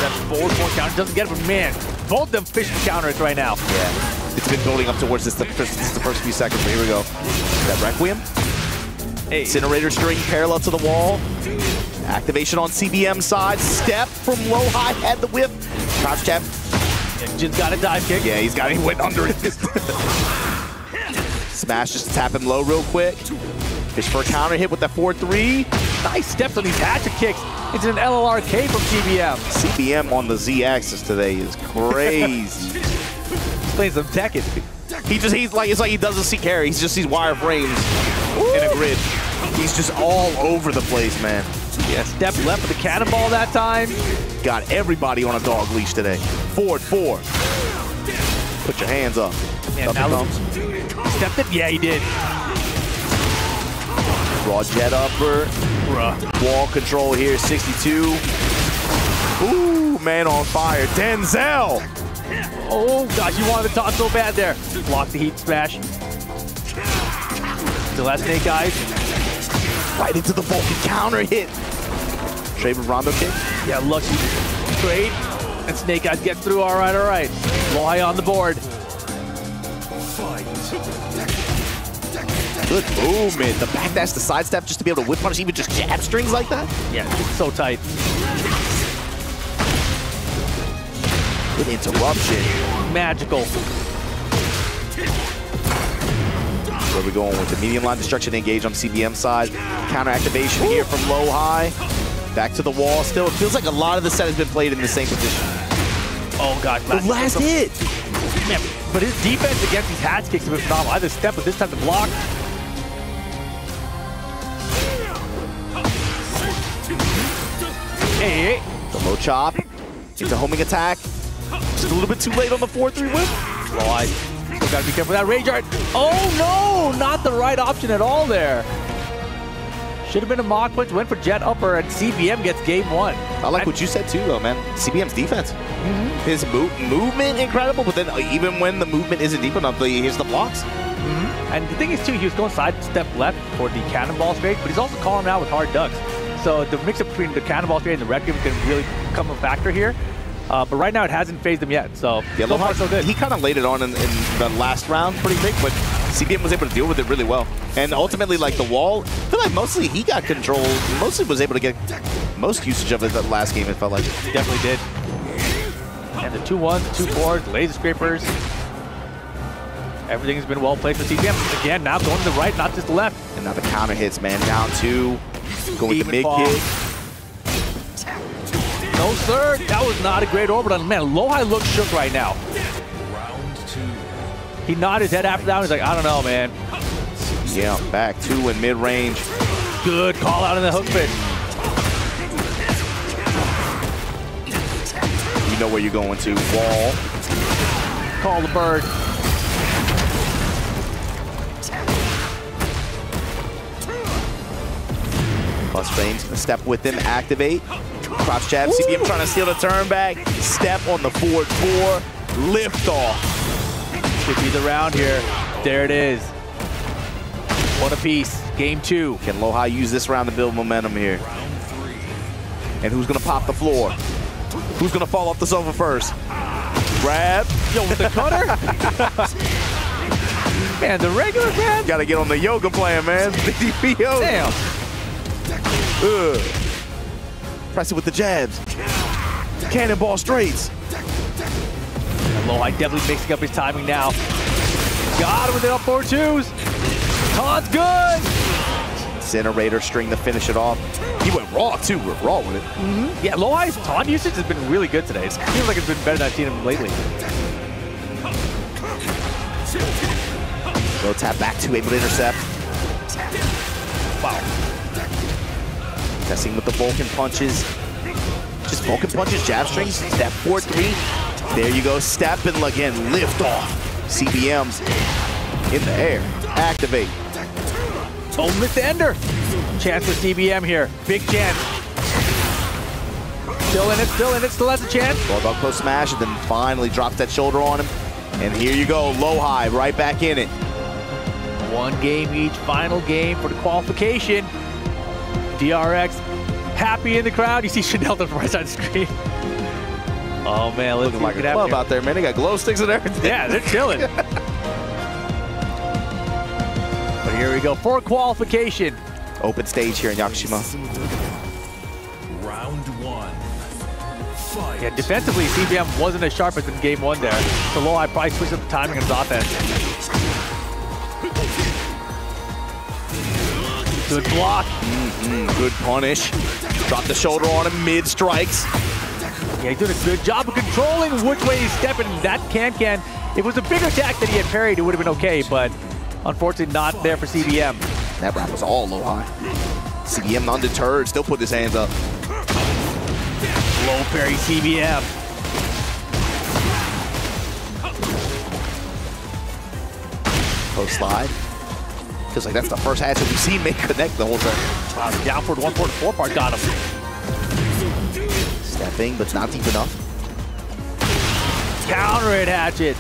That forward point counter doesn't get it, but man, both of them fish the counter it right now. Yeah, it's been building up towards this the first few seconds. Here we go. That Requiem. Hey. Incinerator string parallel to the wall. Activation on CBM side. Step from low high. Had the whip. Crouch jab. Yeah, Jin's got a dive kick. Yeah, he's got it. He went under it. Smash just to tap him low real quick. Fish for a counter hit with that 4-3. Nice steps on these hatchet kicks. It's an LLRK from CBM. CBM on the Z-axis today is crazy. He's playing some Tekken. It's like he doesn't see carry. He just sees wire frames in a grid. He's just all over the place, man. Yeah, step left with the cannonball that time. Got everybody on a dog leash today. Forward 4. Put your hands up. Man, up now stepped it? Yeah, he did. Raw jet upper. Bruh. Wall control here, 62. Ooh, man on fire. Denzel. Oh, gosh, you wanted to toss so bad there. Block the heat smash. Still has snake eyes. Right into the Vulcan counter hit. Trade with Rondo kick. Yeah, lucky trade. And snake eyes get through. All right, all right. Low on the board. Good movement. The backdash, the sidestep, just to be able to whip punish, even just jab strings like that. Yeah, it's so tight. Good interruption. Magical. Where we going with the medium line destruction engage on CBM side. Counter activation here from low high. Back to the wall still. It feels like a lot of the set has been played in the same position. Oh, God. The last hit. Man, but his defense against these hatch kicks have been phenomenal. Either step, but this time to block. Hey. The low chop. It's a homing attack. Just a little bit too late on the 4-3 whip. Right. Still gotta be careful with that rage art. Oh no! Not the right option at all there. Should have been a mock punch. Went for jet upper, and CBM gets game 1. I like what you said too, though, man. CBM's defense. His movement incredible, but then even when the movement isn't deep enough, here's the blocks. And the thing is too, he was going side step left for the cannonball straight, but he's also calling out with hard ducks. So the mix-up between the cannonball straight and the Requiem can really become a factor here. But right now it hasn't phased him yet. So, yeah, so far so good. He kind of laid it on in the last round pretty big, but CBM was able to deal with it really well. And ultimately, like the wall, I feel like mostly he got control. Mostly was able to get most usage of it that last game, it felt like. He definitely did. And the 2-1s, 2-4s, laser scrapers. Everything's been well played for CBM. Again, now going to the right, not just the left. And now the counter hits, man. Down 2. Going with the big kick. No, sir. That was not a great orbital. Man, Low-High looks shook right now. Round 2. He nodded his head after that. He's like, I don't know, man. Yeah, back 2 in mid-range. Good call out in the hook fish. You know where you're going to. Wall. Call the bird. Plus frames, step with him, activate. Crouch jab, CBM trying to steal the turn back. Step on the forward 4, lift off. Should be the round here. There it is. One apiece, game 2. Can Low-High use this round to build momentum here? And who's gonna pop the floor? Who's gonna fall off the sofa first? Grab. Yo, with the cutter? Man, the regular man? Gotta get on the yoga plan, man. The DPO. Damn. Press it with the jabs. Cannonball straights. Low-High definitely mixing up his timing now. Got him with the up 4-2s. Taun's good. Incinerator string to finish it off. He went raw too, raw with it. Yeah, Low-High's taunt usage has been really good today. It feels like it's been better than I've seen him lately. Low tap back 2, able to intercept. Wow. Testing with the Vulcan punches. Just poking punches, jab strings, step 4-3. There you go, step and again, lift off. CBM's in the air, activate. Oh, missed the ender. Chance for CBM here, big chance. Still in it, still has a chance. Well, up close smash, and then finally drops that shoulder on him. And here you go, low high, right back in it. One game each, final game for the qualification. DRX happy in the crowd. You see Chanel on the right side of the screen. Oh man, looking like a club out there, man. They got glow sticks and everything. Yeah, they're chilling. But here we go for qualification. Open stage here in Yakushima. Round 1. Fight. Yeah, defensively, CBM wasn't as sharp as in game 1 there. So low high probably switched up the timing of his offense. Good block. Good punish. Drop the shoulder on him mid strikes. Yeah, he's doing a good job of controlling which way he's stepping. That can. If it was a bigger attack that he had parried, it would have been okay, but unfortunately not there for CBM. That round was all low high. CBM undeterred, still put his hands up. Low parry CBM. Post slide. Feels like that's the first hatchet we've seen make connect the whole time. Down forward, 1 forward, 4 part got him. Stepping, but not deep enough. Counter it, hatchet.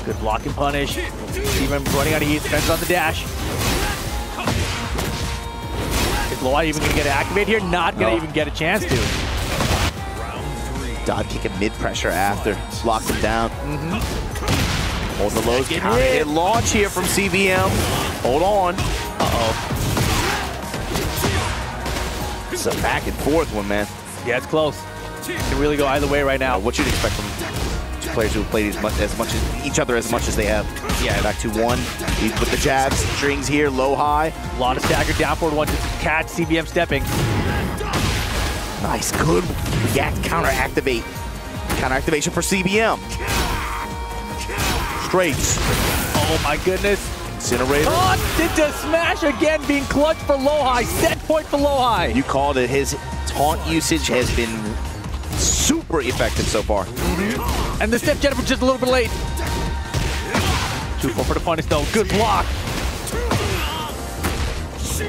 Good block and punish. Even running out of heat, depends on the dash. Is Loa even gonna get activated here? Not gonna even get a chance to. Dod kicking mid pressure after. Locked him down. Hold the lows, counter hit launch here from CBM. Hold on. It's a back and forth one, man. Yeah, it's close. It can really go either way right now. What you'd expect from two players who have played as much as each other as much as they have. Yeah, back to 1. He's with the jabs, strings here, low high. A lot of stagger down forward 1 just to catch CBM stepping. Nice, good react, counter activate. Counter activation for CBM. Straights. Oh my goodness. Incinerator. Taunt into smash again, being clutched for low high. Set point for low high. You called it. His taunt usage has been super effective so far. And the step jet was just a little bit late. 2-4 for the punish though. Good block.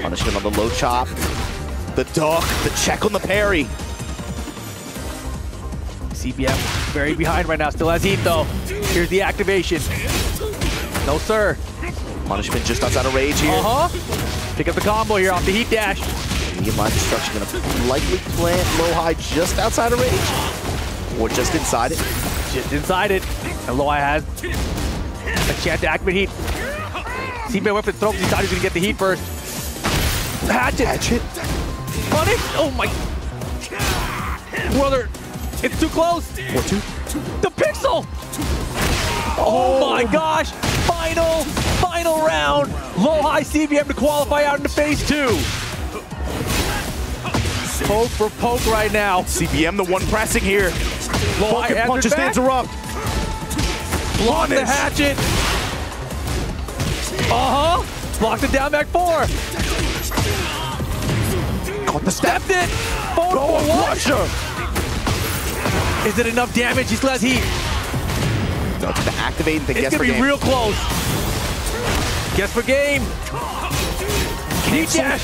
Punishment on the low chop. The duck, the check on the parry. CBM very behind right now. Still has heat though. Here's the activation. No sir. Punishment just outside of rage here. Pick up the combo here off the heat dash. Medium line destruction gonna likely plant low high just outside of rage. Or just inside it. Just inside it. And low high has a chance to activate heat. CBM went for the throw because he thought he was gonna get the heat first. Hatchet. Punish. Oh my. Brother, it's too close. 4-2. The pixel. Oh my gosh. Final round. Low high CBM to qualify out into phase 2. Poke for poke right now. CBM the one pressing here. Low high punches to interrupt. Block the hatchet. Block the down back 4. Caught the step. Stepped it. Forward crusher. Is it enough damage? He still has heat. No, it's the activating thing. It's gonna be real close. Guess for game. Heat dash.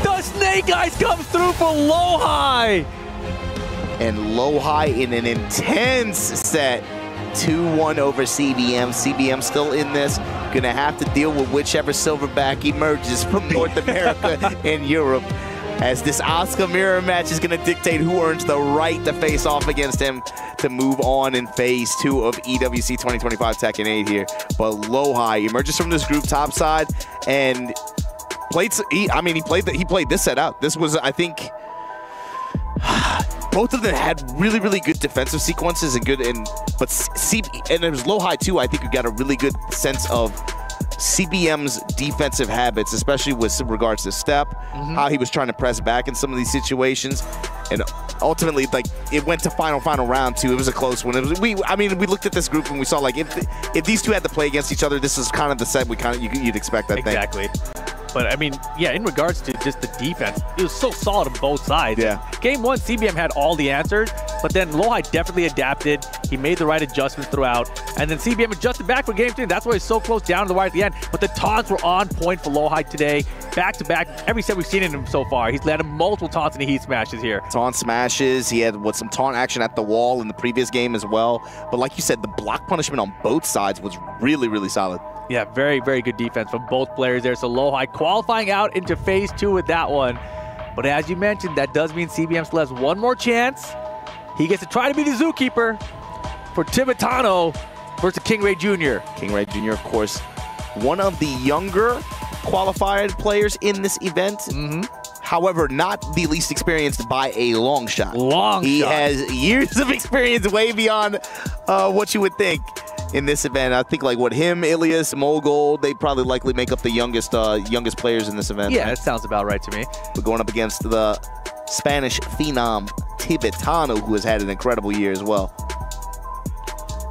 The snake eyes comes through for low high. And low high in an intense set. 2-1 over CBM. CBM still in this. Gonna have to deal with whichever silverback emerges from North America and Europe. As this Oscar mirror match is gonna dictate who earns the right to face off against him to move on in phase 2 of EWC 2025 Tekken 8 here. But low high emerges from this group top side and played. He played this set out. This was, I think, both of them had really, really good defensive sequences and and it was low high too. I think you got a really good sense of CBM's defensive habits, especially with regards to step, how he was trying to press back in some of these situations, and ultimately, like, it went to final round too. It was a close one. We looked at this group and we saw, like, if these two had to play against each other, this is kind of the set you'd expect. I think. Exactly. But I mean, yeah, in regards to just the defense, it was so solid on both sides. Yeah. Game 1, CBM had all the answers, but then Lo-Hai definitely adapted. He made the right adjustments throughout, and then CBM adjusted back for Game 2. That's why he's so close down to the wire at the end. But the taunts were on point for Lo-Hai today. Back-to-back, every set we've seen in him so far. He's landed multiple taunts and heat smashes here. Taunt smashes. He had some taunt action at the wall in the previous game as well. But like you said, the block punishment on both sides was really, really solid. Yeah, very, very good defense from both players there. So Lo-Hai qualifying out into phase 2 with that one. But as you mentioned, that does mean CBM still has one more chance. He gets to try to be the zookeeper for Tibetano versus King Ray Jr. King Ray Jr., of course, one of the younger qualified players in this event. However, not the least experienced by a long shot. He has years of experience way beyond what you would think in this event. I think like him, Ilias, Mogul, they probably likely make up the youngest players in this event. Yeah, that sounds about right to me. We're going up against the Spanish phenom Tibetano, who has had an incredible year as well.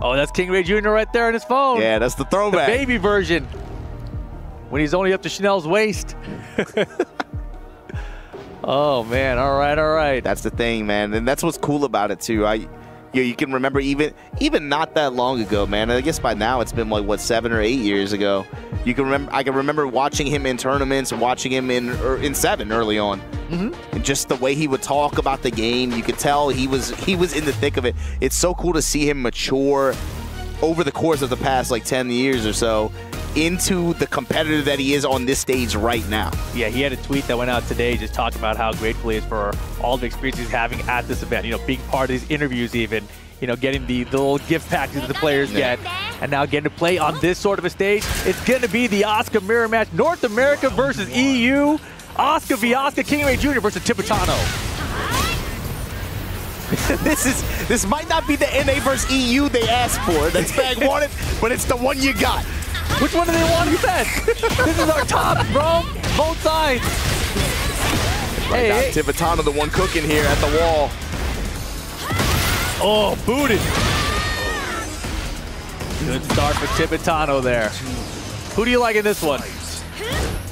Oh, that's King Ray Jr. right there on his phone. Yeah, that's the throwback. The baby version. When he's only up to Chanel's waist. Oh, man. All right, all right. That's the thing, man. And that's what's cool about it, too. You can remember even not that long ago, man. I guess by now it's been like, what, 7 or 8 years ago. I can remember watching him in tournaments, watching him in 7 early on. And just the way he would talk about the game, you could tell he was in the thick of it. It's so cool to see him mature over the course of the past like 10 years or so into the competitor that he is on this stage right now. Yeah, he had a tweet that went out today just talking about how grateful he is for all the experience he's having at this event. You know, being part of these interviews even, you know, getting the little gift packages that the players get, and now getting to play on this sort of a stage. It's going to be the Oscar mirror match, North America versus EU. Oscar v. Oscar, King Ray Jr. versus Tibetano. This might not be the NA versus EU they asked for, that Spag wanted, but it's the one you got. Which one do they want? You said. This is our top, bro. Both sides. Hey, Tibetano, the one cooking here at the wall. Oh, booted. Good start for Tibetano there. Who do you like in this one?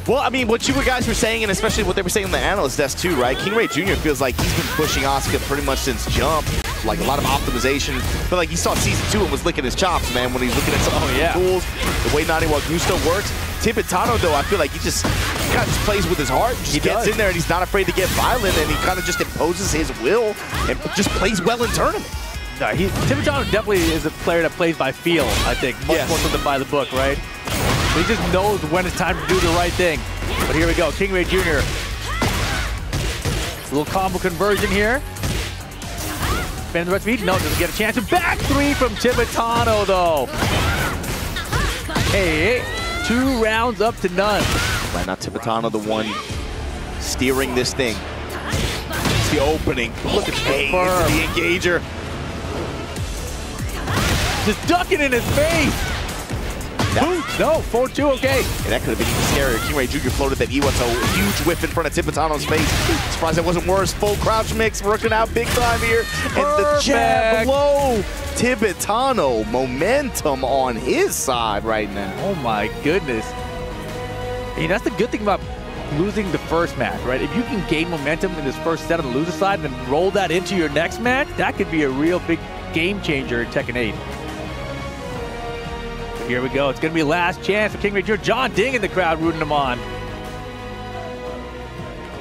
Well, I mean, what you guys were saying, and especially what they were saying on the analyst desk too, right? King Ray Jr. feels like he's been pushing Oscar pretty much since jump. Like a lot of optimization. I feel like he saw season 2 and was licking his chops, man, when he's looking at some of the tools, the way Nani Wagusta works. Tibetano, though, I feel like he kind of just plays with his heart. He gets in there and he's not afraid to get violent, and he kind of just imposes his will and just plays well in tournament. No, Tibetano definitely is a player that plays by feel, I think, much more than by the book, right? He just knows when it's time to do the right thing. But here we go, King Ray Jr. A little combo conversion here. Spins the rest of each. No, doesn't get a chance. Back 3 from Tibetano, though. Hey, 2 rounds up to none. Right now, Tibetano the one steering this thing. It's the opening. Look at the engager. Just ducking in his face. No, 4-2, okay. Yeah, that could have been even scarier. King Ray Jr. floated that Iwa, so a huge whiff in front of Tibetano's face. Surprised that wasn't worse. Full crouch mix, working out big time here. And the jab low. Tibetano, momentum on his side right now. Oh my goodness. And that's the good thing about losing the first match, right? If you can gain momentum in this first set on the loser side and then roll that into your next match, that could be a real big game changer in Tekken 8. Here we go. It's going to be last chance for King Ray Jr. John Ding in the crowd rooting him on.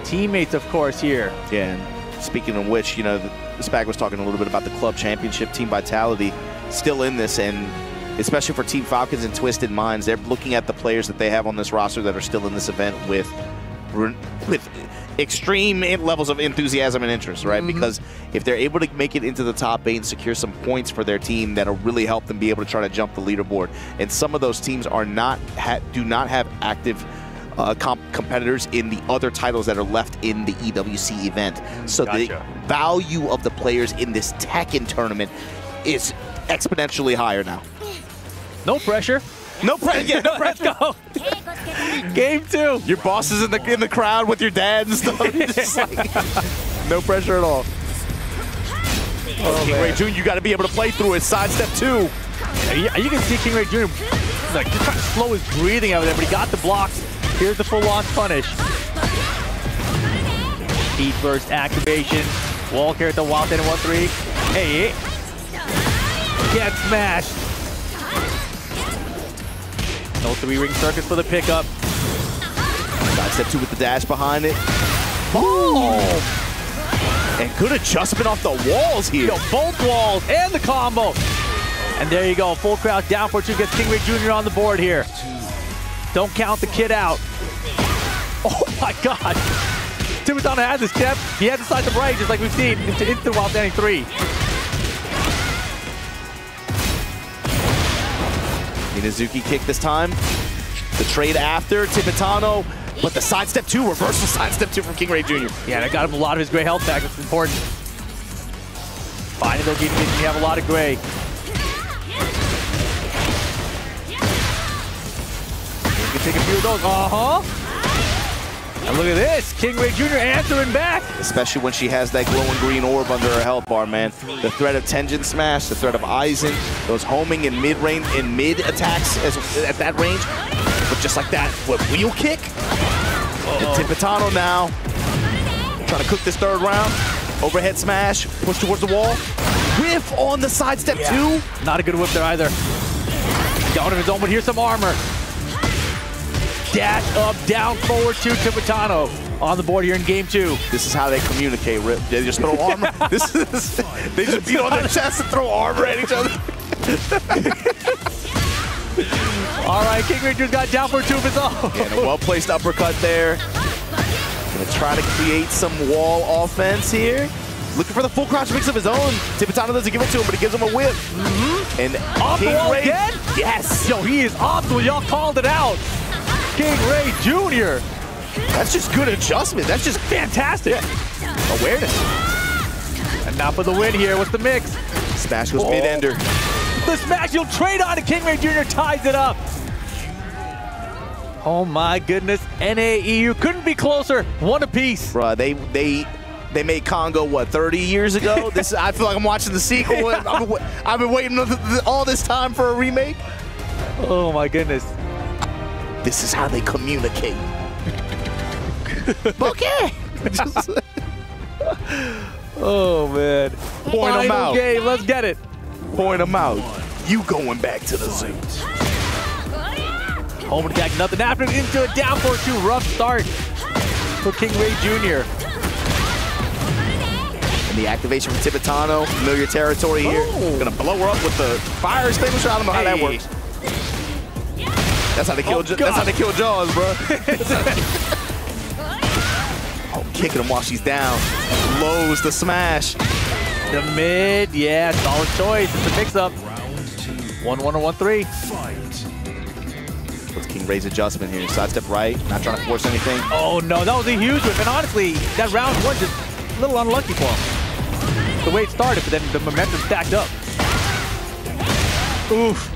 Teammates, of course, here. Yeah, and speaking of which, you know, Spag was talking a little bit about the club championship, Team Vitality still in this, and especially for Team Falcons and Twisted Minds, they're looking at the players that they have on this roster that are still in this event with extreme levels of enthusiasm and interest, right? Because if they're able to make it into the top 8 and secure some points for their team, that'll really help them be able to try to jump the leaderboard. And some of those teams are do not have active competitors in the other titles that are left in the EWC event. So the value of the players in this Tekken tournament is exponentially higher now. No pressure. No pressure. Yeah, no pressure. Let's go. Game 2. Your boss is in the crowd with your dad and stuff. Just like, no pressure at all. King Ray Jr., you got to be able to play through it. Sidestep 2. Yeah, you can see King Ray Jr. like just trying to slow his breathing out of there, but he got the blocks. Here's the full launch punish. Heat burst activation. Wall carry at the wild 10 and 1-3. Hey, get smashed. No 3-ring circuit for the pickup. Side step 2 with the dash behind it. Oh! And good adjustment off the walls here. Yo, both walls and the combo. And there you go. Full crouch down for 2 gets King Ray Jr. on the board here. Don't count the kid out. Oh my God. Tibatano has his step. He has the side to right, just like we've seen into while standing 3. Minazuki kick this time. The trade after Tibatano, but the sidestep 2, reversal sidestep 2 from King Ray Jr. Yeah, that got him a lot of his gray health back. That's important. Finding though, you have a lot of gray. You can take a few of those. And look at this, King Ray Jr. answering back. Especially when she has that glowing green orb under her health bar, man. The threat of Tenjin Smash, the threat of Aizen, those homing in mid-range, in mid-attacks at that range. But just like that, what, wheel kick? And Tibatano now, trying to cook this 3rd round. Overhead smash, push towards the wall. Whiff on the sidestep 2. Not a good whip there either. Down on his own, but here's some armor. Dash up, down, forward to Tibatano on the board here in game 2. This is how they communicate, Rip. They just throw armor. They just beat on their chest and throw armor at each other. All right, King Ray Jr.'s got down for 2 of his own. And a well-placed uppercut there. Gonna try to create some wall offense here. Looking for the full crouch mix of his own. Tibatano doesn't give it to him, but he gives him a whip. And off the wall again? Yes. Yo, he is off the wall. Y'all called it out. King Ray Jr. That's just good adjustment. That's just fantastic. Yeah. Awareness. And now for the win here. What's the mix? Smash goes mid-ender. The smash, you'll trade on it. King Ray Jr. ties it up. Oh my goodness. NAEU couldn't be closer. One apiece. Bruh, they made Congo, what, 30 years ago? I feel like I'm watching the sequel. I've been waiting all this time for a remake. Oh my goodness. This is how they communicate. Okay. Oh man. Point them out. Game. Let's get it. Point them out. You going back to the zoo. Home attack, nothing happening. Into a down for 2. Rough start for King Ray Jr. And the activation from Tibatano, familiar territory here. Gonna blow her up with the fire extinguisher. I don't know how that works. That's how they kill. That's how they kill Jaws, bro. Kicking him while she's down. Lows the smash. The mid, yeah, solid choice. It's a mix-up. 1-1 or 1-3. What's King Ray's adjustment here? Sidestep right, not trying to force anything. Oh no, that was a huge whip. And honestly, that round was just a little unlucky for him. The way it started, but then the momentum stacked up. Oof.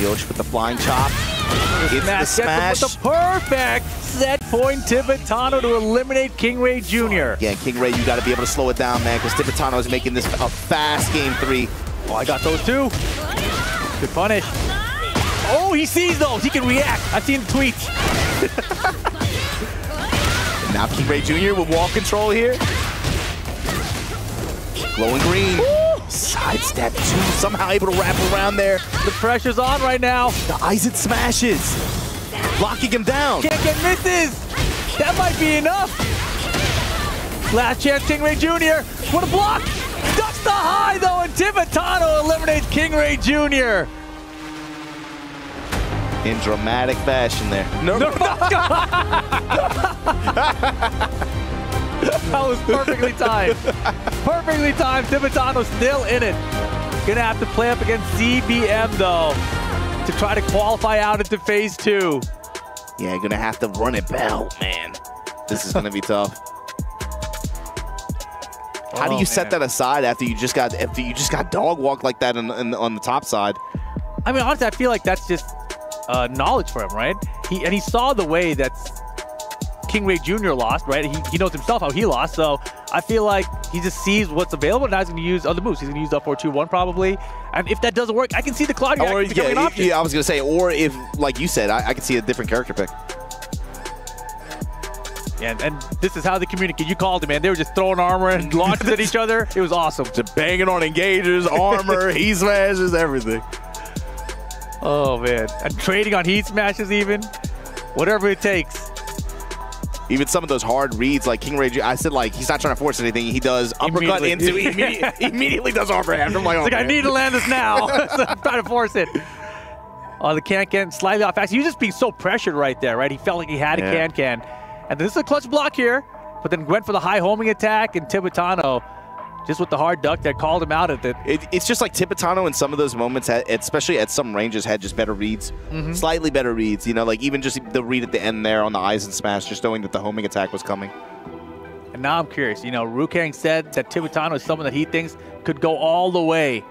Yosh with the flying chop. It's the smash. With the perfect set point Tibatano to eliminate King Ray Jr. Yeah, King Ray, you got to be able to slow it down, man, because Tibatano is making this a fast game 3. Oh, I got those too. Good punish. Oh, he sees those. He can react. I've seen the tweets. And now King Ray Jr. with wall control here. Glowing green. Sidestep 2, somehow able to wrap around there. The pressure's on right now. The Aizen smashes. Locking him down. Can't get misses. That might be enough. Last chance, King Ray Jr. What a block. Ducks the high, though, and Tibatano eliminates King Ray Jr. In dramatic fashion there. No. That was perfectly timed. Perfectly timed. Tibatano still in it. Gonna have to play up against CBM, though, to try to qualify out into phase 2. Yeah, you're gonna have to run it back, man. This is gonna be tough. How do you set that aside after you just got dog walked like that on the top side? I mean, honestly, I feel like that's just knowledge for him, right? He saw the way that King Ray Jr. lost, right? He knows himself how he lost, so I feel like he just sees what's available. Now he's going to use other moves. He's going to use up 4-2-1 probably. And if that doesn't work, I can see the Claudio becoming an option. Yeah, I was going to say, or if, like you said, I could see a different character pick. And this is how they communicate. You called it, man. They were just throwing armor and launches at each other. It was awesome. Just banging on engagers, armor, heat smashes, everything. Oh, man. And trading on heat smashes even. Whatever it takes. Even some of those hard reads, like King Ray, I said, like, he's not trying to force anything. He does uppercut into, immediately does overhand. I'm like, oh, it's like, I need to land this now. So I'm trying to force it. Oh, the can slightly off axis. He was just being so pressured right there, right? He felt like he had a can. And this is a clutch block here, but then went for the high homing attack, and Tibetano, just with the hard duck that called him out at it. It's just like Tibetano in some of those moments, especially at some ranges, had just better reads. Slightly better reads, you know, like even just the read at the end there on the eyes and smash, just knowing that the homing attack was coming. And now I'm curious, you know, Rukang said that Tibetano is someone that he thinks could go all the way.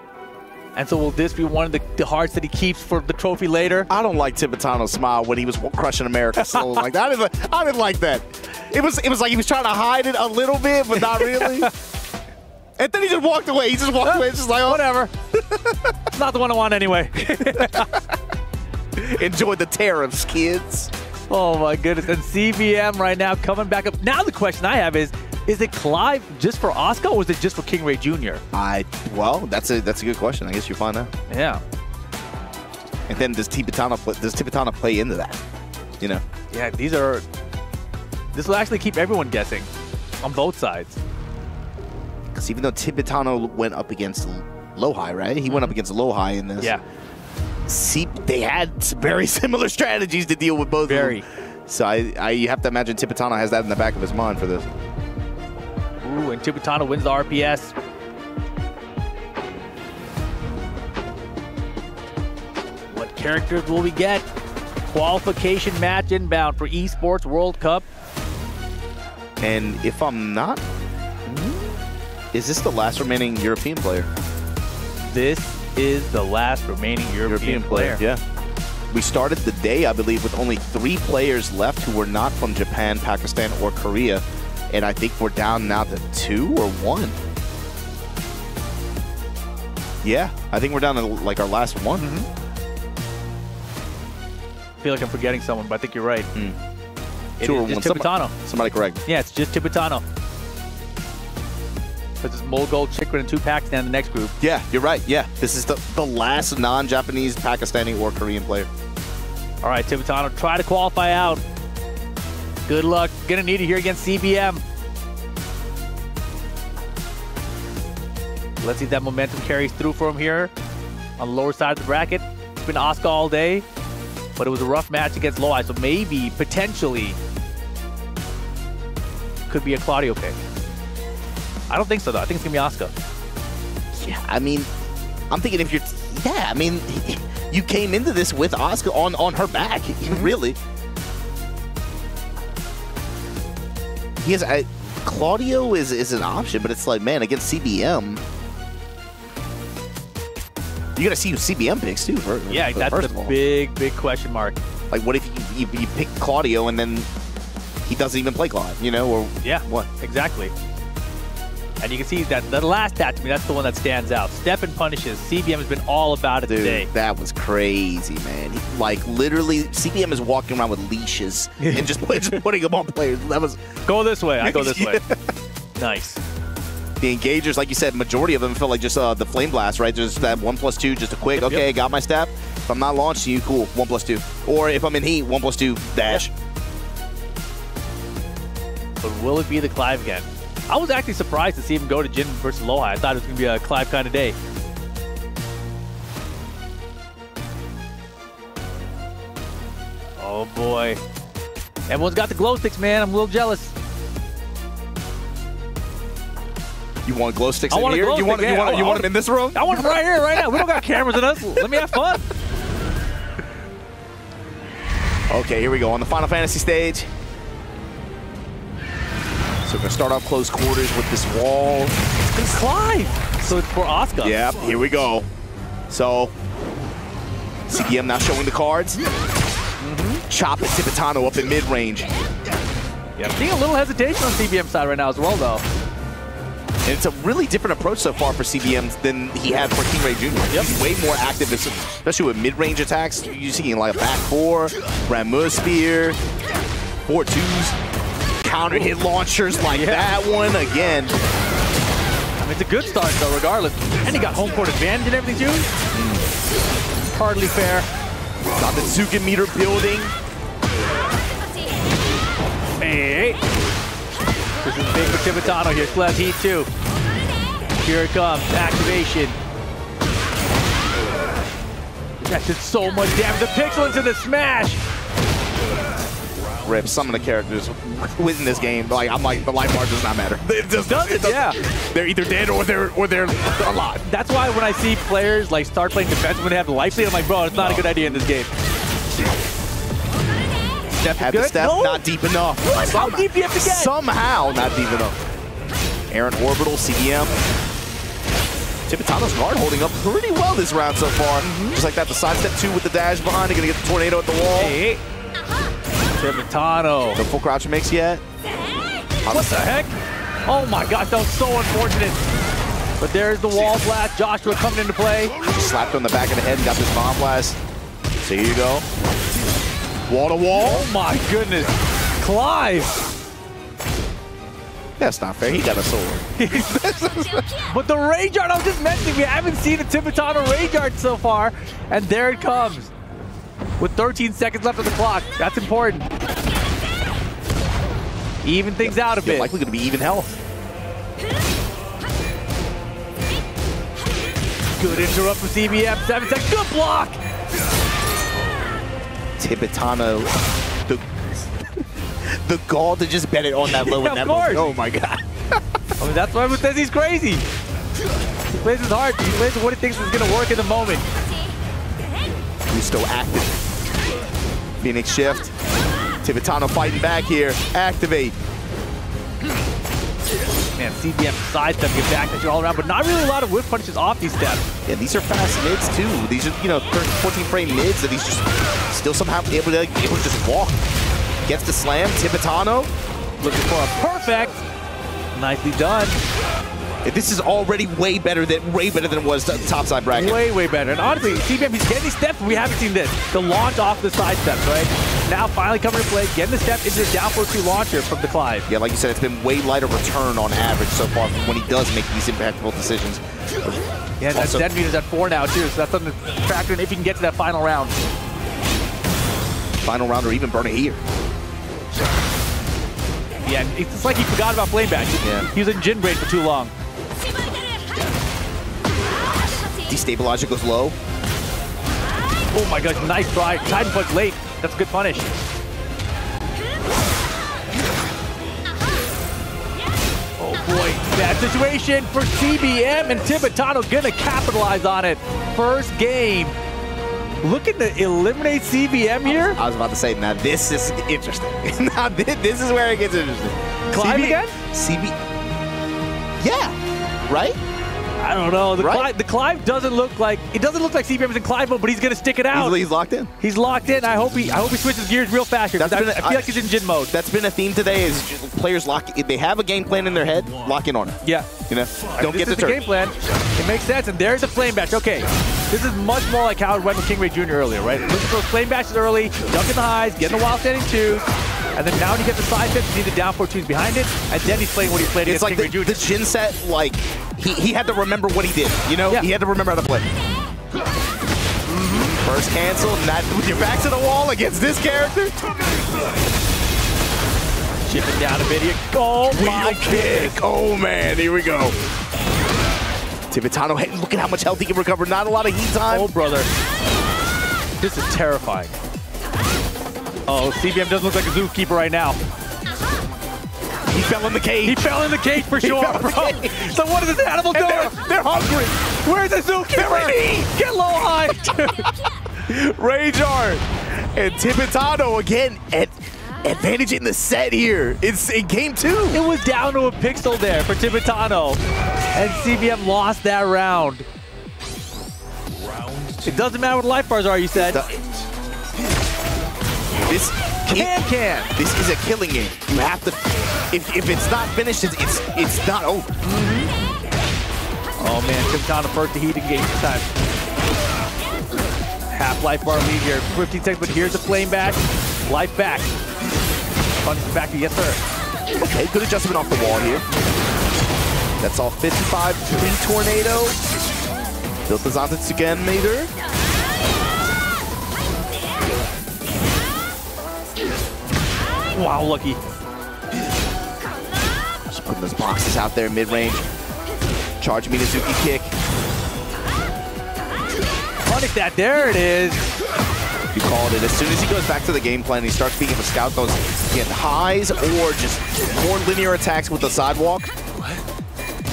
And so will this be one of the hearts that he keeps for the trophy later? I don't like Tibetano's smile when he was crushing America's soul like that. I didn't like that. It was like he was trying to hide it a little bit, but not really. And then he just walked away. He just walked away. It's just like, oh. Whatever. Not the one I want anyway. Enjoy the tariffs, kids. Oh, my goodness. And CBM right now coming back up. Now the question I have is it Clive just for Oscar, or is it just for King Ray Jr.? Well, that's a good question. I guess you'll find out. Yeah. And then does Tibetano play into that? You know? Yeah, this will actually keep everyone guessing on both sides. Because even though Tibetano went up against Low-High, right? He went up against Low-High in this. Yeah. They had very similar strategies to deal with both of them. So you have to imagine Tibetano has that in the back of his mind for this. Ooh, and Tibetano wins the RPS. What characters will we get? Qualification match inbound for Esports World Cup. And if I'm not, is this the last remaining European player? This is the last remaining European player. Yeah. We started the day, I believe, with only 3 players left who were not from Japan, Pakistan, or Korea. And I think we're down now to 2 or 1. Yeah, I think we're down to like our last one. I feel like I'm forgetting someone, but I think you're right. 2 or 1. Tibetano. Somebody correct. Yeah, it's just Tibetano. Because it's Mongol, Chikrin, and 2 Pakistan in the next group. Yeah, you're right. Yeah, this is the last non-Japanese, Pakistani, or Korean player. All right, Tibetano, try to qualify out. Good luck. Gonna need it here against CBM. Let's see if that momentum carries through for him here on the lower side of the bracket. It's been Oscar all day, but it was a rough match against Low-High, so maybe, potentially, could be a Claudio pick. I don't think so, though. I think it's gonna be Oscar. Yeah, I mean, I'm thinking if you're... Yeah, I mean, you came into this with Oscar on her back, really. He has Claudio is an option, but it's like, man, against CBM, you got to see who CBM picks too. Yeah, that's the big question mark. Like, what if you pick Claudio and then he doesn't even play Claude, you know? Or yeah, what? Exactly. And you can see that the last stat to me, that's the one that stands out. Step and punishes. CBM has been all about it today. That was crazy, man. Like, literally, CBM is walking around with leashes and just putting them on players. That was... Go this way. I go this way. Nice. The engagers, like you said, majority of them felt like just the flame blast, right? Just that 1+2, just a quick, okay, got my step. If I'm not launching you, cool, 1+2. Or if I'm in heat, 1+2, dash. But will it be the Clive again? I was actually surprised to see him go to Jin versus Low-High. I thought it was going to be a Clive kind of day. Oh, boy. Everyone's got the glow sticks, man. I'm a little jealous. You want glow sticks in here? You want them in this room? I want them right here, right now. We don't got cameras in us. Let me have fun. Okay, here we go on the Final Fantasy stage. So we're going to start off close quarters with this wall. It's Clive. So it's for Oscar. Yeah, here we go. So, CBM now showing the cards. Chop at Tibetano up in mid-range. Yeah, I'm seeing a little hesitation on CBM's side right now as well, though. And it's a really different approach so far for CBM than he had for King Ray Jr. Yep. He's way more active, especially with mid-range attacks. You're seeing like a back four, Ramu Spear, 4-2s, counter hit launchers like that one again. I mean, it's a good start though, regardless. And he got home court advantage and everything too. Hardly fair. Got the Zukin meter building. Hey. This is big for Tibetano here. Still has heat too. Here it comes. Activation. That did so much damage. The pixel into the smash. Rip, some of the characters within this game, like I'm like, the life bar does not matter. It just doesn't, yeah. They're either dead or they're alive. That's why when I see players like start playing defensive when they have the life lead, I'm like, bro, it's not a good idea in this game. Step Had good? the step, No. not deep enough. What? How deep do you have to get? Somehow not deep enough. Aaron Orbital, CBM. Tibetano's guard holding up pretty well this round so far. Just like that, the side step 2 with the dash behind. They're gonna get the tornado at the wall. Hey. Tibetano. No full crouch mix yet. What the heck? Oh my gosh, that was so unfortunate. But there's the wall blast. Joshua coming into play. Just slapped on the back of the head and got this bomb blast. So here you go. Wall to wall. Oh my goodness. Clive. That's not fair. He got a sword. But the rage art, I was just mentioning, we haven't seen a Tibetano rage art so far. And there it comes. With 13 seconds left on the clock. That's important. Even things out a bit. Likely going to be even health. Good interrupt from CBM. 7 seconds. Good block. Tibetano, the gall to just bet it on that low and that moment. Oh my god. I mean, that's why everyone says he's crazy. He plays his heart. He plays what he thinks is going to work in the moment. He's still active. Phoenix shift. Tibetano fighting back here. Activate. Man, CBM sidestep, get back that all around, but not really a lot of whip punches off these steps. Yeah, these are fast mids too. These are, 14 frame mids that he's just still somehow able to just walk. Gets the slam. Tibetano looking for a perfect. Nicely done. This is already way better than it was the topside bracket. Way better. And honestly, CBM, he's getting these steps. We haven't seen this. The launch off the side steps, right? Now finally coming to play, getting the step into the down 4-2 launcher from the Clive. Yeah, like you said, it's been way lighter return on average so far when he does make these impactful decisions. Yeah, that dead meter's at 4 now too, so that's something to factor in if he can get to that final round. Final round or even burn it here. Yeah, it's just like he forgot about flame back. Yeah. He was in Jin Braid for too long. Destabilizer goes low. Oh my gosh, nice try. Titan punch late. That's a good punish. Oh boy, bad situation for CBM, and Tibetano gonna capitalize on it. First game. Looking to eliminate CBM here. I was about to say, now this is interesting. Now this is where it gets interesting. Clive again? Yeah, right? I don't know. The Clive doesn't look like CBM is in Clive mode, but he's gonna stick it out. He's locked in. He's locked in. I hope he switches gears real fast here. I feel like he's in Jin mode. That's been a theme today. Is players lock. If they have a game plan in their head, lock in on it. Yeah. Don't get deterred. The game plan. It makes sense. And there's a flame bash. Okay. This is much more like how it went with King Ray Jr. earlier, right? Looking for those flame bashes early, dunking the highs, getting the wild standing 2. And then now when you get the side steps, you need the down 4-2s behind it, and then he's playing what he played against King Ray Jr. The Jin set, like, he had to remember what he did, Yeah. He had to remember how to play. First cancel, not with your back to the wall against this character. Shipping down a bit here. Oh my kick. Oh man, here we go. Tibetano, hey, look at how much health he can recover. Not a lot of heat time. Oh, brother. This is terrifying. Oh, CBM doesn't look like a zookeeper right now. He fell in the cage. He fell in the cage for sure, bro. So what is this animal doing? They're hungry. Where's the zookeeper? Get low high. Rage Art. And Tibetano again at advantage in the set here. It's in game 2. It was down to a pixel there for Tibetano. And CBM lost that round. It doesn't matter what life bars are, you said. This is a killing game. You have to, if it's not finished, it's not over. Oh man, Tippetano first to heat engage this time. Half-life bar lead here, 15 seconds, but here's the flame back. Life back. Punish back, yes sir. Okay, good adjustment off the wall here. That's all 55 pre-tornado. Built the Zantetsu again, Mater. Wow, lucky. Just putting those boxes out there mid-range. Charge Minazuki kick. Punish that, there it is. You called it. As soon as he goes back to the game plan, he starts being able to scout those again, highs or just more linear attacks with the sidewalk.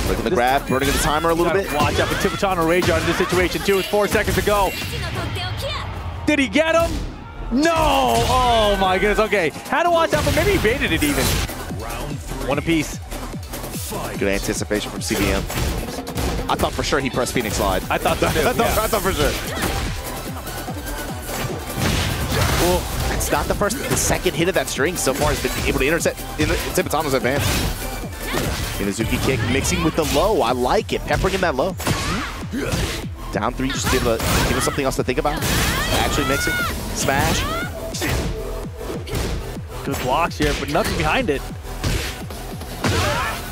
Look at the grab, burning the timer a little bit. Watch out for Tippetano Rage on this situation too with 4 seconds to go. Did he get him? No! Oh my goodness, okay. Had to watch out, but maybe he baited it even. One apiece. Good anticipation from CBM. I thought for sure he pressed Phoenix Slide. I thought so too. I thought for sure. Well, it's not the second hit of that string so far has been able to intercept Tippetano's advance. Minazuki kick mixing with the low. I like it. Peppering in that low. Down 3, just give us something else to think about. Actually mixing. Smash. Good blocks here, but nothing behind it.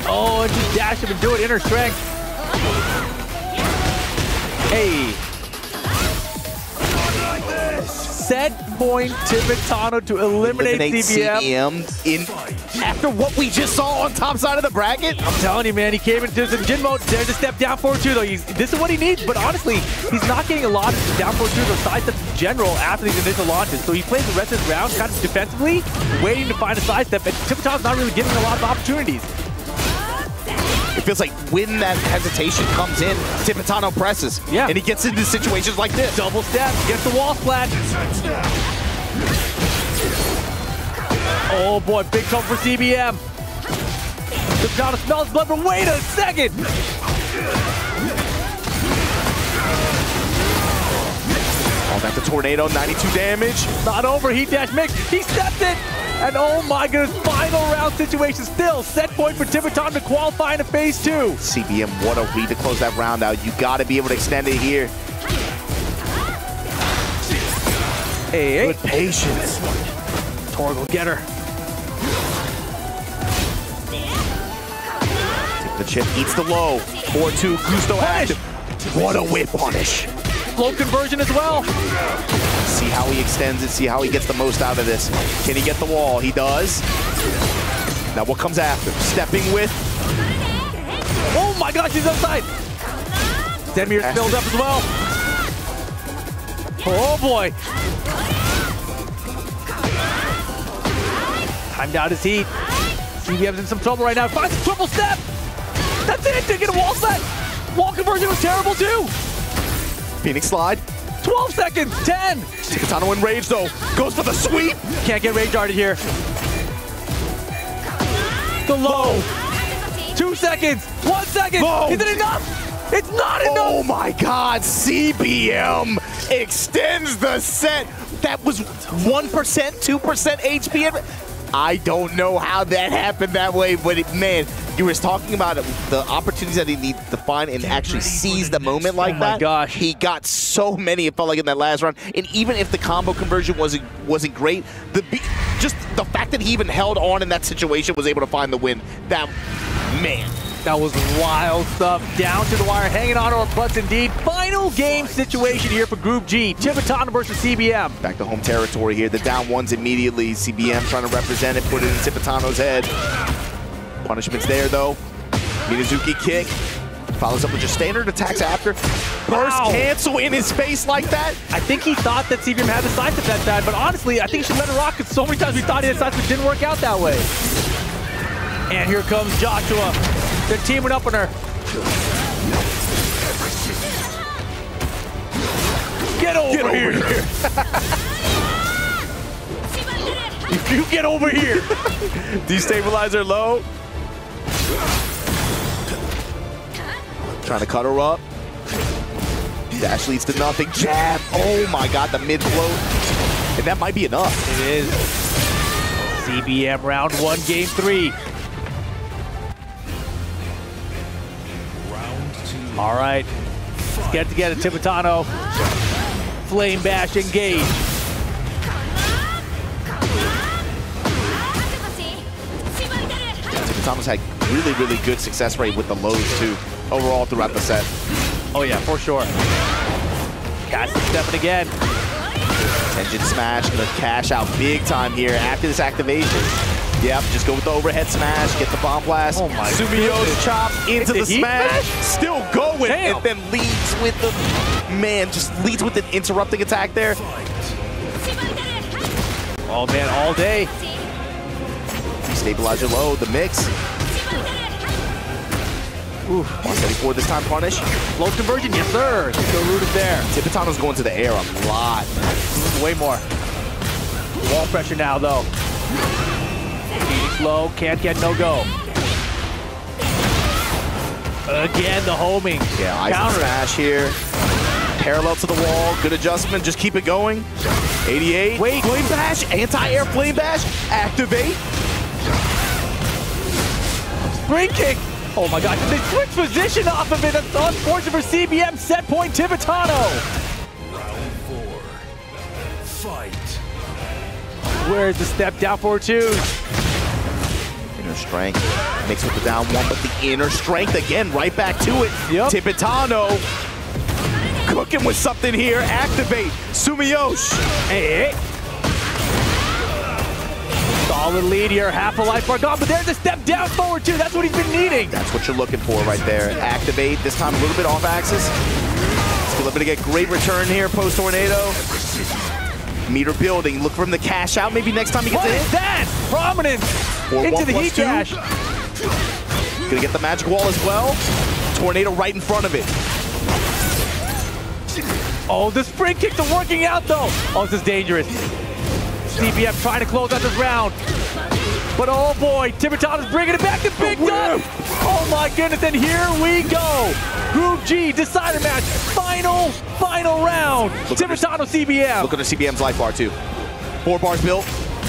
Oh, and just dash him and do it. Inner strength. Hey. Set point Tippetano to eliminate CBM. After what we just saw on top side of the bracket. I'm telling you, man, he came into some Jin mode. There's a step down forward too, though. This is what he needs, but honestly, he's not getting a lot of down forward twos or side steps in general after these initial launches. So he plays the rest of his round kind of defensively, waiting to find a side step, and Tippetano's not really getting a lot of opportunities. It feels like when that hesitation comes in, Tippetano presses. Yeah. And he gets into situations like this. Double step, gets the wall splat. Oh boy, big trouble for CBM. Tippetano smells blood, but wait a second. Oh, that's a tornado, 92 damage. Not over, heat dash mix. He stepped it. And oh my goodness, final round situation still. Set point for Tippetano to qualify into phase 2. CBM, what a read to close that round out. You got to be able to extend it here. Hey, good patience. Torgo, get her. Take the chip, eats the low. 4-2, Gusto active. What a whip punish. Low conversion as well. See how he extends it, see how he gets the most out of this. Can he get the wall? He does. Now what comes after? Stepping with. Oh my gosh, he's outside. Denmir spilled up as well. Oh boy. Timed out his heat. CBM's in some trouble right now. Finds a triple step. That's it. Didn't get a wall set. Wall conversion was terrible too. Phoenix Slide. 12 seconds, 10. Tippetano in rage though. Goes for the sweep. Can't get rage darted here. The low. 2 secons, 1 second. Low. Is it enough? It's not enough. Oh my God, CBM extends the set. That was 1%, 2% HP. I don't know how that happened that way, but man, you were talking about it, the opportunities that he needed to find and actually seize the moment like that. Oh my gosh. He got so many, it felt like, in that last round. And even if the combo conversion wasn't great, just the fact that he even held on in that situation was able to find the win. That, man. That was wild stuff. Down to the wire, hanging on to our butts indeed. Final game situation here for Group G. Tippetano versus CBM. Back to home territory here. The down ones immediately. CBM trying to represent it, put it in Tippetano's head. Punishment's there though. Minazuki kick. Follows up with just standard attacks after. Burst cancel in his face like that. I think he thought that CBM had the side step that time, but honestly, I think he should let it rock because so many times we thought he had side step, didn't work out that way. And here comes Joshua. They're teaming up on her. Get over here. You get over here. Destabilizer low. Trying to cut her up. Dash leads to nothing. Jab. Oh my God, the mid float. And that might be enough. It is. CBM round 1, game 3. Round 2. All right. Let's get it together, Tibetano. Flame Bash engage. Tibetano's had really, really good success rate with the lows, too, overall throughout the set. Oh, yeah, for sure. Cass stepping again. Engine smash, gonna cash out big time here after this activation. Yep, just go with the overhead smash, get the bomb blast. Oh my Sumio's chop into the smash. smash. Still going, Damn. and then leads with the, man, just leads with an interrupting attack there. Oh man, all day. Stabilize your low, the mix. Ooh, 174 this time, punish. Low conversion, yes sir. Still rooted there. Tibetano's going to the air a lot. Way more. Wall pressure now though. Phoenix low, can't get no go. Again, the homing. Yeah, ice and smash here. Parallel to the wall, good adjustment, just keep it going. 88, wait, flame bash, anti-air flame bash, activate. Spring kick. Oh my god, they switched position off of it. That's unfortunate for CBM. Set point Tibetano. Round 4. Fight. Where's the step down for two? Inner strength, mixed with the down one, but the inner strength again, right back to it. Yep. Tibetano cooking with something here. Activate, Sumiosh. Hey. Solid lead here, half a life bar gone, but there's a step down forward too. That's what he's been needing. That's what you're looking for right there. Activate, this time a little bit off axis. Still able to get great return here post-tornado. Meter building, look for him to cash out maybe next time he gets What in. is that? Prominence into the heat dash. Gonna get the magic wall as well. Tornado right in front of it. Oh, the spring kicks are working out though. Oh, this is dangerous. CBM trying to close out this round. But oh boy, Tibetano's bringing it back to big time. Oh my goodness, and here we go. Group G, decider match, final round. Tibetano CBM. Look at the CBM's life bar too. 4 bars built.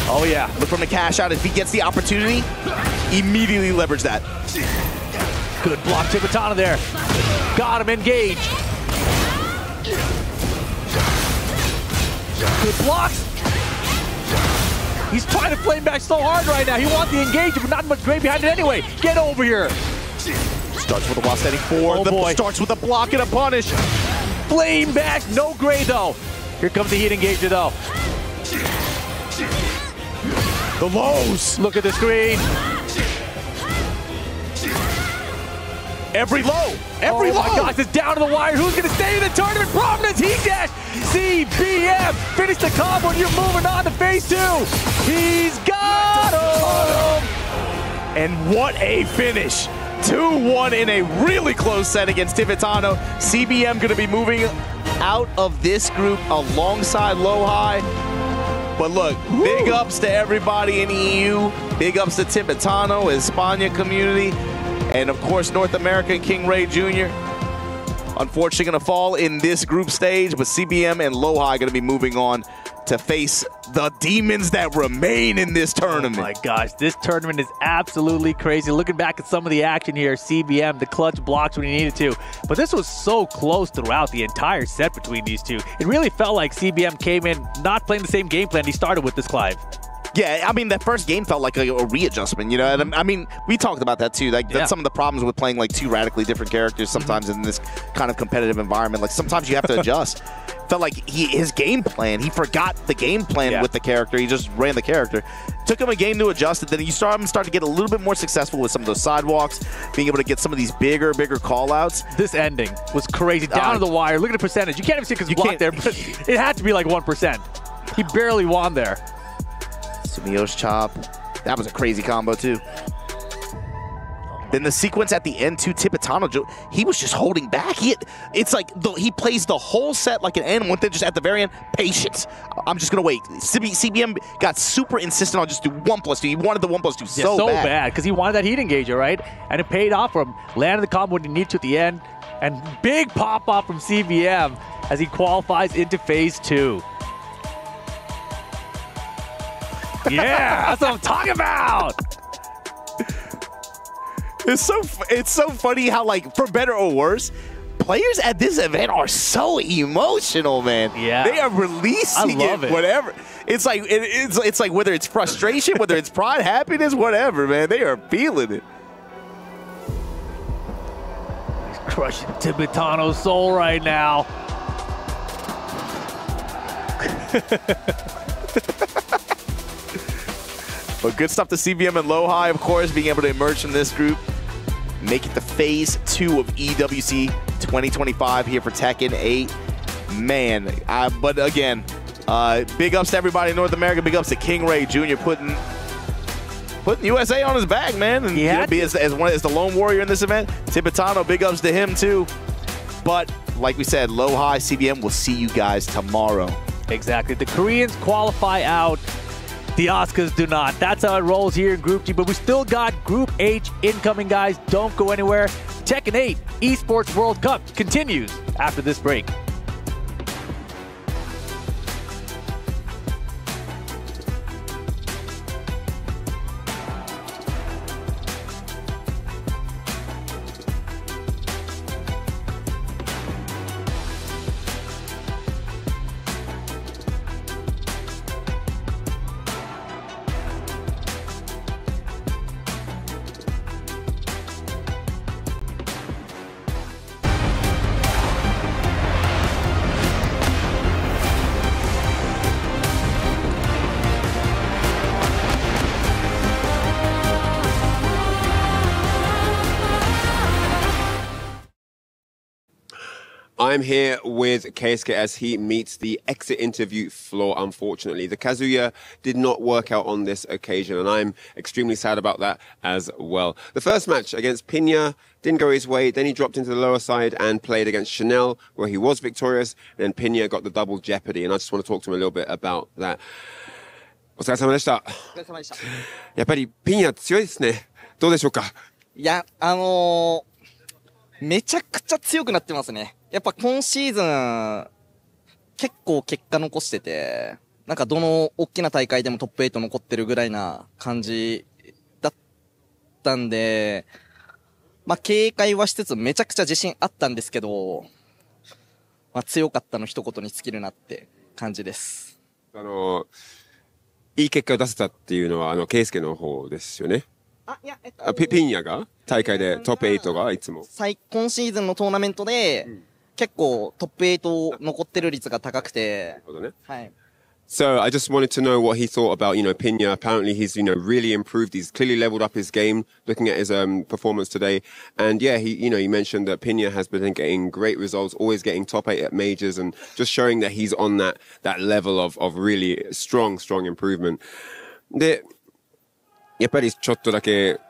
Oh yeah. Look for him to cash out. If he gets the opportunity, immediately leverage that. Good block, Tibetano there. Got him engaged. Good blocks. He's trying to flame back so hard right now. He wants the engagement, but not much great behind it anyway. Get over here. Starts with a while standing 4. Oh boy. Starts with a block and a punish. Flame back, no gray though. Here comes the heat engager though. The lows. Look at the screen. Every low. Every low. Oh my gosh, it's down to the wire. Who's going to stay in the tournament? Prominence, heat dash. CBM. Finish the combo and you're moving on to phase 2. He's got him. And what a finish. 2-1 in a really close set against Tibetano. CBM going to be moving out of this group alongside Low-High. But look, big ups to everybody in EU. Big ups to Tibetano, España community. And of course, North America, King Ray Jr. Unfortunately going to fall in this group stage, but CBM and Low-High going to be moving on to face the demons that remain in this tournament. Oh my gosh, this tournament is absolutely crazy. Looking back at some of the action here, CBM, the clutch blocks when he needed to. But this was so close throughout the entire set between these two. It really felt like CBM came in not playing the same game plan he started with this Clive. Yeah, I mean, that first game felt like a readjustment, you know? And I mean, we talked about that too. Like, that's some of the problems with playing like 2 radically different characters sometimes in this kind of competitive environment. Like, sometimes you have to adjust. Felt like his game plan, he forgot the game plan with the character. He just ran the character. Took him a game to adjust, and then you saw him start to get a little bit more successful with some of those sidewalks, being able to get some of these bigger call-outs. This ending was crazy. Down to the wire. Look at the percentage. You can't even see because he blocked there, but it had to be like 1%. He barely won there. Sumio's chop. That was a crazy combo, too. Then the sequence at the end, too, Tibetano, he was just holding back. It's like he plays the whole set like an animal, and then just at the very end, patience. I'm just going to wait. CBM got super insistent on just do 1+2. He wanted the 1+2 so bad. Because he wanted that heat engager, right? And it paid off for him. Landed the combo when he needed to at the end. And big pop-off from CBM as he qualifies into phase 2. Yeah, that's what I'm talking about. It's so funny how, like, for better or worse, players at this event are so emotional, man. Yeah. They are releasing it. Whatever. It's like it's like whether it's frustration, whether it's pride, happiness, whatever, man. They are feeling it. He's crushing Tibetano's soul right now. But good stuff to CBM and Low-High, of course, being able to emerge from this group. Make it to Phase 2 of EWC 2025 here for Tekken 8. Man, but again, big ups to everybody in North America. Big ups to King Ray Jr. putting USA on his back, man. And be as the lone warrior in this event. Tibetano, big ups to him too. But like we said, Low-High, CBM, we'll see you guys tomorrow. Exactly. The Koreans qualify out. The Oscars do not. That's how it rolls here in Group G, but we still got Group H incoming, guys. Don't go anywhere. Tekken 8 Esports World Cup continues after this break. I'm here with Keisuke as he meets the exit interview floor, unfortunately. The Kazuya did not work out on this occasion, and I'm extremely sad about that as well. The first match against Pina didn't go his way. Then he dropped into the lower side and played against Chanel, where he was victorious. Then Pina got the double jeopardy, and I just want to talk to him a little bit about that. お疲れ様でした。お疲れ様でした。やっぱりピニャ強いですね。どうでしょうか。いや、めちゃくちゃ強くなってますね。やっぱ今シーズン、結構結果残してて、なんかどの大きな大会でもトップ8残ってるぐらいな感じだったんで、まあ警戒はしつつめちゃくちゃ自信あったんですけど、まあ強かったの一言に尽きるなって感じです。いい結果を出せたっていうのは、ケイスケの方ですよね。いや、ピンヤが大会でトップ8がいつも。今シーズンのトーナメントで、結構トップ8残ってる率が高くて。なるほどね。はい。So I just wanted to know what he thought about, Pina. Apparently he's, really improved. He's clearly leveled up his game, looking at his performance today. And yeah, he mentioned that Pina has been getting great results, always getting top 8 at majors, and just showing that he's on that level of really strong improvement. で、やっぱりちょっとだけ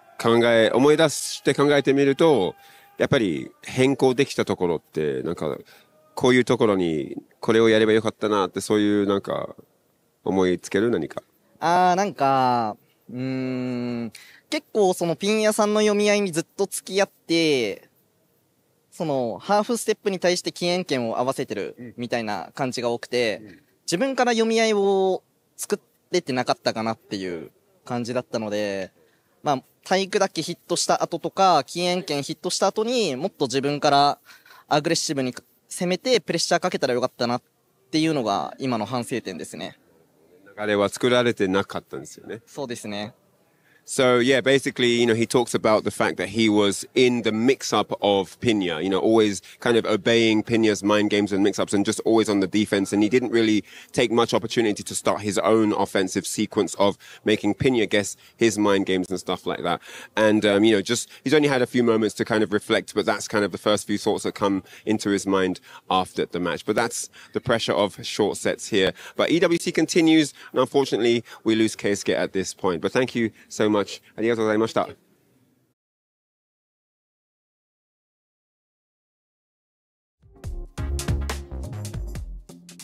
思い出して考えてみると、やっぱり変更できたところって、なんか、こういうところにこれをやればよかったなって、そういうなんか思いつける何か。なんか、結構そのピン屋さんの読み合いにずっと付き合って、そのハーフステップに対して起源権を合わせてるみたいな感じが多くて、自分から読み合いを作っててなかったかなっていう感じだったので、まあ、体育だけヒットした後とか、起源権ヒットした後にもっと自分からアグレッシブに攻めてプレッシャーかけたらよかったなっていうのが今の反省点ですね。流れは作られてなかったんですよね。そうですね。So yeah, basically, he talks about the fact that he was in the mix-up of Pina, always kind of obeying Pina's mind games and mix-ups and just always on the defense. And he didn't really take much opportunity to start his own offensive sequence of making Pina guess his mind games and stuff like that. And, he's only had a few moments to kind of reflect, but that's kind of the first few thoughts that come into his mind after the match. But that's the pressure of short sets here. But EWC continues, and unfortunately, we lose Keisuke at this point. But thank you so much. ありがとうございました。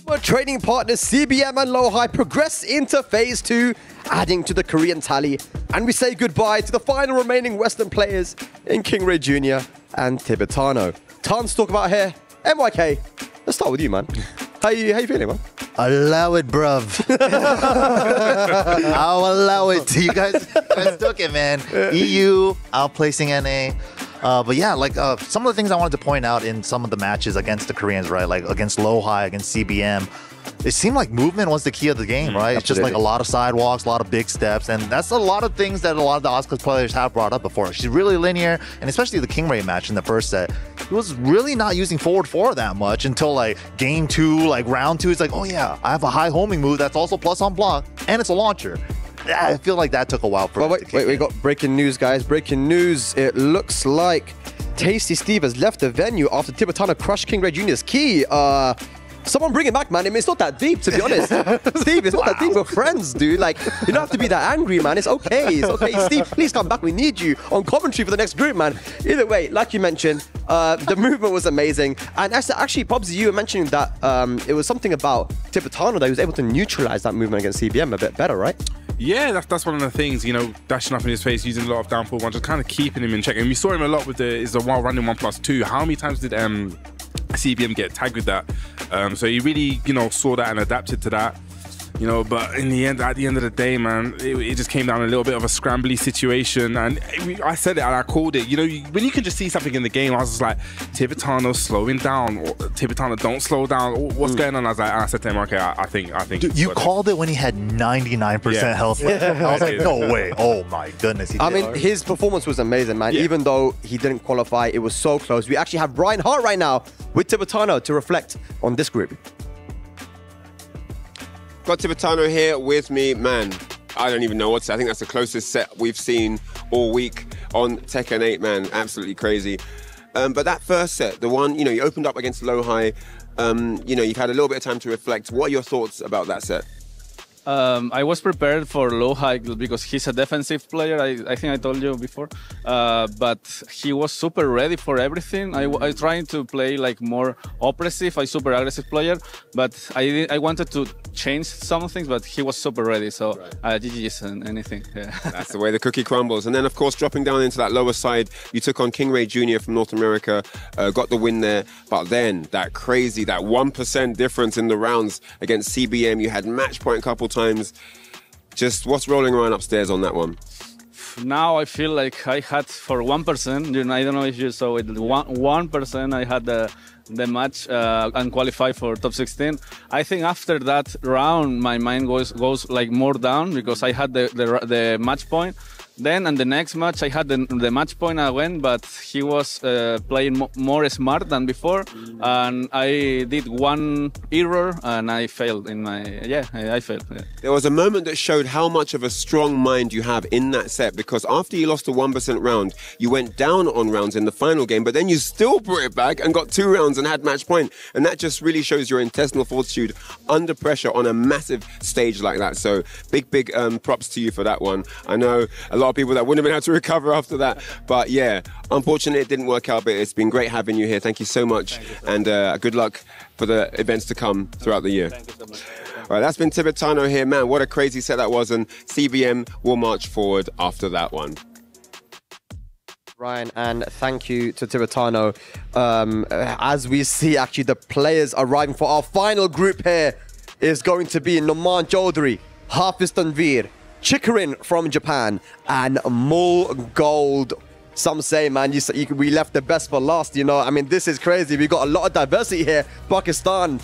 Our training partners CBM and Low-High progress into Phase 2, adding to the Korean tally. And we say goodbye to the final remaining Western players in King Ray Jr. and Tibetano. Tons to talk about here. MYK, let's start with you, man. How you feeling, man? Allow it, bruv. I'll allow it. You guys took it, man. EU outplacing NA. But yeah, like some of the things I wanted to point out in some of the matches against the Koreans, right? Like against Low-High, against CBM. It seemed like movement was the key of the game, right? It's just like a lot of sidewalks, a lot of big steps, and that's a lot of things that a lot of the Oscars players have brought up before. She's really linear, and especially the Kingray match in the first set, he was really not using forward 4 that much until like game 2, like round 2. It's like, oh yeah, I have a high homing move that's also plus on block, and it's a launcher. I feel like that took a while for wait, we got breaking news, guys. Breaking news. It looks like Tasty Steve has left the venue after Tibetano crushed Kingray Jr.'s key. Someone bring him back, man. I mean, it's not that deep, to be honest. Steve, it's not that deep. We're friends, dude. Like, you don't have to be that angry, man. It's okay. It's okay. Steve, please come back. We need you on commentary for the next group, man. Either way, like you mentioned, the movement was amazing. And actually, Pobsy, you were mentioning that it was something about Tibetano that he was able to neutralize that movement against CBM a bit better, right? Yeah, that's one of the things, you know, dashing up in his face, using a lot of down forward, just kind of keeping him in check. And we saw him a lot with the while running 1+2. How many times did CBM get tagged with that? So he really, you know, saw that and adapted to that. You know, but in the end, at the end of the day, man, it just came down a little bit of a scrambly situation. And I said it and I called it. You know, when you can just see something in the game, I was just like, Tibetano slowing down. Or, Tibetano, don't slow down. What's going on? I said to him, okay, I think. Dude, you called it when he had 99% health. I was like, no way. Oh my goodness. I mean, his performance was amazing, man. Yeah. Even though he didn't qualify, it was so close. We actually have Ryan Hart right now with Tibetano to reflect on this group. Got Tibetano here with me, man. I don't even know what to say. I think that's the closest set we've seen all week on Tekken 8, man. Absolutely crazy. But that first set, the one, you know, you opened up against Low-High. You know, you've had a little bit of time to reflect. What are your thoughts about that set? I was prepared for Low-High because he's a defensive player. I think I told you before, but he was super ready for everything. I tried to play like more oppressive, a super aggressive player, but I wanted to change some things, but he was super ready. So GG's and anything. Yeah. That's the way the cookie crumbles. And then of course dropping down into that lower side, you took on Kingray Jr. from North America, got the win there. But then that 1% difference in the rounds against CBM. You had match point a couple times. Just what's rolling around upstairs on that one? Now I feel like I had for 1%. You know, I don't know if you saw it. 1%. I had the match and qualify for top 16. I think after that round, my mind goes like more down because I had the match point. Then and the next match, I had the match point again, but he was playing more smart than before, and I did one error and I failed in my I failed. Yeah. There was a moment that showed how much of a strong mind you have in that set, because after you lost the 1% round, you went down on rounds in the final game, but then you still brought it back and got 2 rounds and had match point, and that just really shows your intestinal fortitude under pressure on a massive stage like that. So big props to you for that one. I know a lot of people that wouldn't have been able to recover after that, but yeah, unfortunately it didn't work out, but it's been great having you here. Thank you so much, and good luck for the events to come throughout the year. Thank you so much. All right, that's been Tibetano here. Man, what a crazy set that was, and CBM will march forward after that one. Ryan, and thank you to Tibetano. As we see actually the players arriving for our final group here is going to be Noman Chaudhary, Hafiz Tanveer, Chikarin from Japan, and Mul Gold. Some say, man, we left the best for last, you know. I mean, this is crazy. We got a lot of diversity here. Pakistan,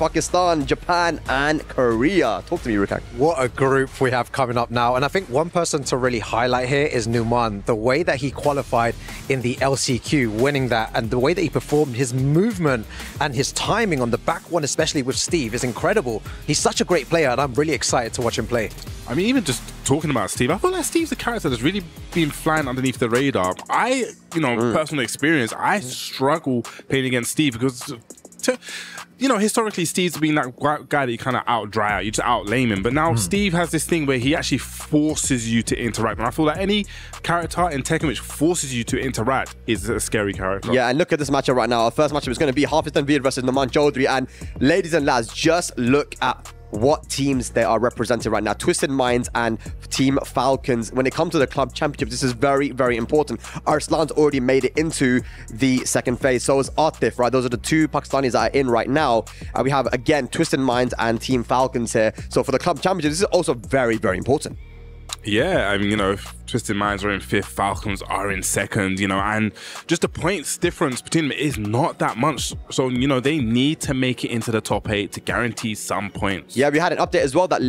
Japan, and Korea. Talk to me, Rikak. What a group we have coming up now. And I think one person to really highlight here is Numan. The way that he qualified in the LCQ, winning that, and the way that he performed, his movement and his timing on the back one, especially with Steve, is incredible. He's such a great player, and I'm really excited to watch him play. I mean, even just talking about Steve, I feel like Steve's a character that's really been flying underneath the radar. Personal experience, I struggle playing against Steve because, historically Steve's been that guy that you kind of out-dry out, you just out-lame him. But now Steve has this thing where he actually forces you to interact. And I feel like any character in Tekken which forces you to interact is a scary character. Yeah, and look at this matchup right now. Our first matchup is going to be Hafiz Tanveer versus Noman Chaudhary. And ladies and lads, just look at what teams they are representing right now. Twisted Minds and Team Falcons. When it comes to the club championship, this is very, very important. Arslan's already made it into the second phase. So is Atif, right? Those are the 2 Pakistanis that are in right now. We have, again, Twisted Minds and Team Falcons here. So for the club championship, this is also very, very important. Yeah, I mean, Twisted Minds are in 5th, Falcons are in 2nd, you know, and just the points difference between them is not that much. So, you know, they need to make it into the top 8 to guarantee some points. Yeah, we had an update as well that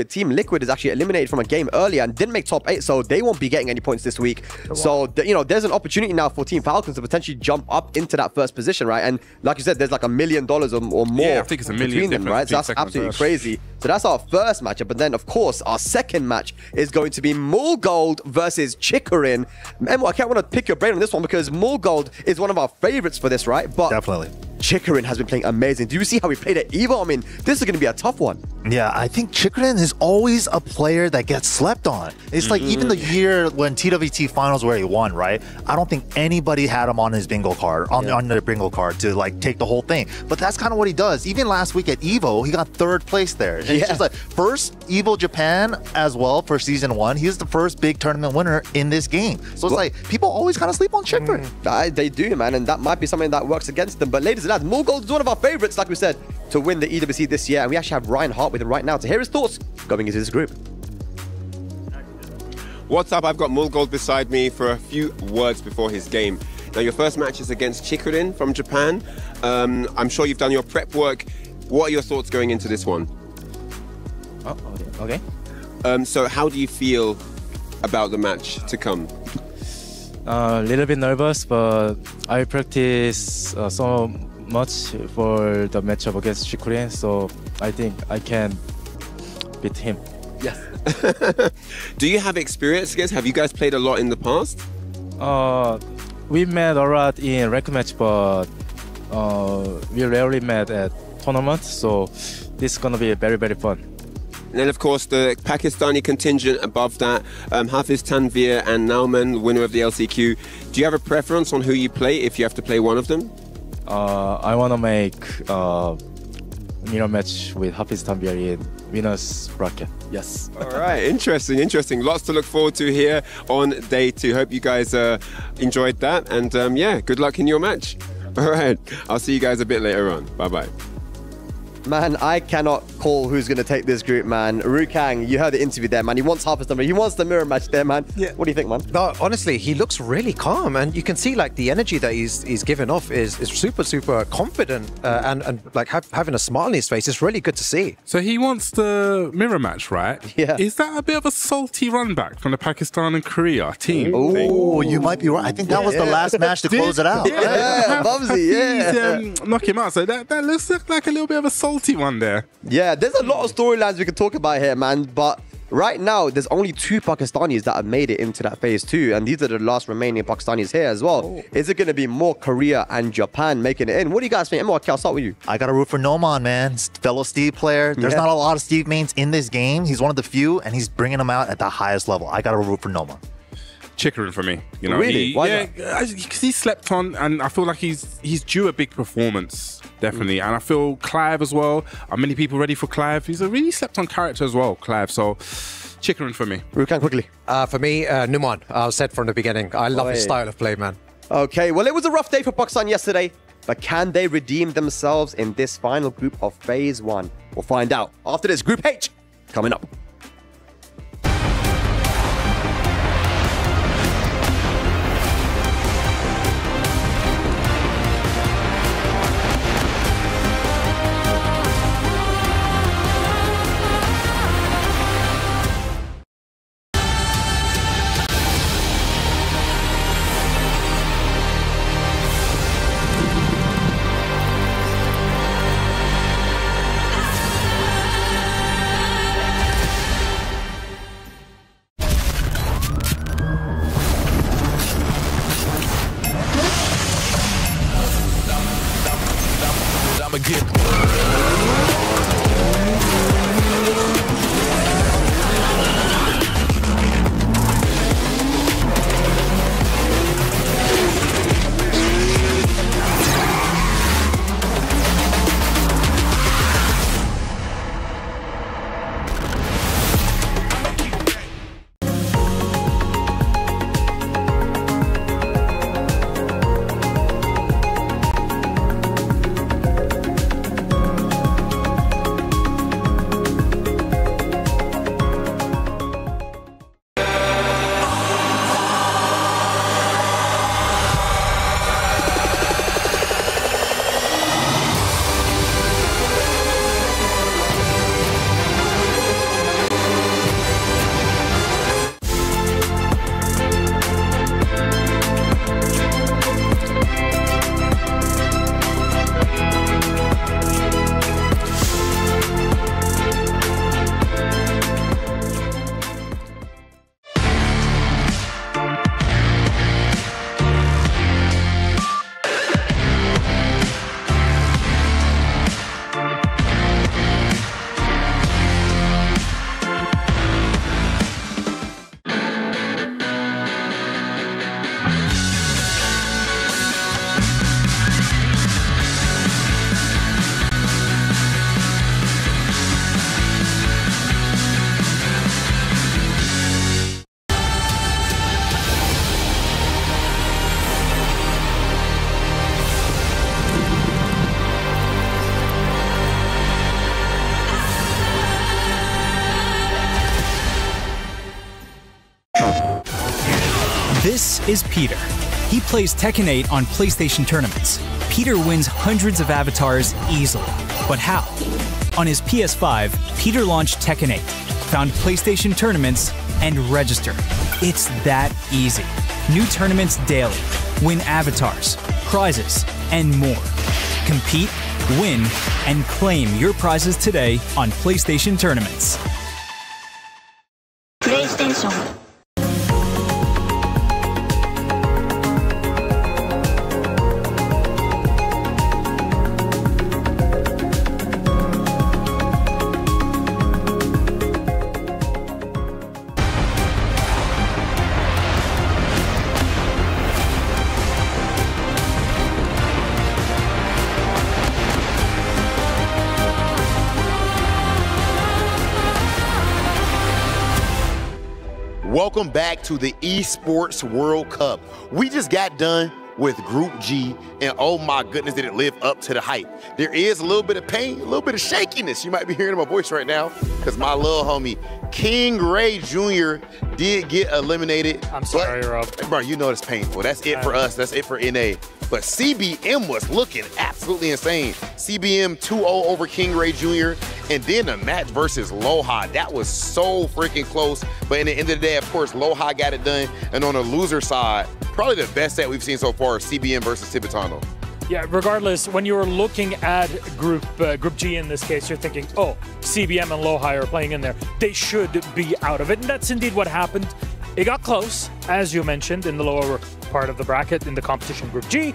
Team Liquid is actually eliminated from a game earlier and didn't make top 8, so they won't be getting any points this week. So, you know, there's an opportunity now for Team Falcons to potentially jump up into that first position, right? And like you said, there's like $1 million or more I think it's $1 million between them, right? So that's absolutely crazy. So that's our first matchup. But then, of course, our second match is going to be Mulgold versus Chikarin. Emo, I can't want to pick your brain on this one because Mulgold is one of our favorites for this, right? But definitely. Chikarin has been playing amazing. Do you see how he played at EVO? I mean, this is going to be a tough one. Yeah, I think Chikarin is always a player that gets slept on. It's like even the year when TWT finals where he won, right? I don't think anybody had him on his bingo card, on their bingo card to like take the whole thing. But that's kind of what he does. Even last week at EVO, he got 3rd place there. And it's just like first EVO Japan as well for season 1. He's the first big tournament winner in this game. So it's like people always kind of sleep on Chikarin. They do, man, and that might be something that works against them. But ladies and lads, Mulgold is one of our favorites, like we said, to win the EWC this year. And we actually have Ryan Hart with him right now to hear his thoughts going into this group. What's up? I've got Mulgold beside me for a few words before his game. Now, your first match is against Chikarin from Japan. I'm sure you've done your prep work. What are your thoughts going into this one? Okay. So how do you feel about the match to come? A little bit nervous, but I practice so much for the matchup against Chikarin, so I think I can beat him. Yes. Do you have experience against? Have you guys played a lot in the past? We met a lot in rank match, but we rarely met at tournament, so this is gonna be very, very fun. And then, of course, the Pakistani contingent above that, Hafiz Tanvir and Nauman, winner of the LCQ. Do you have a preference on who you play if you have to play one of them? I want to make mirror match with Hafiz Tanvir in winners bracket. Yes. All right, interesting, interesting. Lots to look forward to here on day 2. Hope you guys enjoyed that. And yeah, good luck in your match. All right, I'll see you guys a bit later on. Bye-bye. Man, I cannot call who's going to take this group, man. Rukang, you heard the interview there, man. He wants half his number. He wants the mirror match there, man. Yeah. What do you think, man? No, honestly, he looks really calm, and you can see like the energy that he's given off is super, super confident, and like having a smile on his face. It's really good to see. So he wants the mirror match, right? Yeah. Is that a bit of a salty run back from the Pakistan and Korea team? Oh, you might be right. I think that was the last match to close it out. Yeah, Bubsy, knock him out. So that looks like a little bit of a salty one there. Yeah, there's a lot of storylines we could talk about here, man, but right now there's only 2 Pakistanis that have made it into that phase 2, and these are the last remaining Pakistanis here as well. Is it going to be more Korea and Japan making it in? What do you guys think? Emma, I'll start with you. I got to root for Noman, man. Fellow Steve player. There's not a lot of Steve mains in this game. He's one of the few, and he's bringing them out at the highest level. I got to root for Noman. Chikarin for me, you know. Really? Why because he slept on, and I feel like he's due a big performance, definitely. And I feel Clive as well. Are many people ready for Clive? He's a really slept on character as well, Clive. So Chikarin for me. Rukan, quickly. For me, Numan. I said from the beginning, I love his style of play, man. Okay, well, it was a rough day for Pakistan yesterday, but can they redeem themselves in this final group of phase 1? We'll find out after this. Group H coming up. is Peter. He plays Tekken 8 on PlayStation tournaments. Peter wins hundreds of avatars easily. But how? On his PS5, Peter launched Tekken 8, found PlayStation tournaments, and registered. It's that easy. New tournaments daily. Win avatars, prizes, and more. Compete, win, and claim your prizes today on PlayStation tournaments. PlayStation. Welcome back to the Esports World Cup. We just got done with Group G, and oh my goodness, did it live up to the hype. There is a little bit of pain, a little bit of shakiness. You might be hearing my voice right now, because my little homie, King Ray Jr. did get eliminated. I'm sorry, Rob. Bro, you know it's painful. That's it for us. That's it for NA. But CBM was looking absolutely insane. CBM 2-0 over King Ray Jr. And then the match versus Loha. That was so freaking close. But in the end of the day, of course, Loha got it done. And on the loser side, probably the best set we've seen so far is CBM versus Tibetano. Yeah, regardless, when you were looking at Group G in this case, you're thinking, oh, CBM and Loha are playing in there. They should be out of it. And that's indeed what happened. It got close, as you mentioned, in the lower part of the bracket in the competition Group G.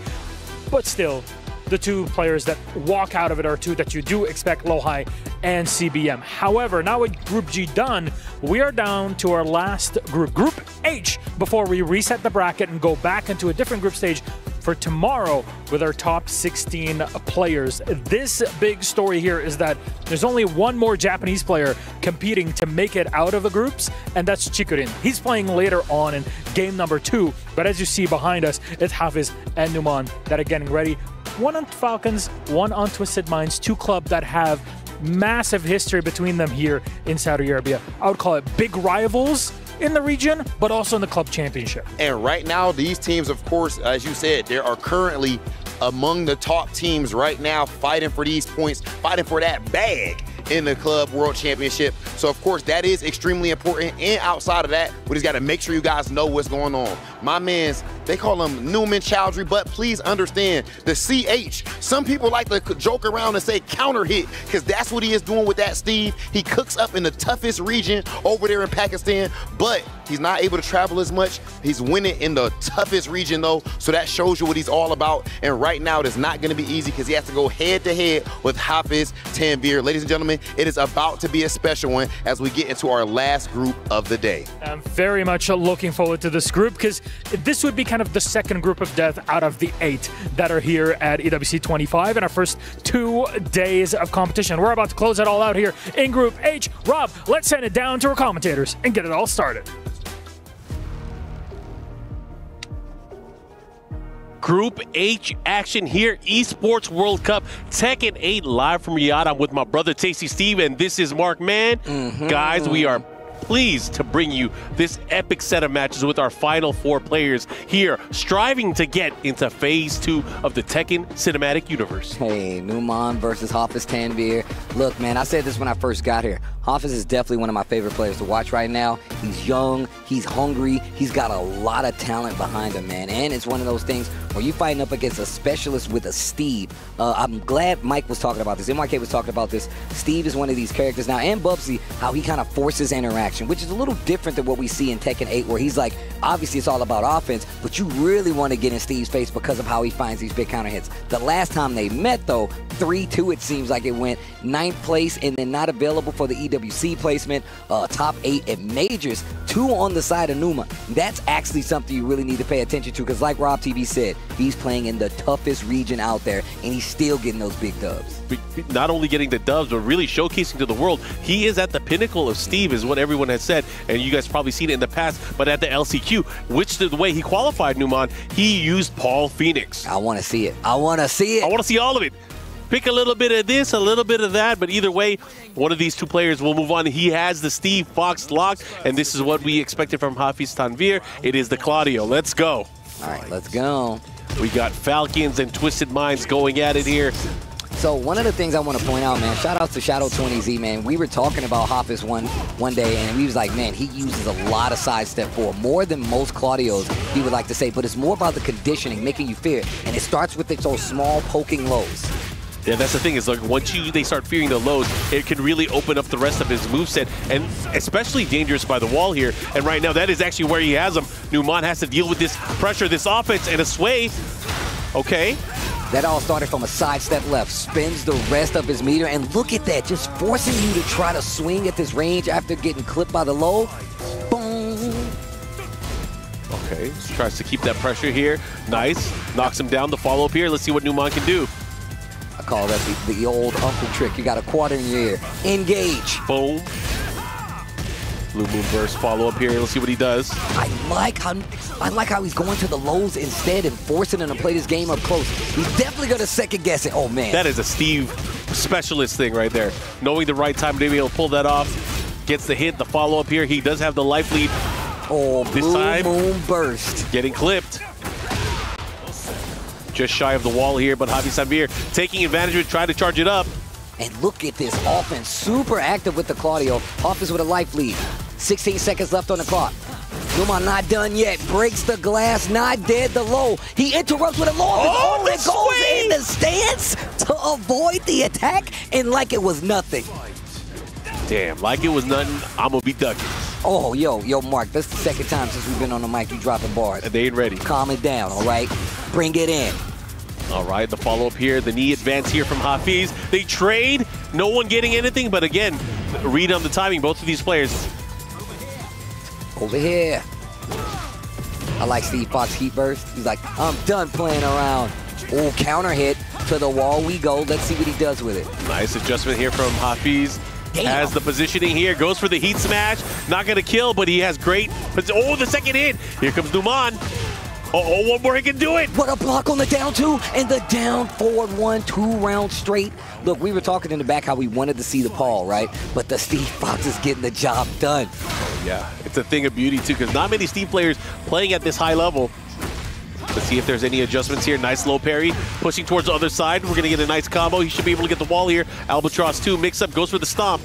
But still, the two players that walk out of it are two that you do expect, Loha and CBM. However, now with Group G done, we are down to our last group, Group H, before we reset the bracket and go back into a different group stage for tomorrow with our top 16 players. This big story here is that there's only one more Japanese player competing to make it out of the groups, and that's Chikurin. He's playing later on in game number 2, but as you see behind us, it's Hafiz and Numan that are getting ready. One on Falcons, one on Twisted Minds, two clubs that have massive history between them here in Saudi Arabia. I would call it big rivals in the region, but also in the club championship. And right now, these teams, of course, as you said, they are currently among the top teams right now, fighting for these points, fighting for that bag in the Club World Championship. So, of course, that is extremely important. And outside of that, we just got to make sure you guys know what's going on. My man's, they call him Newman Chowdhury, but please understand the CH. Some people like to joke around and say counter hit, because that's what he is doing with that Steve. He cooks up in the toughest region over there in Pakistan, but he's not able to travel as much. He's winning in the toughest region, though, so that shows you what he's all about. And right now, it is not going to be easy because he has to go head-to-head with Hafiz Tanvir. Ladies and gentlemen, it is about to be a special one as we get into our last group of the day. I'm very much looking forward to this group because this would be kind of the second group of death out of the 8 that are here at EWC 25 in our first 2 days of competition. We're about to close it all out here in Group H. Rob, let's send it down to our commentators and get it all started. Group H action here, Esports World Cup, Tekken 8 live from Riyadh. I'm with my brother Tasty Steve, and this is Mark Man. Guys, we are pleased to bring you this epic set of matches with our final 4 players here, striving to get into Phase 2 of the Tekken cinematic universe. Hey, Numan versus Hafiz Tanvir. Look, man, I said this when I first got here. Hafiz is definitely one of my favorite players to watch right now. He's young, he's hungry, he's got a lot of talent behind him, man. And it's one of those things where you fighting up against a specialist with a Steve. I'm glad Mike was talking about this. MYK was talking about this. Steve is one of these characters now, and Bubsy, how he kind of forces interaction, which is a little different than what we see in Tekken 8, where he's like, obviously it's all about offense, but you really want to get in Steve's face because of how he finds these big counter hits. The last time they met, though, 3-2 it seems like it went. 9th place and then not available for the EWC placement. Top 8 at majors. 2 on the side of Numa. That's actually something you really need to pay attention to because like Rob TV said, he's playing in the toughest region out there and he's still getting those big dubs. Not only getting the dubs, but really showcasing to the world he is at the pinnacle of Steve is what everyone has said, and you guys probably seen it in the past, but at the LCQ, which the way he qualified, Numan, he used Paul Phoenix. I want to see it. I want to see it. I want to see all of it. pick a little bit of this, a little bit of that, but either way, one of these two players will move on. He has the Steve Fox locked, and this is what we expected from Hafiz Tanvir. It is the Claudio. Let's go. All right, let's go. We got Falcons and Twisted Minds going at it here. So one of the things I want to point out, man, shout out to Shadow 20Z, man. We were talking about Hafiz one day, and we was like, man, he uses a lot of sidestep forward, more than most Claudios, he would like to say, but it's more about the conditioning, making you fear it. And it starts with those small poking lows. Yeah, that's the thing, is like once they start fearing the lows, it can really open up the rest of his moveset, and especially dangerous by the wall here. And right now, that is actually where he has him. Numan has to deal with this pressure, this offense, and a sway. Okay. That all started from a sidestep left, spins the rest of his meter, and look at that, just forcing you to try to swing at this range after getting clipped by the low. Boom. Okay, tries to keep that pressure here. Nice, knocks him down. The follow-up here. Let's see what Numan can do. I call that the old uncle trick. You got a quarter in your ear. Engage. Boom. Blue Moon Burst follow-up here. Let's see what he does. I like how he's going to the lows instead and forcing him to play this game up close. He's definitely going to second guess it. Oh, man. That is a Steve specialist thing right there. Knowing the right time to be able to pull that off. Gets the hit, the follow-up here. He does have the life lead. Oh, this Blue Moon Burst. Getting clipped. Just shy of the wall here, but Hafiz Tanvir taking advantage of it, trying to charge it up. And look at this offense, super active with the Claudio. Hafiz with a life lead. 16 seconds left on the clock. Numan not done yet. Breaks the glass, not dead. The low. He interrupts with a low. Oh, it goes in the stance to avoid the attack, and like it was nothing. Damn, like it was nothing, I'm gonna be ducking. Oh, yo, Mark, that's the second time since we've been on the mic you dropping bars. They ain't ready. Calm it down, all right? Bring it in. All right, the follow-up here, the knee advance here from Hafiz. They trade, no one getting anything, but again, read on the timing, both of these players. Over here. I like Steve Fox heat burst. He's like, I'm done playing around. Oh, counter hit to the wall we go. Let's see what he does with it. Nice adjustment here from Hafiz. Damn. Has the positioning here, goes for the heat smash. Not gonna kill, but he has great, oh, the second hit. Here comes Numan. Oh, one more, he can do it. What a block on the down two, and the down forward 1, 2 rounds straight. Look, we were talking in the back how we wanted to see the Paul, right? But the Steve Fox is getting the job done. Yeah, it's a thing of beauty too, because not many Steve players playing at this high level. Let's see if there's any adjustments here. Nice low parry, pushing towards the other side. We're gonna get a nice combo. He should be able to get the wall here. Albatross 2, mix up, goes for the stomp.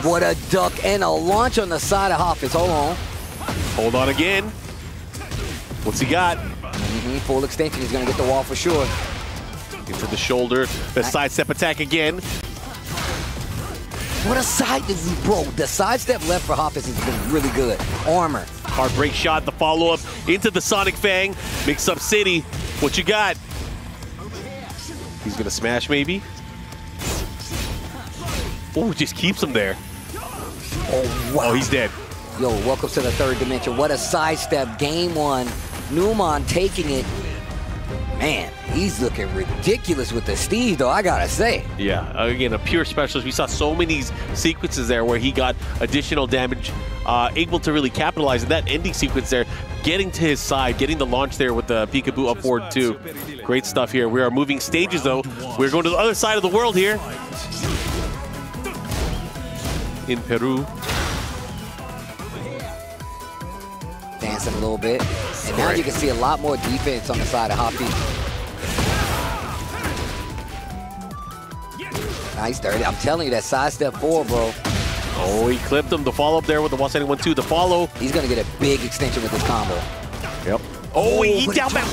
What a duck and a launch on the side of Hafiz. Hold on. Hold on again. What's he got? Full extension. He's gonna get the wall for sure. Into the shoulder. The sidestep attack again. What a side, bro. The sidestep left for Hafiz has been really good. Armor. Heartbreak shot, the follow-up into the Sonic Fang. Mix up City. What you got? He's gonna smash maybe. Oh, just keeps him there. Oh, wow. Oh, he's dead. Yo, welcome to the third dimension. What a sidestep. Game 1. Numan taking it. Man, he's looking ridiculous with the Steve, though, I gotta say. Yeah, again, a pure specialist. We saw so many sequences there where he got additional damage, able to really capitalize in that ending sequence there, getting to his side, getting the launch there with the peekaboo up forward too. Great stuff here. We are moving stages, though. We're going to the other side of the world here. In Peru. Dancing a little bit. And now you can see a lot more defense on the side of Hafiz. Nice, dirty. I'm telling you, that sidestep forward, bro. Oh, he clipped him. The follow-up there with the 171-2. The follow. He's going to get a big extension with this combo. Yep. Oh, he down back.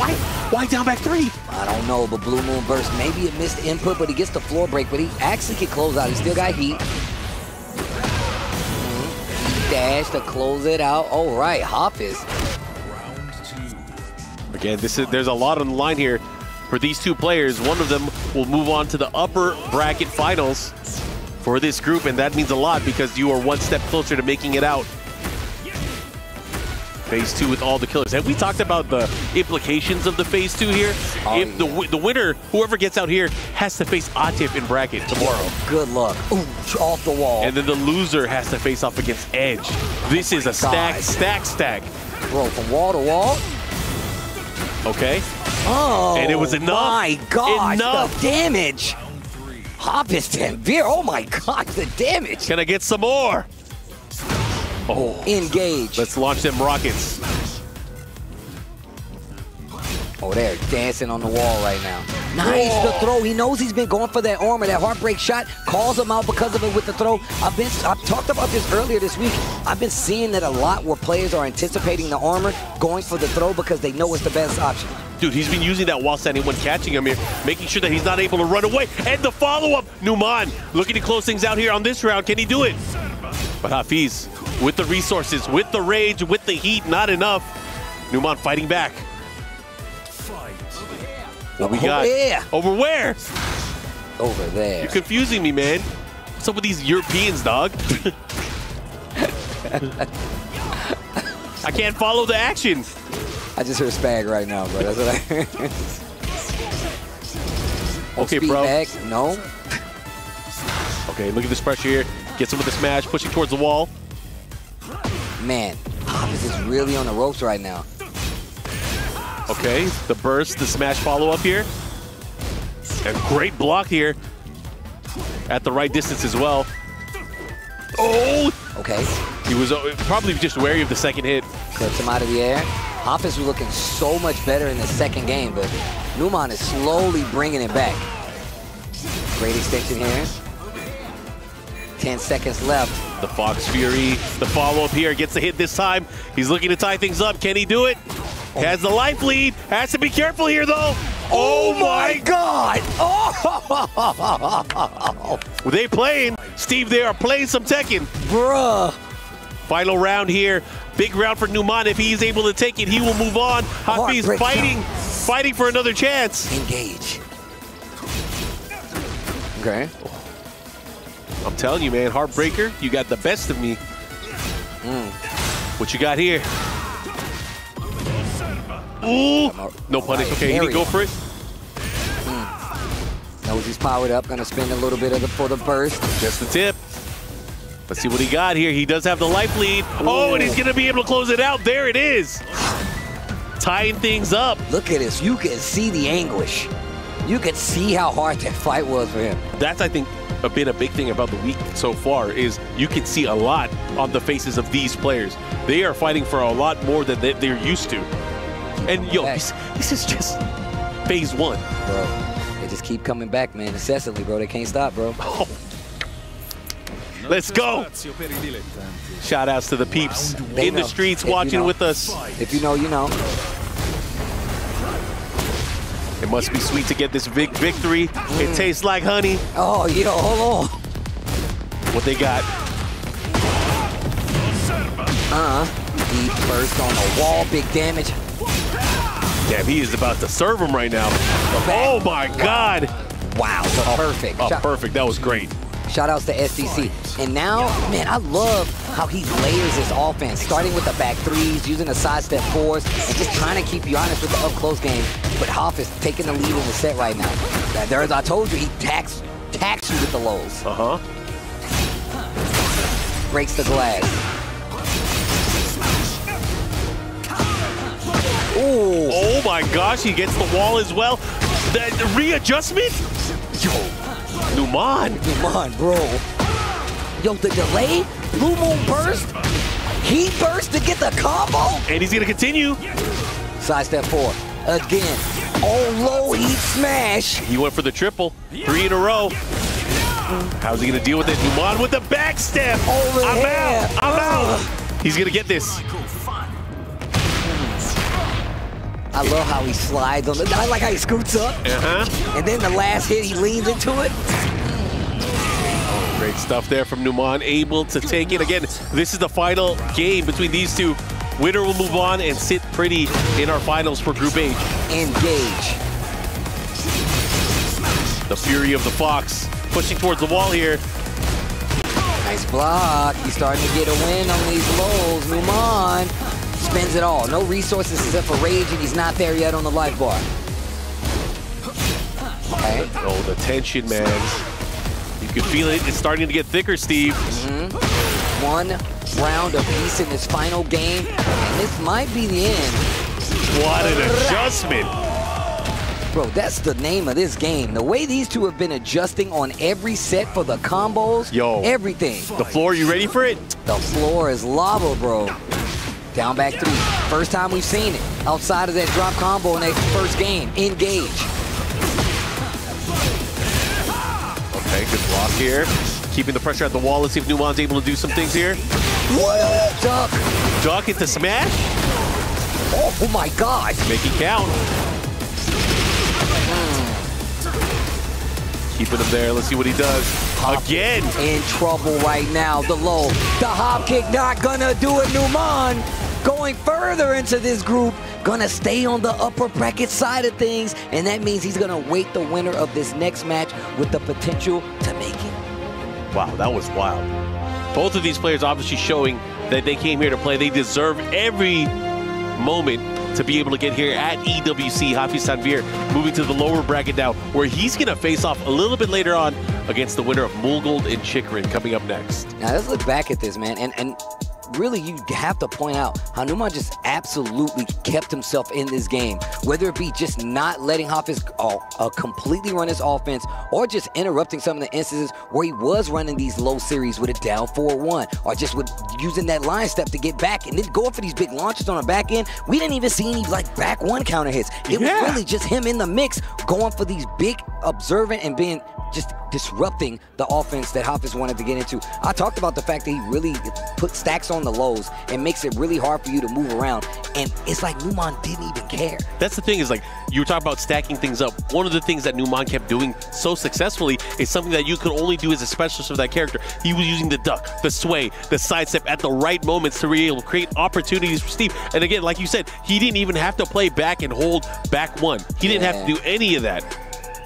Why down back 3? I don't know, but Blue Moon Burst, maybe it missed input, but he gets the floor break, but he actually can close out. He still got heat. Dash to close it out. All right, Hafiz. Again, there's a lot on the line here for these two players. One of them will move on to the upper bracket finals for this group, and that means a lot because you are one step closer to making it out. Phase 2 with all the killers. Have we talked about the implications of the Phase 2 here? Oh, if the winner, whoever gets out here, has to face Atif in bracket tomorrow. Good luck. Ooh, off the wall. And then the loser has to face off against Edge. This is a stack. Bro, from wall to wall? Okay. Oh, and it was enough. My God, enough. the damage. Hafiz Tanvir, oh my gosh, the damage. Can I get some more? Oh, engage. Let's launch them rockets. Oh, they're dancing on the wall right now. Nice, the throw. He knows he's been going for that armor, that heartbreak shot. Calls him out because of it with the throw. I've talked about this earlier this week. I've been seeing that a lot where players are anticipating the armor, going for the throw because they know it's the best option. Dude, he's been using that while anyone catching him here, making sure that he's not able to run away. And the follow-up, Numan looking to close things out here on this round. Can he do it? But Hafiz, with the resources, with the rage, with the heat, not enough. Numan fighting back. What we got? Yeah. Over where? Over there. You're confusing me, man. What's up with these Europeans, dog? I can't follow the action. I just heard Spag right now, bro. That's what I heard. Okay, bro. Back. No. Okay, look at this pressure here. Gets him with the smash, pushing towards the wall. Man, Hafiz is really on the ropes right now. Okay, the burst, the smash follow-up here. And great block here. At the right distance as well. Oh! Okay. He was probably just wary of the second hit. Clips him out of the air. Hafiz was looking so much better in the second game, but Numan is slowly bringing it back. Great extension here. 10 seconds left. The Fox Fury, the follow-up here, gets the hit this time. He's looking to tie things up. Can he do it? Has the life lead. Has to be careful here, though. Oh my God! Oh! Were they playing? Steve, they are playing some Tekken. Bruh. Final round here. Big round for Numan. If he's able to take it, he will move on. Hafiz fighting for another chance. Engage. Okay. I'm telling you, man, Heartbreaker, you got the best of me. What you got here? Ooh, no punish. Okay, he didn't go for it. Knows he's powered up. Gonna spend a little bit of for the burst. Just the tip. Let's see what he got here. He does have the life lead. Oh, and he's gonna be able to close it out. There it is. Tying things up. Look at this. You can see the anguish. You can see how hard that fight was for him. That's, I think, been a big thing about the week so far is you can see a lot on the faces of these players. They are fighting for a lot more than they're used to. And yo, this is just phase one. Bro, they just keep coming back, man, incessantly, bro. They can't stop, bro. Oh. Let's go. Shout outs to the peeps in the streets watching with us. If you know, you know. It must be sweet to get this big victory. It tastes like honey. Oh, yo, hold on. What they got? Deep burst on the wall, big damage. Damn, he is about to serve him right now. Oh my God. Wow, so perfect. Oh, perfect, that was great. Shout outs to SDC. And now, man, I love how he layers his offense, starting with the back threes, using the sidestep fours, and just trying to keep you honest with the up-close game. But Hafiz taking the lead in the set right now. As I told you, he tax you with the lows. Breaks the glass. Ooh. Oh my gosh, he gets the wall as well. The readjustment? Yo, Numan, bro. Yo, the delay, Blue Moon burst, he burst to get the combo. And he's gonna continue. Sidestep 4, again. Oh, low heat smash. He went for the triple, 3 in a row. How's he gonna deal with it? Numan with the back step. I'm out. He's gonna get this. I love how he slides on the, I like how he scoots up. And then the last hit, he leans into it. Great stuff there from Numan, able to take it. Again, this is the final game between these two. Winner will move on and sit pretty in our finals for Group H. Engage. The fury of the Fox pushing towards the wall here. Nice block. He's starting to get a win on these lows. Numan spends it all. No resources except for rage, and he's not there yet on the life bar. Okay. Oh, the tension, man. You can feel it. It's starting to get thicker, Steve. One round apiece in this final game, and this might be the end. What an adjustment. Bro, that's the name of this game. The way these two have been adjusting on every set for the combos, everything. The floor, you ready for it? The floor is lava, bro. Down back 3. First time we've seen it. Outside of that drop combo in that first game. Engage. Okay, good block here. Keeping the pressure at the wall. Let's see if Numan's able to do some things here. What? Duck. Duck into smash. Oh my gosh. Make it count. Keeping him there. Let's see what he does. Again. In trouble right now. The low. The hop kick not gonna do it. Numan going further into this group. Gonna stay on the upper bracket side of things. And that means he's gonna wait the winner of this next match with the potential to make it. Wow, that was wild. Both of these players obviously showing that they came here to play. They deserve every moment to be able to get here at EWC. Hafiz Tanvir moving to the lower bracket now, where he's going to face off a little bit later on against the winner of Mulgold and Chikrin coming up next. Now let's look back at this, man, and really you have to point out how Numan just absolutely kept himself in this game, whether it be just not letting Hafiz completely run his offense or just interrupting some of the instances where he was running these low series with it down 4-1 or just with using that line step to get back and then going for these big launches on the back end. We didn't even see any like back one counter hits. It was really just him in the mix going for these big observant and being just disrupting the offense that Hafiz wanted to get into. I talked about the fact that he really put stacks on the lows and makes it really hard for you to move around. And it's like Numan didn't even care. That's the thing, is like, you were talking about stacking things up. One of the things that Numan kept doing so successfully is something that you could only do as a specialist of that character. He was using the duck, the sway, the sidestep at the right moments to be able to create opportunities for Steve. And again, like you said, he didn't even have to play back and hold back one. He didn't have to do any of that.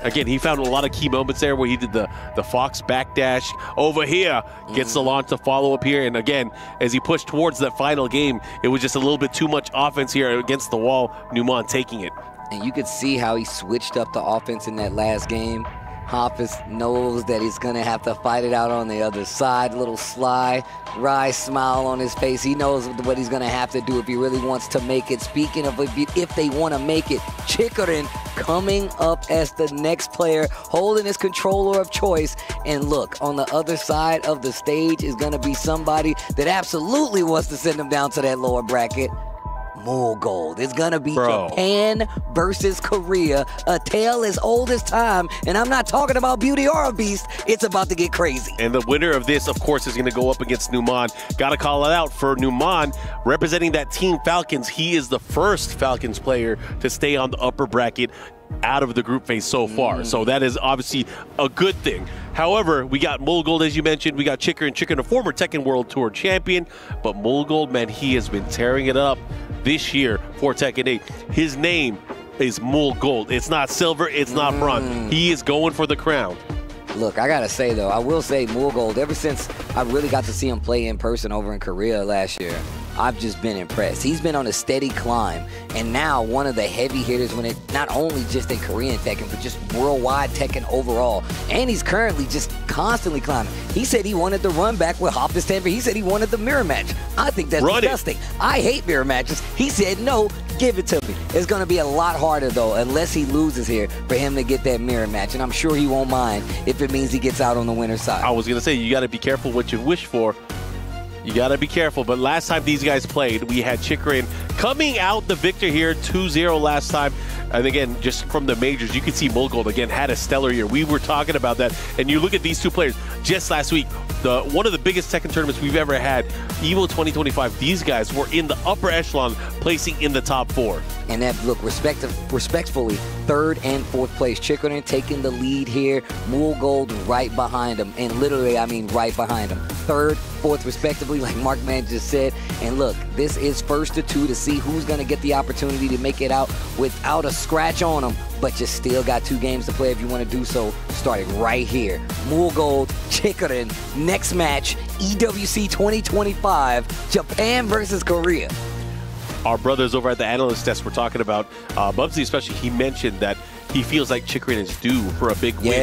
Again, he found a lot of key moments there where he did the Fox backdash over here, gets the launch to follow up here. And again, as he pushed towards that final game, it was just a little bit too much offense here against the wall. Numan taking it. And you could see how he switched up the offense in that last game. Hafiz knows that he's going to have to fight it out on the other side. Little sly, wry smile on his face. He knows what he's going to have to do if he really wants to make it. Speaking of if they want to make it, Chikrin coming up as the next player, holding his controller of choice. And look, on the other side of the stage is going to be somebody that absolutely wants to send him down to that lower bracket. Mulgold. It's gonna be Japan versus Korea, a tale as old as time, and I'm not talking about Beauty or a Beast. It's about to get crazy. And the winner of this, of course, is going to go up against Numan. Got to call it out for Numan, representing that Team Falcons. He is the first Falcons player to stay on the upper bracket out of the group phase so far. So that is obviously a good thing. However, we got Mulgold, as you mentioned. We got Chikrin, a former Tekken World Tour champion. But Mulgold, man, he has been tearing it up this year for Tekken 8. His name is Mulgold. It's not silver, it's not bronze. He is going for the crown. Look, I gotta say though, I will say Mulgold, ever since I really got to see him play in person over in Korea last year, I've just been impressed. He's been on a steady climb, and now one of the heavy hitters when it not only just in Korean Tekken, but just worldwide Tekken overall. And he's currently just constantly climbing. He said he wanted to run back with Hafiz Tanvir. He said he wanted the mirror match. I think that's disgusting. I hate mirror matches. He said, no, give it to me. It's going to be a lot harder, though, unless he loses here, for him to get that mirror match. And I'm sure he won't mind if it means he gets out on the winner's side. I was going to say, you got to be careful what you wish for. You got to be careful. But last time these guys played, we had Chikrin coming out the victor here, 2-0 last time. And again, just from the majors, you can see Mulgold, again, had a stellar year. We were talking about that. And you look at these two players just last week, one of the biggest Tekken tournaments we've ever had, EVO 2025, these guys were in the upper echelon, placing in the top 4. And that, look, respectfully, 3rd and 4th place. Chikrin taking the lead here. Mulgold right behind him. And literally, I mean right behind him. 3rd, 4th, respectively, like Mark Man just said. And look, this is first to 2 to see who's going to get the opportunity to make it out without a scratch on them. But you still got 2 games to play if you want to do so. Starting right here. Mulgold, Chikrin, next match, EWC 2025, Japan versus Korea. Our brothers over at the analyst desk were talking about, Bubsy especially, he mentioned that he feels like Chikrin is due for a big win.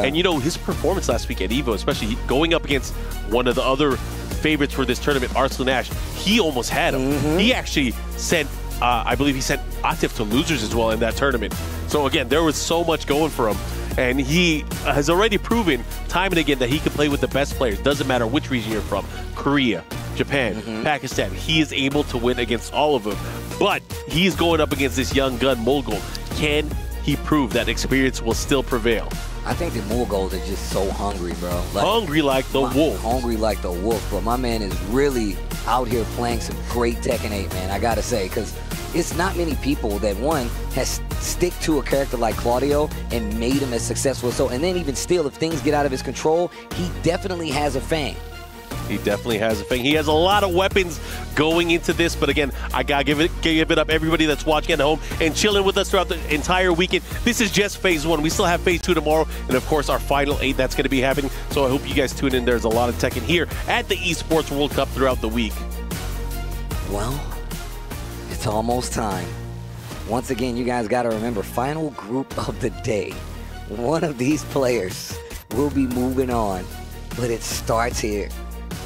And you know, his performance last week at EVO, especially going up against one of the other favorites for this tournament, Arslan Ash, he almost had him. He actually sent, I believe he sent Atif to losers as well in that tournament. So again, there was so much going for him. And he has already proven time and again that he can play with the best players. Doesn't matter which region you're from. Korea, Japan, Pakistan. He is able to win against all of them. But he's going up against this young gun, Mulgold. Can he prove that experience will still prevail? I think the Mulgold is just so hungry, bro. Hungry like the wolf. Hungry like the wolf. But my man is really out here playing some great Tekken 8, man. I got to say, because it's not many people that, one, has stick to a character like Claudio and made him as successful. So, and then even still, if things get out of his control, he definitely has a fang. He definitely has a thing. He has a lot of weapons going into this, but again, I gotta give it up everybody that's watching at home and chilling with us throughout the entire weekend. This is just phase 1. We still have phase 2 tomorrow, and of course our final 8 that's gonna be happening. So I hope you guys tune in. There's a lot of Tekken here at the Esports World Cup throughout the week. Well, it's almost time. Once again, you guys gotta remember, final group of the day. One of these players will be moving on, but it starts here.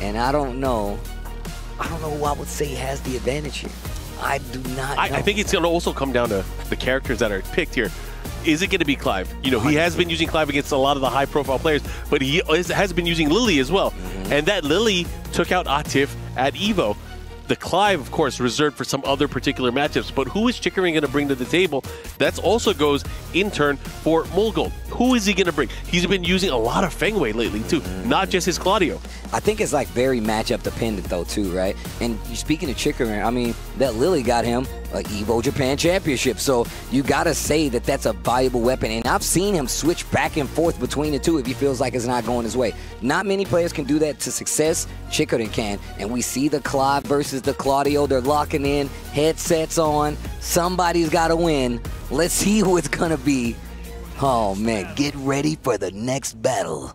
And I don't know who I would say has the advantage here. I do not know. I think it's going to also come down to the characters that are picked here. Is it going to be Clive? You know, he has been using Clive against a lot of the high-profile players, but he has been using Lily as well. And that Lily took out Atif at EVO. The Clive, of course, reserved for some other particular matchups. But who is Chickering going to bring to the table? That also goes in turn for Mulgold. Who is he going to bring? He's been using a lot of Fengwei lately, too. Not just his Claudio. I think it's like very matchup dependent, though, too, right? And speaking of Chickering, I mean, that Lily got him an EVO Japan Championship. So you got to say that that's a valuable weapon. And I've seen him switch back and forth between the two if he feels like it's not going his way. Not many players can do that to success. Chickering can. And we see the Clive versus the Claudio. They're locking in, headsets on. Somebody's got to win. Let's see who it's going to be. Oh, man, get ready for the next battle.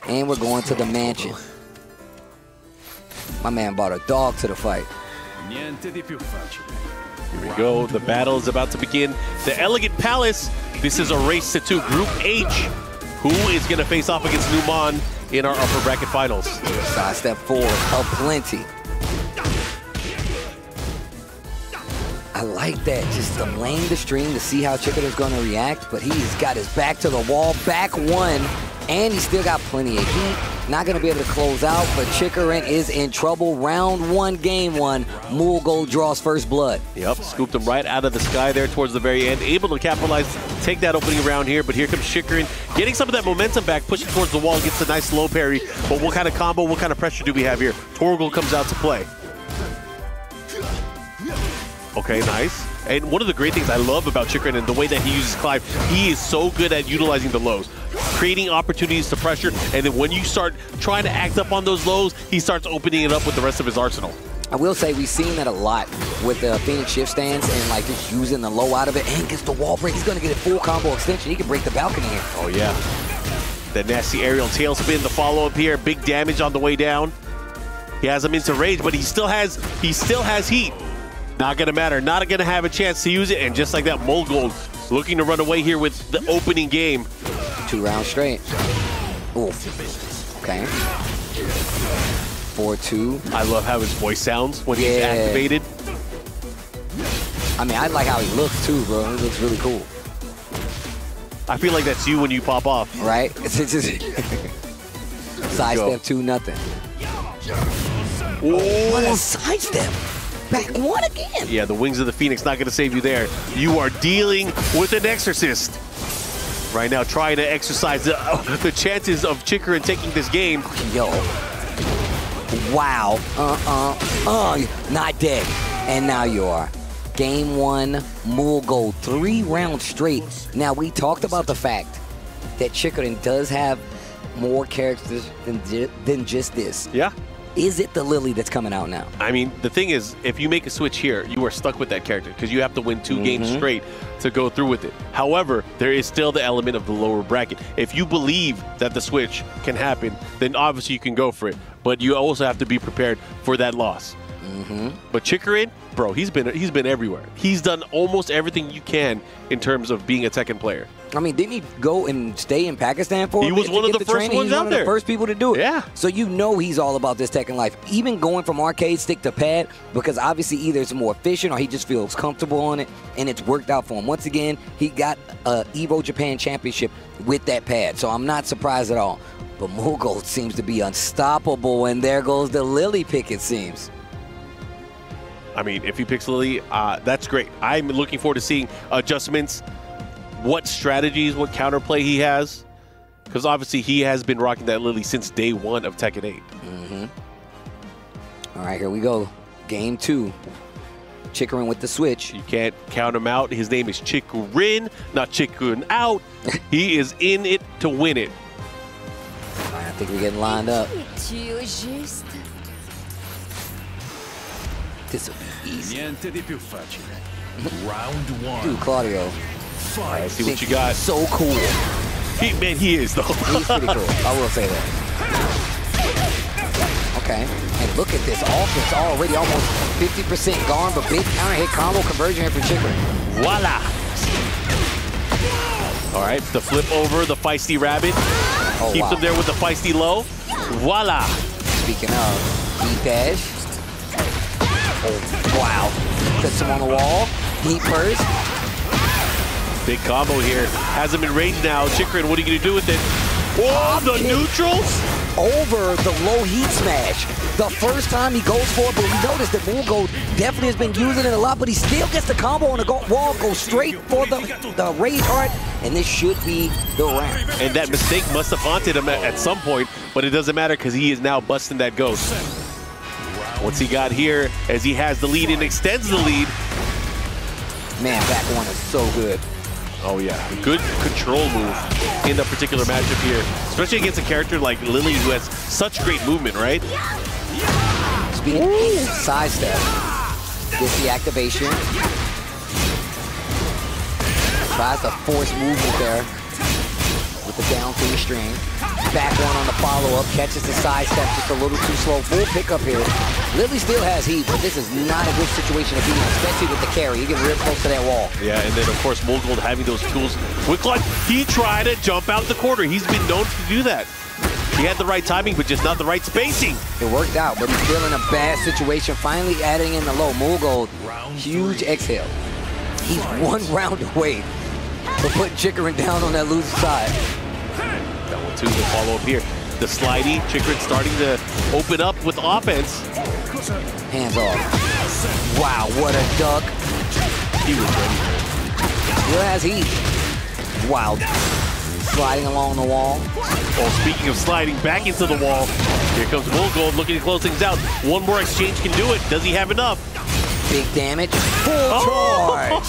And we're going to the mansion. My man brought a dog to the fight. Here we go. The battle is about to begin. The Elegant Palace. This is a race to 2. Group H. Who is going to face off against Numan in our upper bracket finals? Sidestep forward, plenty. I like that. Just delaying the stream to see how Chickering's going to react, but he's got his back to the wall, back one, and he's still got plenty of heat. Not going to be able to close out, but Chickering is in trouble. Round 1, game 1. Mulgold draws first blood. Yep, scooped him right out of the sky there towards the very end. Able to capitalize, take that opening round here, but here comes Chickering, getting some of that momentum back, pushing towards the wall, gets a nice low parry. But what kind of combo, what kind of pressure do we have here? Torgal comes out to play. Okay, nice. And one of the great things I love about Chickering and the way that he uses Clive, he is so good at utilizing the lows, creating opportunities to pressure, and then when you start trying to act up on those lows, he starts opening it up with the rest of his arsenal. I will say we've seen that a lot with the Phoenix shift stance and like just using the low out of it and gets the wall break. He's going to get a full combo extension. He can break the balcony here. Oh, yeah. The nasty aerial tailspin, the follow-up here, big damage on the way down. He has him into rage, but he still has heat. Not going to matter. Not going to have a chance to use it. And just like that, Mulgold looking to run away here with the opening game. 2 rounds straight. Oof. Okay. 4-2. I love how his voice sounds when he's activated. I mean, I like how he looks too, bro. He looks really cool. I feel like that's you when you pop off. Right? It's just sidestep 2-0. What a sidestep. Back 1 again. Yeah, the wings of the Phoenix not going to save you there. You are dealing with an Exorcist. Right now, trying to exercise the chances of Chickering taking this game. Yo. Wow. Not dead. And now you are. Game 1, Mulgold, 3 rounds straight. Now, we talked about the fact that Chickering does have more characters than just this. Yeah. Is it the Lily that's coming out now? I mean, the thing is, if you make a switch here, you are stuck with that character because you have to win 2 games straight to go through with it. However, there is still the element of the lower bracket. If you believe that the switch can happen, then obviously you can go for it. But you also have to be prepared for that loss. But Chikarin, bro, he's been everywhere. He's done almost everything you can in terms of being a Tekken player. I mean, didn't he go and stay in Pakistan for a He bit was to one of get the first training? ones He's out one there. of the first people to do it. Yeah. So you know he's all about this Tekken life. Even going from arcade stick to pad, because obviously either it's more efficient or he just feels comfortable on it, and it's worked out for him. Once again, he got a Evo Japan Championship with that pad, so I'm not surprised at all. But Moolgold seems to be unstoppable, and there goes the Lily pick, it seems. I mean, if he picks Lily, that's great. I'm looking forward to seeing adjustments, what strategies, what counterplay he has, because obviously he has been rocking that Lily since day one of Tekken 8. All right, here we go. Game 2. Chikarin with the switch. You can't count him out. His name is Chikarin, not Chikarin out. He is in it to win it. All right, I think we're getting lined up. This will be easy. Round 1. Dude, Claudio. Fight. See what you got. So cool. He is, though. He's pretty cool. I will say that. Okay. And look at this offense already almost 50% gone, but big counter hit combo conversion here for Chikarin. Voila. All right, the flip over, the feisty rabbit. Keeps him there with the feisty low. Voila. Speaking of, heat dash. Oh, wow. Puts him on the wall. Heat first. Big combo here. Has him in range now. Chikarin, what are you going to do with it? Oh, the neutrals? Over the low heat smash. The first time he goes for it, but we noticed that Moolgold definitely has been using it a lot, but he still gets the combo on the wall, goes straight for the raised heart, and this should be the round. And that mistake must have haunted him at some point, but it doesn't matter because he is now busting that ghost. What's he got here as he has the lead and extends the lead? Man, back one is so good. Oh yeah, good control move in the particular matchup here, especially against a character like Lily who has such great movement, right? Speaking of sidestep, gets the activation. Tries to force movement there with the down 3 string. Back one on the follow-up, catches the sidestep just a little too slow. Full pickup here. Lily still has heat, but this is not a good situation to be in, especially with the carry. He gets real close to that wall. Yeah, and then of course Moolgold having those tools. With like he tried to jump out the corner. He's been known to do that. He had the right timing, but just not the right spacing. It worked out, but he's still in a bad situation. Finally adding in the low. Moolgold, huge exhale. He's 1 round away from putting Chikarin down on that loser side. That one too, the follow up here. The slidey, Chikarin starting to open up with offense. Hands off. Wow, what a duck. He was ready. Still has heat. Wow. Sliding along the wall. Oh, speaking of sliding back into the wall, here comes Moolgold looking to close things out. One more exchange can do it. Does he have enough? Big damage. Full charge.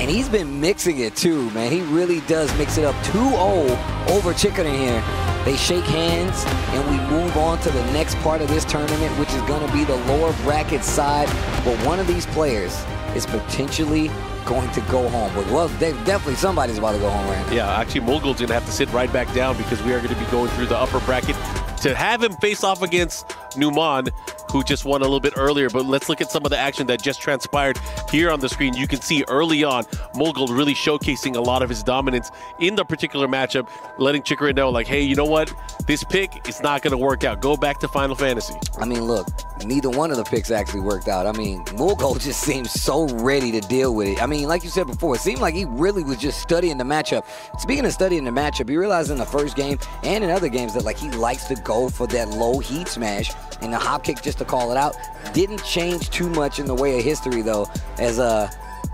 And he's been mixing it too, man. He really does mix it up. 2-0 over Chikarin here. They shake hands, and we move on to the next part of this tournament, which is going to be the lower bracket side. But one of these players is potentially going to go home. Well, definitely somebody's about to go home, right? Yeah, actually, Moolgold's going to have to sit right back down because we are going to be going through the upper bracket to have him face off against Numan, who just won a little bit earlier. But let's look at some of the action that just transpired here on the screen. You can see early on, Moolgold really showcasing a lot of his dominance in the particular matchup, letting Chikarin know, like, hey, you know what? This pick is not going to work out. Go back to Final Fantasy. I mean, look, neither one of the picks actually worked out. I mean, Moolgold just seems so ready to deal with it. I mean, like you said before, it seemed like he really was just studying the matchup. Speaking of studying the matchup, he realized in the first game and in other games that, like, he likes to go for that low heat smash, and the hop kick, just to call it out, didn't change too much in the way of history, though, as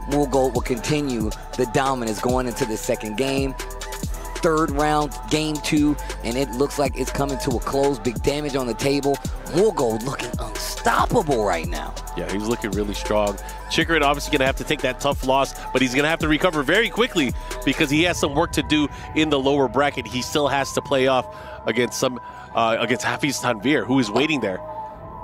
Moolgold will continue the dominance going into the second game. Third round, game 2, and it looks like it's coming to a close. Big damage on the table. Moolgold looking unstoppable right now. Yeah, he's looking really strong. Chikarin obviously going to have to take that tough loss, but he's going to have to recover very quickly because he has some work to do in the lower bracket. He still has to play off against against Hafiz Tanvir, who is waiting there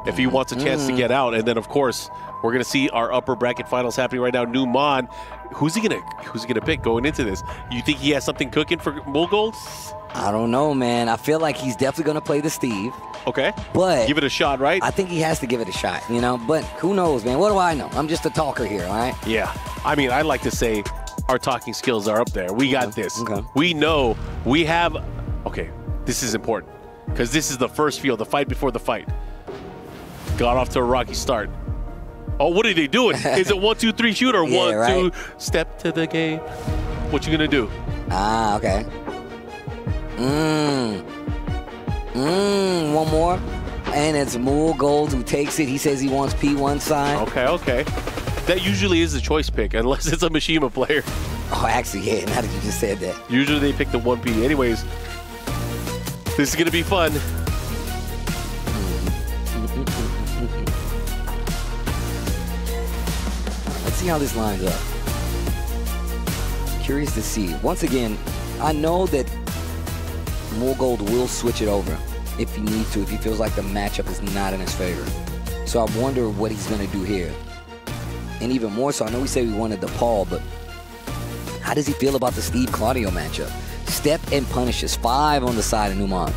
if he wants a chance to get out. And then, of course, We're gonna see our upper bracket finals happening right now. Numan, who's he gonna pick going into this? You think he has something cooking for Mulgold? I don't know, man. I feel like he's definitely going to play the Steve. Okay. But give it a shot, right? I think he has to give it a shot, you know. But who knows, man? What do I know? I'm just a talker here, all right? Yeah. I mean, I'd like to say our talking skills are up there. We got this. Okay. We know we have. Okay, this is important because this is the first field, the fight before the fight. Got off to a rocky start. Oh, what are they doing? Is it 1, 2, 3 shoot or Yeah, 1, right. 2 step to the game? What you gonna do? Ah, okay. One more. And it's Mulgold who takes it. He says he wants P1 side. Okay. That usually is the choice pick, unless it's a Mishima player. Oh, actually, yeah, now that you just said that. Usually they pick the 1P. Anyways, this is going to be fun. Let's see how this lines up. Curious to see. Once again, I know that Mulgold will switch it over if he needs to, if he feels like the matchup is not in his favor. So I wonder what he's going to do here. And even more so, I know we said we wanted the Paul, but how does he feel about the Steve Claudio matchup? Step and punishes 5 on the side of Numan.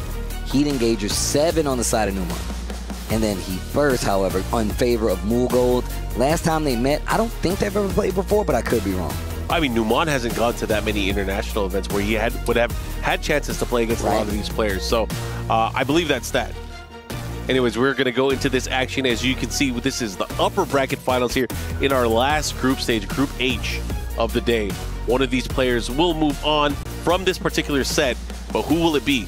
Heat engagers 7 on the side of Numan. And then he first, however, in favor of Mulgold. Last time they met, I don't think they've ever played before, but I could be wrong. I mean, Numan hasn't gone to that many international events where he would have had chances to play against a lot of these players. So I believe that's that. Anyways, we're going to go into this action. As you can see, this is the upper bracket finals here in our last group stage, Group H of the day. One of these players will move on from this particular set, but who will it be?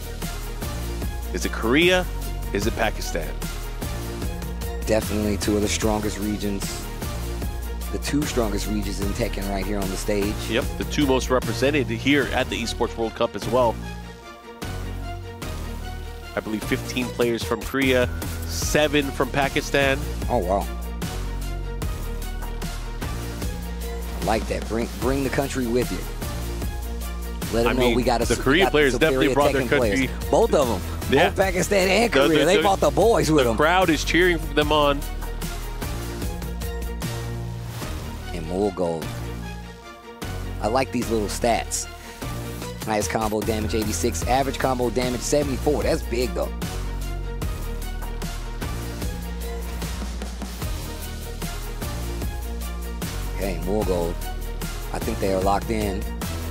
Is it Korea? Is it Pakistan? Definitely two of the strongest regions. The 2 strongest regions in Tekken right here on the stage. Yep, the 2 most represented here at the Esports World Cup as well. I believe 15 players from Korea, 7 from Pakistan. Oh, wow. I like that. Bring the country with you. Let them know we got the Korean players definitely brought their country. Players. Both of them. Yeah. Both Pakistan and Korea. They brought the boys with them. The crowd is cheering them on. And Mulgold. I like these little stats. Highest combo damage 86, average combo damage 74. That's big though. Okay, Mulgold. I think they are locked in.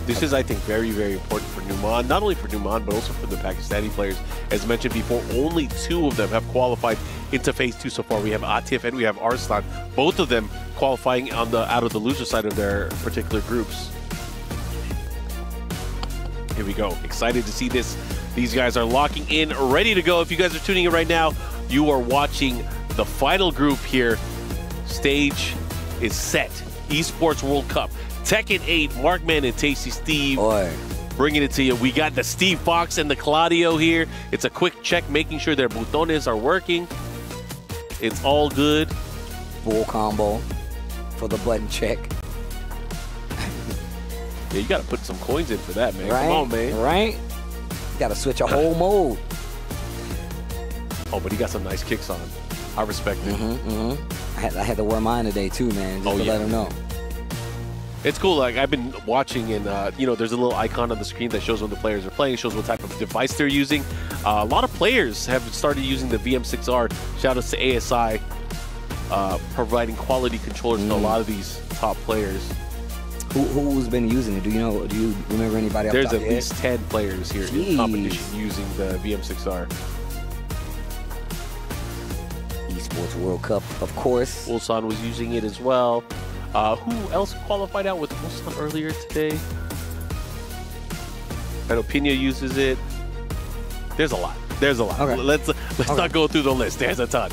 This is, I think, very, very important for Numan. Not only for Numan, but also for the Pakistani players. As mentioned before, only 2 of them have qualified into Phase 2 so far. We have Atif and we have Arslan. Both of them qualifying on the out of the loser side of their particular groups. Here we go. Excited to see this. These guys are locking in, ready to go. If you guys are tuning in right now, you are watching the final group here. Stage is set. Esports World Cup. TEKKEN8, Markman and Tasty Steve. Bringing it to you. We got the Steve Fox and the Claudio here. It's a quick check, making sure their butones are working. It's all good. Full combo for the button check. Yeah, you got to put some coins in for that, man. Right? Come on, man. Right? You got to switch a whole mode. Oh, but he got some nice kicks on. I respect it. I had to wear mine today too, man, just to let him know. It's cool. Like, I've been watching, and there's a little icon on the screen that shows when the players are playing, shows what type of device they're using. A lot of players have started using the VM6R. Shout outs to ASI, providing quality controllers to a lot of these top players. Who's been using it? Do you remember anybody else? There's at least 10 players here in competition using the VM6R. Esports World Cup, of course. Ulsan was using it as well. Who else qualified out with Ulsan earlier today? I know Pina uses it. There's a lot. There's a lot. Okay. Let's not go through the list. There's a ton.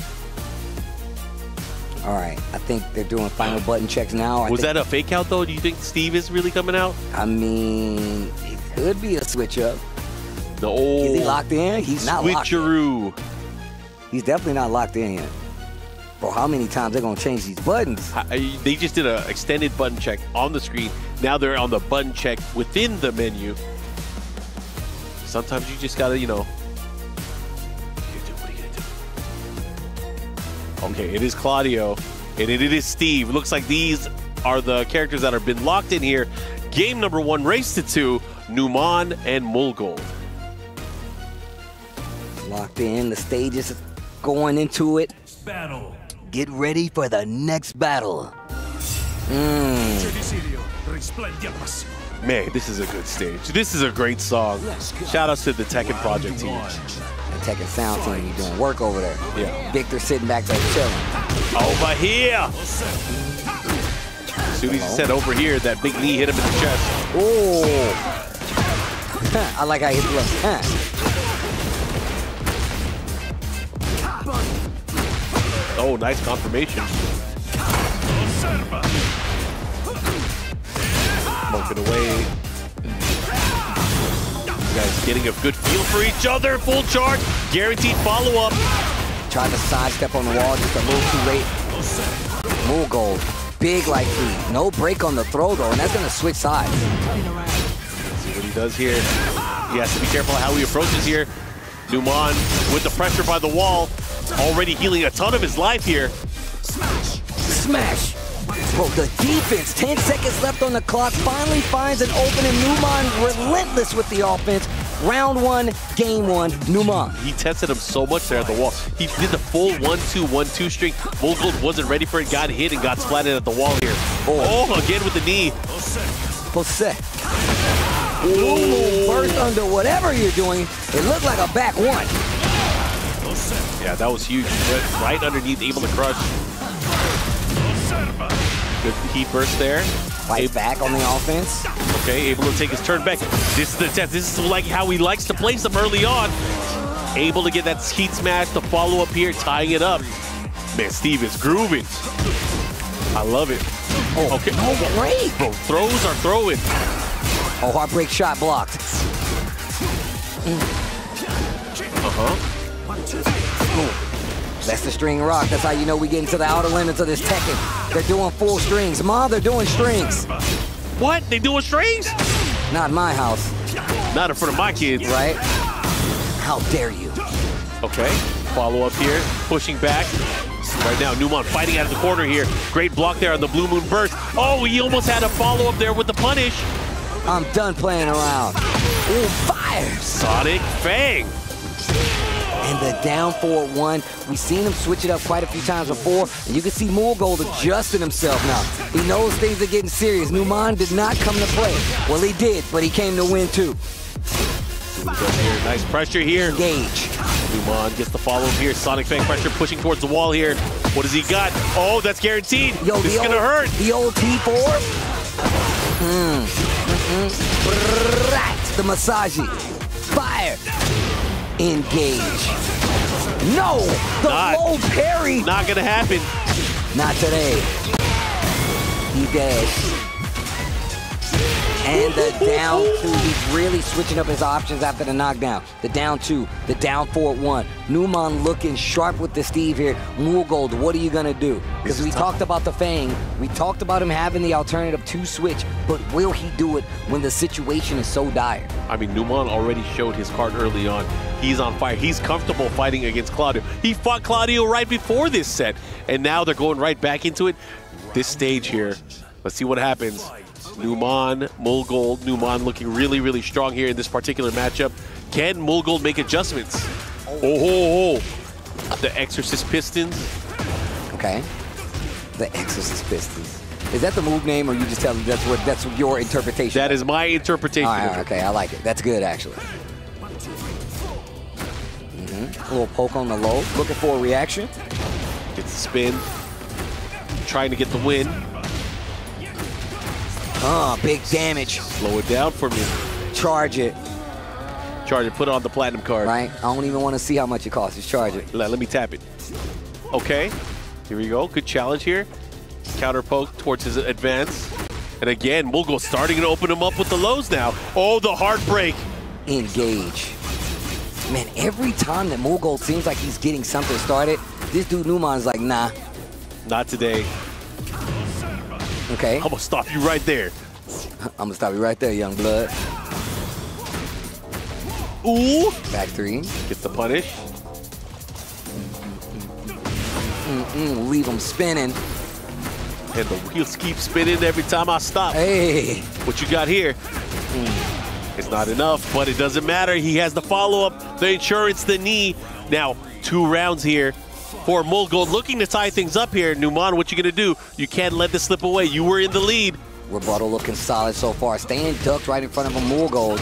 All right. I think they're doing final button checks now. Was that a fake out, though? Do you think Steve is really coming out? I mean, it could be a switch up. The old Is he locked in? He's not locked in. switcheroo. He's definitely not locked in yet. Bro, how many times they're going to change these buttons? They just did an extended button check on the screen. Now they're on the button check within the menu. Sometimes you just got to, What are you going to do? Okay, it is Claudio. And it is Steve. Looks like these are the characters that have been locked in here. Game number 1, race to 2, Numan and Mulgold. Locked in, the stage is going into it. Battle. Get ready for the next battle. Man, this is a good stage. This is a great song. Shout outs to the Tekken Project team. The Tekken Sound team, you doing work over there. Yeah. Victor sitting back there chilling. Over here. As soon as he said over here, that big knee hit him in the chest. Oh. I like how he hit the left. Oh, nice confirmation. Smoking away. You guys getting a good feel for each other. Full charge. Guaranteed follow-up. Tried to sidestep on the wall just a little too late. Mulgold. Big light feed. No break on the throw, though, and that's going to switch sides. See what he does here. He has to be careful how he approaches here. Numan with the pressure by the wall. Already healing a ton of his life here. Smash. Bro, the defense, 10 seconds left on the clock, finally finds an opening. Numan relentless with the offense. Round 1, game 1, Numan. He tested him so much there at the wall. He did the full 1-2, 1-2 string. Mulgold wasn't ready for it, got hit and got splatted at the wall here. Oh, again with the knee. Jose. Ooh, burst under whatever you're doing. It looked like a back 1. Yeah, that was huge. Right underneath, able to crush. Good heat burst there. Fight back on the offense. Okay, able to take his turn back. This is the test. This is like how he likes to place them early on. Able to get that heat smash, the follow-up here, tying it up. Man, Steve is grooving. I love it. Oh, okay. No break. Bro, throws are throwing. Oh, heartbreak shot blocked. That's the string rock. That's how you know we get into the outer limits of this Tekken. They're doing full strings. Ma, they're doing strings. What? They doing strings? Not in my house. Not in front of my kids. Right? How dare you? Okay. Follow up here. Pushing back. Right now, Numan fighting out of the corner here. Great block there on the Blue Moon Burst. Oh, he almost had a follow up there with the punish. I'm done playing around. Ooh, fire! Sonic Fang. And the down forward 1. We've seen him switch it up quite a few times before, and you can see Mulgold adjusting himself now. He knows things are getting serious. Numan did not come to play. Well, he did, but he came to win too. Nice pressure here. Engage. Numan gets the follow-up here. Sonic Fang pressure pushing towards the wall here. What does he got? Oh, that's guaranteed. Yo, this is going to hurt. The old T4. The Masaji. Fire. Engage. No! The low parry! Not gonna happen. Not today. He dashed. And the down 2. He's really switching up his options after the knockdown. The down 2, the down forward 1. Numan looking sharp with the Steve here. Mulgold, what are you gonna do? Because we talked about the Fang. We talked about him having the alternative 2 switch, but will he do it when the situation is so dire? I mean, Numan already showed his card early on. He's on fire. He's comfortable fighting against Claudio. He fought Claudio right before this set, and now they're going right back into it. This stage here, let's see what happens. Numan, Mulgold. Numan looking really, really strong here in this particular matchup. Can Mulgold make adjustments? Oh. The Exorcist Pistons. Okay. The Exorcist Pistons. Is that the move name, or you just tell me that's your interpretation? That is my interpretation. All right, okay, I like it. That's good, actually. A little poke on the low, looking for a reaction. Gets the spin. Trying to get the win. Big damage. Slow it down for me. Charge it. Charge it, put it on the platinum card. Right, I don't even want to see how much it costs. Just charge it. Let me tap it. Okay, here we go. Good challenge here. Counter poke towards his advance. And again, Mulgold starting to open him up with the lows now. Oh, the heartbreak. Engage. Man, every time that Mulgold seems like he's getting something started, this dude Numan's like, nah. Not today. Okay. I'm gonna stop you right there. I'm gonna stop you right there, young blood. Ooh. Back 3. Gets the punish. Leave him spinning. And the wheels keep spinning every time I stop. Hey. What you got here? It's not enough, but it doesn't matter. He has the follow-up, the insurance, the knee. Now, 2 rounds here for Mulgold, looking to tie things up here. Numan, what you gonna do? You can't let this slip away. You were in the lead. Rebuttal looking solid so far. Staying ducked right in front of a Mulgold.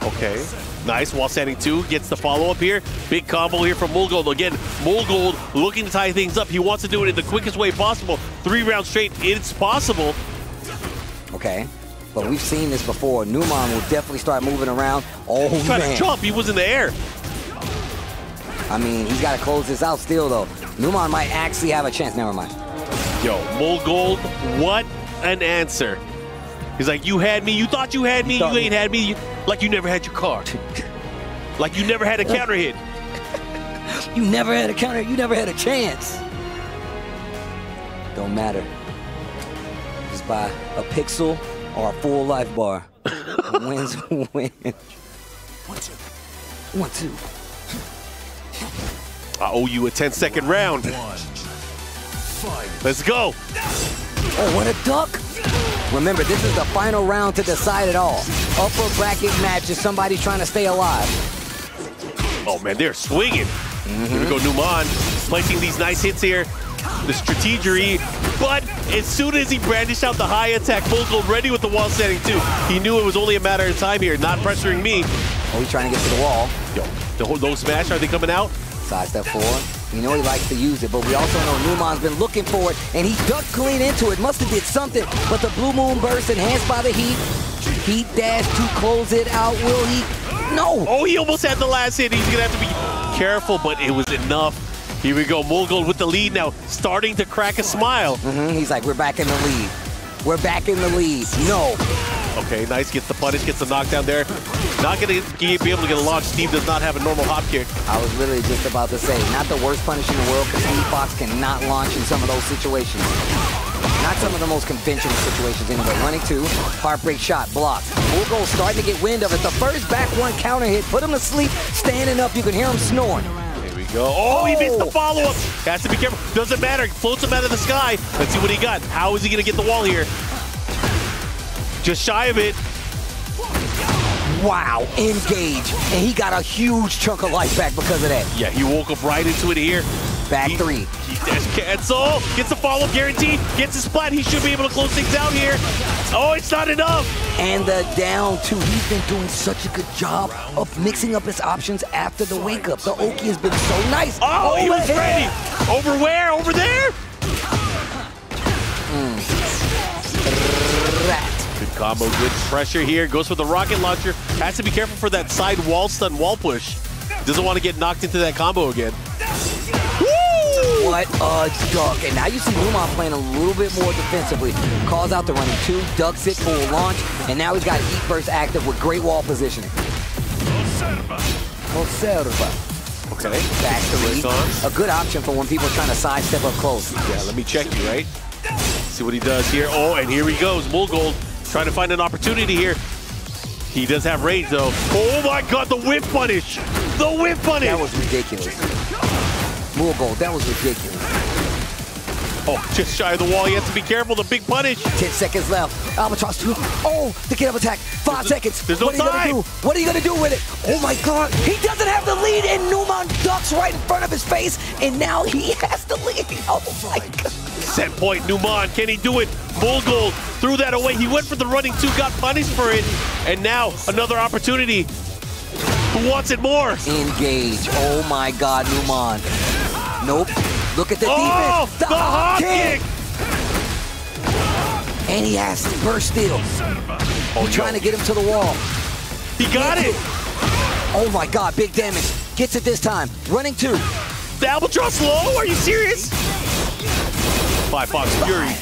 Okay, nice. While standing 2, gets the follow-up here. Big combo here from Mulgold. Again, Mulgold looking to tie things up. He wants to do it in the quickest way possible. 3 rounds straight, it's possible. Okay, but we've seen this before. Numan will definitely start moving around. Oh, He's trying to jump. He was in the air. I mean, he's got to close this out still, though. Numan might actually have a chance. Never mind. Yo, Mulgold, what an answer. He's like, you had me. You thought you had me. You ain't had me. Like you never had your car. Like you never had a counter hit. You never had a counter. You never had a chance. Don't matter. Just by a pixel or a full life bar. Wins who wins. 1, 2. I owe you a 10-second round. Let's go. Oh, what a duck. Remember, this is the final round to decide it all. Upper bracket match is somebody trying to stay alive. Oh, man, they're swinging. Here we go, Numan, placing these nice hits here. The strategery, but as soon as he brandished out the high attack, Mulgold ready with the wall standing 2. He knew it was only a matter of time here, not pressuring me. Oh, he's trying to get to the wall. Yo, those smash, are they coming out? Side step forward. You know he likes to use it, but we also know Numan's been looking for it, and he ducked clean into it. Must have did something, but the blue moon burst enhanced by the heat. Heat dash to close it out. Will he? No! Oh, he almost had the last hit. He's going to have to be careful, but it was enough. Here we go, Mulgold with the lead now, starting to crack a smile. He's like, we're back in the lead. We're back in the lead. No. Okay, nice. Gets the punish, gets the knockdown there. Not going to be able to get a launch. Steve does not have a normal hop kick. I was literally just about to say, not the worst punish in the world, because Steve Fox cannot launch in some of those situations. Not some of the most conventional situations anyway. Running 2, heartbreak shot, blocked. Mulgold starting to get wind of it. The first back 1 counter hit, put him to sleep, standing up. You can hear him snoring. Go. Oh, he missed the follow-up. Has to be careful. Doesn't matter. Floats him out of the sky. Let's see what he got. How is he going to get the wall here? Just shy of it. Wow, engage. And he got a huge chunk of life back because of that. Yeah, he woke up right into it here. Back 3. He dash cancel. Gets the follow-up guaranteed. Gets the splat. He should be able to close things out here. Oh, it's not enough. And the down 2. He's been doing such a good job of mixing up his options after the wake-up. The Oki has been so nice. Oh, he was ready. Over where? Over there? Good combo, good pressure here. Goes for the rocket launcher. Has to be careful for that side wall stun wall push. Doesn't want to get knocked into that combo again. What a duck. And now you see Numan playing a little bit more defensively. Calls out the running 2, ducks it, full launch, and now he's got Heat Burst active with great wall positioning. Observa. Okay. Back 3. A good option for when people are trying to sidestep up close. Yeah, let me check you, right? See what he does here. Oh, and here he goes. Mulgold trying to find an opportunity here. He does have range, though. Oh, my God, the whip punish. The whip punish. That was ridiculous. Mulgold, that was ridiculous. Oh, just shy of the wall. He has to be careful. The big punish. 10 seconds left. Albatross 2. Oh, the get up attack. 5 seconds. There's no time. What are you going to do with it? Oh, my God. He doesn't have the lead, and Numan ducks right in front of his face, and now he has the lead. Oh, my God. Set point, Numan. Can he do it? Mulgold threw that away. He went for the running 2, got punished for it, and now another opportunity. Who wants it more? Engage. Oh, my God, Numan. Nope. Look at the defense. The hop kick. And he has burst steal. He's trying to get him to the wall. He got it. Oh my God, big damage. Gets it this time. Running 2. The Albatross low? Are you serious? 5 Fox Fury.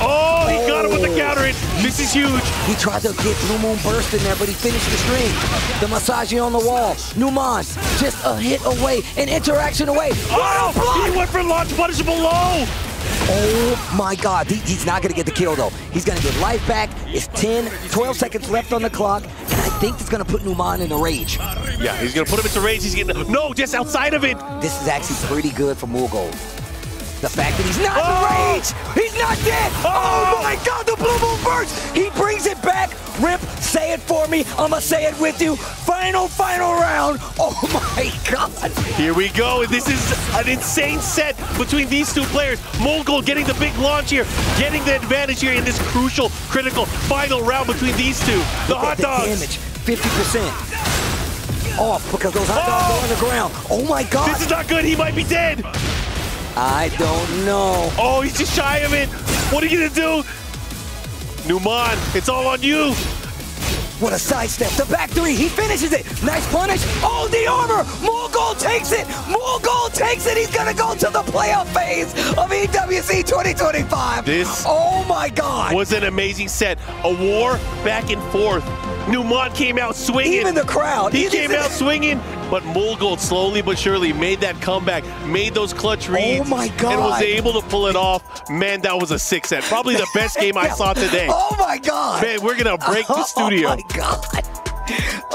Oh, he got him with the counter hit. This is huge. He tried to get Blue Moon Burst in there, but he finished the string. The massaging on the wall. Numan, just a hit away, an interaction away. Oh, he went for launch punishable low. Oh my God, he's not gonna get the kill though. He's gonna get life back. It's 12 seconds left on the clock, and I think it's going to put Numan in a rage. Yeah, he's going to put him into rage. He's getting no, just outside of it. This is actually pretty good for Mulgold. The fact that he's not in rage! He's not dead! Oh my God, the Blue Moon burst! He brings it back. Rip, say it for me. I'ma say it with you. Final round. Oh my God. Here we go. And this is an insane set between these two players. Mulgold getting the big launch here, getting the advantage here in this crucial, critical final round between these two. The hot dogs. Damage, 50% off because those hot dogs are on the ground. Oh my God. This is not good. He might be dead. I don't know. Oh, he's just shy of it. What are you gonna do? Numan, it's all on you. What a sidestep. The back three, he finishes it. Nice punish. Oh, the armor. Mulgold takes it. Mulgold takes it. He's gonna go to the playoff phase of EWC 2025. This oh my God. was an amazing set. A war back and forth. Numan came out swinging. Even the crowd. He came out swinging. But Mulgold slowly but surely made that comeback, made those clutch reads, oh my God. and was able to pull it off. Man, that was a 6 set. Probably the best game I saw today. Oh my God. Man, we're going to break the studio. Oh my God.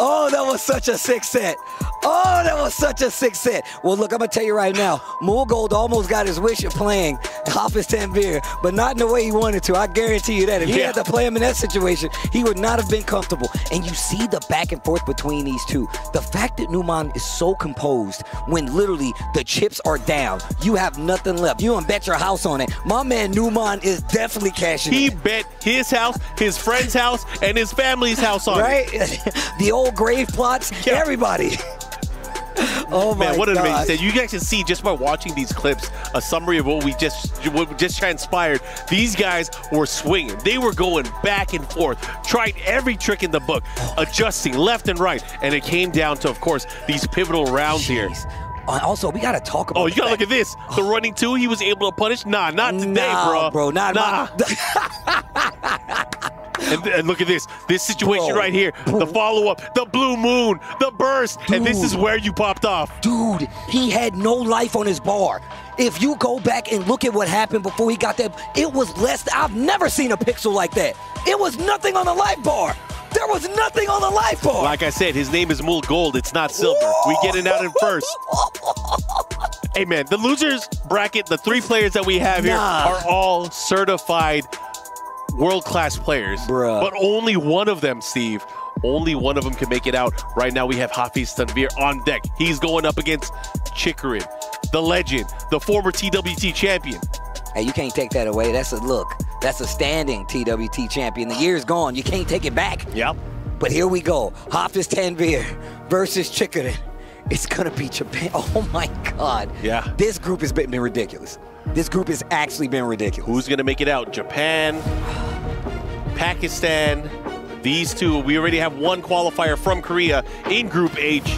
Oh, that was such a 6 set. Oh, that was such a 6 set. Well, look, I'm going to tell you right now, Mulgold almost got his wish of playing Hafiz Tanvir, but not in the way he wanted to. I guarantee you that. If he had to play him in that situation, he would not have been comfortable. And you see the back and forth between these two. The fact that Numan is so composed when literally the chips are down. You have nothing left. You don't bet your house on it. My man Numan is definitely cashing He in. bet his house, his friend's house, and his family's house on it. Right? The old grave plots, everybody. Oh my Man, what an God. amazing set. You guys can see just by watching these clips a summary of what just transpired. These guys were swinging. They were going back and forth, tried every trick in the book, adjusting left and right, and it came down to, of course, these pivotal rounds here. Also, we got to talk about you got to look at this. The running two, he was able to punish? Nah, not today, bro. Not And look at this situation right here. The follow-up, the blue moon, the burst, and this is where you popped off. Dude, he had no life on his bar. If you go back and look at what happened before he got that, it was less. I've never seen a pixel like that. It was nothing on the life bar. There was nothing on the life bar. Like I said, his name is Mulgold. It's not silver. We get it out in first. Hey, man, the losers bracket, the 3 players that we have here are all certified world-class players. But only one of them, Steve, only one of them can make it out. Right now we have Hafiz Tanvir on deck. He's going up against Chikarin, the legend, the former TWT champion. Hey, you can't take that away. That's a standing TWT champion. The year's gone. You can't take it back. Yep. But here we go. Hafiz Tanvir versus Chikarin. It's going to be Japan. Oh, my God. Yeah. This group has been ridiculous. This group has actually been ridiculous. Who's going to make it out? Japan, Pakistan, these two. We already have one qualifier from Korea in Group H,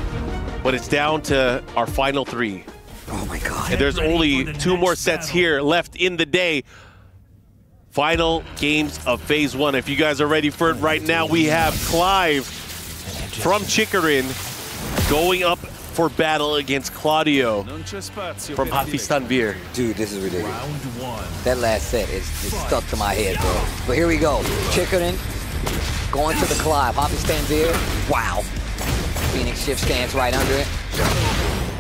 but it's down to our final 3. Oh, my God. And there's only 2 more sets here left in the day. Final games of Phase 1. If you guys are ready for it right now, we have Clive from Chikarin going up for battle against Claudio from Hafiz Tanvir. Dude, this is ridiculous. That last set is stuck to my head, bro. But here we go. Chikarin going to the Clive. Hafiz Tanvir. Wow. Phoenix shift stance right under it.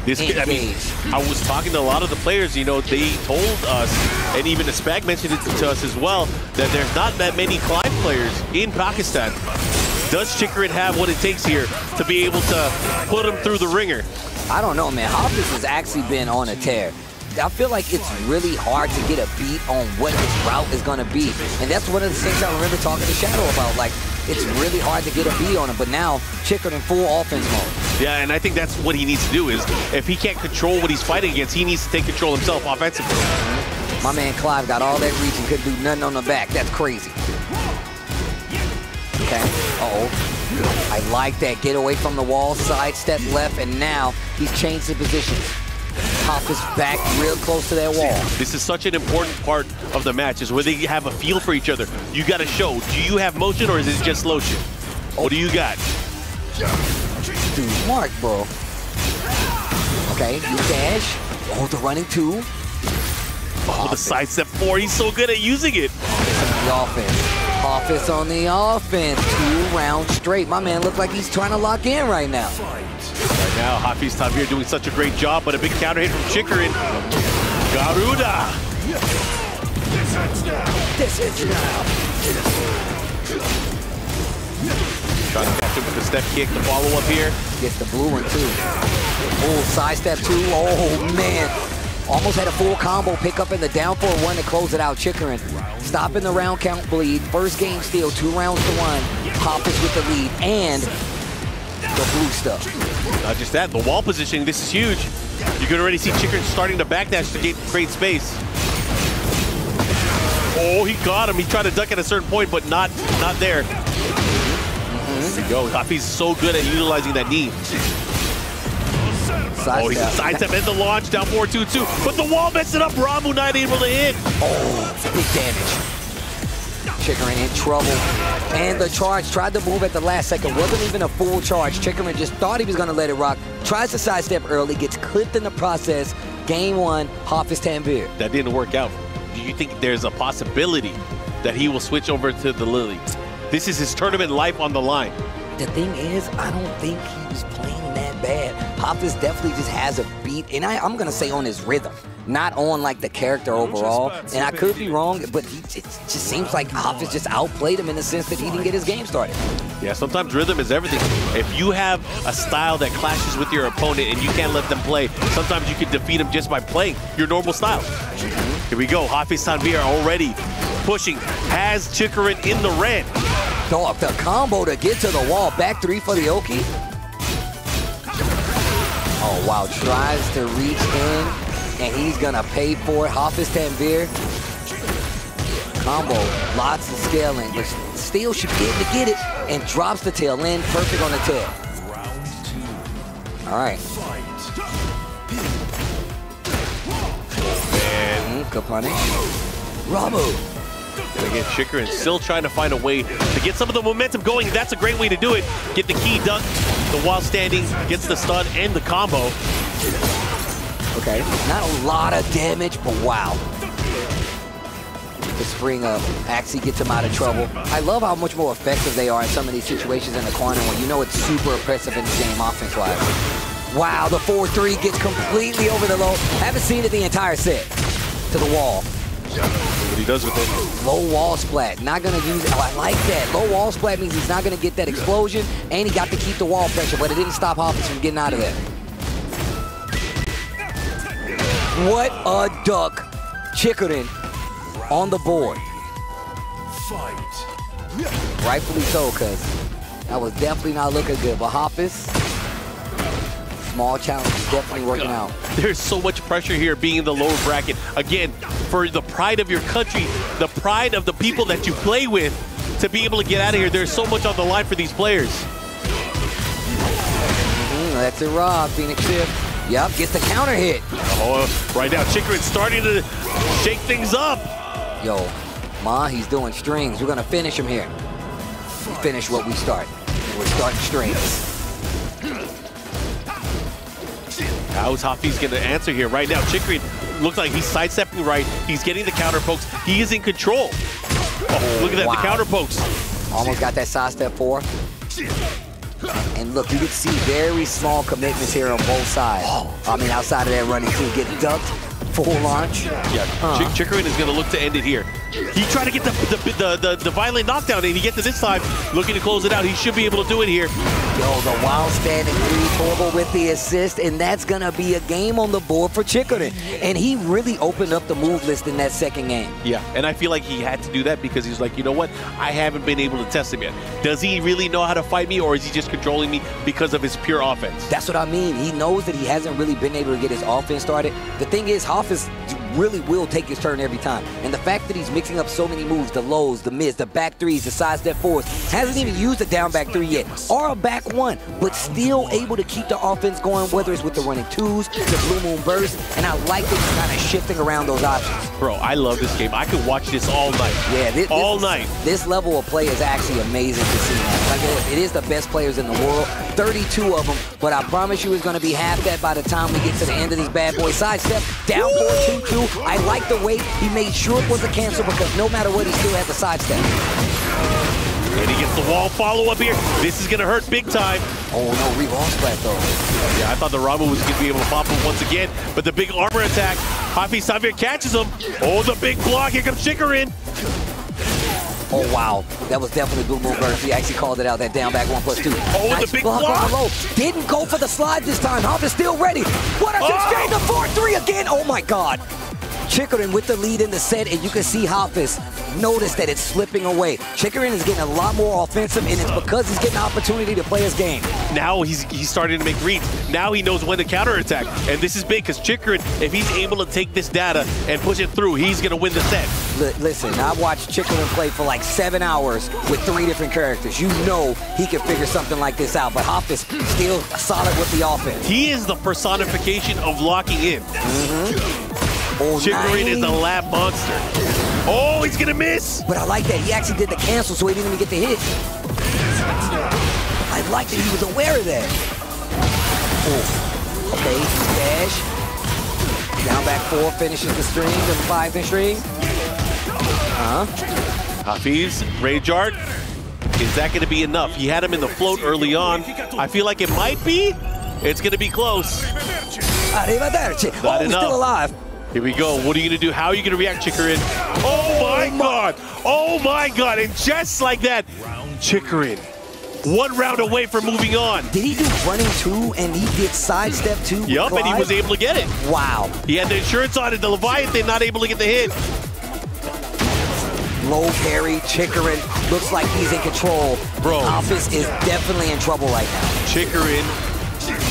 I mean, I was talking to a lot of the players, you know, they told us, and even Spag mentioned it to us as well, that there's not that many Clive players in Pakistan. Does Chikarin have what it takes here to be able to put him through the ringer? I don't know, man. Hafiz has actually been on a tear. I feel like it's really hard to get a beat on what his route is going to be. And that's one of the things I remember talking to Shadow about. Like, it's really hard to get a beat on him. But now, Chikarin in full offense mode. Yeah, and I think that's what he needs to do is, if he can't control what he's fighting against, he needs to take control himself offensively. My man Clive got all that reach and couldn't do nothing on the back. That's crazy. Okay. Uh-oh. I like that. Get away from the wall, sidestep left, and now he's changed the position. Hafiz back real close to that wall. This is such an important part of the match, is where they have a feel for each other. You got to show, do you have motion or is it just motion? What do you got? Dude, smart, bro. Okay, you dash. Oh, the running 2. Oh, the sidestep 4. He's so good at using it. The offense. Office on the offense, 2 rounds straight. My man looks like he's trying to lock in right now. Right now, Hafiz Tanvir doing such a great job, but a big counter hit from Chikarin. Garuda. This is now. Trying to catch him with the step kick, the follow-up here. Gets the blue one, too. Oh, sidestep, too. Oh, man. Almost had a full combo pick up in the down 4-1 to close it out. Chikarin stopping the round count bleed. First game steal, 2 rounds to 1. Hoppers with the lead and the blue stuff. Not just that, the wall positioning, this is huge. You can already see Chikarin starting to backdash to create space. Oh, he got him. He tried to duck at a certain point, but not there. There we go. Hafiz is so good at utilizing that knee. Oh, he's a sidestep and the launch, down 4-2-2. But the wall messed it up. Ramu not able to hit. Oh, big damage. Chikarin in trouble. And the charge tried to move at the last second. Wasn't even a full charge. Chikarin just thought he was going to let it rock. Tries to sidestep early, gets clipped in the process. Game 1, Hafiz Tanvir. That didn't work out. Do you think there's a possibility that he will switch over to the Lily? This is his tournament life on the line. The thing is, I don't think he was playing that bad. Hafiz definitely just has a beat, and I'm going to say on his rhythm, not on like the character overall. And I could be wrong, but it just seems like Hafiz just outplayed him in the sense that he didn't get his game started. Yeah, sometimes rhythm is everything. If you have a style that clashes with your opponent and you can't let them play, sometimes you can defeat them just by playing your normal style. Here we go, Hafiz Tanvir already pushing, has Chikarin in the red. Dog, the combo to get to the wall. Back 3 for the Oki. Oh, wow. Tries to reach in, and he's going to pay for it. Hafiz Tanvir. Combo. Lots of scaling, but still should be able to get it, and drops the tail in. Perfect on the tail. All right. And good punish. Ramu. Again, Chikarin still trying to find a way to get some of the momentum going. That's a great way to do it. Get the key dunk, the while standing, gets the stun and the combo. Okay, not a lot of damage, but wow. The spring up actually gets him out of trouble. I love how much more effective they are in some of these situations in the corner when you know it's super impressive in the game offense-wise. Wow, the 4-3 gets completely over the low. Haven't seen it the entire set. To the wall. What he does with it. Low wall splat. Not going to use it. Oh, I like that. Low wall splat means he's not going to get that explosion, and he got to keep the wall pressure, but it didn't stop Hafiz from getting out of there. What a duck. Chikarin on the board. Rightfully so, because that was definitely not looking good. But Hafiz, small challenge is definitely working out. There's so much pressure here being in the lower bracket. Again, for the pride of your country, the pride of the people that you play with, to be able to get out of here, there's so much on the line for these players. That's it, Rob. Phoenix shift. Yep, gets the counter hit. Oh, right now, Chikarin starting to shake things up. Yo, he's doing strings. We're going to finish him here. We finish what we start. We're starting strings. How's Hafiz going to answer here? Right now, Chikarin looks like he's sidestepping right. He's getting the counter pokes. He is in control. Oh, look at that, the counter pokes. Almost got that sidestep 4. And look, you can see very small commitments here on both sides. I mean, outside of that running too, get ducked, full launch. Yeah, Chikarin is going to look to end it here. He tried to get the violent knockdown, and he gets it this time. Looking to close it out. He should be able to do it here. Yo, the wild standing 3 Torbo with the assist, and that's going to be a game on the board for Chikarin. And he really opened up the move list in that second game. Yeah, and I feel like he had to do that because he's like, you know what? I haven't been able to test him yet. Does he really know how to fight me, or is he just controlling me because of his pure offense? That's what I mean. He knows that he hasn't really been able to get his offense started. The thing is, Hafiz really will take his turn every time. And the fact that he's mixing up so many moves, the lows, the mids, the back 3s, the sidestep 4s, hasn't even used a down back 3 yet, or a back 1, but still able to keep the offense going, whether it's with the running 2s, the Blue Moon Burst, and I like that he's kind of shifting around those options. Bro, I love this game. I could watch this all night. Yeah, all night. This level of play is actually amazing to see. Like, it is the best players in the world, 32 of them, but I promise you it's going to be half that by the time we get to the end of this bad boy sidestep. Down 4-2-2. do. I like the way he made sure it was a cancel because no matter what, he still had the sidestep. And he gets the wall follow-up here. This is going to hurt big time. Oh, no, re-wall splat, though. Yeah, I thought the Ramu was going to be able to pop him once again, but the big armor attack, Hafiz Tanvir catches him. Oh, the big block. Here comes Chikarin. Oh, wow. That was definitely Blue Moon Burst. He actually called it out, that down back 1+2. Oh, nice the big block. On the low. Didn't go for the slide this time. Hafiz still ready. What a exchange, the 4-3 again. Oh, my God. Chikarin with the lead in the set, and you can see Hafiz notice that it's slipping away. Chikarin is getting a lot more offensive, and it's because he's getting an opportunity to play his game. Now he's starting to make reads. Now he knows when to counterattack, and this is big because Chikarin, if he's able to take this data and push it through, he's going to win the set. Listen, I've watched Chikarin play for like 7 hours with 3 different characters. You know he can figure something like this out, but Hafiz still solid with the offense. He is the personification of locking in. Oh, Chikarin is a lab monster. Oh, he's gonna miss! But I like that. He actually did the cancel, so he didn't even get the hit. I like that he was aware of that. Oh, okay, dash. Down back 4, finishes the string, the 5 string. Hafiz, Rage Art. Is that gonna be enough? He had him in the float early on. I feel like it might be. It's gonna be close. Arrivederci. Not he's enough. still alive. Here we go. What are you going to do? How are you going to react, Chikarin? Oh, my God. Oh, my God. And just like that, Chikarin, 1 round away from moving on. Did he do running 2 and he did sidestep 2? Yup, and he was able to get it. Wow. He had the insurance on it. The Leviathan not able to get the hit. Low carry. Chikarin looks like he's in control. Bro. Hafiz is definitely in trouble right now. Chikarin,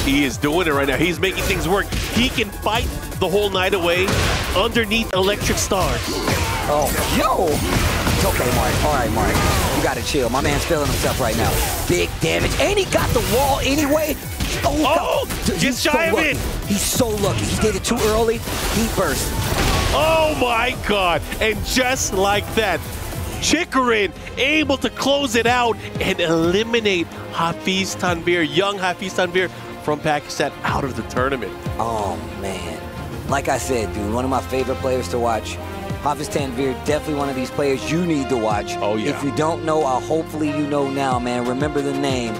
he is doing it right now. He's making things work. He can fight the whole night away underneath electric stars. Oh, yo! It's okay, Mark. All right, Mark. You gotta chill. My man's feeling himself right now. Big damage. And he got the wall anyway. Oh, just shy of it. He's so lucky. He did it too early. He burst. Oh, my God. And just like that, Chikarin able to close it out and eliminate Hafiz Tanvir, young Hafiz Tanvir from Pakistan out of the tournament. Oh, man. Like I said, dude, one of my favorite players to watch. Hafiz Tanvir, definitely one of these players you need to watch. Oh, yeah. If you don't know, hopefully you know now, man. Remember the name.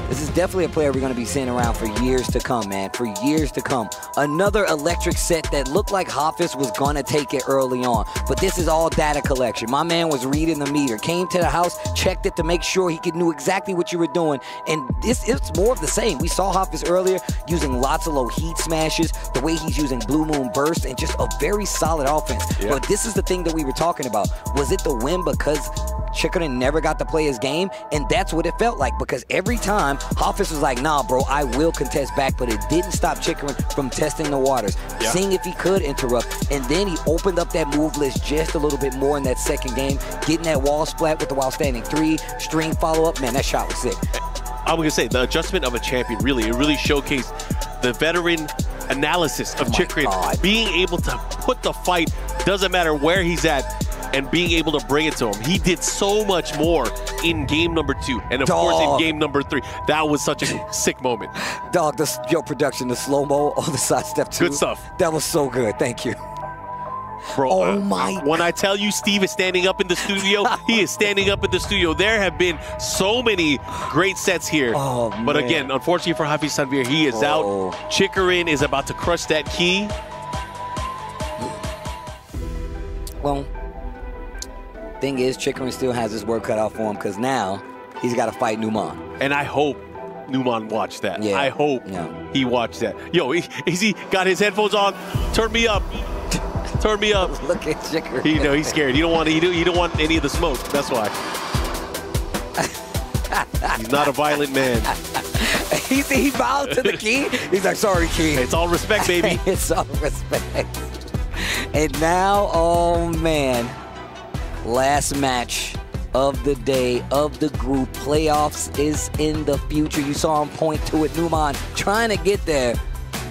This is definitely a player we're going to be seeing around for years to come, man. For years to come. Another electric set that looked like Hafiz was going to take it early on. But this is all data collection. My man was reading the meter. Came to the house, checked it to make sure he knew exactly what you were doing. And it's more of the same. We saw Hafiz earlier using lots of low heat smashes, the way he's using Blue Moon Burst, and just a very solid offense. Yeah. But this is the thing that we were talking about. Was it the win because Chikarin never got to play his game? And that's what it felt like, because every time Hafiz was like, nah, bro, I will contest back, but it didn't stop Chikarin from testing the waters, seeing if he could interrupt. And then he opened up that move list just a little bit more in that second game, getting that wall splat with the while standing 3, string follow-up. Man, that shot was sick. I'm going to say, the adjustment of a champion, it really showcased the veteran analysis of Chikarin, being able to put the fight, doesn't matter where he's at, and being able to bring it to him. He did so much more in game number 2, and of course in game number 3. That was such a sick moment. Dog, your production, the slow-mo on the sidestep 2. Good stuff. That was so good. Thank you. Bro, oh my! When I tell you Steve is standing up in the studio, he is standing up in the studio. There have been so many great sets here. Oh, but man. again, unfortunately for Hafiz Tanvir, he is out. Chikarin is about to crush that key. Well, thing is, Chikarin still has his work cut out for him, because now he's got to fight Numan. And I hope Numan watched that. Yeah. I hope he watched that. Yo, he got his headphones on. Turn me up. Turn me up. Look at Chikarin. He's scared. You don't want any of the smoke. That's why. He's not a violent man. He bowed to the key. He's like, sorry, key. It's all respect, baby. It's all respect. And now, oh man, last match of the day, of the group. Playoffs is in the future. You saw him point to it. Numan trying to get there,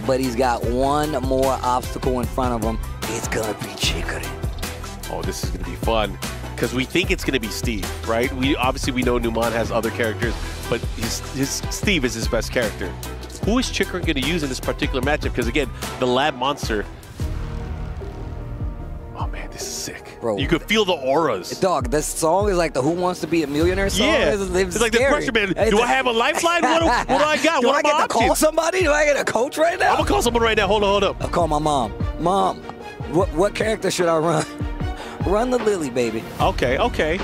but he's got one more obstacle in front of him. It's going to be Chikarin. Oh, this is going to be fun, because we think it's going to be Steve, right? We know Numan has other characters, but Steve is his best character. Who is Chikarin going to use in this particular matchup? Because again, the lab monster This is sick. Bro. You could feel the auras. Dog, this song is like the Who Wants to Be a Millionaire song. Yeah. It's like the scary. pressure, man. Do I have a lifeline? What do I got? Do What I are my get to options? call somebody? Do I get a coach right now? I'm going to call someone right now. Hold up. I'll call my mom. Mom, what character should I run? Run the Lily, baby. Okay.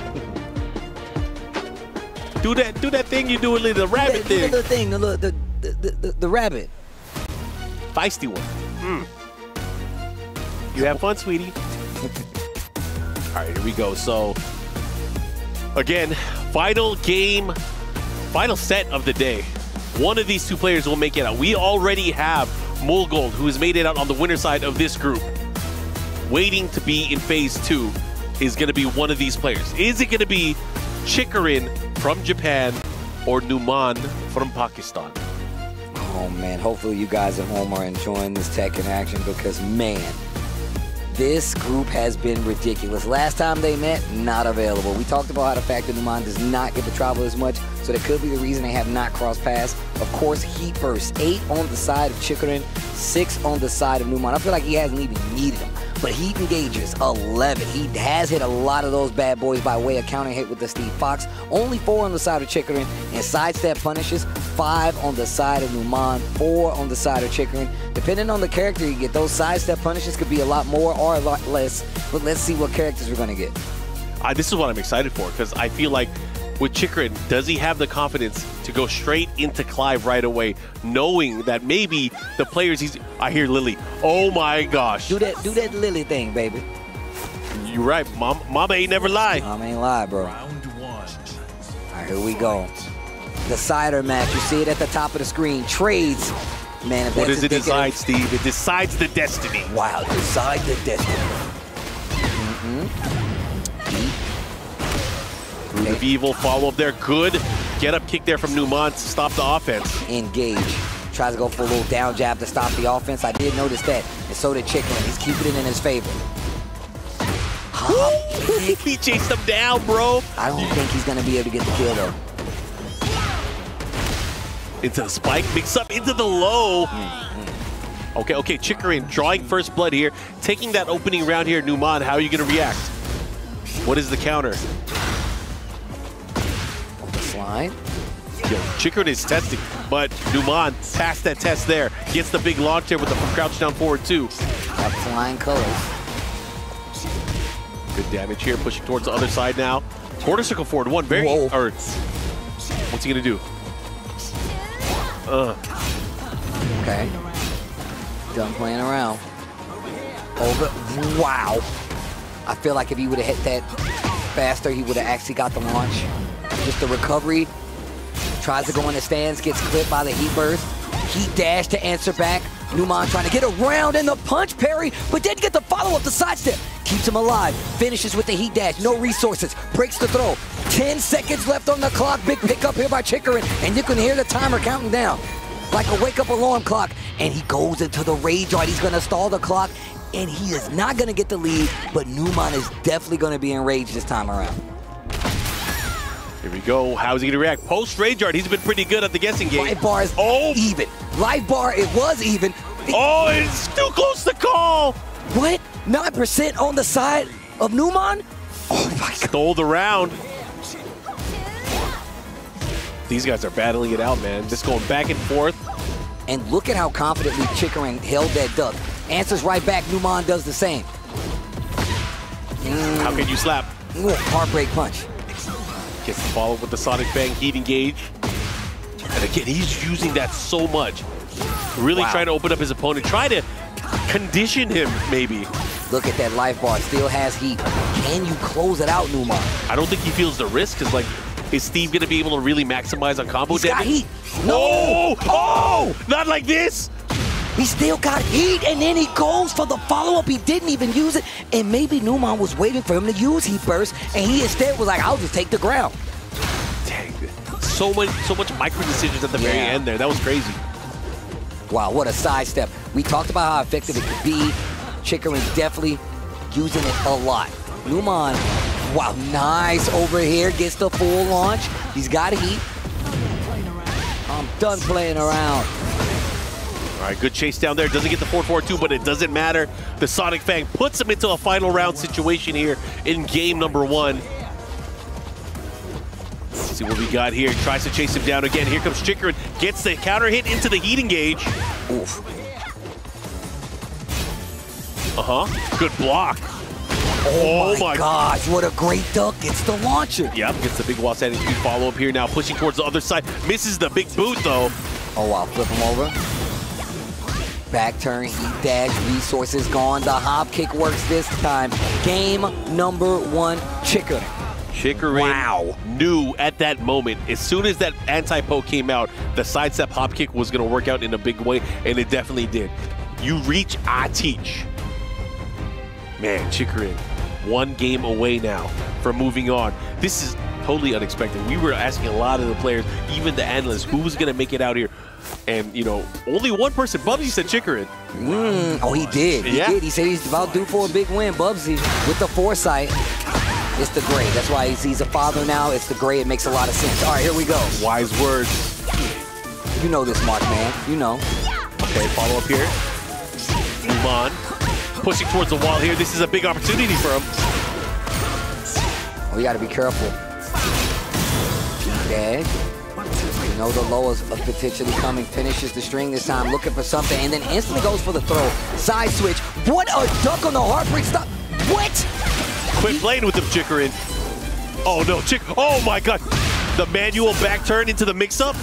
Do that thing you do, the rabbit thing. Do the thing, the rabbit. Feisty one. You have fun, sweetie. All right, here we go. So, again, final game, final set of the day. One of these two players will make it out. We already have Mulgold, who has made it out on the winner side of this group. Waiting to be in phase 2 is going to be one of these players. Is it going to be Chikarin from Japan or Numan from Pakistan? Oh, man. Hopefully you guys at home are enjoying this Tekken action because, man, this group has been ridiculous. Last time they met, not available. We talked about how the fact that Numan does not get to travel as much, so that could be the reason they have not crossed paths. Of course, Heat Burst, 8 on the side of Chikarin, 6 on the side of Numan. I feel like he hasn't even needed them. But Heat engages, 11. He has hit a lot of those bad boys by way of counter hit with the Steve Fox. Only 4 on the side of Chikarin, and sidestep punishes, 5 on the side of Numan, 4 on the side of Chikarin. Depending on the character you get, those sidestep punishes could be a lot more or a lot less, but let's see what characters we're gonna get. This is what I'm excited for, because I feel like with Chikarin, does he have the confidence to go straight into Clive right away, knowing that maybe the players I hear Lily. Oh my gosh. Do that Lily thing, baby. You're right. Mama ain't never lie. Mama ain't lie, bro. Round 1. All right, here we go. The cider match. You see it at the top of the screen. Trades. Man, if what that's does it decide, indicative- Steve? It decides the destiny. Wow, decide the destiny. Root of Evil, follow up there. Good. Get up kick there from Numan to stop the offense. Engage. Tries to go for a little down jab to stop the offense. I did notice that. And so did Chikarin. He's keeping it in his favor. He chased him down, bro. I don't think he's going to be able to get the kill, though. Into the spike, mix up into the low. Okay, Chikarin drawing first blood here. Taking that opening round here, Numan, how are you going to react? What is the counter? Slide. Yo, Chikarin is testing, but Numan passed that test there. Gets the big launch there with the crouch down forward too. Got flying colors. Good damage here, pushing towards the other side now. Quarter circle forward, one very, or what's he gonna do? Okay. Done playing around. Over. Wow. I feel like if he would have hit that faster, he would have actually got the launch. Just the recovery. Tries to go in the stands, gets clipped by the Heat Burst. Heat dash to answer back. Numan trying to get around in the punch parry, but didn't get the follow-up, the sidestep. Keeps him alive. Finishes with the Heat dash. No resources. Breaks the throw. 10 seconds left on the clock. Big pickup here by Chikarin, and you can hear the timer counting down. Like a wake-up alarm clock. And he goes into the rage art. He's going to stall the clock, and he is not going to get the lead, but Numan is definitely going to be enraged this time around. Here we go. How's he going to react? Post rage art. He's been pretty good at the guessing game. Life bar is even. Life bar, it was even. Oh, it's too close to call. What? 9% on the side of Numan? Oh my God. Stole the round. These guys are battling it out, man. Just going back and forth. And look at how confidently Chikarin held that duck. Answers right back. Numan does the same. How can you slap? Heartbreak punch. Gets the follow with the Sonic Bang Heat engage. And again, he's using that so much. Really trying to open up his opponent. Try to condition him, maybe. Look at that life bar. Still has heat. Can you close it out, Numan? I don't think he feels the risk, because, like, is Steve going to be able to really maximize on combo He's damage? got heat. No! Oh! Not like this! He still got heat, and then he goes for the follow-up. He didn't even use it, and maybe Numan was waiting for him to use Heat Burst, and he instead was like, I'll just take the ground. Dang. So much micro decisions at the very end there. That was crazy. Wow, what a sidestep. We talked about how effective it could be. Chikarin definitely using it a lot. Numan, wow, nice over here. Gets the full launch. He's got heat. I'm done playing around. All right, good chase down there. Doesn't get the 4-4-2, but it doesn't matter. The Sonic Fang puts him into a final round situation here in game number 1. Let's see what we got here. Tries to chase him down again. Here comes Chikrin. Gets the counter hit into the heat engage. Oof. Good block. Oh my gosh, what a great duck. It's the launcher. Yep, gets the big wall standing speed follow-up here now. Pushing towards the other side. Misses the big boot, though. Oh, wow. Flip him over. Back turn, heat dash, resources gone. The hop kick works this time. Game number 1, Chikrin. Chikrin knew at that moment, as soon as that anti-poke came out, the sidestep hop kick was going to work out in a big way, and it definitely did. You reach, I teach. Man, Chikrin, 1 game away now from moving on. This is totally unexpected. We were asking a lot of the players, even the analysts, who was going to make it out here. And, you know, only one person, Bubsy, said Chikrin. Oh, he did. He did. He said he's about due for a big win. Bubsy, with the foresight, it's the gray. That's why he's a father now. It's the gray. It makes a lot of sense. All right, here we go. Wise words. You know this, Mark, man. You know. Okay, follow up here. Numan pushing towards the wall here. This is a big opportunity for him. We got to be careful. Dash. You know the low is potentially coming. Finishes the string this time, looking for something, and then instantly goes for the throw. Side switch. What a duck on the heartbreak stop. What? Quit playing with him, Chikrin. Oh no, oh my god. The manual back turn into the mix-up.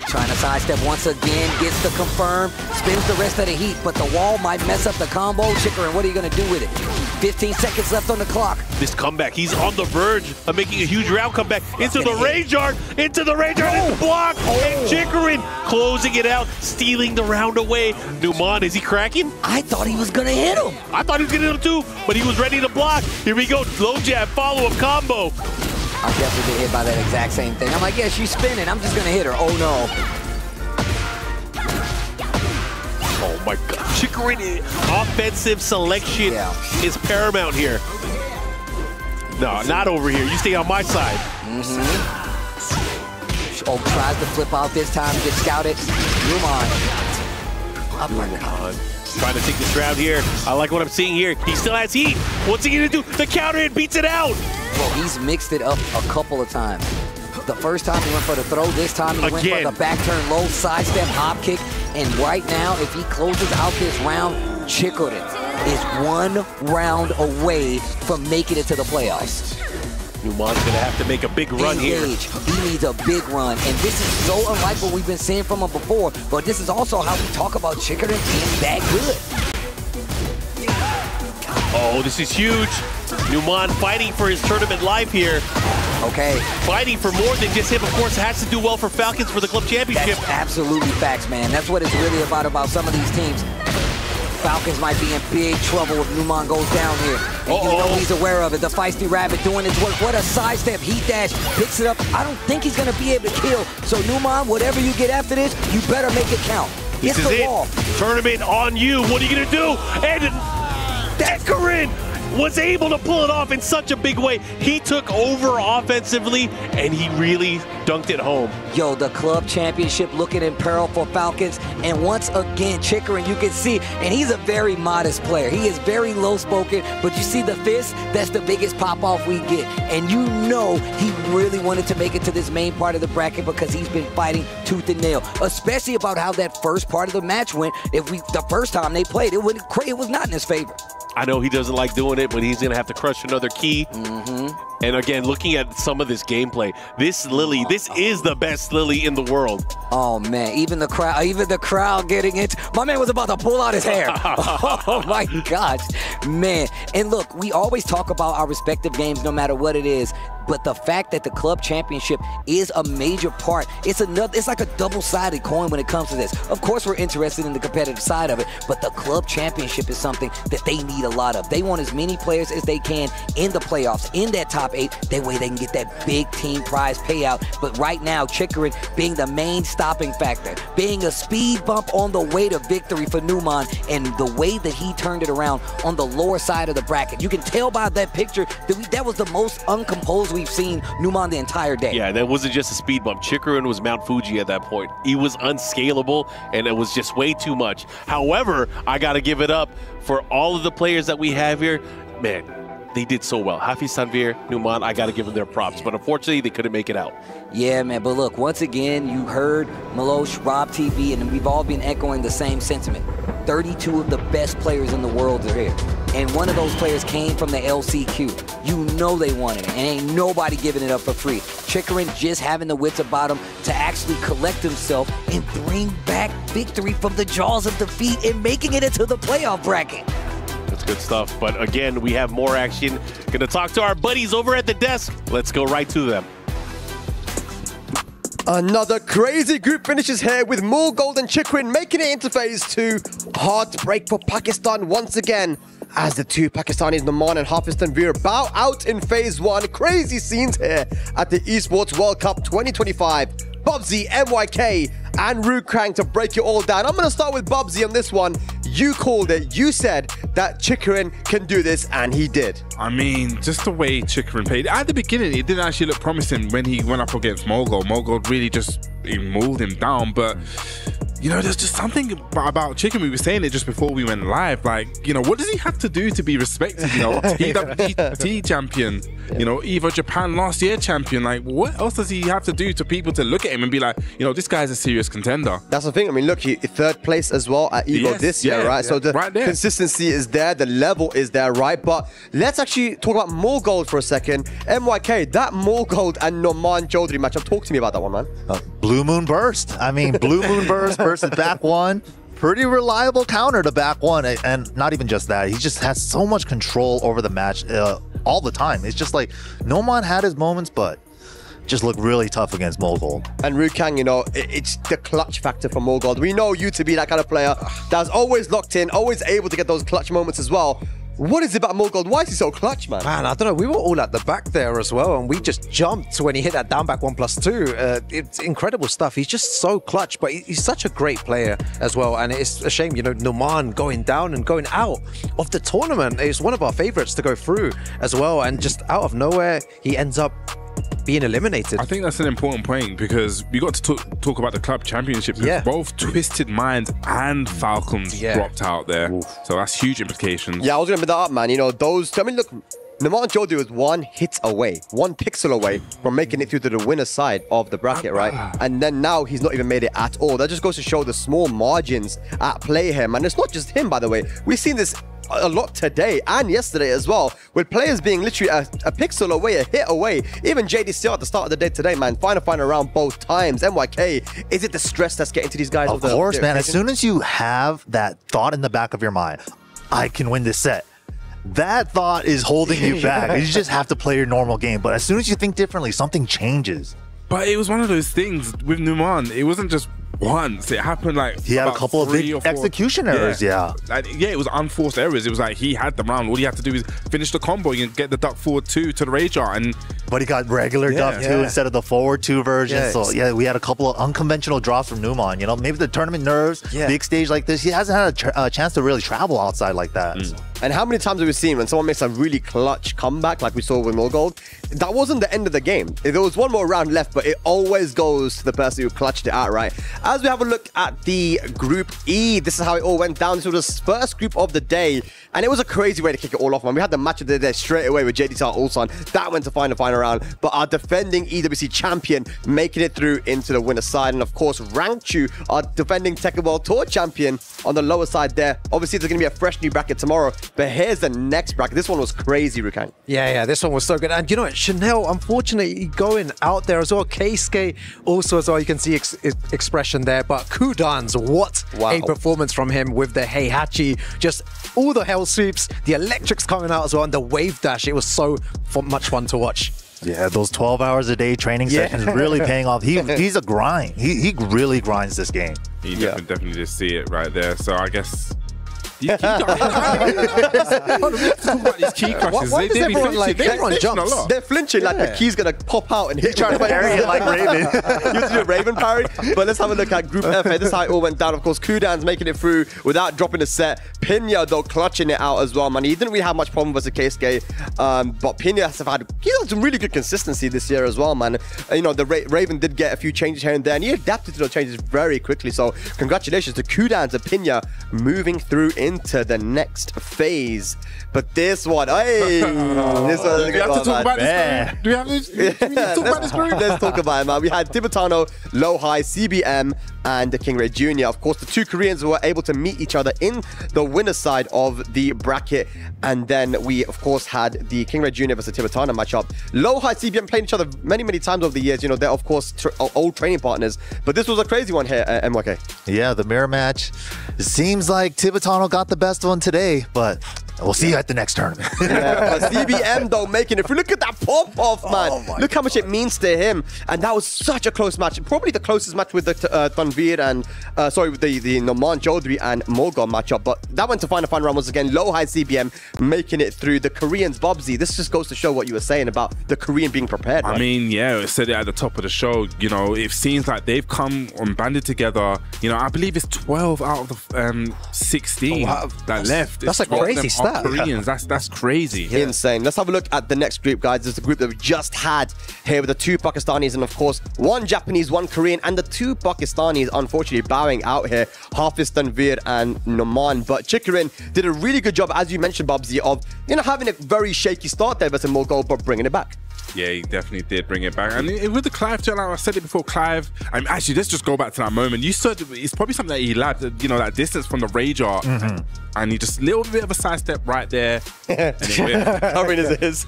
Trying to sidestep once again, gets the confirm, spins the rest of the heat, but the wall might mess up the combo. Chikrin, what are you going to do with it? 15 seconds left on the clock. This comeback, he's on the verge of making a huge round comeback into the rage art, and it's blocked, and Chikrin closing it out, stealing the round away. Numan, is he cracking? I thought he was going to hit him. I thought he was going to hit him too, but he was ready to block. Here we go, low jab, follow-up combo. I definitely get hit by that exact same thing. I'm like, yeah, she's spinning. I'm just going to hit her. Oh, no. Oh, my God. Chikrin, offensive selection is paramount here. No, not over here. You stay on my side. Oh, tries to flip out this time. Gets scouted. Numan. Trying to take this round here. I like what I'm seeing here. He still has heat. What's he going to do? The counter hit beats it out. Bro, he's mixed it up a couple of times. The first time he went for the throw. This time he went for the back turn low, sidestep, hop kick. And right now, if he closes out this round, Chikrin is 1 round away from making it to the playoffs. Numan's going to have to make a big run here. He needs a big run. And this is so unlike what we've been seeing from him before. But this is also how we talk about Chikrin being that good. Oh, this is huge. Numan fighting for his tournament life here. Okay. Fighting for more than just him. Of course, it has to do well for Falcons for the Club Championship. That's absolutely facts, man. That's what it's really about some of these teams. Falcons might be in big trouble if Numan goes down here. And you know he's aware of it. The feisty rabbit doing his work. What a sidestep, heat dash, picks it up. I don't think he's going to be able to kill. So Numan, whatever you get after this, you better make it count. This is it. Wall. Tournament on you. What are you going to do? And Chikrin was able to pull it off in such a big way. He took over offensively, and he really dunked it home. Yo, the club championship looking in peril for Falcons. And once again, Chikrin, you can see, and he's a very modest player. He is very low-spoken, but you see the fist? That's the biggest pop-off we get. And you know he really wanted to make it to this main part of the bracket because he's been fighting tooth and nail, especially about how that first part of the match went. The first time they played, it was not in his favor. I know he doesn't like doing it, but he's going to have to crush another key. And again, looking at some of this gameplay, this Lily, this is the best Lily in the world. Oh man, even the crowd getting it. My man was about to pull out his hair. Oh my gosh, man. And look, we always talk about our respective games no matter what it is. But the fact that the club championship is a major part, it's like a double-sided coin when it comes to this. Of course, we're interested in the competitive side of it, but the club championship is something that they need need a lot of. They want as many players as they can in the playoffs, in that top 8. That way they can get that big team prize payout. But right now, Chikrin being the main stopping factor, being a speed bump on the way to victory for Numan, and the way that he turned it around on the lower side of the bracket. You can tell by that picture that that was the most uncomposed we've seen Numan the entire day. Yeah, that wasn't just a speed bump. Chikrin was Mount Fuji at that point. He was unscalable, and it was just way too much. However, I got to give it up for all of the players that we have here. Man, they did so well. Hafiz Tanvir, Numan, I got to give them their props. But unfortunately, they couldn't make it out. Yeah, man. But look, once again, you heard Milosh, Rob TV, and we've all been echoing the same sentiment. 32 of the best players in the world are here. And one of those players came from the LCQ. You know they wanted it, and ain't nobody giving it up for free. Chikrin just having the wits about him to actually collect himself and bring back victory from the jaws of defeat and making it into the playoff bracket. That's good stuff. But again, we have more action. Gonna talk to our buddies over at the desk. Let's go right to them. Another crazy group finishes here with Moorgold and Chikrin making it into phase 2. Heartbreak for Pakistan once again, as the two Pakistanis, Numan and Hafiz Tanvir, bow out in phase 1. Crazy scenes here at the Esports World Cup 2025. Bubsy, MYK, and Rukang to break it all down. I'm going to start with Bubsy on this one. You called it. You said that Chikrin can do this, and he did. I mean, just the way Chikrin played. At the beginning, it didn't actually look promising when he went up against Mogold. Mogold really just mauled him down, but you know, there's just something about Chikrin. We were saying it just before we went live. Like, you know, what does he have to do to be respected? You know, EWC champion, you know, Evo Japan last year champion. Like, what else does he have to do to people to look at him and be like, you know, this guy's a serious contender? That's the thing. I mean, look, he 3rd place as well at Evo this year, right? So the consistency is there, the level is there, right? But let's actually talk about Moorgold for a second. MYK, that Moorgold and Numan Chaudhary matchup. Talk to me about that one, man. Blue Moon Burst. I mean, Blue Moon Burst versus back 1. Pretty reliable counter to back 1. And not even just that. He just has so much control over the match all the time. It's just like, Numan had his moments, but just looked really tough against Mogold. And Rukang, you know, it's the clutch factor for Mogold. We know you to be that kind of player that's always locked in, always able to get those clutch moments as well. What is it about Mogold? Why is he so clutch, man? Man, I don't know. We were all at the back there as well, and we just jumped when he hit that down back 1+2. It's incredible stuff. He's just so clutch, but he's such a great player as well. And it's a shame, you know, Numan going down and going out of the tournament. It's one of our favorites to go through as well. And just out of nowhere, he ends up being eliminated. I think that's an important point, because we got to talk about the club championship. Both Twisted Minds and Falcons dropped out there. Oof. So that's huge implications. Yeah, I was going to bring that up, man. You know, those, I mean, look, Numan Chaudhary was 1 hit away, 1 pixel away from making it through to the winner's side of the bracket, right? And then now he's not even made it at all. That just goes to show the small margins at play here, man. It's not just him, by the way. We've seen this a lot today and yesterday as well, with players being literally a pixel away, a hit away. Even JD still at the start of the day today, man. Final round both times. MYK, is it the stress that's getting to these guys? Of course, man. As soon as you have that thought in the back of your mind, I can win this set, that thought is holding you back. You just have to play your normal game. But as soon as you think differently, something changes. But it was one of those things with Numan. It wasn't just once. It happened like he had a couple of big execution errors. Yeah, it was unforced errors. It was like he had the round. All you have to do is finish the combo and get the duck forward 2 to the rage art. And but he got regular duck 2 instead of the forward 2 version. So yeah, we had a couple of unconventional drops from Numan. You know, maybe the tournament nerves, big stage like this. He hasn't had a chance to really travel outside like that. And how many times have we seen when someone makes a really clutch comeback like we saw with Mogold? That wasn't the end of the game. There was one more round left, but it always goes to the person who clutched it out, right? As we have a look at the Group E, this is how it all went down. This was the first group of the day, and it was a crazy way to kick it all off, man. We had the match of the day straight away with JD Tar Ulsan. That went to final round, but our defending EWC champion making it through into the winner's side. And of course, Rangchu, our defending Tekken World Tour champion, on the lower side there. Obviously, there's going to be a fresh new bracket tomorrow, but here's the next bracket. This one was crazy, Rukang. Yeah, this one was so good. And you know what, Chanel, unfortunately, going out there as well. Keisuke also as well, you can see expression there. But Kudan's, what a performance from him with the Heihachi. Just all the hell sweeps, the electrics coming out as well, and the wave dash. It was so much fun to watch. Yeah, those 12 hours a day training sessions really paying off. He's a grind. He really grinds this game. You definitely just see it right there. So I guess These key crushes. Why does They be everyone flinching. everyone They flinch a jumps? lot. They're flinching like the key's gonna pop out and hit. He's trying to parry it like Raven. You have to do a Raven parry. But let's have a look at Group F. This is how it all went down. Of course, Kudan's making it through without dropping a set. Pina though clutching it out as well, man. He didn't really have much problem versus Keisuke, but Pina has had some really good consistency this year as well, man. You know, the Raven did get a few changes here and there, and he adapted to those changes very quickly. So congratulations to Kudan and Pina moving through into the next phase. But this one, hey, this one. Do we have to talk about this? Do we have to talk about this group? Let's talk about it, man. We had Tibetano, Low-High, CBM, and the King Ray Jr. Of course, the two Koreans were able to meet each other in the winner's side of the bracket. And then we, of course, had the King Ray Jr. versus Tibetano matchup. Low-High, CBM played each other many, many times over the years. You know, they're, of course, old training partners. But this was a crazy one here at MYK. Yeah, the mirror match. It seems like Tibetano got the best one today, but we'll see you at the next tournament. Yeah, but CBM though making it through. Look at that pop off, man. Look how much it means to him. And that was such a close match. Probably the closest match with the Tanvir and the Noman Chaudhry and Mogul matchup. But that went to final round once again. Low-High CBM making it through. The Koreans, Bobsy. This just goes to show what you were saying about the Korean being prepared. Right? I mean, yeah, I said it at the top of the show. You know, it seems like they've come and banded together. You know, I believe it's 12 out of the 16 that left. That's a crazy stat. Koreans. That's crazy. Yeah. Insane. Let's have a look at the next group, guys. This is the group that we just had here with the two Pakistanis and, of course, one Japanese, one Korean, and the two Pakistanis, unfortunately, bowing out here. Hafiz Tanvir and Noman. But Chikarin did a really good job, as you mentioned, Bobsy, of, you know, having a very shaky start there versus Mogul, but bringing it back. Yeah, he definitely did bring it back. And with the Clive, like I said it before, Clive, actually, let's just go back to that moment. You said it's probably something that he lacked, you know, that distance from the Rage Art. And he just a little bit of a sidestep right there. Covering his.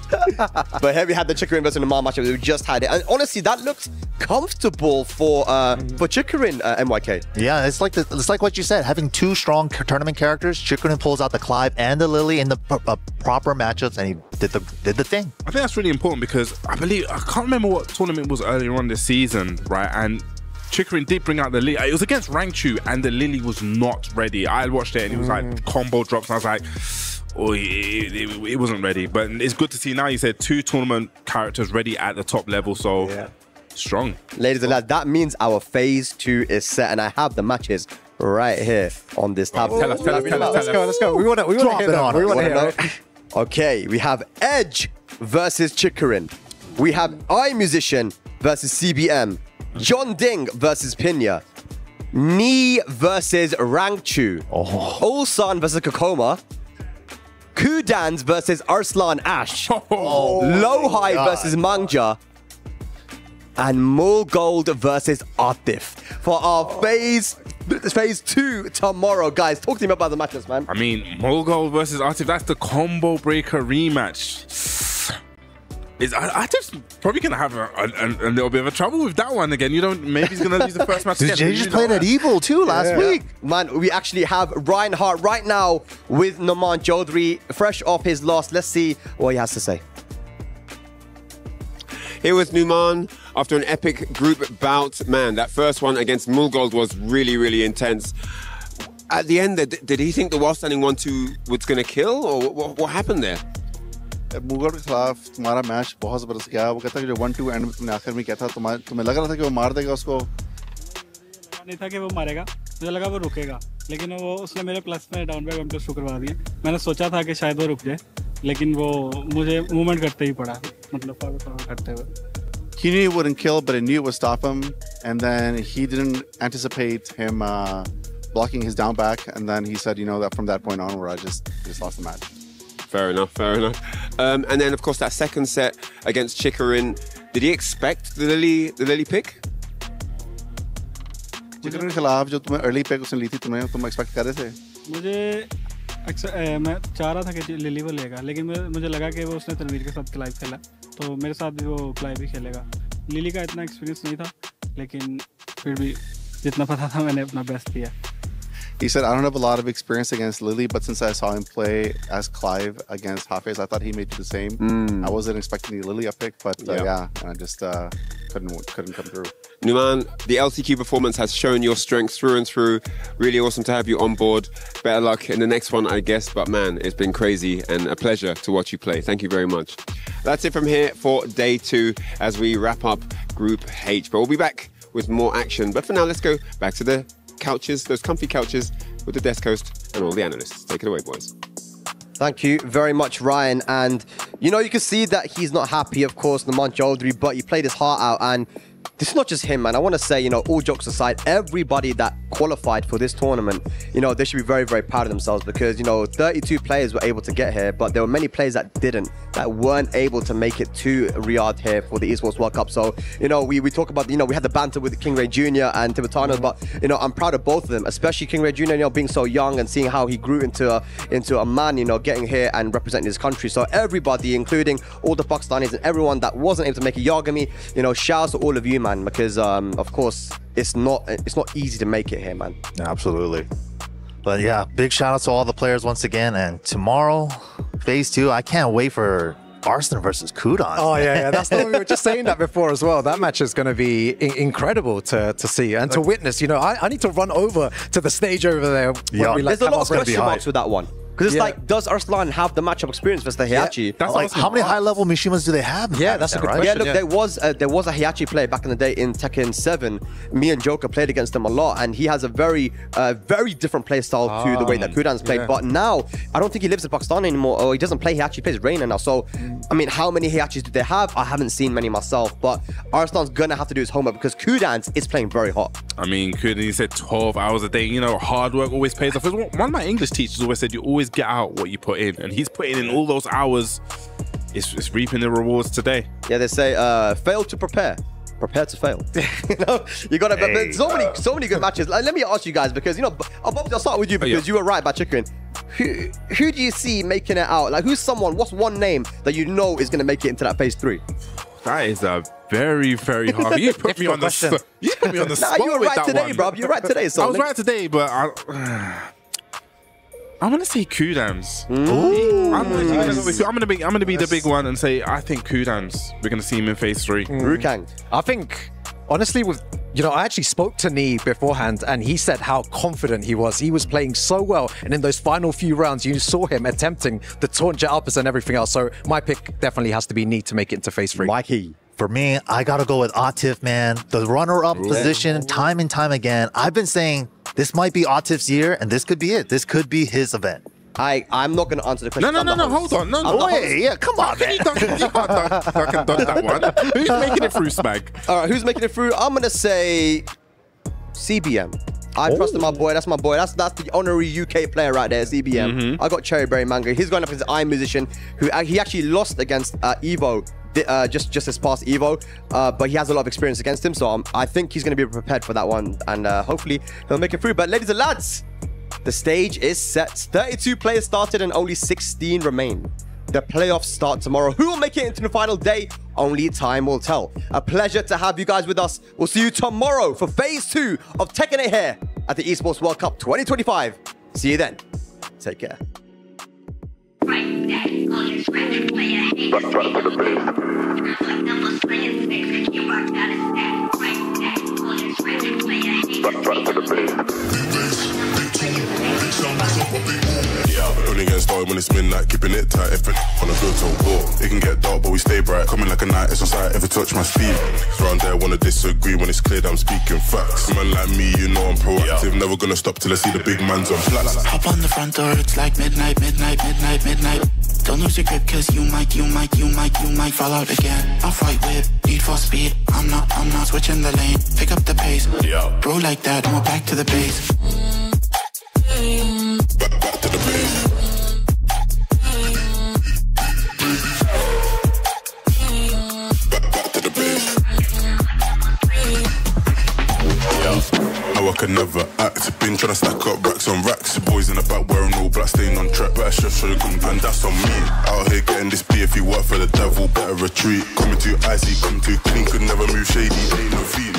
But here we had the Chikarin versus Noman matchup. We just had it. And honestly, that looked comfortable for Chikarin, MYK. Yeah, it's like what you said. Having two strong tournament characters, Chikarin pulls out the Clive and the Lily in the proper matchups, and he did the thing. I think that's really important because I can't remember what tournament was earlier on this season, right? And Chikarin did bring out the Lily. It was against Rangchu, and the Lily was not ready. I watched it, and it was like combo drops, and I was like, oh, it wasn't ready. But it's good to see now. You said two tournament characters ready at the top level, so strong. Ladies and lads, that means our phase 2 is set, and I have the matches right here on this tab. Tell us. Let's go. We want to hear that. We want to hear it. Okay, we have Edge versus Chikarin. We have iMusician versus CBM. John Ding versus Pina. Ni versus Rangchu. Ulsan versus Kokoma. Kudans versus Arslan Ash. Low-High versus Mangja. And Mogul versus Atif. For our phase 2 tomorrow. Guys, talk to me about the matches, man. I mean, Mogul versus Atif, that's the combo breaker rematch. Atif's probably going to have a little bit of a trouble with that one again. Maybe he's going to lose the first match again. They just played at Evo too last week. Man, we actually have Reinhardt right now with Noman Chaudhry, fresh off his loss. Let's see what he has to say. Here with Numan after an epic group bout. Man, that first one against Mogul was really, really intense. At the end, did he think the while standing 1-2 was going to kill, or what happened there? Mughal के खिलाफ तुम्हारा match बहुत ज़बरदस्त गया। वो कहता है कि जो 1-2 एंड में तुमने आखिर में किया था, तुम्हें लग रहा था कि वो मार देगा उसको? नहीं था कि वो मारेगा, मुझे लगा वो रुकेगा, लेकिन उसने मेरे प्लस में डाउन बाय 1+2 करवा दिए। मैंने सोचा था कि शायद वो रुक जाए, लेकिन वो मुझे मूवमेंट करते ही पड़ा, मतलब फॉरवर्ड करते हुए। He knew he wouldn't kill, but he knew it would stop him, and then he didn't anticipate him blocking his down back, and then he said, that from that point onward, I just lost the match. Fair enough. And then, of course, that second set against Chikarin, did he expect the Lily pick? Chikarin के खिलाफ जो तुम्हें early pick उसने ली थी, तुम expect कर रहे थे? मैं चाह रहा था कि लिली वो लेगा, लेकिन मुझे लगा कि वो उसने तनवीर के साथ क्लाइव खेला, तो मेरे साथ भी वो क्लाइव ही खेलेगा। लिली का इतना एक्सपीरियंस नहीं था, लेकिन फिर भी जितना पता था मैंने अपना बेस्ट किया। He said, I don't have a lot of experience against Lily, but since I saw him play as Clive against Hafiz, I thought he may do the same. I wasn't expecting the Lily pick, but yeah, I just couldn't come through. Numan, the LCQ performance has shown your strength through and through. Really awesome to have you on board. Better luck in the next one, I guess. But man, it's been crazy and a pleasure to watch you play. Thank you very much. That's it from here for day 2 as we wrap up Group H. But we'll be back with more action. But for now, let's go back to the couches, those comfy couches with the desk host and all the analysts. Take it away, boys. Thank you very much, Ryan. And, you know, you can see that he's not happy, of course, Naman Chaudhary, but he played his heart out. And this is not just him, man. I want to say, you know, all jokes aside, everybody that qualified for this tournament, you know, they should be very, very proud of themselves because, you know, 32 players were able to get here, but there were many players that didn't, that weren't able to make it to Riyadh here for the Esports World Cup. So, you know, we talk about, you know, we had the banter with King Ray Jr. and Tibetanos, but, you know, I'm proud of both of them, especially King Ray Jr., you know, being so young and seeing how he grew into a man, you know, getting here and representing his country. So everybody, including all the Pakistanis and everyone that wasn't able to make it, Yagami, you know, shouts to all of you, man, because, of course, it's not easy to make it here, man. Yeah, absolutely. But yeah, big shout out to all the players once again. And tomorrow, phase 2, I can't wait for Arslan versus Kudans. Oh yeah, that's the one we were just saying that before as well. That match is going to be incredible to see and to witness. You know, I need to run over to the stage over there. Yeah, there's a lot of question marks with that one. Because it's like, does Arslan have the matchup experience versus the Heihachi? Yeah, like, how many high-level Mishimas do they have? Yeah, that's a good question. Yeah, look, there was a Heihachi player back in the day in Tekken 7. Me and Joker played against him a lot, and he has a very different play style to the way that Kudans played. But now, I don't think he lives in Pakistan anymore, or he doesn't play Heihachi, he plays Reina now. So, I mean, how many Heihachis do they have? I haven't seen many myself, but Arslan's gonna have to do his homework because Kudans is playing very hot. I mean, Kudans, he said 12 hours a day. You know, hard work always pays off. One of my English teachers always said you always get out what you put in, and he's putting in all those hours. It's reaping the rewards today. Yeah, they say fail to prepare, prepare to fail. You know, you got to. Hey. So many good matches. Let me ask you guys, because, you know, I'll start with you because you were right about Chicken. Who do you see making it out? Like, what's one name that you know is going to make it into that phase 3? That is a very, very hard. You put me on the spot. You put me on the spot. You were right today, bro. You're right today. So I was right today, but I'm gonna say Kudans. I'm gonna be the big one and say I think Kudans. We're gonna see him in phase 3. Rukang. I think, honestly, I actually spoke to Nee beforehand, and he said how confident he was. He was playing so well, and in those final few rounds, you saw him attempting the taunt jet uppers and everything else. So my pick definitely has to be Nee to make it into phase 3. Mikey. For me, I gotta go with Atif, man. The runner-up position, time and time again. I've been saying this might be Atif's year, and this could be it. This could be his event. I'm not going to answer the question. No, hold on. No, wait, yeah, come on, man. You can't dodge that one. Who's making it through, Spag? All right, who's making it through? I'm going to say CBM. I trusted my boy. That's my boy. That's the honorary UK player right there, CBM. I got Cherryberry Mango. He's going up against Iron Musician, who he actually lost against Evo. Just this past Evo, but he has a lot of experience against him, so I think he's going to be prepared for that one, and hopefully he'll make it through. But ladies and lads, the stage is set. 32 players started and only 16 remain. The playoffs start tomorrow. Who will make it into the final day? Only time will tell. A pleasure to have you guys with us. We'll see you tomorrow for phase 2 of Tekken 8 here at the Esports World Cup 2025. See you then. Take care. Only get started when it's midnight, keeping it tight. If it wanna go to war, it can get dark, but we stay bright. Coming like a night, it's on sight. Ever touch my sleeve? Round there, wanna disagree when it's clear that I'm speaking facts. Man like me, you know I'm proactive. Never gonna stop till I see the big man's on flats. Hop on the front door, it's like midnight. Don't lose your grip, cause you might fall out again. Off-white whip, need for speed. I'm not switching the lane. Pick up the pace. Bro like that, and we're back to the base. Back to the base. Back to the base. How I can never act. Been trying to stack up racks on racks. Boys in the back wearing all black, staying on track. Better chef, show the gun, and that's on me. Out here getting this beer. If you work for the devil, better retreat. Coming too icy, come too clean. Could never move shady, ain't no feet.